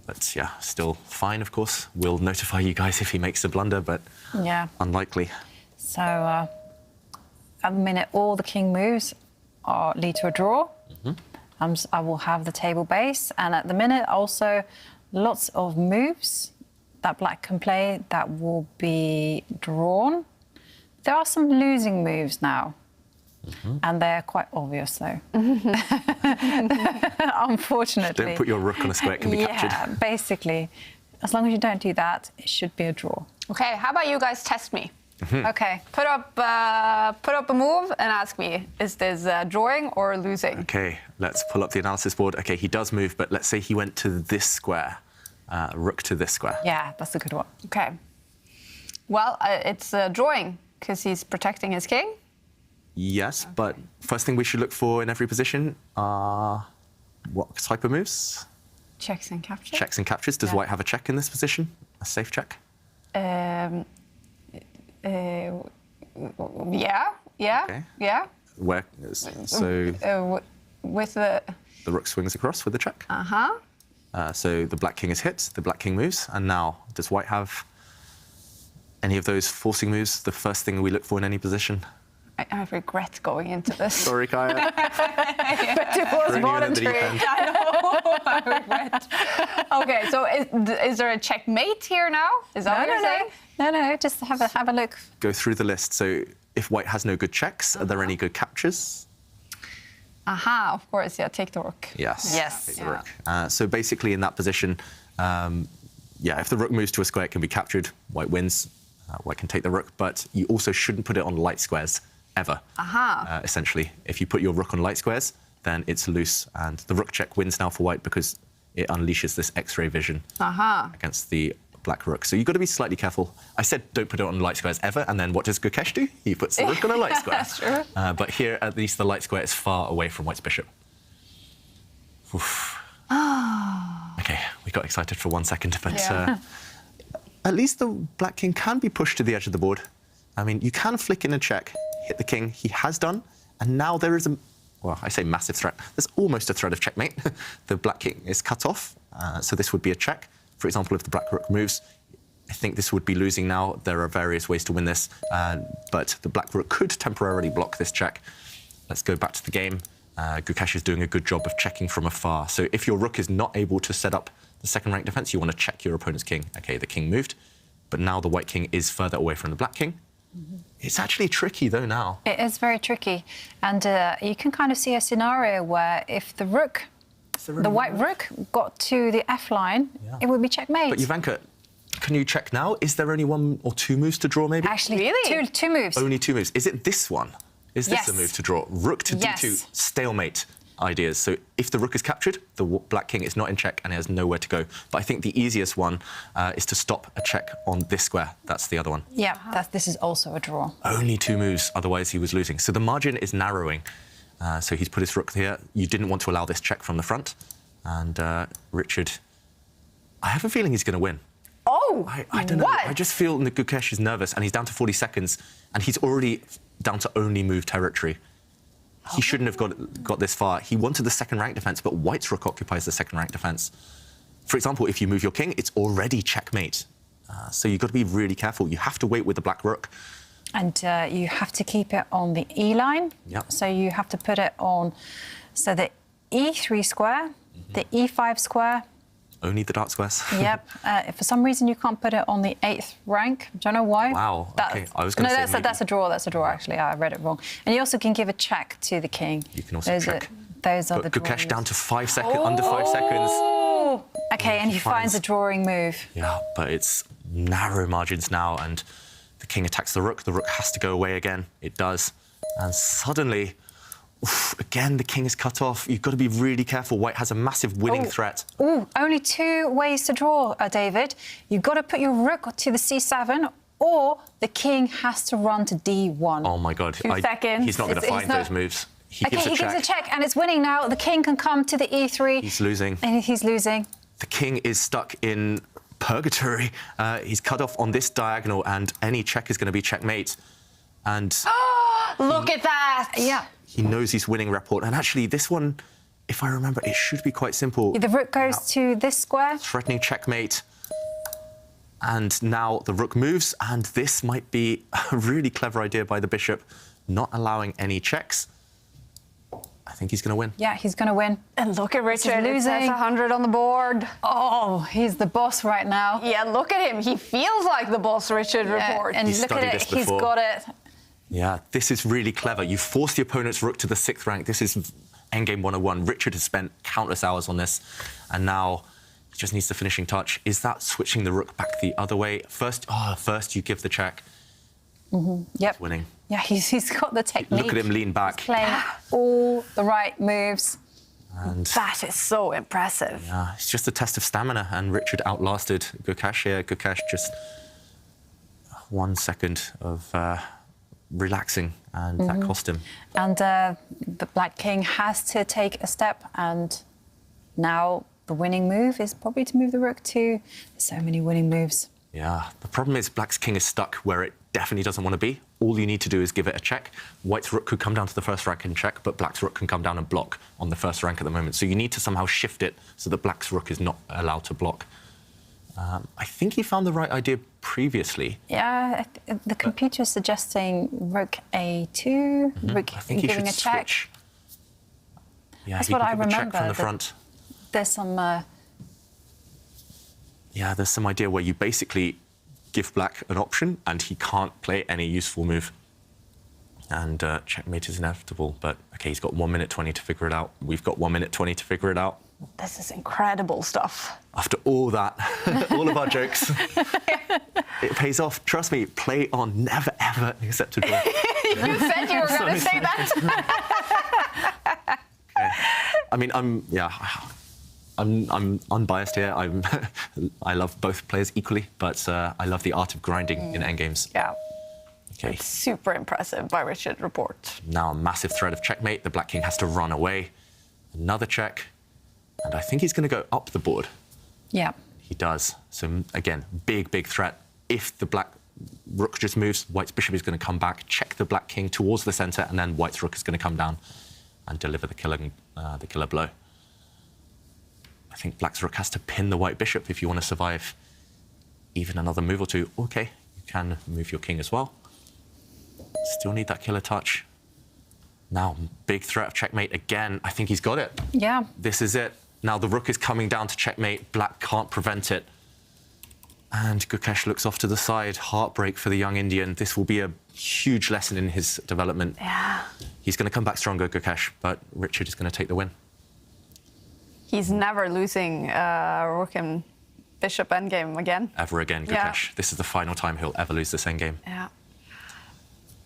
But yeah, still fine, of course. We'll notify you guys if he makes a blunder, but unlikely. So at the minute, all the king moves lead to a draw. I will have the table base. And at the minute, also, lots of moves that black can play that will be drawn. There are some losing moves now. And they're quite obvious, though. Unfortunately. Don't put your rook on a square, it can be captured. Yeah, basically. As long as you don't do that, it should be a draw. Okay, how about you guys test me? Okay. Put up a move and ask me, is this drawing or losing? Okay, let's pull up the analysis board. Okay, he does move, but let's say he went to this square, rook to this square. Yeah, that's a good one. Okay. Well, it's drawing because he's protecting his king. Yes, but first thing we should look for in every position are what type of moves? Checks and captures. Checks and captures. Does white have a check in this position? A safe check? Yeah. Okay. Yeah. Where? So With the rook swings across with the check. So the black king is hit. The black king moves, and now does white have any of those forcing moves? The first thing we look for in any position. I regret going into this. Sorry, Kaja. But it was voluntary. I know. I regret. Okay, so is there a checkmate here now? Is that what you're saying? No, just have a look. Go through the list. So if white has no good checks, are there any good captures? Of course, yeah, take the rook. Yes. Yes. Take the rook. So basically in that position, if the rook moves to a square, it can be captured. White wins. White can take the rook, but you also shouldn't put it on light squares. Ever, essentially. If you put your rook on light squares, then it's loose, and the rook check wins now for white because it unleashes this X-ray vision against the black rook. So you've got to be slightly careful. I said don't put it on light squares ever, and then what does Gukesh do? He puts the rook on a light square. That's true. But here, at least the light square is far away from white's bishop. Okay, we got excited for 1 second, but at least the black king can be pushed to the edge of the board. I mean, you can flick in a check, hit the king. He has done, and now there is a, well, I say massive threat. There's almost a threat of checkmate. The black king is cut off, so this would be a check. For example, if the black rook moves, I think this would be losing now. There are various ways to win this, but the black rook could temporarily block this check. Let's go back to the game. Gukesh is doing a good job of checking from afar. So if your rook is not able to set up the second rank defense, you want to check your opponent's king. Okay, the king moved, but now the white king is further away from the black king. It's actually tricky though now. It is very tricky, and you can kind of see a scenario where if the rook, the white rook, got to the F line, it would be checkmate. But Jovanka, can you check now? Is there only 1 or 2 moves to draw, maybe? Actually, Really? two moves. Only 2 moves. Is it this one? Is this a move to draw? Rook to D2, stalemate ideas. So if the rook is captured, the black king is not in check and he has nowhere to go. But I think the easiest one is to stop a check on this square. That's the other one. Yeah, this is also a draw. Only 2 moves, otherwise he was losing. So the margin is narrowing. So he's put his rook here. You didn't want to allow this check from the front. And Richard, I have a feeling he's going to win. Oh, I don't know. what? I just feel that Gukesh is nervous, and he's down to 40 seconds, and he's already down to only move territory. He shouldn't have got this far. He wanted the second rank defense, but white's rook occupies the second rank defense. For example, if you move your king, it's already checkmate. So you've got to be really careful. You have to wait with the black rook. And you have to keep it on the E line. Yep. So you have to put it on, so the E3 square, the E5 square. Only the dark squares. Yep. For some reason, you can't put it on the 8th rank. Don't know why. Wow. Okay. I was going to say maybe. That's a draw. That's a draw. Actually, I read it wrong. And you also can give a check to the king. You can also check. Those are the Gukesh draws. down to 5 seconds, under 5 seconds. Okay, and he finds a drawing move. Yeah, but it's narrow margins now, and the king attacks the rook. The rook has to go away again. It does. And suddenly, again, the king is cut off. You've got to be really careful. White has a massive winning threat. Oh, only 2 ways to draw, David. You've got to put your rook to the C7, or the king has to run to D1. Oh, my God. 2 seconds. He's not going to find those moves. He gives gives a check, and it's winning now. The king can come to the E3. He's losing. And he's losing. The king is stuck in purgatory. He's cut off on this diagonal, and any check is going to be checkmate. And look at that! Yeah. He knows he's winning report. And actually, this one, if I remember, it should be quite simple. The rook goes to this square. Threatening checkmate. And now the rook moves, and this might be a really clever idea by the bishop, not allowing any checks. I think he's going to win. Yeah, he's going to win. And look at Richard, losing. it says 100 on the board. Oh, he's the boss right now. Yeah, look at him. He feels like the boss, Richard report. And He's look at studied it, this he's before. got it. Yeah, this is really clever. You force the opponent's rook to the 6th rank. This is endgame 101. Richard has spent countless hours on this, and now he just needs the finishing touch. Is that switching the rook back the other way? First you give the check. Yep. Winning. Yeah, he's got the technique. Look at him lean back. He's playing all the right moves. And That is so impressive. yeah, it's just a test of stamina, and Richard outlasted Gukesh here. Gukesh just 1 second of relaxing, and that cost him. And the black king has to take a step, and now the winning move is probably to move the rook to. There's so many winning moves. Yeah, the problem is black's king is stuck where it definitely doesn't want to be. All you need to do is give it a check. White's rook could come down to the 1st rank and check, but black's rook can come down and block on the 1st rank at the moment. So you need to somehow shift it so that black's rook is not allowed to block. I think he found the right idea previously. Yeah, the computer is suggesting rook A2, rook I think he giving should a check. switch. Yeah, That's he what could I give a check remember. from the front. There's some... Yeah, there's some idea where you basically give black an option and he can't play any useful move. And checkmate is inevitable, but OK, he's got 1 minute 20 to figure it out. We've got 1 minute 20 to figure it out. This is incredible stuff. After all that, all of our jokes, it pays off. Trust me, play on, never, ever accept a draw. You said you were going to say that. Okay. I mean, I'm unbiased here. I love both players equally, but I love the art of grinding in endgames. Yeah. Okay. It's super impressive by Richard report. Now a massive threat of checkmate. The black king has to run away. Another check. And I think he's going to go up the board. Yeah. He does. So again, big threat. If the black rook just moves, white's bishop is going to come back, check the black king towards the center, and then white's rook is going to come down and deliver the killer blow. I think black's rook has to pin the white bishop if you want to survive even another move or two. Okay, you can move your king as well. Still need that killer touch. Now, big threat of checkmate again. I think he's got it. Yeah. This is it. Now the rook is coming down to checkmate. Black can't prevent it. And Gukesh looks off to the side. Heartbreak for the young Indian. This will be a huge lesson in his development. Yeah. He's going to come back stronger, Gukesh, but Richard is going to take the win. He's never losing rook and bishop endgame again. Ever again, Gukesh. Yeah. This is the final time he'll ever lose this endgame. Yeah.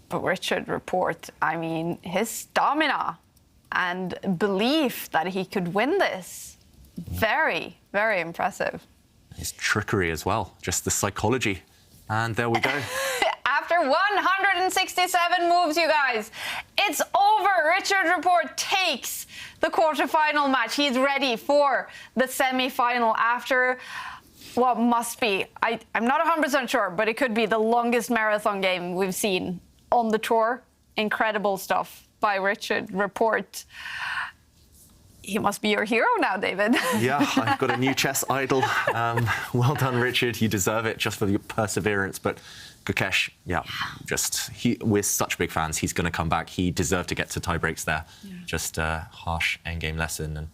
But Richard Report, I mean, his stamina and belief that he could win this, very, very impressive. His trickery as well, just the psychology. And there we go. After 167 moves, you guys, it's over. Richard Report takes the quarterfinal match. He's ready for the semi-final after what must be, I'm not 100% sure, but it could be the longest marathon game we've seen on the tour. Incredible stuff by Richard Report. He must be your hero now, David. Yeah, I've got a new chess idol. Well done, Richard. You deserve it just for your perseverance. But Gukesh, yeah, we're such big fans. He's going to come back. He deserved to get to tie breaks there. Yeah. Just a harsh endgame lesson. And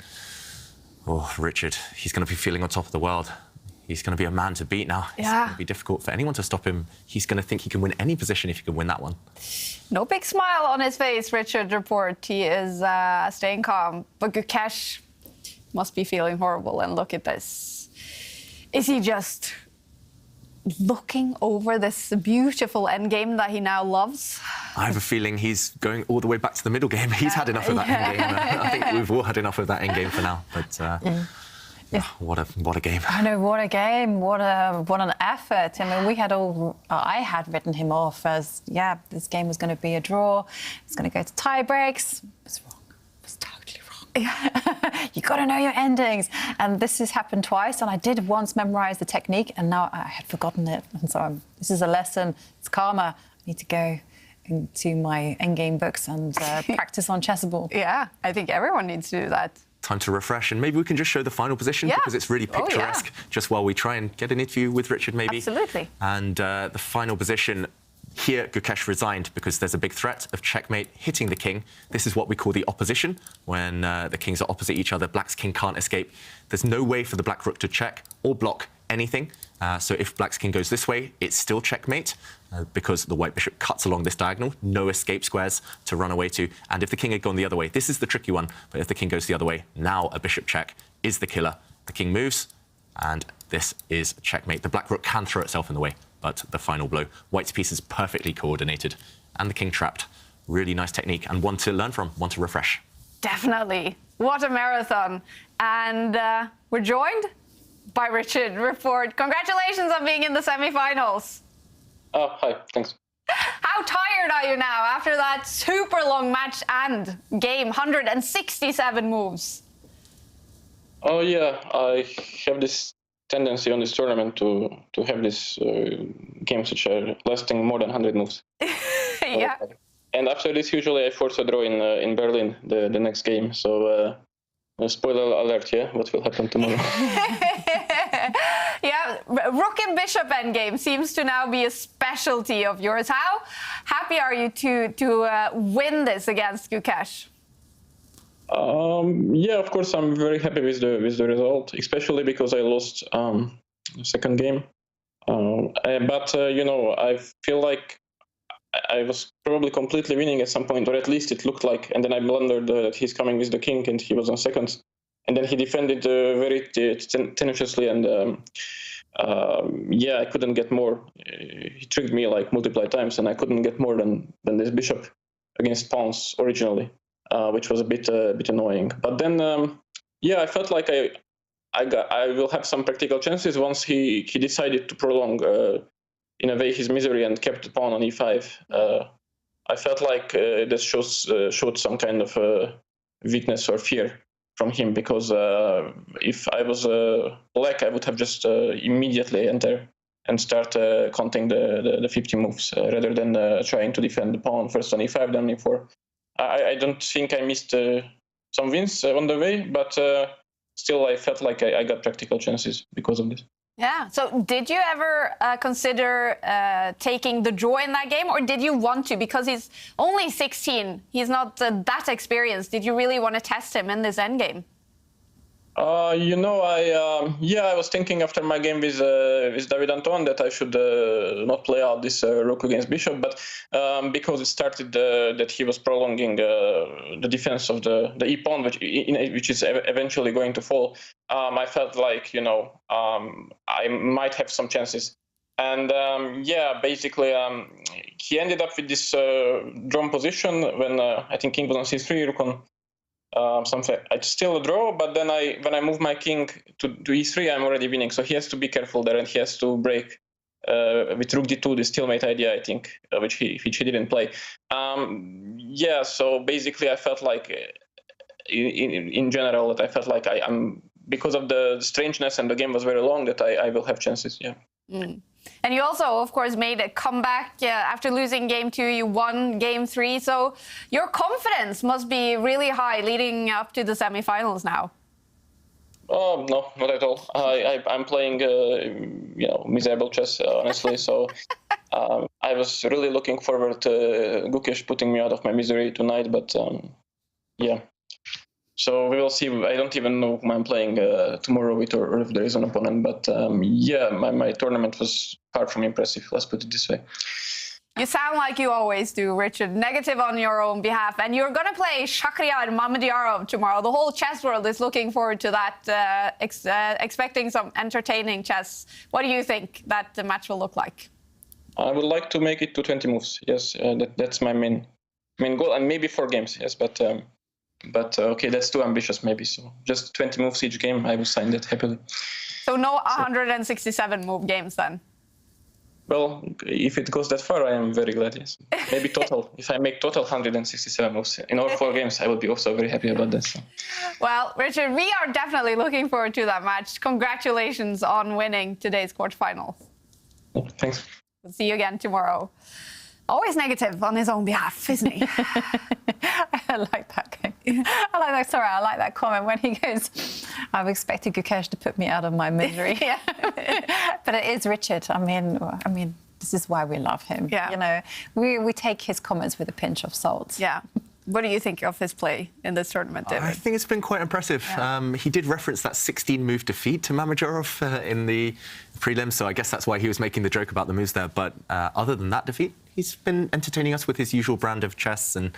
Richard, he's going to be feeling on top of the world. He's going to be a man to beat now. It's going to be difficult for anyone to stop him. He's going to think he can win any position if he can win that one. No big smile on his face, Richard Report. He is staying calm. But Gukesh must be feeling horrible. And look at this. Is he just looking over this beautiful endgame that he now loves? I have a feeling he's going all the way back to the middle game. He's had enough of that endgame. I think we've all had enough of that endgame for now. But what a game! I know, what a game! What an effort! I mean, I had written him off as this game was going to be a draw. It's going to go to tie breaks. It was wrong. It was totally wrong. You got to know your endings, and this has happened twice. And I did once memorize the technique, and now I had forgotten it. And so this is a lesson. It's karma. I need to go into my endgame books and practice on chessable. Yeah, I think everyone needs to do that. Time to refresh, and maybe we can just show the final position because it's really picturesque. Just while we try and get an interview with Richard, maybe. Absolutely. And the final position here, Gukesh resigned because there's a big threat of checkmate hitting the king. This is what we call the opposition, when the kings are opposite each other. Black's king can't escape. There's no way for the black rook to check or block anything. So if black's king goes this way, it's still checkmate because the white bishop cuts along this diagonal. No escape squares to run away to. And if the king had gone the other way, this is the tricky one, but if the king goes the other way, now a bishop check is the killer. The king moves, and this is checkmate. The black rook can throw itself in the way, but the final blow. White's piece is perfectly coordinated, and the king trapped. Really nice technique, and one to learn from, one to refresh. Definitely. What a marathon. And we're joined by Richard Report. Congratulations on being in the semi-finals. Oh, hi, thanks. How tired are you now after that super long match and game, 167 moves? Oh yeah, I have this tendency on this tournament to have these games which are lasting more than 100 moves. Yeah. And after this, usually I force a draw in Berlin, the next game. So spoiler alert, what will happen tomorrow? Yeah, rook and bishop endgame seems to now be a specialty of yours. How happy are you to win this against Gukesh? Yeah, of course, I'm very happy with the result, especially because I lost the second game. But I feel like I was probably completely winning at some point, or at least it looked like. And then I blundered that he's coming with the king, and he was on second. And then he defended very tenaciously, and I couldn't get more. He tricked me like multiple times, and I couldn't get more than this bishop against pawns originally, which was a bit annoying. But then, I felt like I will have some practical chances once he decided to prolong in a way his misery and kept the pawn on e5. I felt like this showed some kind of weakness or fear. from him, because if I was black, I would have just immediately enter and start counting the 50 moves rather than trying to defend the pawn first on e5, then e4. I don't think I missed some wins on the way, but still I felt like I got practical chances because of this. Yeah. So did you ever consider taking the draw in that game, or did you want to? Because he's only 16, he's not that experienced. Did you really want to test him in this endgame? I was thinking after my game with David Anton that I should not play out this rook against bishop, but because it started that he was prolonging the defense of the e-pawn, which is eventually going to fall, I felt like, I might have some chances. And basically he ended up with this drawn position when I think king was on c3, rook on something. It's still a draw, but then when I move my king to e3, I'm already winning. So he has to be careful there, and he has to break with rook d2, the stalemate idea, I think, which he didn't play. So basically, I felt like, in general, that I felt like I'm because of the strangeness and the game was very long, that I will have chances. Yeah. Mm. And you also, of course, made a comeback after losing game 2. You won game 3, so your confidence must be really high leading up to the semifinals now. Oh no, not at all. I'm playing, miserable chess, honestly. So I was really looking forward to Gukesh putting me out of my misery tonight, but yeah. So we will see. I don't even know whom I'm playing tomorrow with, or if there is an opponent. But my tournament was far from impressive. Let's put it this way. You sound like you always do, Richard. Negative on your own behalf. And you're going to play Shakhriyar Mamedyarov tomorrow. The whole chess world is looking forward to that, expecting some entertaining chess. What do you think that the match will look like? I would like to make it to 20 moves. Yes, that's my main goal. And maybe 4 games, yes. But okay, that's too ambitious maybe. So just 20 moves each game, I will sign that happily. So no 167 move games then? Well, if it goes that far, I am very glad, yes. Maybe total. If I make total 167 moves in all 4 games, I will be also very happy about that. So. Well, Richard, we are definitely looking forward to that match. Congratulations on winning today's quarterfinals. Thanks. We'll see you again tomorrow. Always negative on his own behalf, isn't he? I like that. I like that comment when he goes, I've expected Gukesh to put me out of my misery. Yeah. But it is Richard. I mean, this is why we love him. Yeah. We take his comments with a pinch of salt. Yeah. What do you think of his play in this tournament, David? I think it's been quite impressive. Yeah. He did reference that 16-move defeat to Mamedyarov in the prelims, so I guess that's why he was making the joke about the moves there. But other than that defeat, he's been entertaining us with his usual brand of chess. And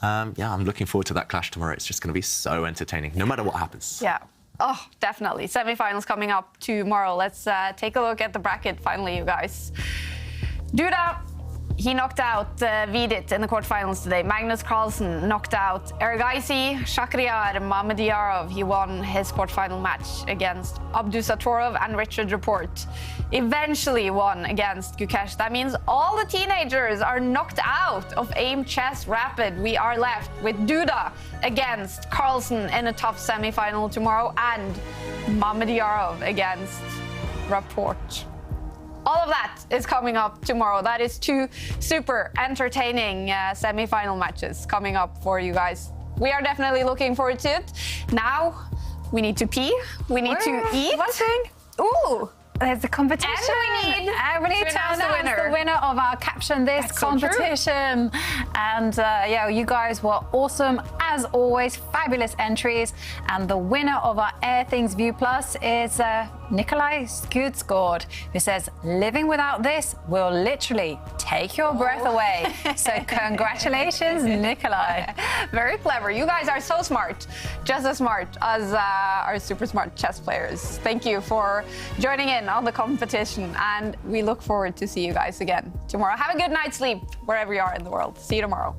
I'm looking forward to that clash tomorrow. It's just going to be so entertaining, no matter what happens. Yeah. Oh, definitely. Semi-finals coming up tomorrow. Let's take a look at the bracket finally, you guys. Duda, he knocked out Vidit in the quarterfinals today. Magnus Carlsen knocked out Ergaisi. Shakhriyar Mamedyarov, he won his quarterfinal match against Abdusatorov, and Richard Report eventually won against Gukesh. That means all the teenagers are knocked out of Aimchess Rapid. We are left with Duda against Carlsen in a tough semi-final tomorrow, and Mamedyarov against Report. All of that is coming up tomorrow. That is 2 super entertaining semi-final matches coming up for you guys. We are definitely looking forward to it. Now, we need to pee. We need to eat. One thing. Ooh. There's a competition. And we need to announce the winner of our Caption This competition. And you guys were awesome as always. Fabulous entries. And the winner of our Air Things View Plus is Nikolai Skudsgård, who says, living without this will literally take your breath away. So congratulations, Nikolai. Very clever. You guys are so smart. Just as smart as our super smart chess players. Thank you for joining in on the competition, and we look forward to see you guys again tomorrow. Have a good night's sleep wherever you are in the world. See you tomorrow.